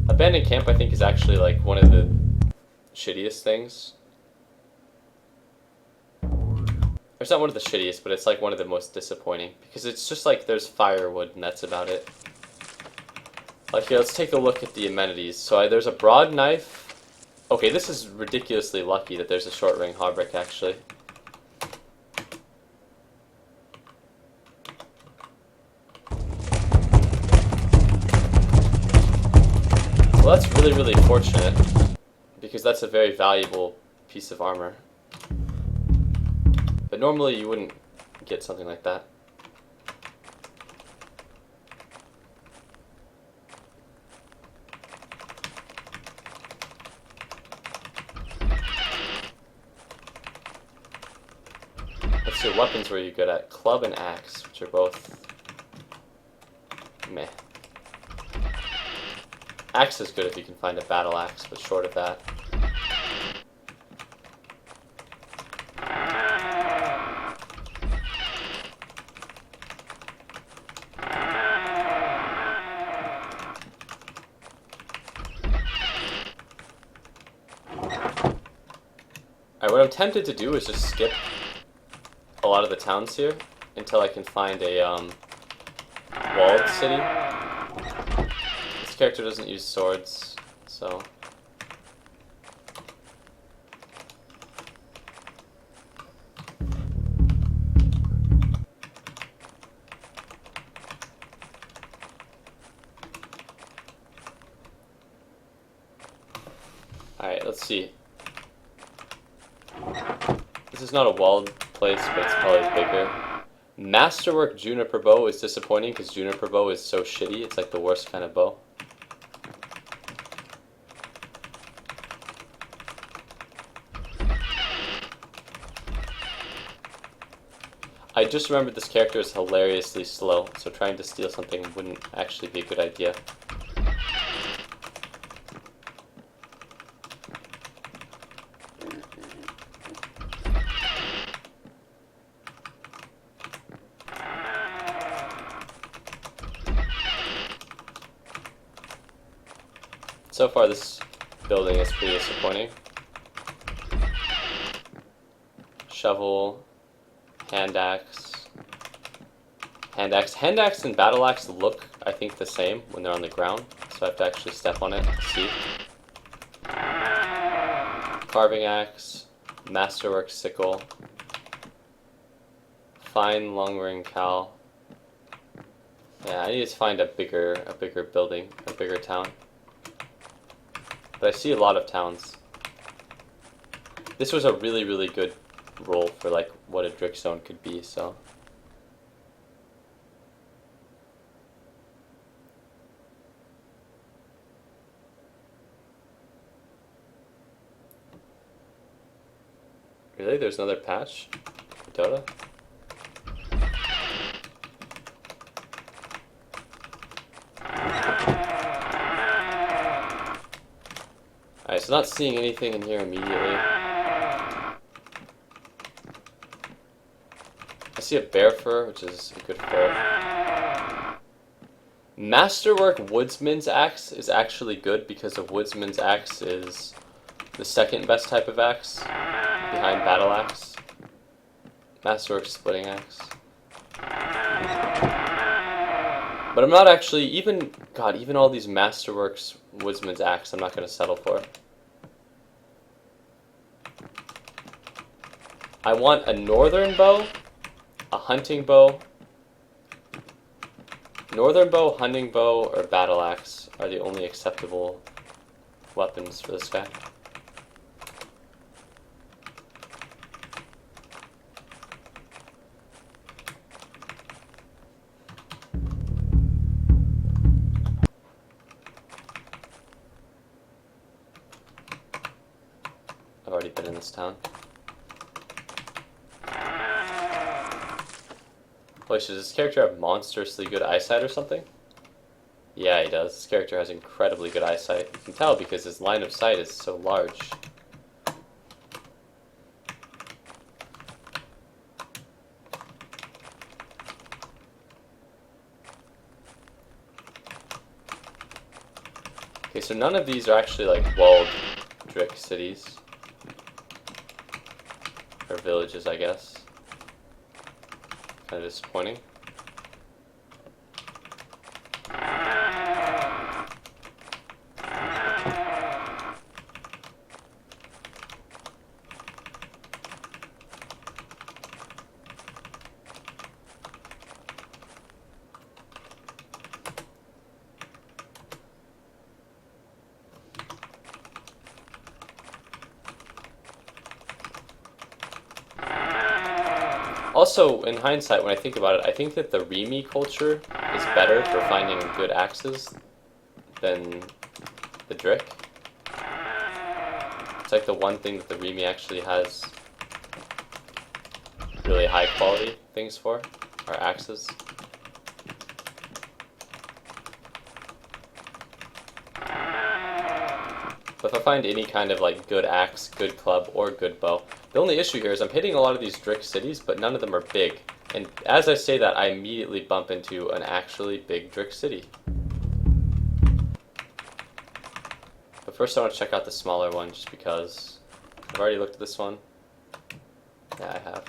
abandoned camp I think is actually like one of the shittiest things. It's not one of the shittiest, but it's like one of the most disappointing. Because it's just like there's firewood and that's about it. Like here, let's take a look at the amenities. So there's a broad knife. Okay, this is ridiculously lucky that there's a short ring hauberk, actually. Well, that's really, really fortunate, because that's a very valuable piece of armor. But normally you wouldn't get something like that. see, weapons were you good at? Club and axe, which are both meh. Axe is good if you can find a battle axe, but short of that. Alright, what I'm tempted to do is just skip a lot of the towns here until I can find a walled city. This character doesn't use swords, so... Alright, let's see. This is not a walled place, but it's probably bigger. Masterwork Juniper Bow is disappointing because Juniper Bow is so shitty. It's like the worst kind of bow. I just remembered this character is hilariously slow, so trying to steal something wouldn't actually be a good idea. So far, this building is pretty disappointing. Shovel, hand axe. Hand axe. Hand axe and battle axe look, I think, the same when they're on the ground, so I have to actually step on it to see. Carving axe, masterwork sickle, fine long ring cowl. Yeah, I need to find a bigger building, a bigger town. But I see a lot of towns. This was a really, really good role for like what a Drick Zone could be, so. Really? There's another patch for Dota? Alright, so not seeing anything in here immediately. I see a bear fur, which is a good fur. Masterwork Woodsman's Axe is actually good because a Woodsman's Axe is the second best type of axe behind Battle Axe. Masterwork Splitting Axe. But I'm not actually, even all these Masterworks Woodsman's Axe, I'm not going to settle for. I want a northern bow, a hunting bow. Northern bow, hunting bow, or battle axe are the only acceptable weapons for this guy. I've already been in this town. Wait, does this character have monstrously good eyesight or something? Yeah, he does. This character has incredibly good eyesight. You can tell because his line of sight is so large. Okay, so none of these are actually like walled Drick cities. Or villages, I guess. Kind of disappointing. Also, in hindsight, when I think about it, I think that the Remy culture is better for finding good axes than the Drick. It's like the one thing that the Remy actually has. really high quality things for, are axes. But if I find any kind of like good axe, good club, or good bow, the only issue here is I'm hitting a lot of these Drick cities, but none of them are big. And as I say that, I immediately bump into an actually big Drick city. But first I want to check out the smaller one, just because I've already looked at this one. Yeah, I have.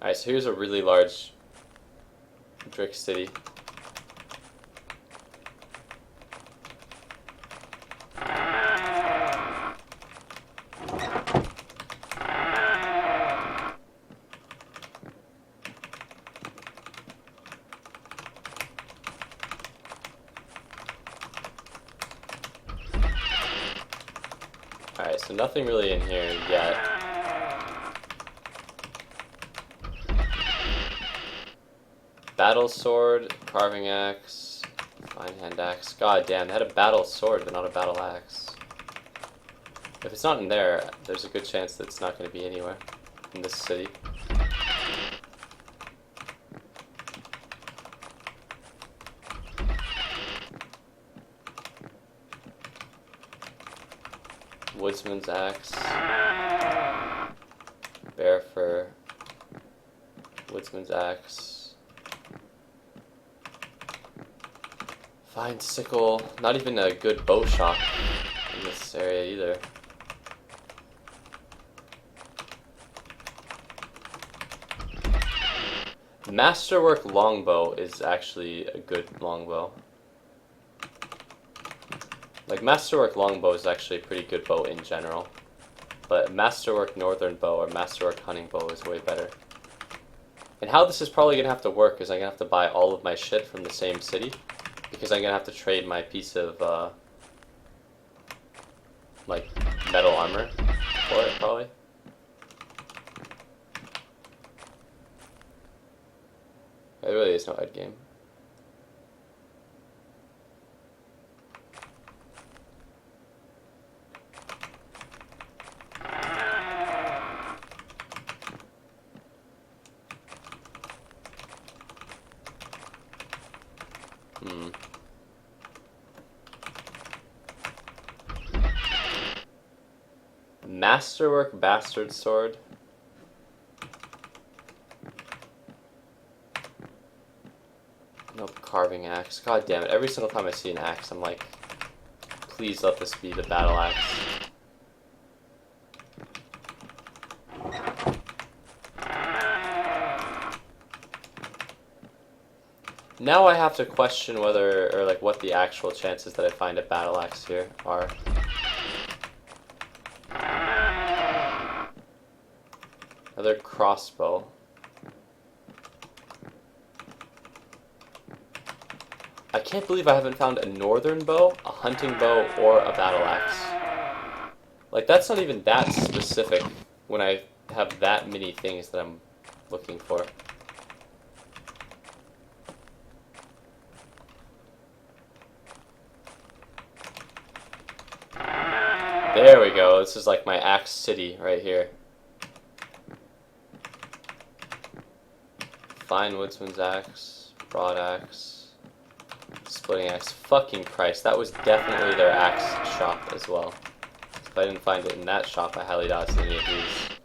Alright, so here's a really large Drick city. Alright, so nothing really in here yet. Battle sword, carving axe, fine hand axe. God damn, they had a battle sword but not a battle axe. If it's not in there, there's a good chance that it's not going to be anywhere in this city. Woodsman's axe, bear fur, woodsman's axe, fine sickle. Not even a good bow shop in this area either. Masterwork longbow is actually a good longbow. Like, Masterwork longbow is actually a pretty good bow in general. But Masterwork northern bow or Masterwork hunting bow is way better. And how this is probably going to have to work is I'm going to have to buy all of my shit from the same city. Because I'm going to have to trade my piece of, like, metal armor for it, probably. There really is no end game. Masterwork bastard sword. Nope, carving axe. God damn it. Every single time I see an axe, I'm like, please let this be the battle axe. Now I have to question whether, or like what the actual chances that I find a battle axe here are. Another crossbow. I can't believe I haven't found a northern bow, a hunting bow, or a battle axe. Like, that's not even that specific when I have that many things that I'm looking for. There we go. This is like my axe city right here. Fine woodsman's axe, broad axe, splitting axe. Fucking Christ, that was definitely their axe shop as well. If I didn't find it in that shop, I highly doubt it's any of these.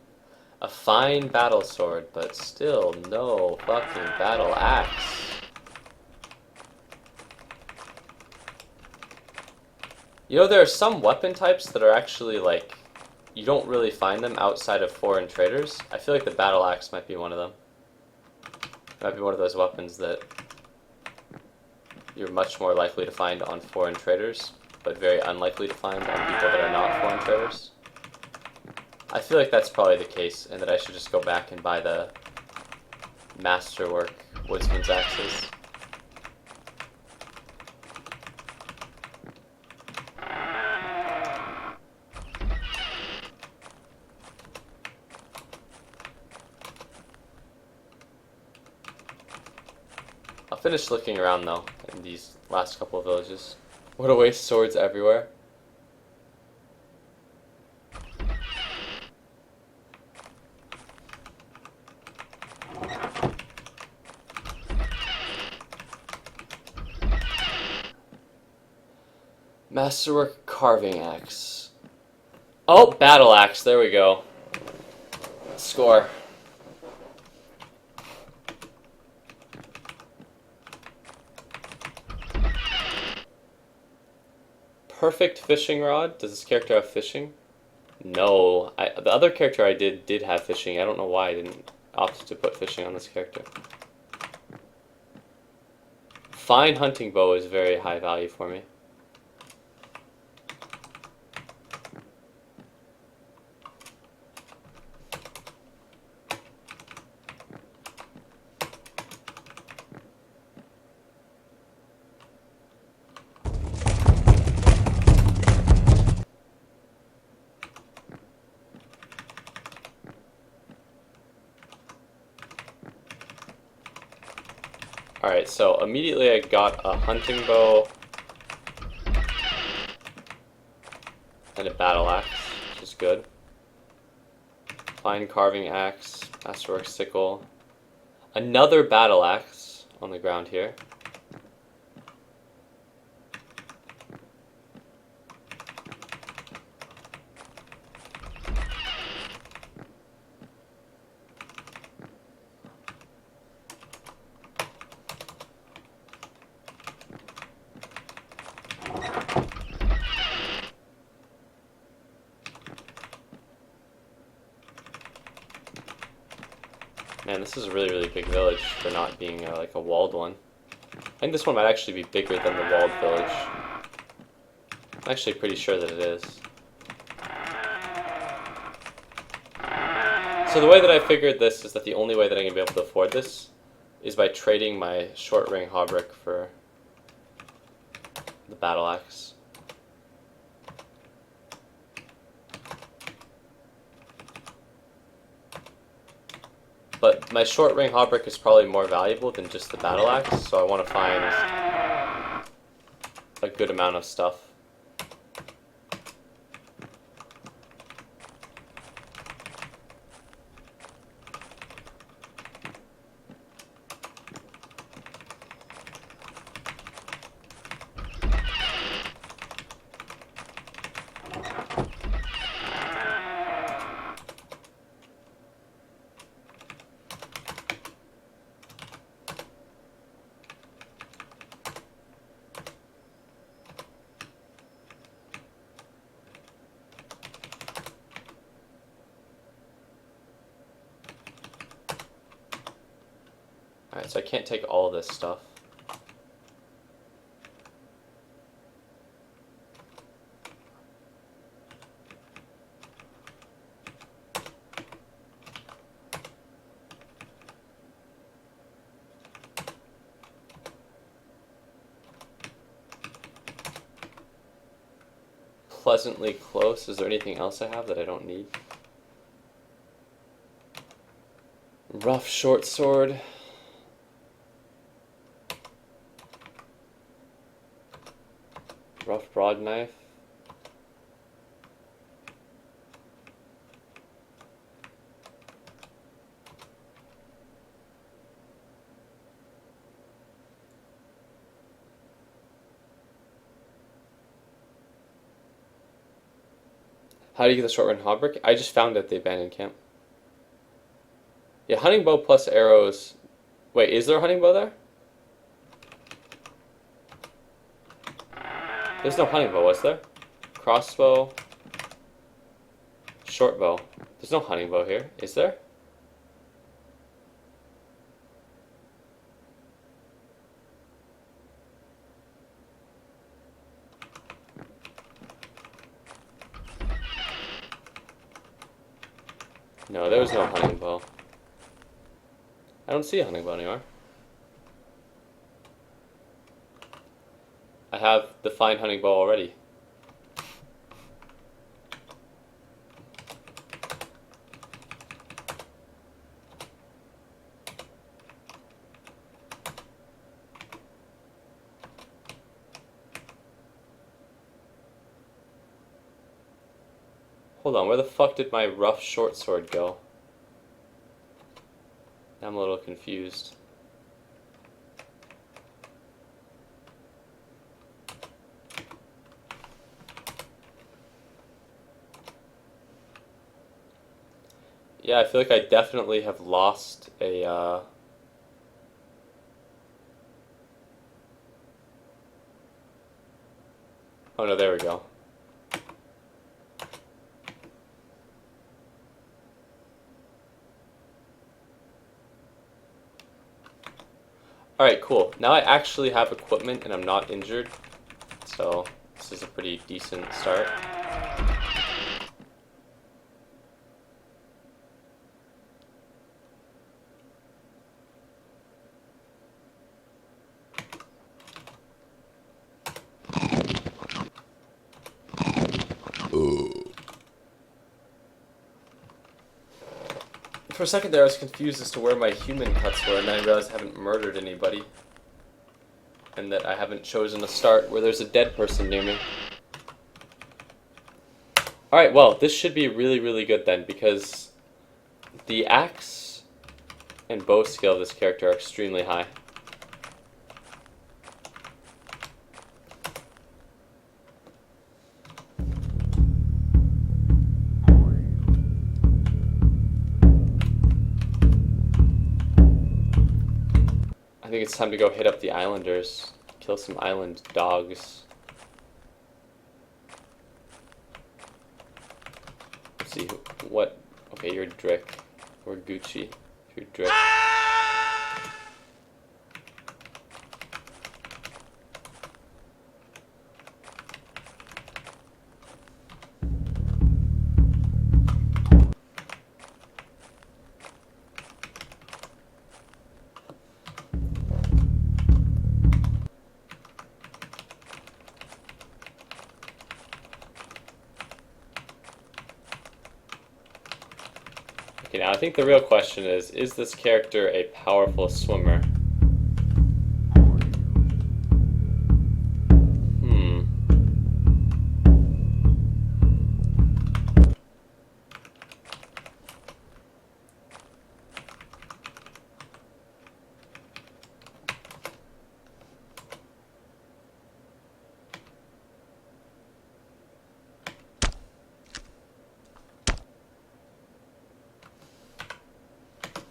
A fine battle sword, but still no fucking battle axe. You know, there are some weapon types that are actually, like, you don't really find them outside of foreign traders. I feel like the battle axe might be one of them. It might be one of those weapons that you're much more likely to find on foreign traders, but very unlikely to find on people that are not foreign traders. I feel like that's probably the case, and that I should just go back and buy the Masterwork woodsman's axes. finish looking around though in these last couple of villages. What a waste, swords everywhere. Masterwork carving axe. Oh, battle axe. There we go. Score. Perfect fishing rod. Does this character have fishing? No. The other character I did have fishing. I don't know why I didn't opt to put fishing on this character. Fine hunting bow is very high value for me. Alright, so immediately I got a hunting bow and a battle axe, which is good. Fine carving axe, masterwork sickle. Another battle axe on the ground here. Man, this is a really, really big village for not being like a walled one. I think this one might actually be bigger than the walled village. I'm actually pretty sure that it is. So the way that I figured this is that the only way that I'm going to be able to afford this is by trading my short ring hauberk for the battle axe. But my short ring hauberk is probably more valuable than just the battle axe, so I want to find a good amount of stuff. Alright, so I can't take all of this stuff. Pleasantly close. Is there anything else I have that I don't need? Rough short sword. Rough broad knife. How do you get the short run hauberk? I just found it at the abandoned camp. Yeah, hunting bow plus arrows. Wait, is there a hunting bow there? There's no hunting bow, was there? Crossbow. Short bow. There's no hunting bow here, is there? No, there was no hunting bow. I don't see a hunting bow anymore. I have the fine hunting bow already. Hold on, where the fuck did my rough short sword go? Now I'm a little confused. Yeah, I feel like I definitely have lost a, Oh no, there we go. Alright, cool. Now I actually have equipment and I'm not injured. So, this is a pretty decent start. For a second there, I was confused as to where my human cuts were, and then I realized I haven't murdered anybody. And that I haven't chosen a start where there's a dead person near me. Alright, well, this should be really, really good then, because the axe and bow skill of this character are extremely high. I think it's time to go hit up the islanders, kill some island dogs. Let's see, what, okay, you're Drick, or Gucci, you're Drick. Okay, now I think the real question is this character a powerful swimmer?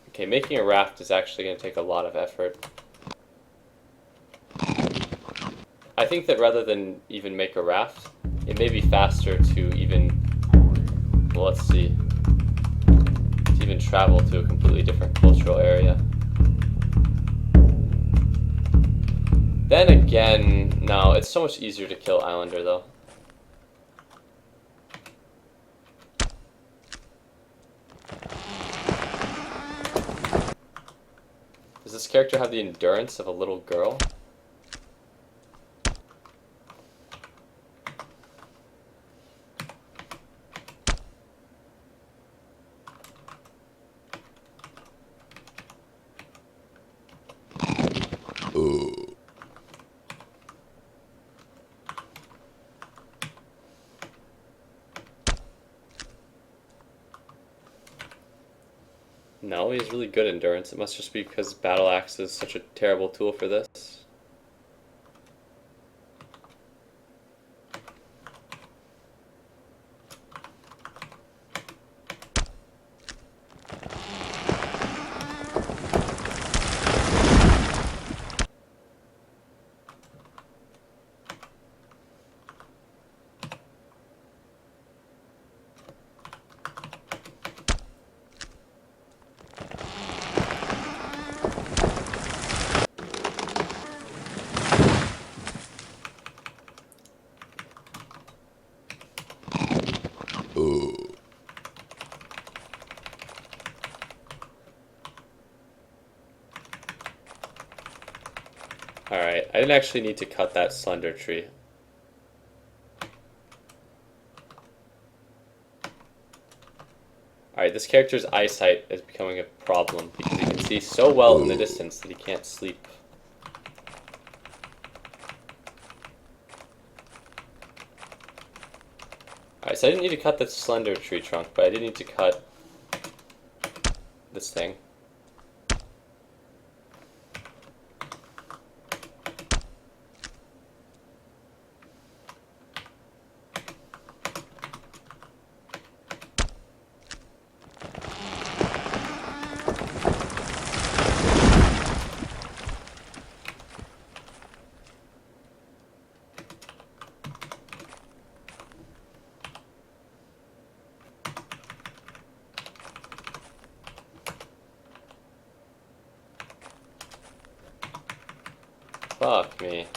Okay, making a raft is actually going to take a lot of effort. I think that rather than even make a raft, it may be faster to even, well, let's see, to even travel to a completely different cultural area. Then again, no, it's so much easier to kill Islander though. Does this character have the endurance of a little girl? No, he has really good endurance. It must just be because Battle Axe is such a terrible tool for this. Alright, I didn't actually need to cut that slender tree. Alright, this character's eyesight is becoming a problem because he can see so well in the distance that he can't sleep. Alright, so I didn't need to cut the slender tree trunk, but I did need to cut this thing. Fuck me.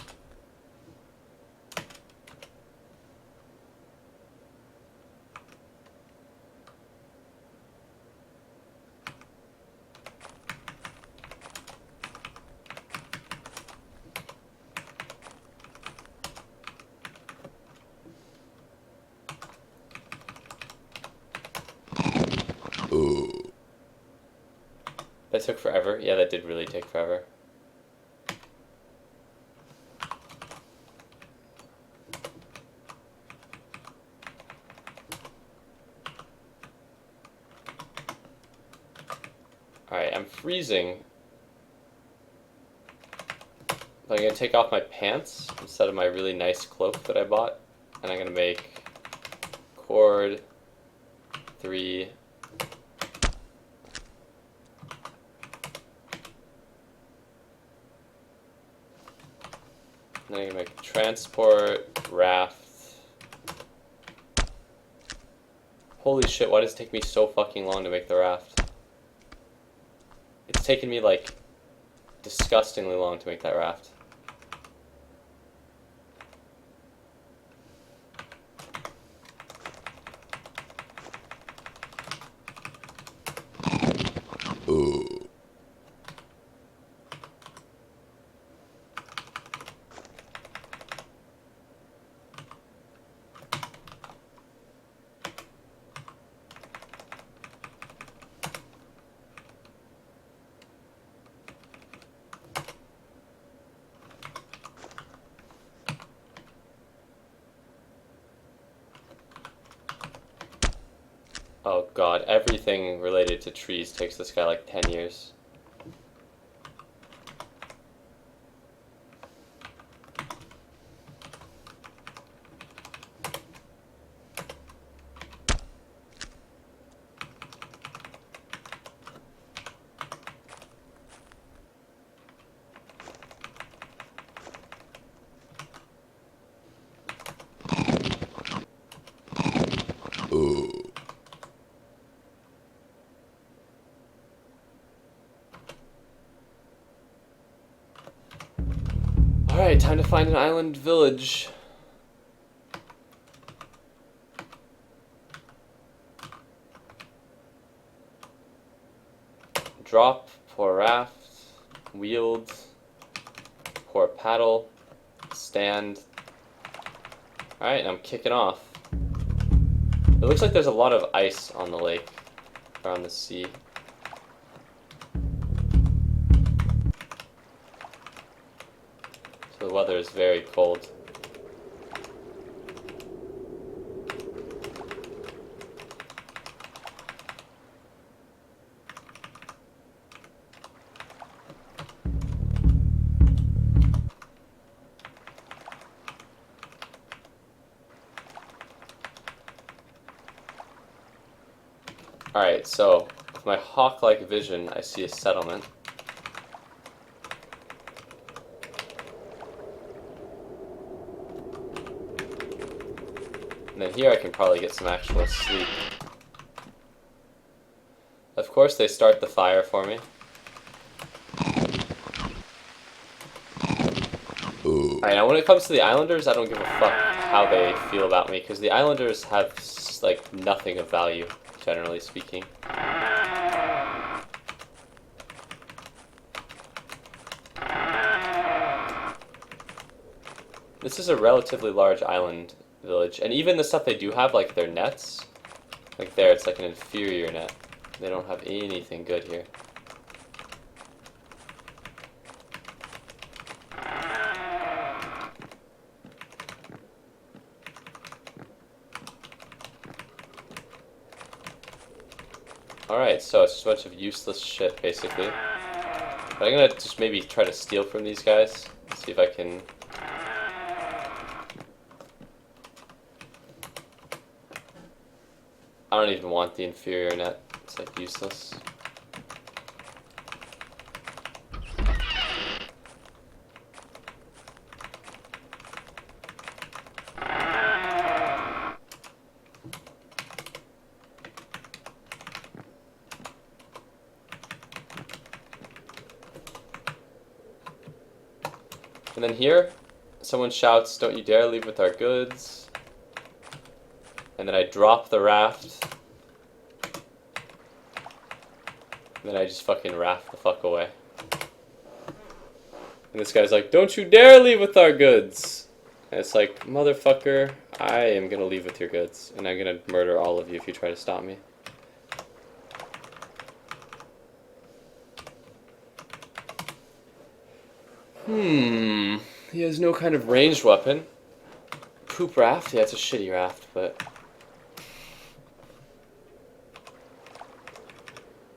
That took forever. Yeah, that did really take forever. Alright, I'm freezing. I'm gonna take off my pants instead of my really nice cloak that I bought. And I'm gonna make cord 3. And then I'm gonna make transport, raft. Holy shit, why does it take me so fucking long to make the raft? It's taken me like disgustingly long to make that raft. Oh god, everything related to trees takes this guy like 10 years. Alright, time to find an island village. Drop, pour raft, wield, pour paddle, stand. Alright, and I'm kicking off. It looks like there's a lot of ice on the lake, or on the sea. So the weather is very cold. Alright, so with my hawk-like vision, I see a settlement. And then here I can probably get some actual sleep. Of course, they start the fire for me. Alright, now when it comes to the Islanders, I don't give a fuck how they feel about me, because the Islanders have, like, nothing of value, generally speaking. This is a relatively large island village, and even the stuff they do have, like their nets, like there, it's like an inferior net. They don't have anything good here. Alright, so it's just a bunch of useless shit, basically. But I'm gonna just maybe try to steal from these guys. See if I can... I don't even want the inferior net. It's like useless. And then here, someone shouts, "Don't you dare leave with our goods." And then I drop the raft. And then I just fucking raft the fuck away. And this guy's like, "Don't you dare leave with our goods." And it's like, motherfucker, I am gonna leave with your goods. And I'm gonna murder all of you if you try to stop me. He has no kind of ranged weapon. Poop raft? Yeah, it's a shitty raft, but...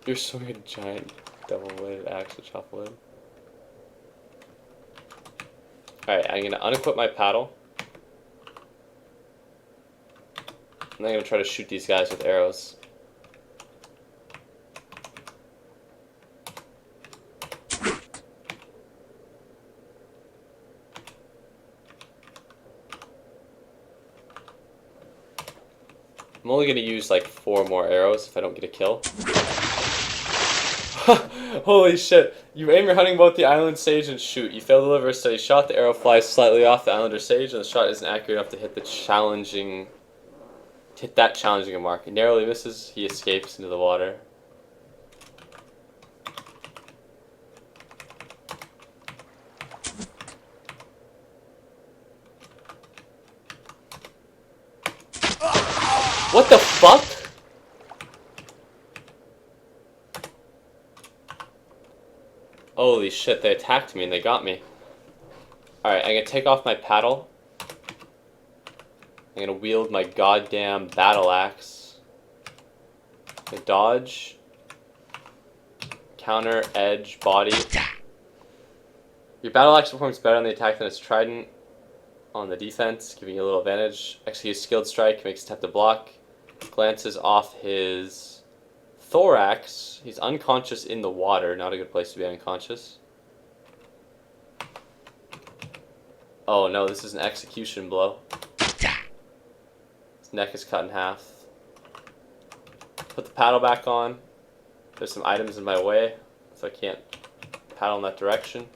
You're swinging a giant double-bladed axe to chop wood. Alright, I'm gonna unequip my paddle. And I'm gonna try to shoot these guys with arrows. I'm only gonna use like 4 more arrows if I don't get a kill. Holy shit. You aim your hunting bow at the island sage and shoot. You fail to deliver a steady shot. The arrow flies slightly off the islander sage and the shot isn't accurate enough to hit that challenging mark. He narrowly misses. He escapes into the water. What the fuck? Holy shit, they attacked me and they got me. Alright, I'm gonna take off my paddle. I'm gonna wield my goddamn battle axe. I dodge. Counter, edge, body. Your battle axe performs better on the attack than its trident on the defense, giving you a little advantage. Execute skilled strike, makes attempt to block. Glances off his thorax. He's unconscious in the water. Not a good place to be unconscious. Oh no, this is an execution blow. His neck is cut in half. Put the paddle back on. There's some items in my way, so I can't paddle in that direction.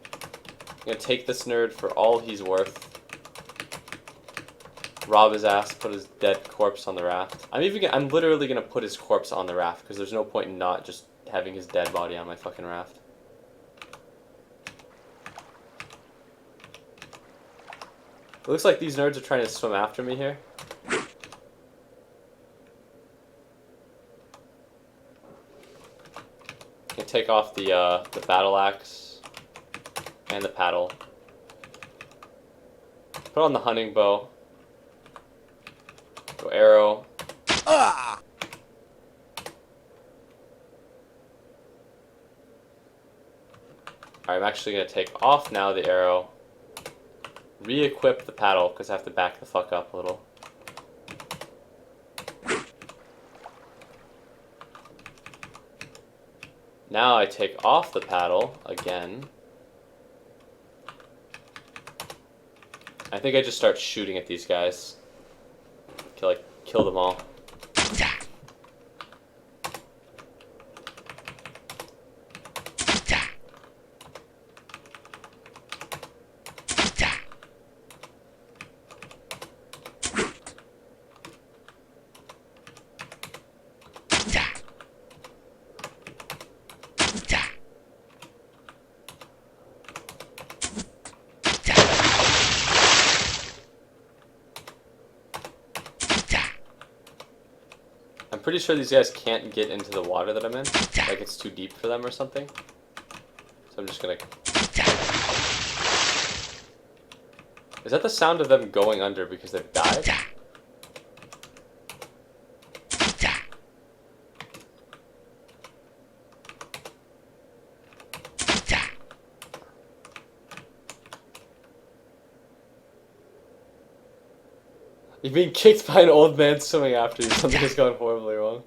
I'm gonna take this nerd for all he's worth. Rob his ass, put his dead corpse on the raft. I'm literally gonna put his corpse on the raft because there's no point in not just having his dead body on my fucking raft. It looks like these nerds are trying to swim after me here. I take off the battle axe and the paddle. Put on the hunting bow. Go arrow. Alright, I'm actually going to take off now the arrow. Re-equip the paddle because I have to back the fuck up a little. Now I take off the paddle again. I think I just start shooting at these guys. Kill them all. I'm pretty sure these guys can't get into the water that I'm in. Like it's too deep for them or something. So I'm just gonna... Is that the sound of them going under because they've died? You're being kicked by an old man swimming after you. Something has gone horribly wrong.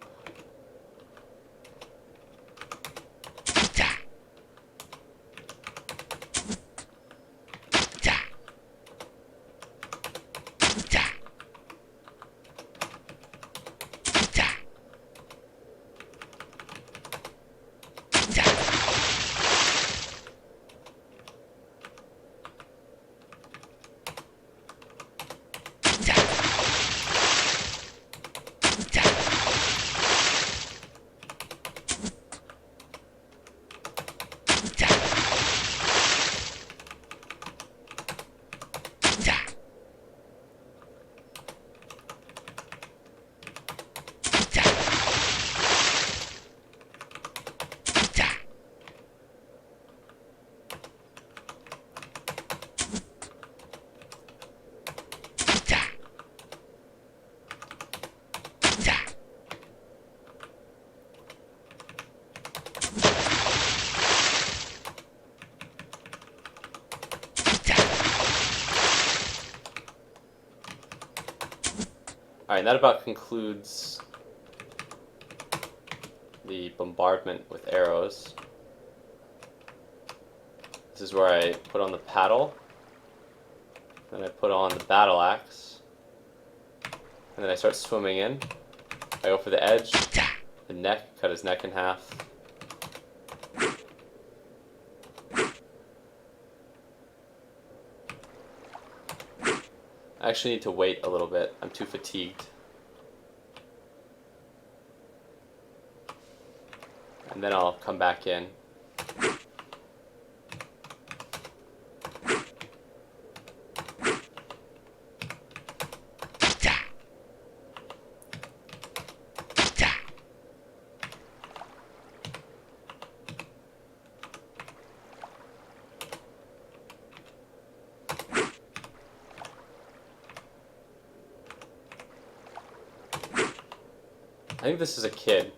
Alright, that about concludes the bombardment with arrows. This is where I put on the paddle, then I put on the battle axe, and then I start swimming in. I go for the edge, the neck, cut his neck in half. I actually need to wait a little bit. I'm too fatigued. And then I'll come back in. I think this is a kid.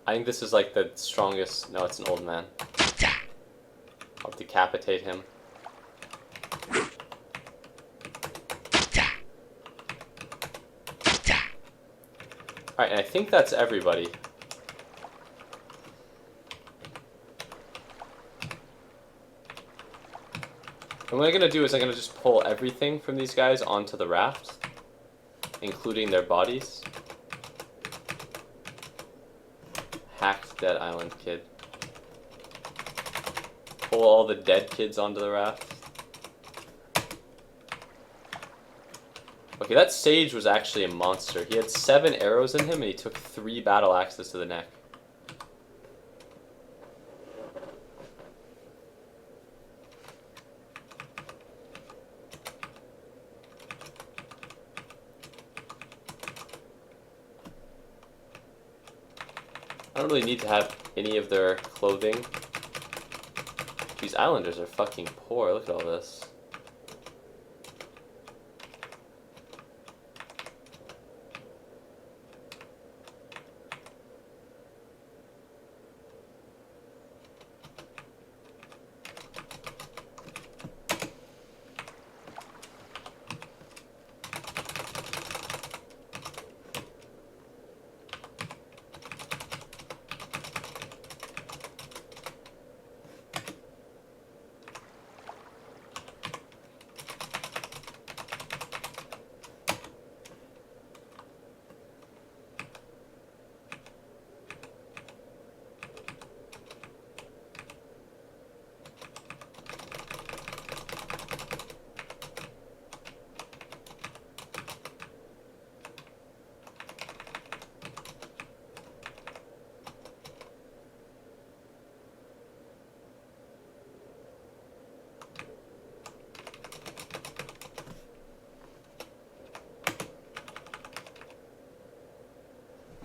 I think this is like the strongest. No, it's an old man. I'll decapitate him. Alright, and I think that's everybody. And what I'm going to do is I'm going to just pull everything from these guys onto the raft, including their bodies. Hacked Dead Island Kid. Pull all the dead kids onto the raft. Okay, that sage was actually a monster. He had 7 arrows in him and he took 3 battle axes to the neck. I don't really need to have any of their clothing. These islanders are fucking poor. Look at all this.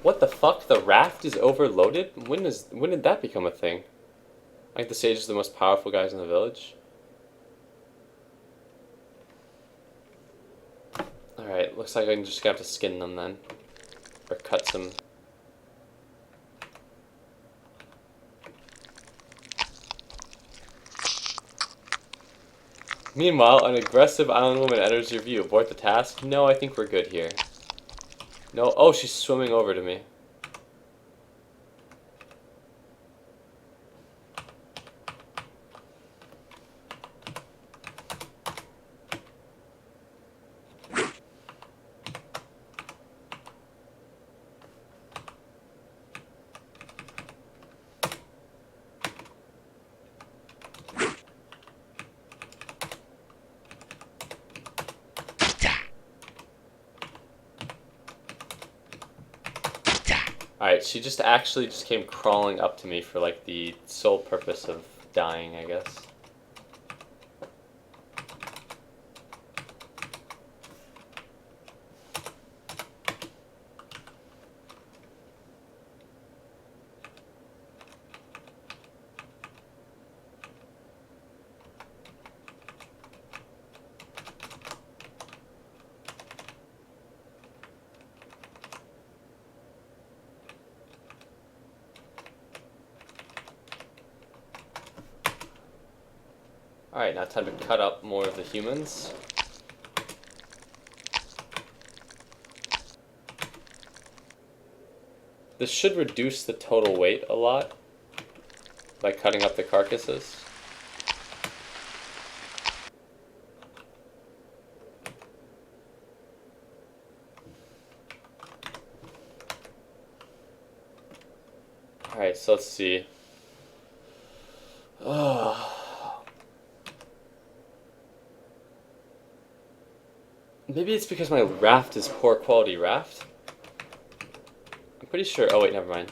What the fuck? The raft is overloaded? When did that become a thing? Like the sage is the most powerful guys in the village? Alright, looks like I'm just gonna have to skin them then. Or cut some. Meanwhile, an aggressive island woman enters your view. Abort the task? No, I think we're good here. No. Oh, she's swimming over to me. Alright, she just actually just came crawling up to me for like the sole purpose of dying, I guess. Alright, now time to cut up more of the humans. This should reduce the total weight a lot by cutting up the carcasses. Alright, so let's see. Maybe it's because my raft is poor quality raft? I'm pretty sure. Oh, wait, never mind.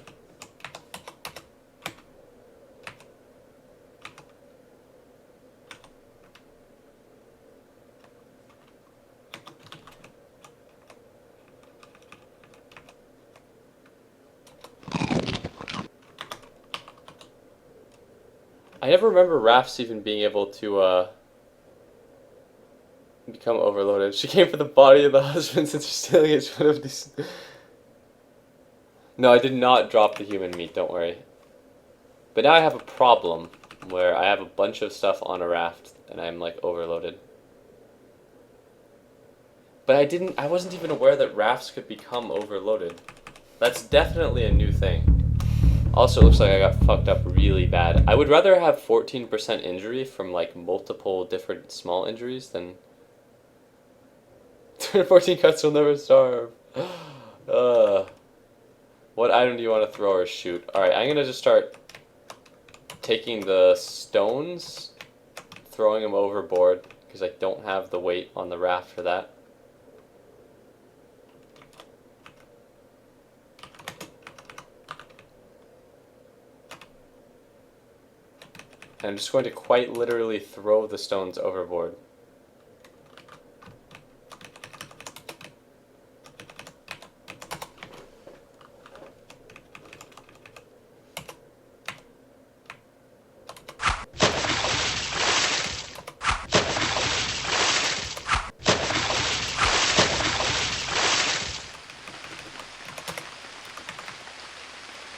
I never remember rafts even being able to become overloaded. She came for the body of the husband since she's stealing it. She would have No, I did not drop the human meat, don't worry. But now I have a problem where I have a bunch of stuff on a raft and I'm like overloaded. But I wasn't even aware that rafts could become overloaded. That's definitely a new thing. Also, it looks like I got fucked up really bad. I would rather have 14% injury from like multiple different small injuries than 14 cuts will never starve. What item do you want to throw or shoot? Alright, I'm gonna just start taking the stones, throwing them overboard, because I don't have the weight on the raft for that. And I'm just going to quite literally throw the stones overboard.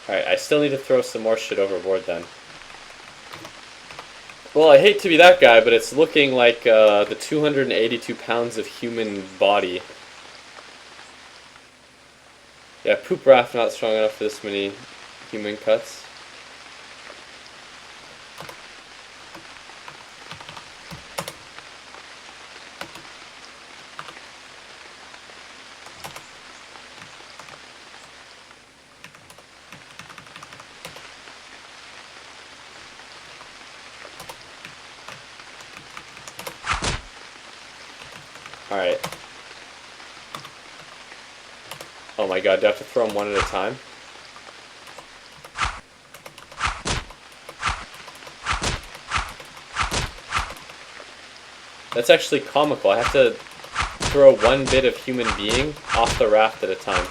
Alright, I still need to throw some more shit overboard then. Well, I hate to be that guy, but it's looking like the 282 pounds of human body. Yeah, poop raft not strong enough for this many human cuts. Alright. Oh my god, do I have to throw them one at a time? That's actually comical. I have to throw one bit of human being off the raft at a time.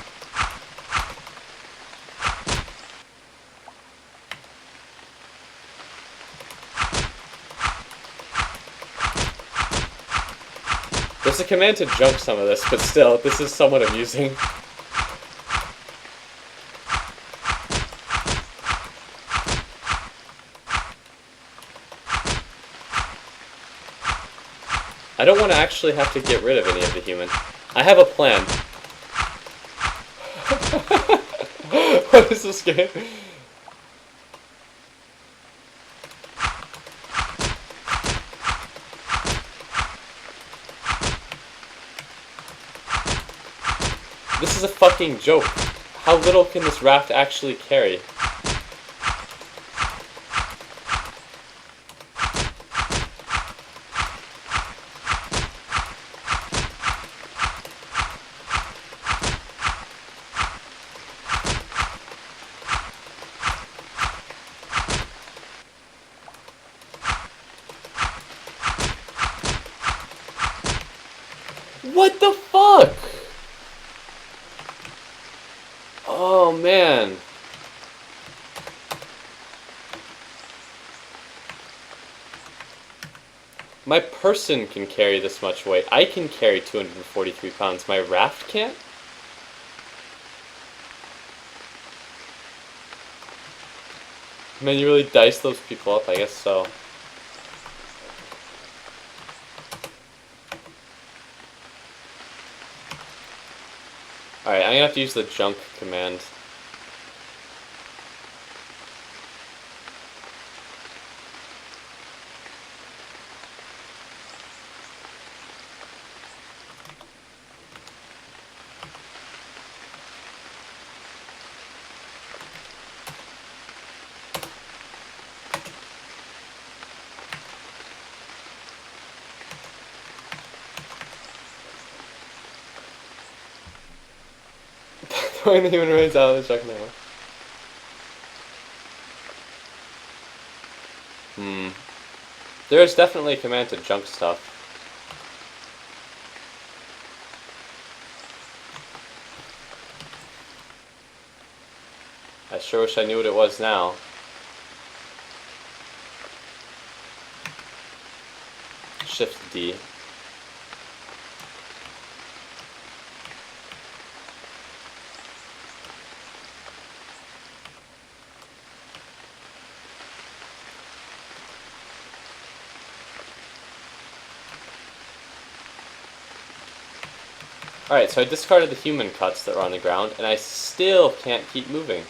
There's a command to jump some of this, but still, this is somewhat amusing. I don't want to actually have to get rid of any of the human. I have a plan. What is this game? This is a fucking joke. How little can this raft actually carry? What the fuck? Oh man. My person can carry this much weight. I can carry 243 pounds. My raft can't? Man, you really dice those people up? I guess so. Alright, I'm gonna have to use the junk command. Throwing the human remains out of the junk now. There is definitely a command to junk stuff. I sure wish I knew what it was now. Shift D. Alright, so I discarded the human cuts that were on the ground, and I still can't keep moving.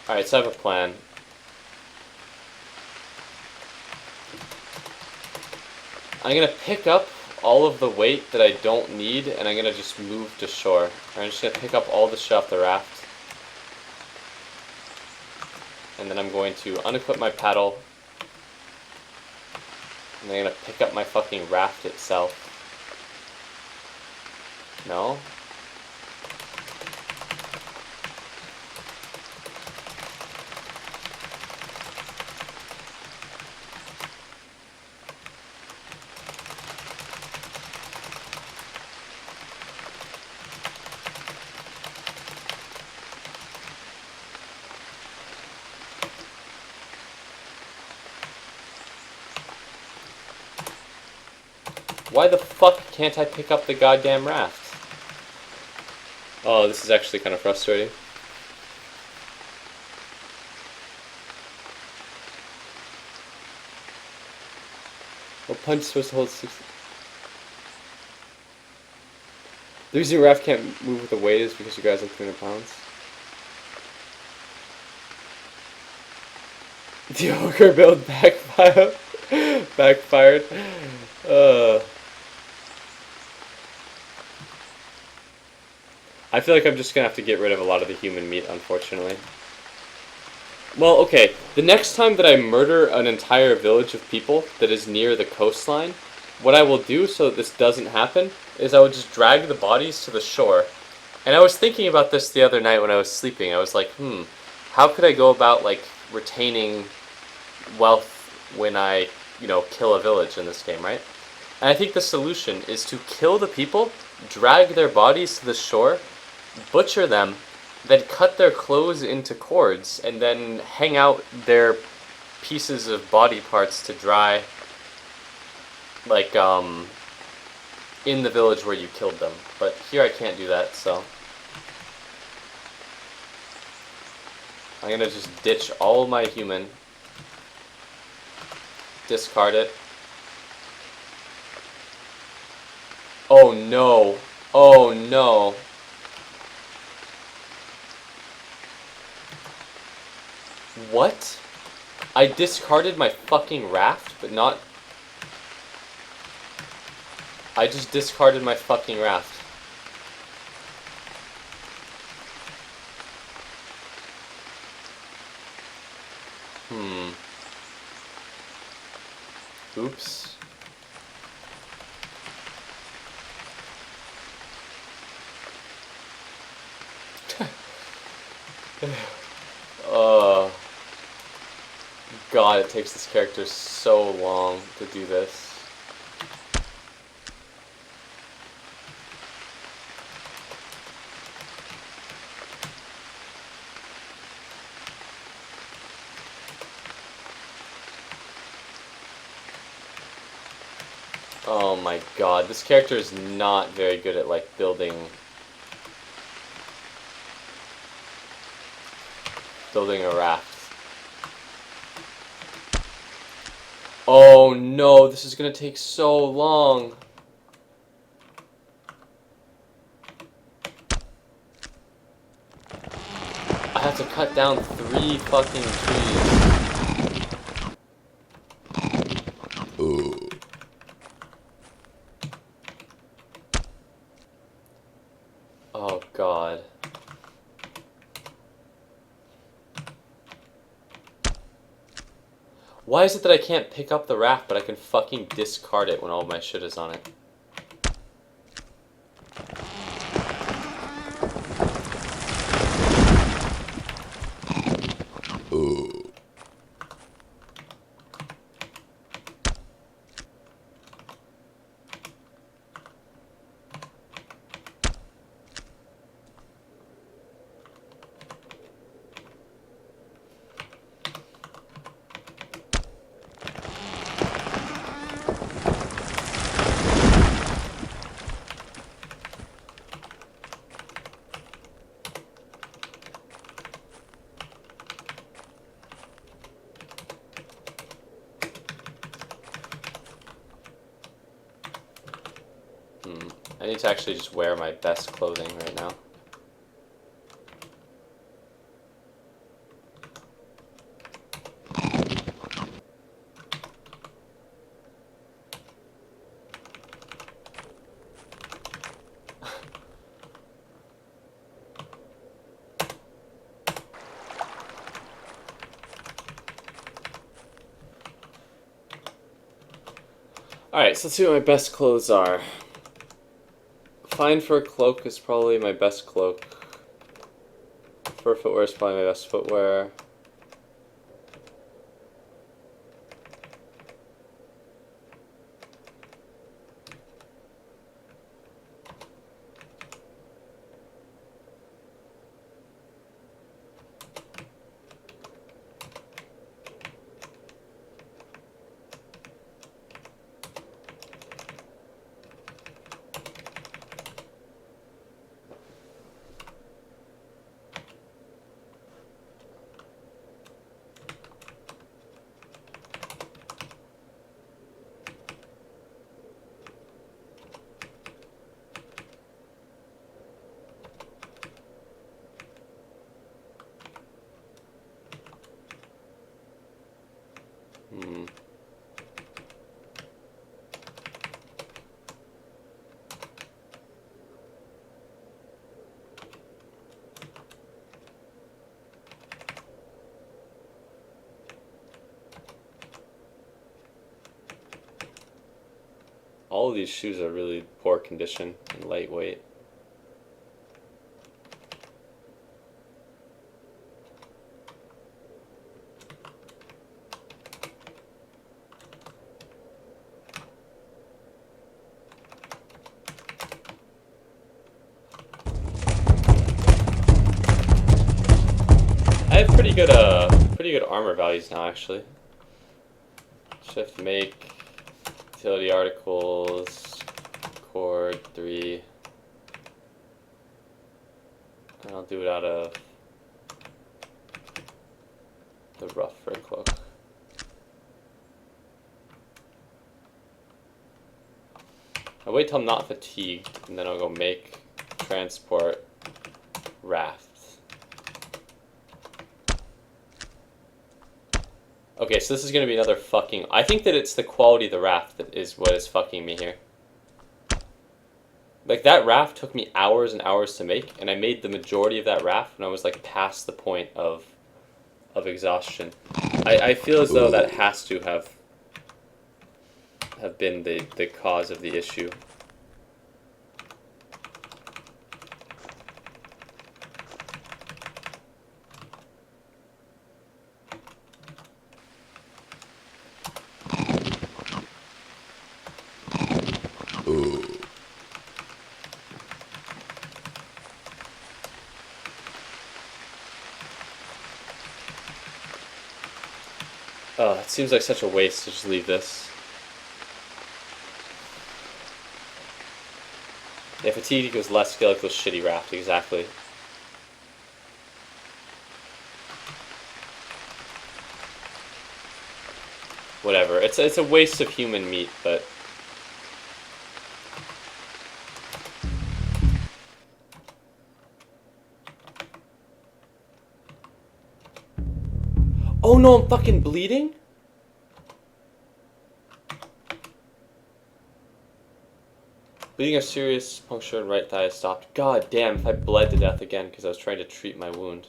Alright, so I have a plan. I'm gonna pick up all of the weight that I don't need, and I'm gonna just move to shore. I'm just gonna pick up all the shit off the raft. And then I'm going to unequip my paddle. And I'm gonna pick up my fucking raft itself. No? Why the fuck can't I pick up the goddamn raft? Oh, this is actually kind of frustrating. What punch is supposed to hold 60? The reason your raft can't move with the weight is because you guys are 300 pounds. The ogre build backfired. I feel like I'm just gonna have to get rid of a lot of the human meat, unfortunately. Well, okay, the next time that I murder an entire village of people that is near the coastline, what I will do so that this doesn't happen is I will just drag the bodies to the shore. And I was thinking about this the other night when I was sleeping. I was like, how could I go about, like, retaining wealth when I, kill a village in this game, right? And I think the solution is to kill the people, drag their bodies to the shore, butcher them, then cut their clothes into cords, and then hang out their pieces of body parts to dry, like in the village where you killed them. But here I can't do that, so I'm gonna just ditch all of my human, discard it. Oh no! Oh no! What? I discarded my fucking raft, but not... I just discarded my fucking raft. Oops. Oh. God, it takes this character so long to do this. Oh my god, this character is not very good at, like, building a raft. Oh no, this is gonna take so long. I have to cut down 3 fucking trees. Ooh. Oh god. Why is it that I can't pick up the raft, but I can fucking discard it when all my shit is on it? Ooh. I need to actually just wear my best clothing right now. Alright, so let's see what my best clothes are. Fine fur cloak is probably my best cloak. Fur footwear is probably my best footwear. All of these shoes are really poor condition and lightweight. I have pretty good armor values now, actually. Shift make utility articles chord 3. And I'll do it out of the rough fur cloak. I'll wait till I'm not fatigued, and then I'll go make transport raft. Okay, so this is gonna be another fucking... I think that it's the quality of the raft that is what is fucking me here. Like, that raft took me hours and hours to make, and I made the majority of that raft when I was, like, past the point of exhaustion. I feel as though that has to have been the cause of the issue. Oh, it seems like such a waste to just leave this. Yeah, fatigue equals less skill equals shitty raft, exactly. Whatever. It's a waste of human meat, but... Oh no, I'm fucking bleeding? Bleeding a serious puncture in right thigh stopped. God damn, if I bled to death again because I was trying to treat my wound.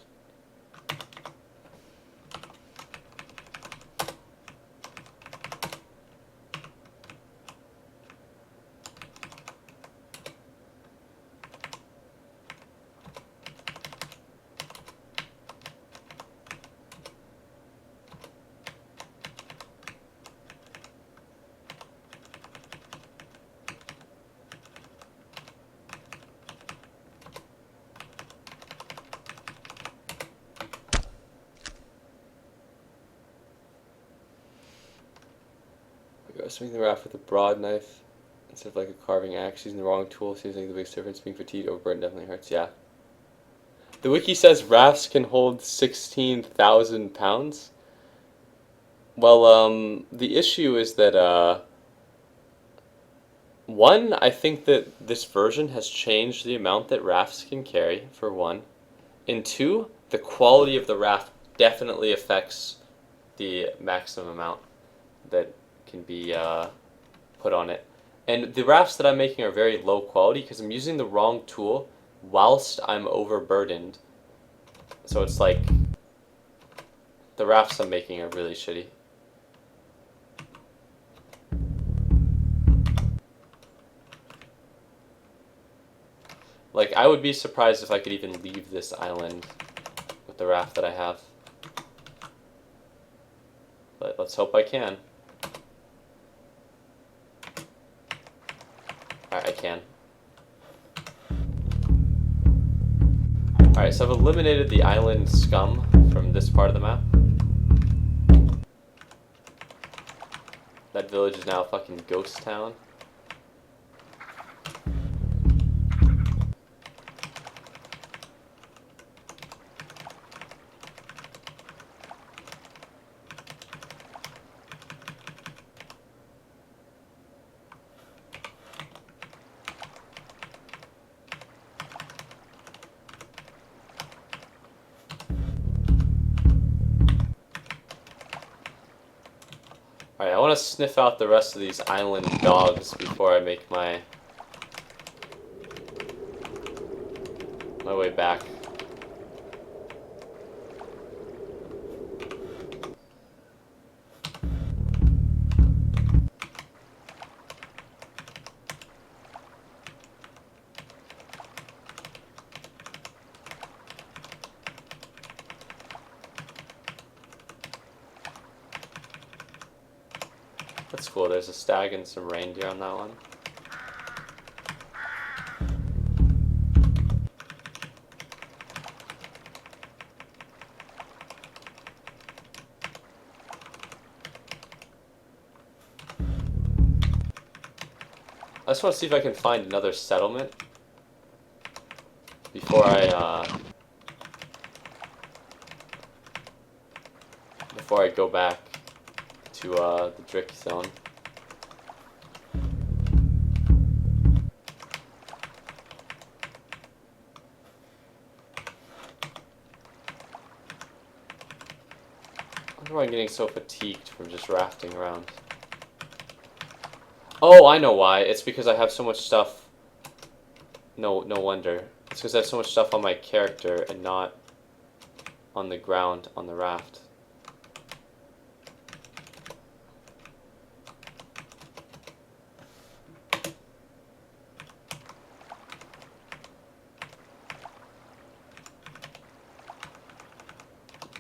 Swing the raft with a broad knife instead of like a carving axe. Using the wrong tool seems like the biggest difference. Being fatigued, overburdened definitely hurts. Yeah. The wiki says rafts can hold 16,000 pounds. Well, the issue is that, one, I think that this version has changed the amount that rafts can carry, for one. And two, the quality of the raft definitely affects the maximum amount that can be put on it. And the rafts that I'm making are very low quality because I'm using the wrong tool whilst I'm overburdened. So it's like the rafts I'm making are really shitty. Like, I would be surprised if I could even leave this island with the raft that I have. But let's hope I can. Alright, I can. Alright, so I've eliminated the island scum from this part of the map. That village is now a fucking ghost town. Alright, I want to sniff out the rest of these island dogs before I make my way back. That's cool, there's a stag and some reindeer on that one. I just want to see if I can find another settlement before I go back to the Drick zone. I wonder why I'm getting so fatigued from just rafting around. Oh, I know why. It's because I have so much stuff. No wonder. It's because I have so much stuff on my character and not on the ground on the raft.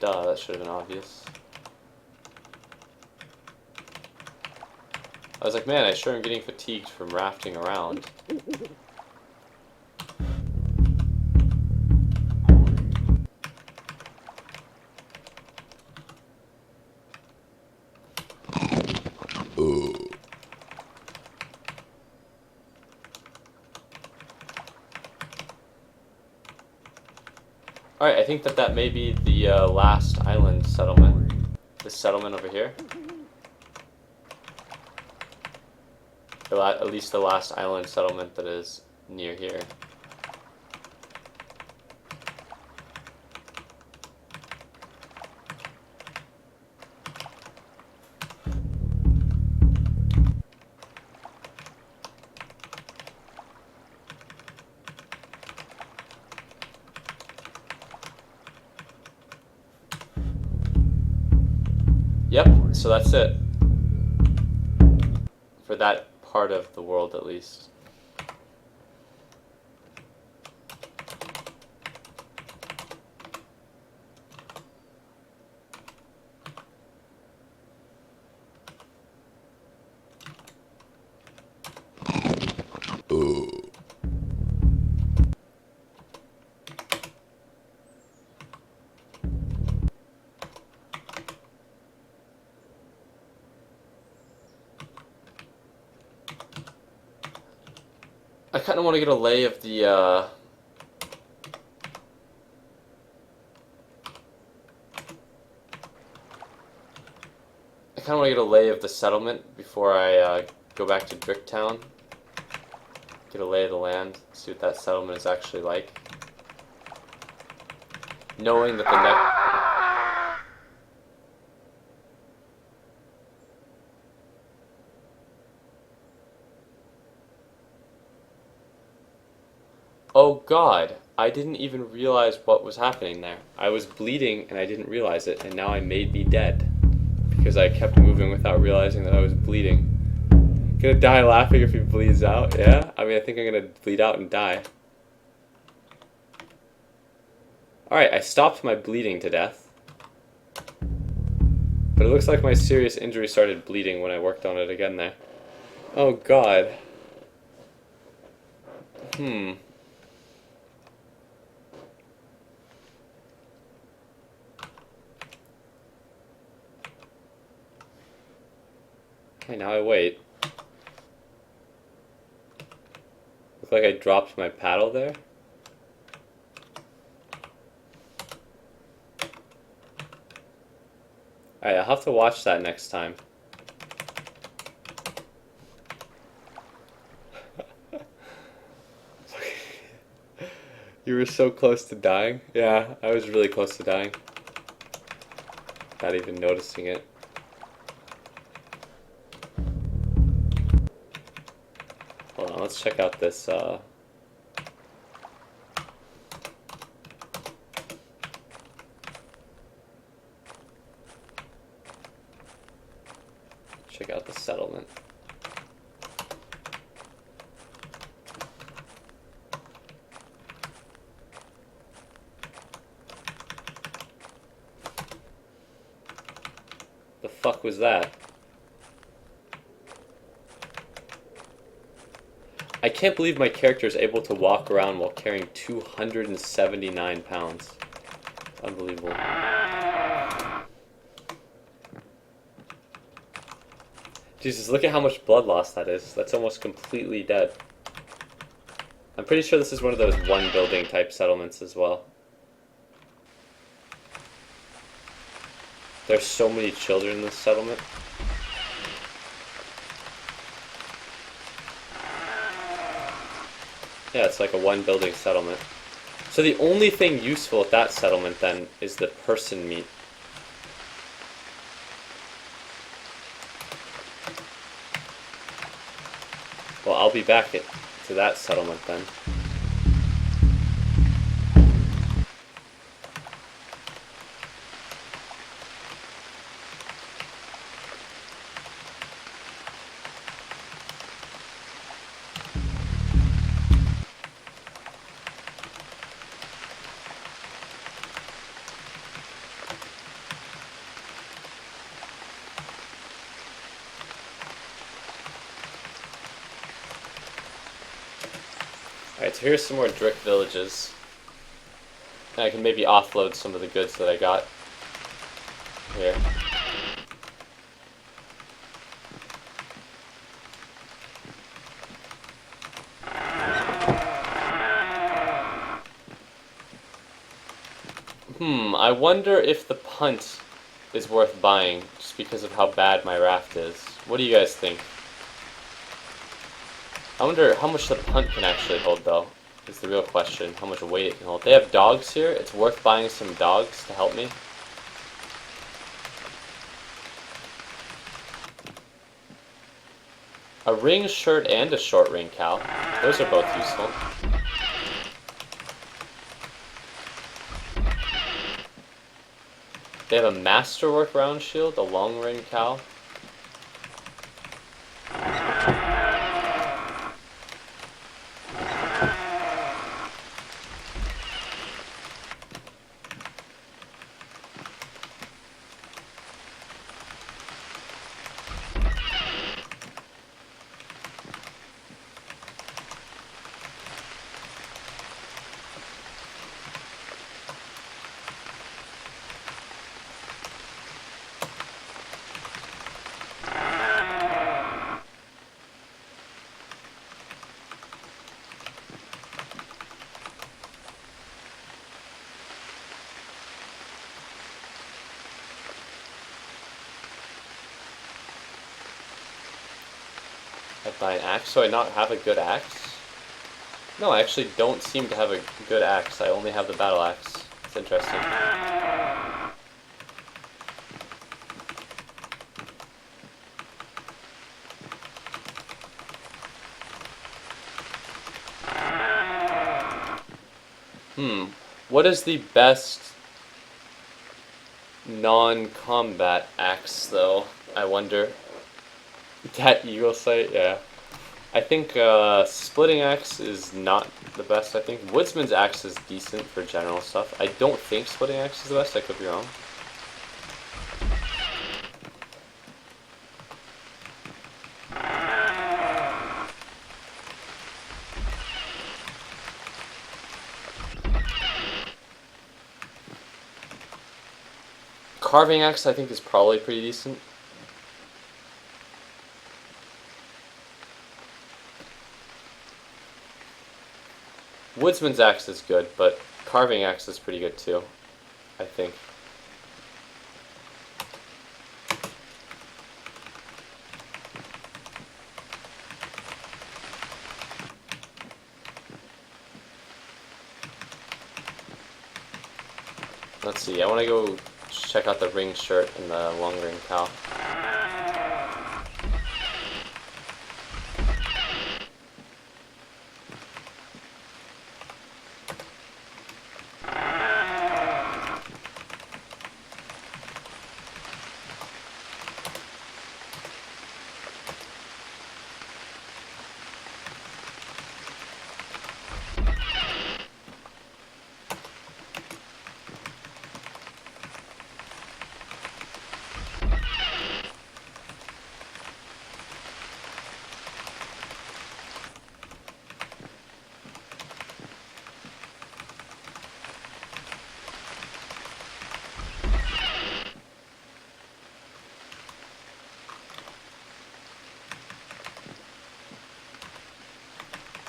Duh, that should have been obvious. I was like, man, I sure am getting fatigued from rafting around. Alright, I think that may be the last island settlement. This settlement over here. At least the last island settlement that is near here. Yep, so that's it. For that part of the world, at least. I kind of want to get a lay of the, settlement before I go back to Dricktown. Get a lay of the land, see what that settlement is actually like. Knowing that the next... Oh god, I didn't even realize what was happening there. I was bleeding and I didn't realize it, and now I may be dead. Because I kept moving without realizing that I was bleeding. Gonna die laughing if he bleeds out, yeah? I mean, I think I'm gonna bleed out and die. Alright, I stopped my bleeding to death. But it looks like my serious injury started bleeding when I worked on it again there. Oh god. Okay, now I wait. Look like I dropped my paddle there. Alright, I'll have to watch that next time. You were so close to dying? Yeah, I was really close to dying. Not even noticing it. Hold on, let's check out this, check out the settlement. The fuck was that? I can't believe my character is able to walk around while carrying 279 pounds. Unbelievable. Jesus, look at how much blood loss that is. That's almost completely dead. I'm pretty sure this is one of those one building type settlements as well. There's so many children in this settlement. Yeah, it's like a one building settlement. So the only thing useful at that settlement then is the person meat. Well, I'll be back to that settlement then. Alright, so here's some more Drick villages. And I can maybe offload some of the goods that I got here. I wonder if the punt is worth buying just because of how bad my raft is. What do you guys think? I wonder how much the punt can actually hold, though, is the real question. How much weight it can hold. They have dogs here. It's worth buying some dogs to help me. A ring shirt and a short ring cow. Those are both useful. They have a masterwork round shield, a long ring cow. I buy an axe, so I not have a good axe? No, I actually don't seem to have a good axe. I only have the battle axe. It's interesting. What is the best non-combat axe, though? I wonder. That eagle sight, yeah. I think splitting axe is not the best. I think woodsman's axe is decent for general stuff. I don't think splitting axe is the best. I could be wrong. Carving axe I think is probably pretty decent. Woodsman's axe is good, but carving axe is pretty good too, I think. Let's see, I want to go check out the ring shirt and the long ring cow.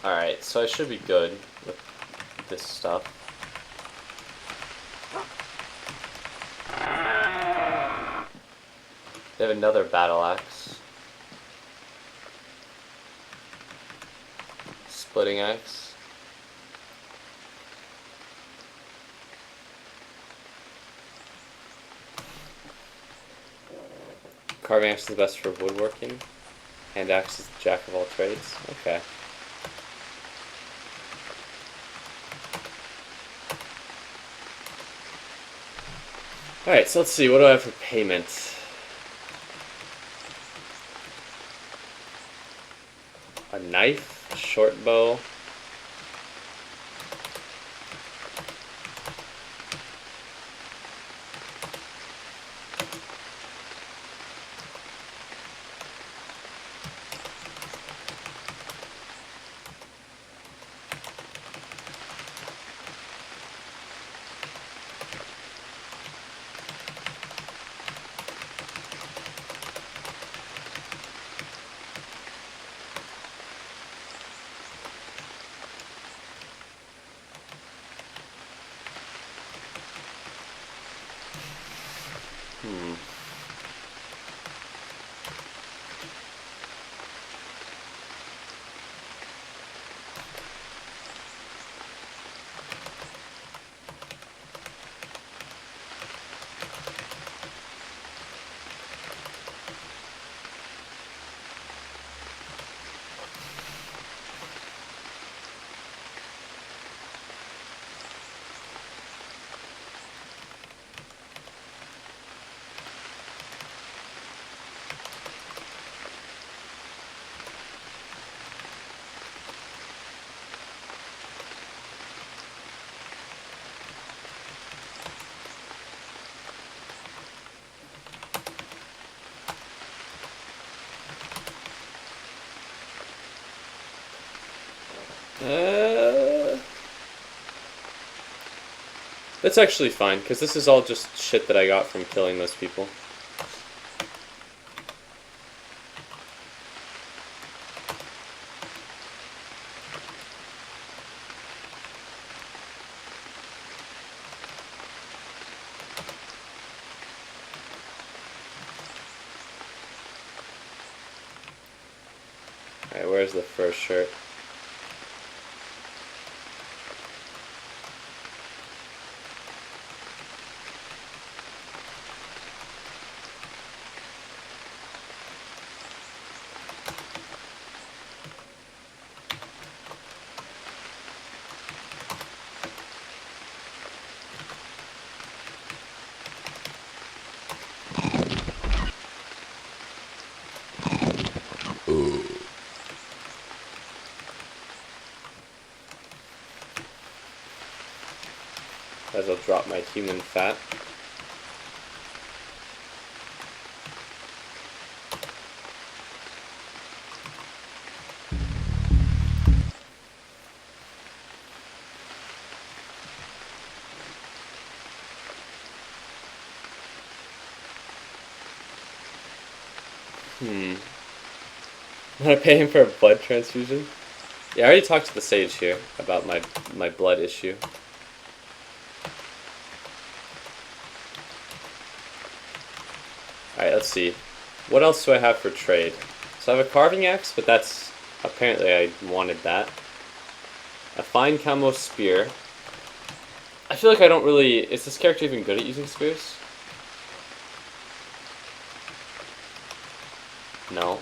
Alright, so I should be good with this stuff. They have another battle axe. Splitting axe. Carving axe is the best for woodworking. Hand axe is the jack of all trades. Okay. Alright, so let's see, what do I have for payment? A knife, a short bow. That's actually fine, because this is all just shit that I got from killing those people. Alright, where's the first shirt? As I'll drop my human fat. I'm gonna pay him for a blood transfusion? Yeah, I already talked to the sage here about my blood issue. Alright, let's see. What else do I have for trade? So I have a carving axe, but that's... apparently I wanted that. A fine camo spear. I feel like I don't really... Is this character even good at using spears? No.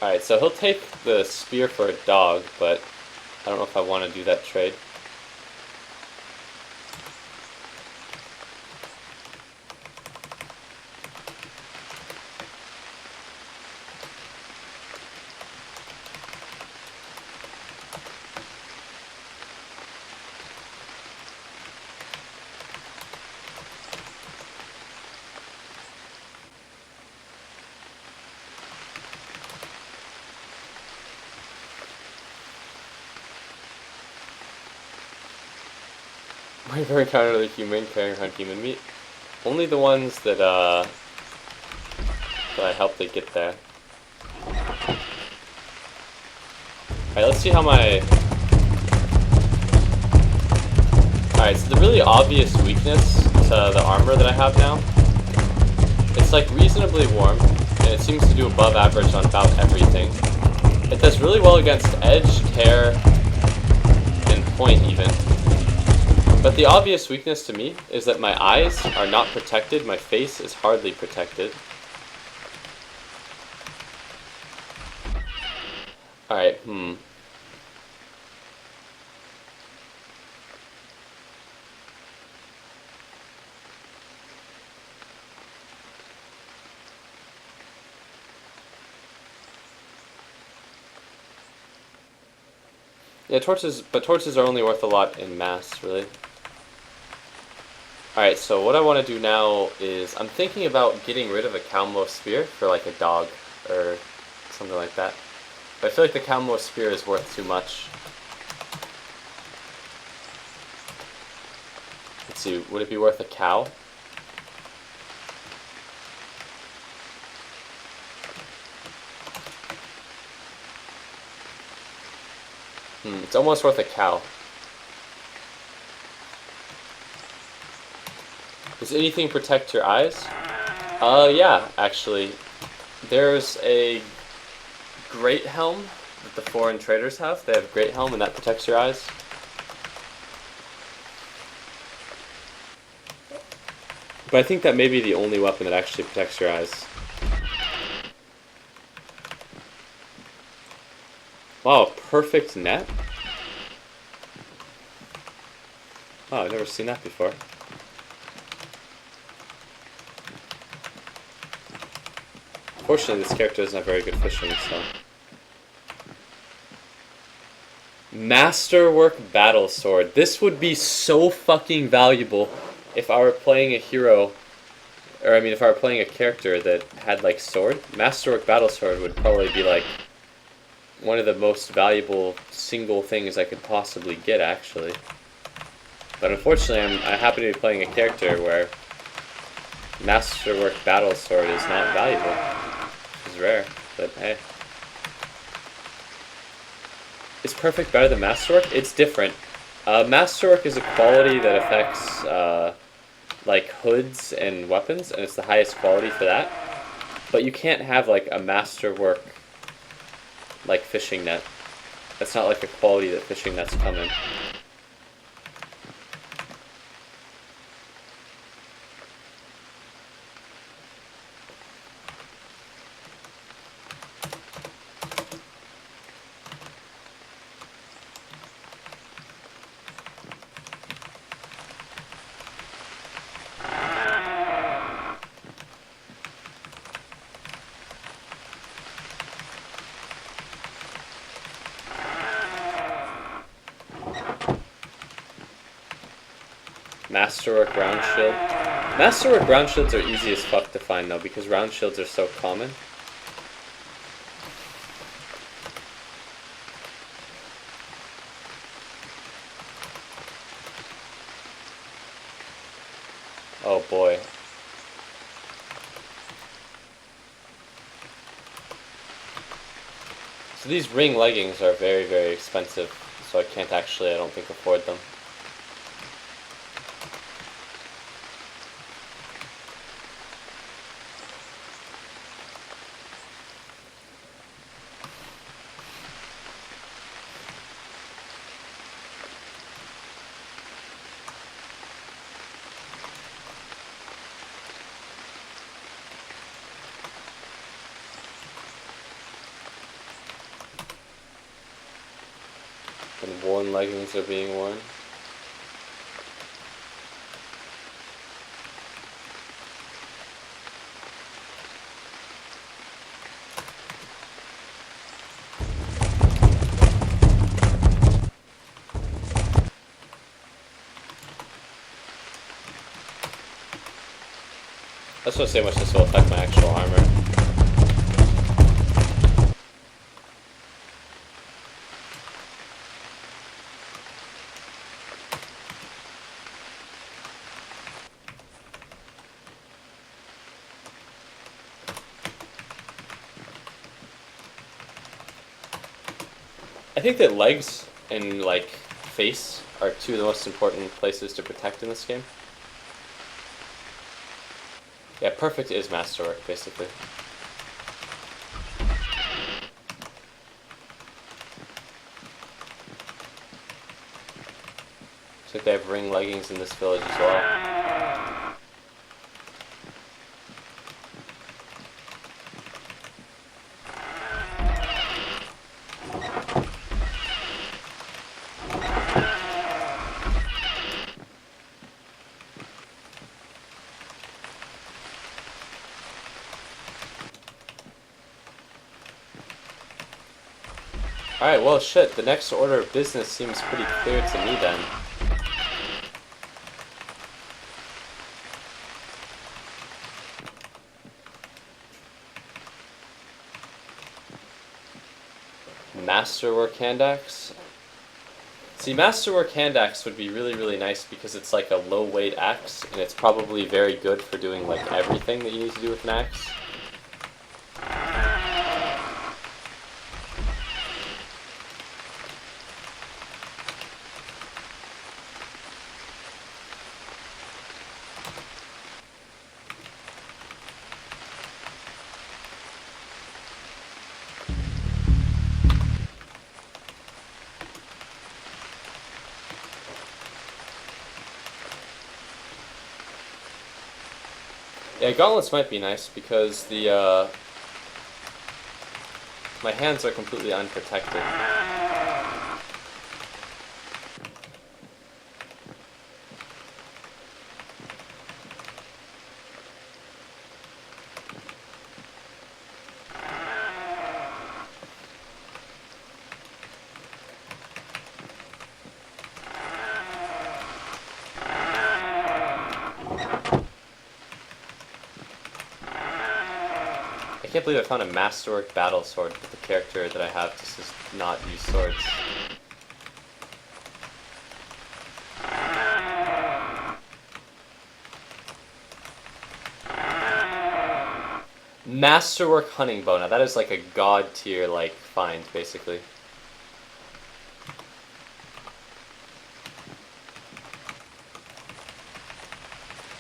Alright, so he'll take the spear for a dog, but I don't know if I want to do that trade. ever encountered a human carrying around human meat? Only the ones that I helped to get there. Alright, let's see how my... Alright, so the really obvious weakness to the armor that I have now, it's like reasonably warm, and it seems to do above average on about everything. It does really well against edge, tear, and point even. But the obvious weakness to me is that my eyes are not protected, my face is hardly protected. Alright, Yeah, torches are only worth a lot in mass, really. Alright, so what I want to do now is, I'm thinking about getting rid of a Calmo spear for like a dog, or something like that. But I feel like the Calmo spear is worth too much. Let's see, would it be worth a cow? It's almost worth a cow. Does anything protect your eyes? Yeah, actually. There's a Great Helm that the foreign traders have. They have Great Helm and that protects your eyes. But I think that may be the only weapon that actually protects your eyes. Wow, perfect net? Oh, I've never seen that before. Fortunately, this character doesn't have very good fishing, so... Masterwork Battle Sword. This would be so fucking valuable if I were playing a hero, or I mean if I were playing a character that had like sword. Masterwork Battle Sword would probably be like one of the most valuable single things I could possibly get, actually. But unfortunately, I happen to be playing a character where Masterwork Battle Sword is not valuable. Which is rare, but hey. Is Perfect better than Masterwork? It's different. Masterwork is a quality that affects like hoods and weapons, and it's the highest quality for that. But you can't have like a Masterwork like fishing net. That's not like the quality that fishing nets come in. Masterwork round shield. Masterwork round shields are easy as fuck to find though, because round shields are so common. Oh boy. So these ring leggings are very, very expensive, so I can't actually, I don't think, afford them. And worn leggings are being worn. I just want to see how much this will affect my actual armor. I think that legs and like face are two of the most important places to protect in this game. Yeah, perfect is masterwork, basically. Looks like they have ring leggings in this village as well. Alright, well shit, the next order of business seems pretty clear to me then. Masterwork hand axe? See, Masterwork hand axe would be really, really nice because it's like a low weight axe, and it's probably very good for doing like everything that you need to do with an axe. Yeah, gauntlets might be nice because the my hands are completely unprotected. I can't believe I found a Masterwork battle sword, but the character that I have just does not use swords. Masterwork hunting bow. Now that is like a god tier like find, basically.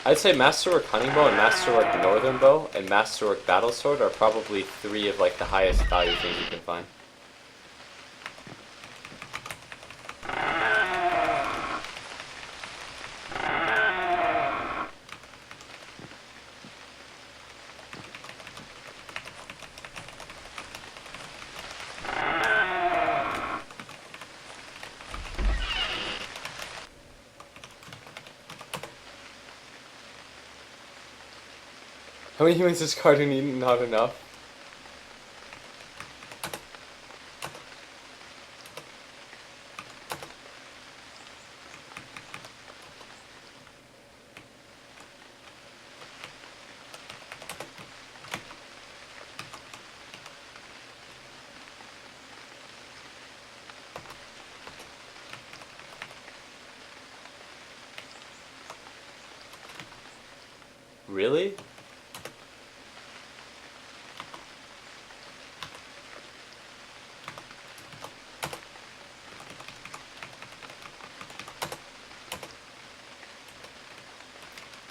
I'd say Masterwork hunting bow and Masterwork northern bow and Masterwork battle sword are probably three of like the highest value things you can find. How many humans does Carter need? Not enough. Really?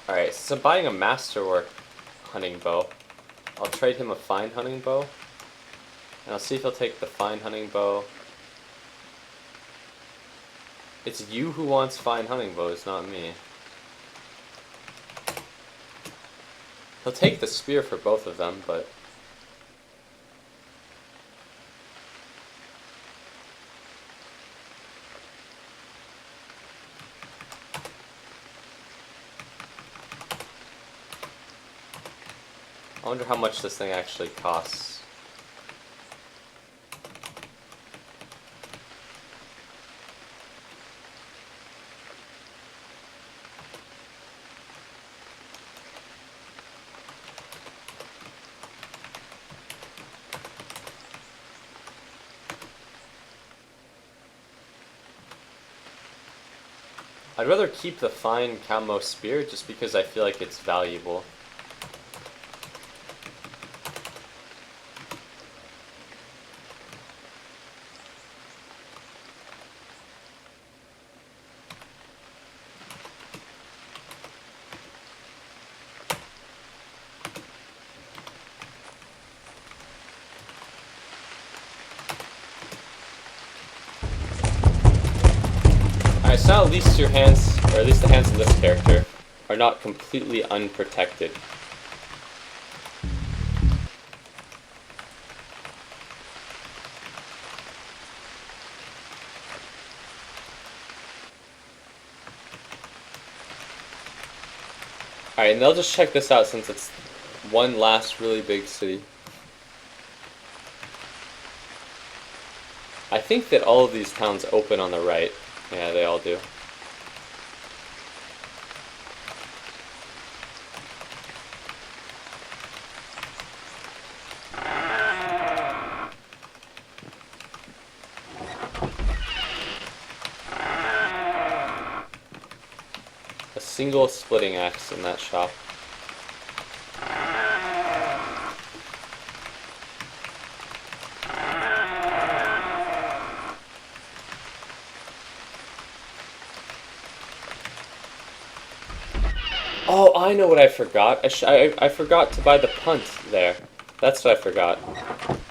Alright, so I'm buying a Masterwork hunting bow. I'll trade him a fine hunting bow. And I'll see if he'll take the fine hunting bow. It's you who wants fine hunting bows, not me. He'll take the spear for both of them, but... I wonder how much this thing actually costs. I'd rather keep the fine camo spear just because I feel like it's valuable. so now at least your hands, or at least the hands of this character, are not completely unprotected. Alright, and they'll just check this out since it's one last really big city. I think that all of these towns open on the right. Yeah, they all do. A single splitting axe in that shop. Oh, I know what I forgot. I forgot to buy the punt there. That's what I forgot.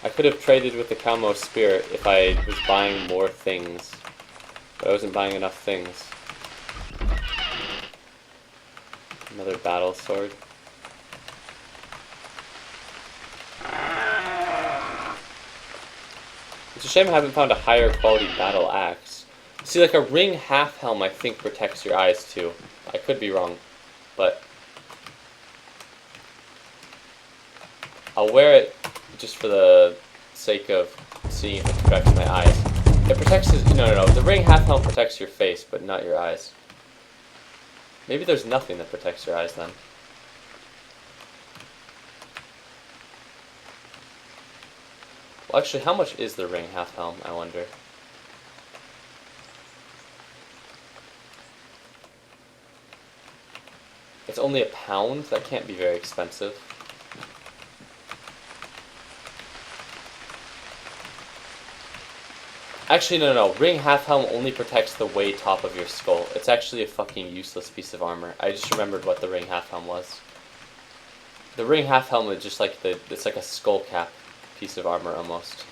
I could have traded with the Calmo Spirit if I was buying more things. But I wasn't buying enough things. Another battle sword. It's a shame I haven't found a higher quality battle axe. See, like a ring half helm I think protects your eyes too. I could be wrong. But I'll wear it just for the sake of seeing if it protects my eyes. It protects his... No. The ring half helm protects your face, but not your eyes. Maybe there's nothing that protects your eyes then. Well, actually, how much is the ring half helm, I wonder? It's only £1? That can't be very expensive. Actually, no. Ring half helm only protects the way top of your skull. It's actually a fucking useless piece of armor. I just remembered what the ring half helm was. The ring half helm is just like it's like a skull cap piece of armor almost.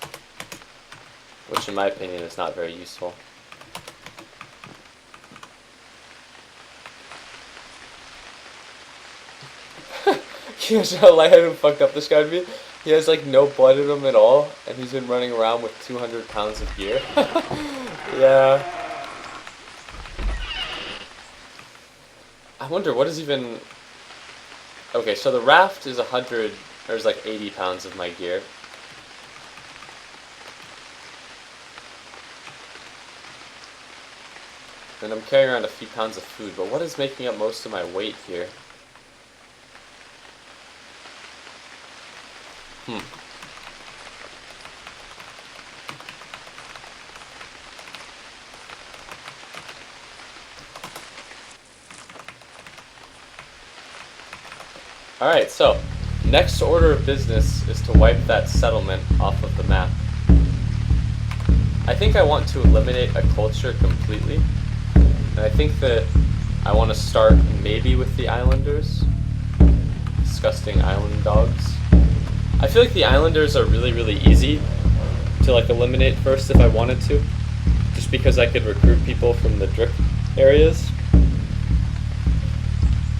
Which in my opinion is not very useful. You guys know how lightheaded and fucked up this guy would be? He has like no blood in him at all, and he's been running around with 200 pounds of gear. Yeah. I wonder what is even... Okay, so the raft is 100, there's like 80 pounds of my gear. And I'm carrying around a few pounds of food, but what is making up most of my weight here? Alright, so, next order of business is to wipe that settlement off of the map. I think I want to eliminate a culture completely, and I think that I want to start maybe with the islanders. Disgusting island dogs. I feel like the islanders are really, really easy to like eliminate first if I wanted to, just because I could recruit people from the Drick areas.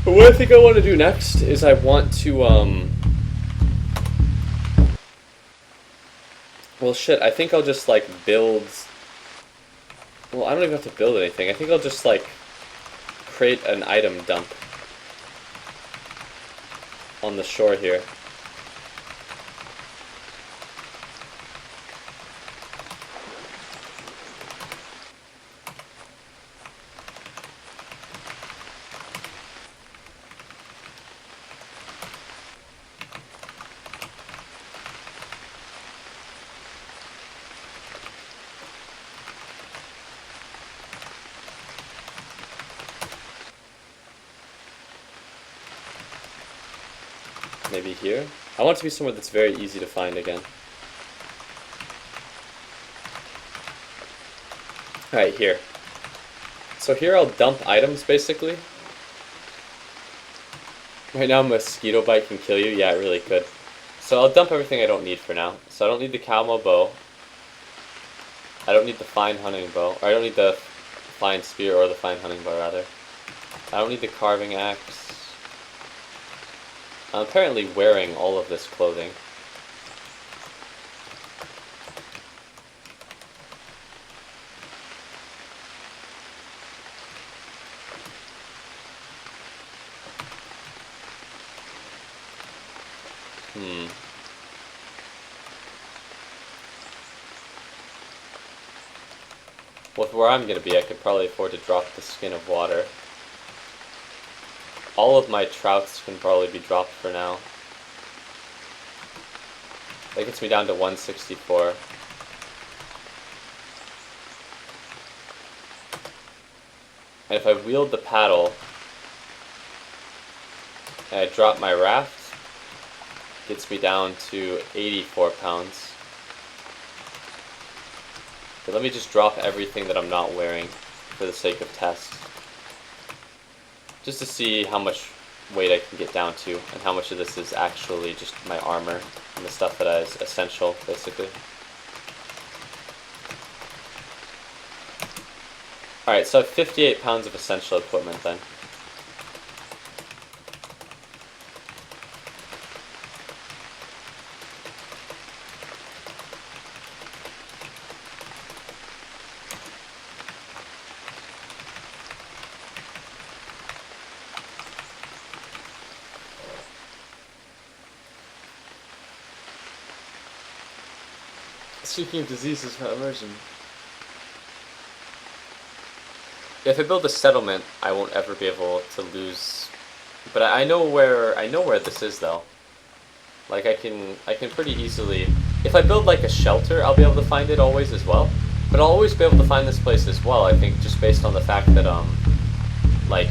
But what I think I want to do next is I want to, well shit, I think I'll just like build, well I don't even have to build anything, I think I'll just like create an item dump on the shore here. Maybe here? I want it to be somewhere that's very easy to find again. Alright, here. So here I'll dump items, basically. Right now, a mosquito bite can kill you. Yeah, it really could. So I'll dump everything I don't need for now. So I don't need the Calmo bow. I don't need the fine hunting bow. Or I don't need the fine spear or the fine hunting bar rather. I don't need the carving axe. I'm apparently wearing all of this clothing. With where I'm going to be, I could probably afford to drop the skin of water. All of my trouts can probably be dropped for now. That gets me down to 164. And if I wield the paddle and I drop my raft, it gets me down to 84 pounds. But let me just drop everything that I'm not wearing for the sake of test. Just to see how much weight I can get down to and how much of this is actually just my armor and the stuff that is essential, basically. Alright, so I have 58 pounds of essential equipment then. Speaking of diseases from immersion. If I build a settlement, I won't ever be able to lose. But I know where this is though. Like I can pretty easily. If I build like a shelter, I'll be able to find it always as well. But I'll always be able to find this place as well. I think just based on the fact that like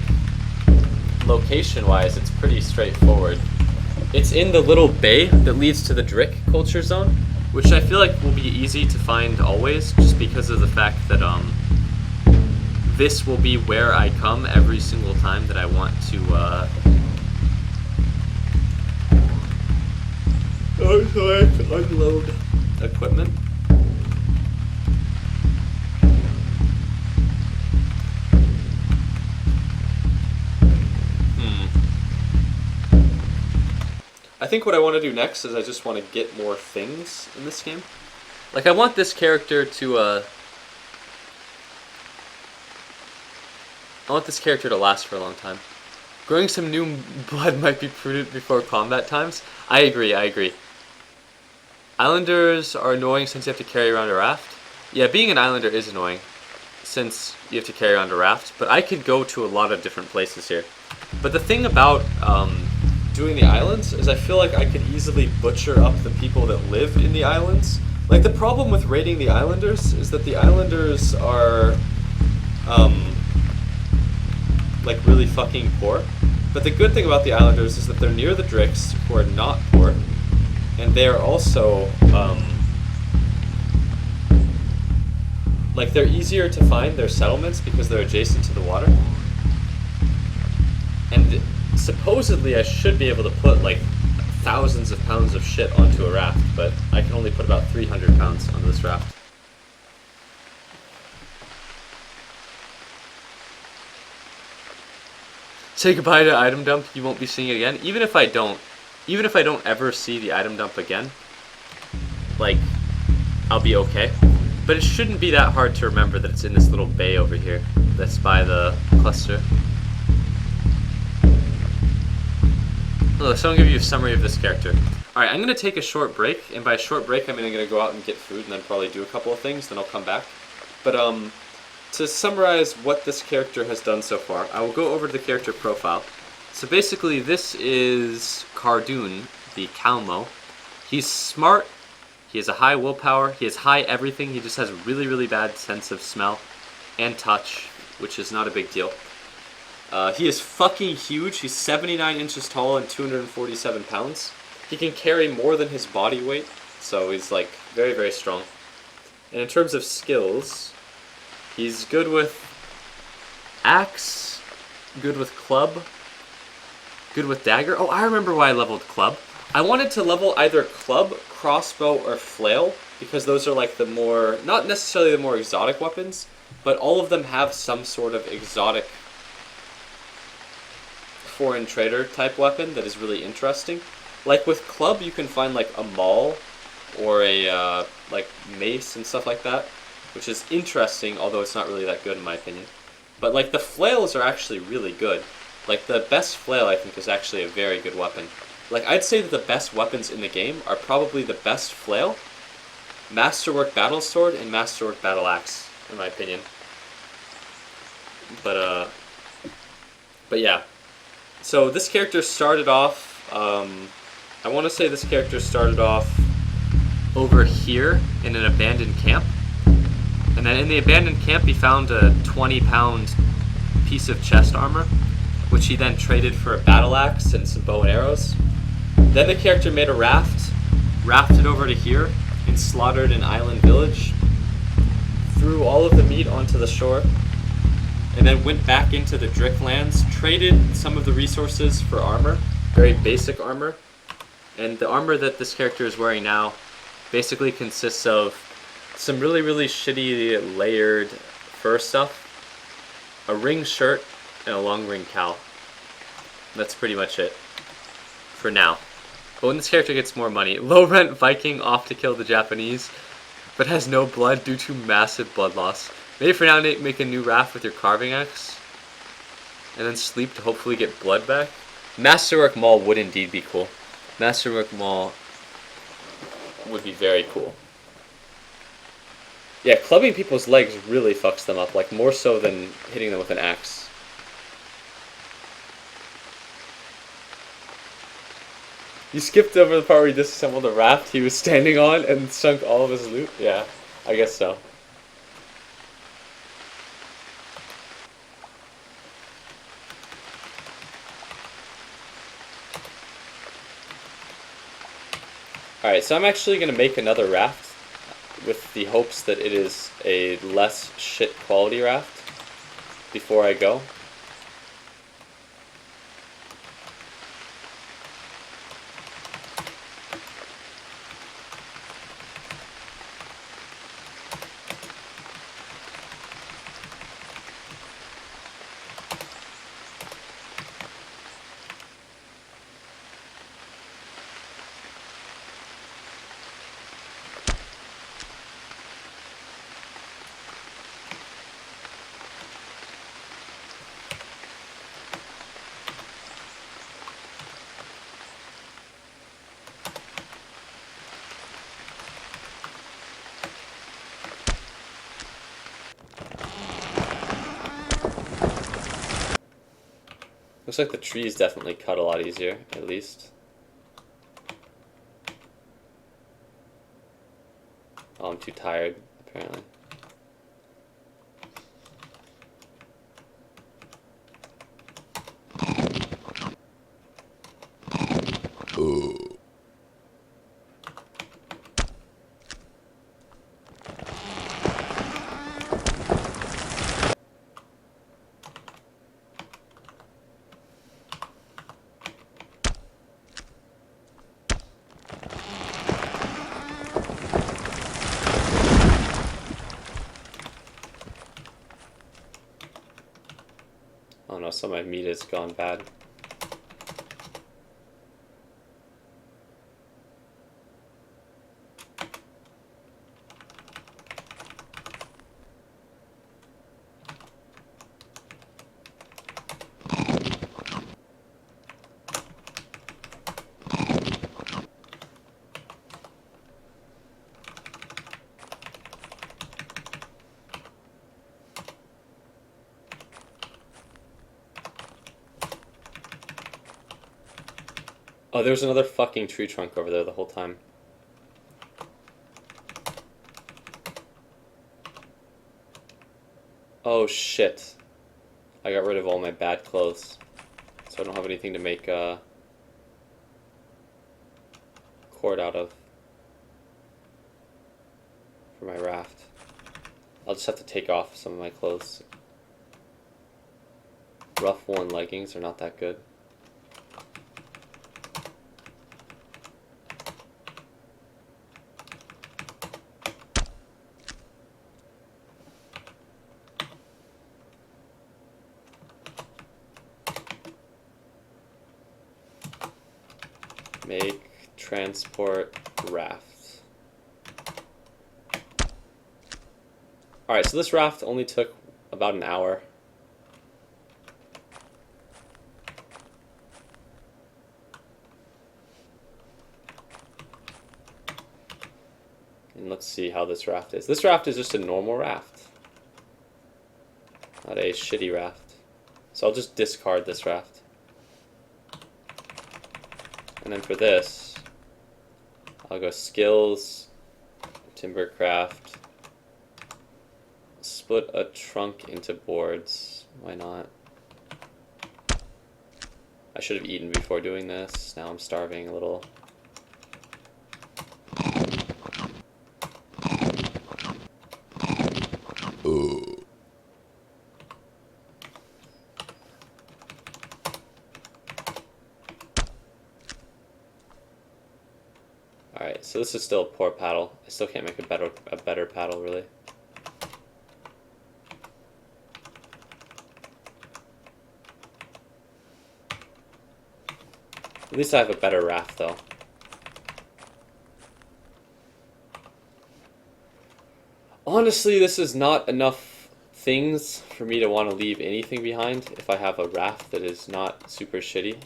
location-wise, it's pretty straightforward. It's in the little bay that leads to the Drick culture zone, which I feel like will be easy to find always, just because of the fact that this will be where I come every single time that I want to unload equipment. I think what I want to do next is I just want to get more things in this game. Like I want this character to last for a long time. Growing some new blood might be prudent before combat times. I agree. Islanders are annoying since you have to carry around a raft. Yeah, being an islander is annoying since you have to carry around a raft, but I could go to a lot of different places here. But the thing about doing the islands is I feel like I could easily butcher up the people that live in the islands. Like the problem with raiding the islanders is that the islanders are like really fucking poor. But the good thing about the islanders is that they're near the Dricks, who are not poor, and they are also like they're easier to find their settlements because they're adjacent to the water. And supposedly I should be able to put like thousands of pounds of shit onto a raft, but I can only put about 300 pounds onto this raft. Say goodbye to item dump, you won't be seeing it again. Even if I don't ever see the item dump again, like, I'll be okay. But it shouldn't be that hard to remember that it's in this little bay over here that's by the cluster. Look, so I'm going to give you a summary of this character. Alright, I'm going to take a short break, and by a short break, I'm going to go out and get food, and then probably do a couple of things, then I'll come back. But, to summarize what this character has done so far, I will go over to the character profile. So basically, this is Cardoon, the Calmo. He's smart, he has a high willpower, he has high everything, he just has a really, really bad sense of smell and touch, which is not a big deal. He is fucking huge. He's 79 inches tall and 247 pounds. He can carry more than his body weight, so he's like very, very strong. And in terms of skills, he's good with axe, good with club, good with dagger. Oh, I remember why I leveled club. I wanted to level either club, crossbow, or flail, because those are like the more, not necessarily the more exotic weapons, but all of them have some sort of exotic foreign trader type weapon that is really interesting. Like with club, you can find like a maul or a like mace and stuff like that, which is interesting, although it's not really that good in my opinion. But like the flails are actually really good. Like the best flail I think is actually a very good weapon. Like I'd say that the best weapons in the game are probably the best flail, Masterwork Battle Sword, and Masterwork Battle Axe, in my opinion. But yeah. So this character started off. I want to say this character started off over here in an abandoned camp, and then in the abandoned camp he found a 20-pound piece of chest armor, which he then traded for a battle axe and some bow and arrows. Then the character made a raft, rafted over to here, and slaughtered an island village, threw all of the meat onto the shore, and then went back into the Driftlands, traded some of the resources for armor, very basic armor. And the armor that this character is wearing now basically consists of some really, really shitty layered fur stuff, a ring shirt, and a long ring cowl. That's pretty much it for now. But when this character gets more money, low rent Viking off to kill the Japanese, but has no blood due to massive blood loss. Maybe for now make a new raft with your carving axe, and then sleep to hopefully get blood back. Masterwork Maul would indeed be cool. Masterwork Maul would be very cool. Yeah, clubbing people's legs really fucks them up, like more so than hitting them with an axe. You skipped over the part where he disassembled the raft he was standing on and sunk all of his loot? Yeah, I guess so. Alright, so I'm actually going to make another raft with the hopes that it is a less shit quality raft before I go. Looks like the trees definitely cut a lot easier, at least. Oh, I'm too tired, apparently. Oh no, some of my meat has gone bad. Oh, there's another fucking tree trunk over there the whole time. Oh shit. I got rid of all my bad clothes. So I don't have anything to make cord out of for my raft. I'll just have to take off some of my clothes. Rough woolen leggings are not that good. Make transport raft. Alright, so this raft only took about an hour. And let's see how this raft is. This raft is just a normal raft. Not a shitty raft. So I'll just discard this raft. And then for this, I'll go skills, timbercraft, split a trunk into boards. Why not? I should have eaten before doing this. Now I'm starving a little. Alright, so this is still a poor paddle. I still can't make a better paddle, really. At least I have a better raft, though. Honestly, this is not enough things for me to want to leave anything behind if I have a raft that is not super shitty.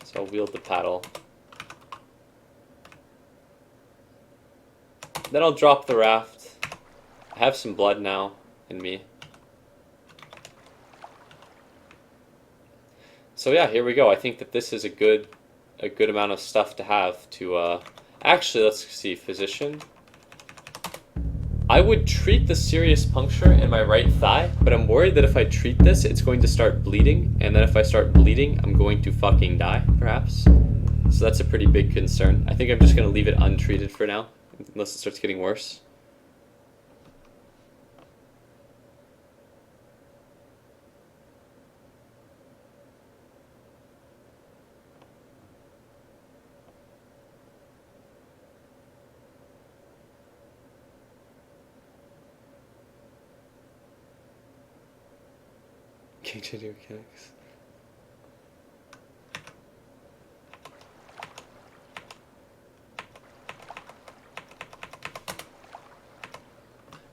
So I'll wield the paddle. Then I'll drop the raft. I have some blood now in me. So yeah, here we go. I think that this is a good amount of stuff to have to actually, let's see, physician. I would treat the serious puncture in my right thigh, but I'm worried that if I treat this, it's going to start bleeding, and then if I start bleeding, I'm going to fucking die, perhaps. So that's a pretty big concern. I think I'm just going to leave it untreated for now, unless it starts getting worse. Game changing mechanics.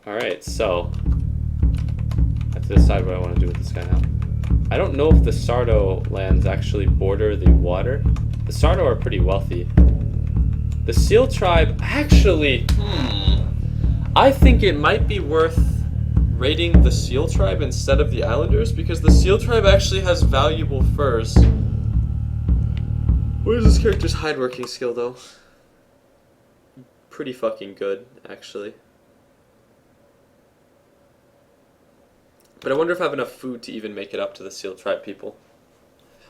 Alright, so I have to decide what I want to do with this guy now. I don't know if the Sardo lands actually border the water. The Sardo are pretty wealthy. The Seal Tribe, actually, I think it might be worth raiding the Seal Tribe instead of the Islanders, because the Seal Tribe actually has valuable furs. What is this character's hide-working skill, though? Pretty fucking good, actually. But I wonder if I have enough food to even make it up to the Seal Tribe people.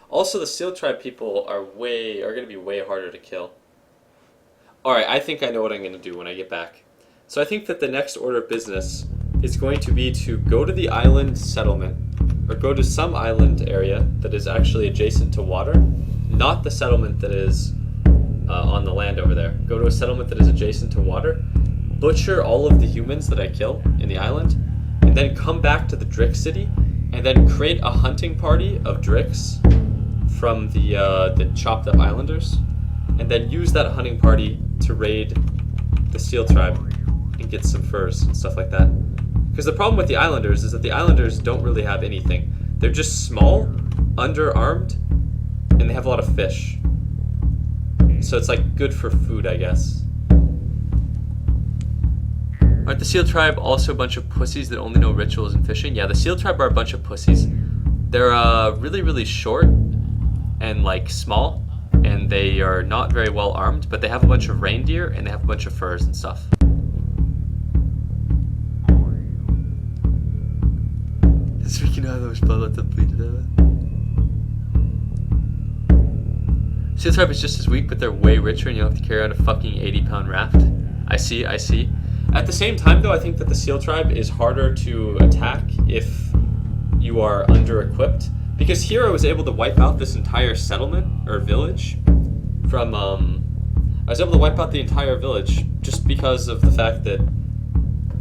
Also, the Seal Tribe people are going to be way harder to kill. Alright, I think I know what I'm going to do when I get back. So I think that the next order of business is going to be to go to the island settlement, or go to some island area that is actually adjacent to water, not the settlement that is on the land over there. Go to a settlement that is adjacent to water, butcher all of the humans that I kill in the island, and then come back to the Drick City, and then create a hunting party of Dricks from the chopped up Islanders, and then use that hunting party to raid the Seal Tribe and get some furs and stuff like that. Because the problem with the Islanders is that the Islanders don't really have anything. They're just small, underarmed, and they have a lot of fish. So it's like good for food, I guess. Aren't the Seal Tribe also a bunch of pussies that only know rituals and fishing? Yeah, the Seal Tribe are a bunch of pussies. They're really, really short and like small, and they are not very well armed, but they have a bunch of reindeer and they have a bunch of furs and stuff. Speaking of those blood, let them bleed to death. Seal Tribe is just as weak, but they're way richer, and you'll have to carry out a fucking 80-pound raft. I see. At the same time, though, I think that the Seal Tribe is harder to attack if you are under-equipped. Because here I was able to wipe out this entire settlement, or village, from, I was able to wipe out the entire village just because of the fact that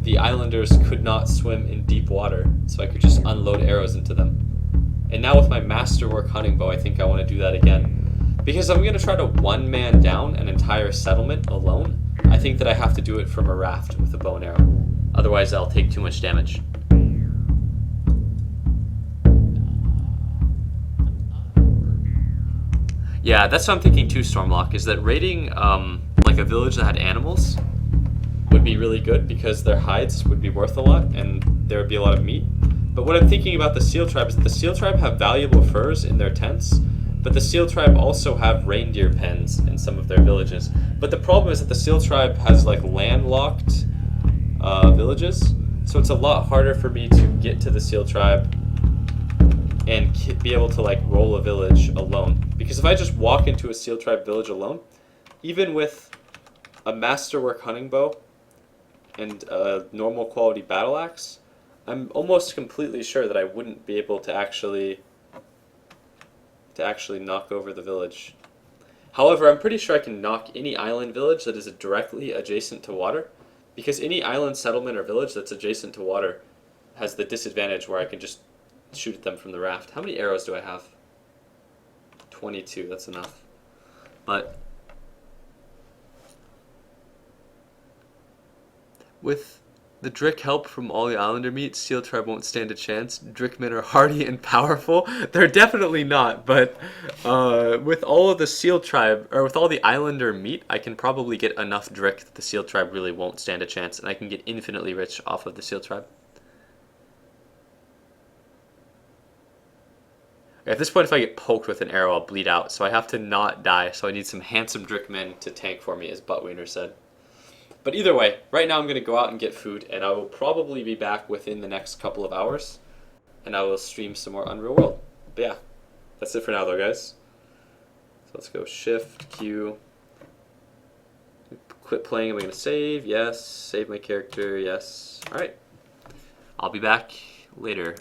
the islanders could not swim in deep water, so I could just unload arrows into them. And now with my masterwork hunting bow, I think I want to do that again. Because I'm going to try to one-man down an entire settlement alone. I think that I have to do it from a raft with a bow and arrow. Otherwise, I'll take too much damage. Yeah, that's what I'm thinking too, Stormlock, is that raiding like a village that had animals would be really good because their hides would be worth a lot and there would be a lot of meat. But what I'm thinking about the Seal Tribe is that the Seal Tribe have valuable furs in their tents, but the Seal Tribe also have reindeer pens in some of their villages. But the problem is that the Seal Tribe has like landlocked villages, so it's a lot harder for me to get to the Seal Tribe and be able to like roll a village alone. Because if I just walk into a Seal Tribe village alone, even with a masterwork hunting bow and a normal quality battle axe, I'm almost completely sure that I wouldn't be able to actually knock over the village. However, I'm pretty sure I can knock any island village that is directly adjacent to water, because any island settlement or village that's adjacent to water has the disadvantage where I can just shoot at them from the raft. How many arrows do I have? 22, that's enough. But with the Drick help from all the Islander meat, Seal Tribe won't stand a chance. Drickmen are hardy and powerful. They're definitely not, but with all of the Seal Tribe, or with all the Islander meat, I can probably get enough Drick that the Seal Tribe really won't stand a chance, and I can get infinitely rich off of the Seal Tribe. At this point, if I get poked with an arrow, I'll bleed out, so I have to not die, so I need some handsome Drickmen to tank for me, as Buttwiener said. But either way, right now I'm going to go out and get food, and I will probably be back within the next couple of hours, and I will stream some more Unreal World. But yeah, that's it for now though, guys. So let's go Shift, Q. Quit playing, am I going to save? Yes. Save my character, yes. Alright. I'll be back later.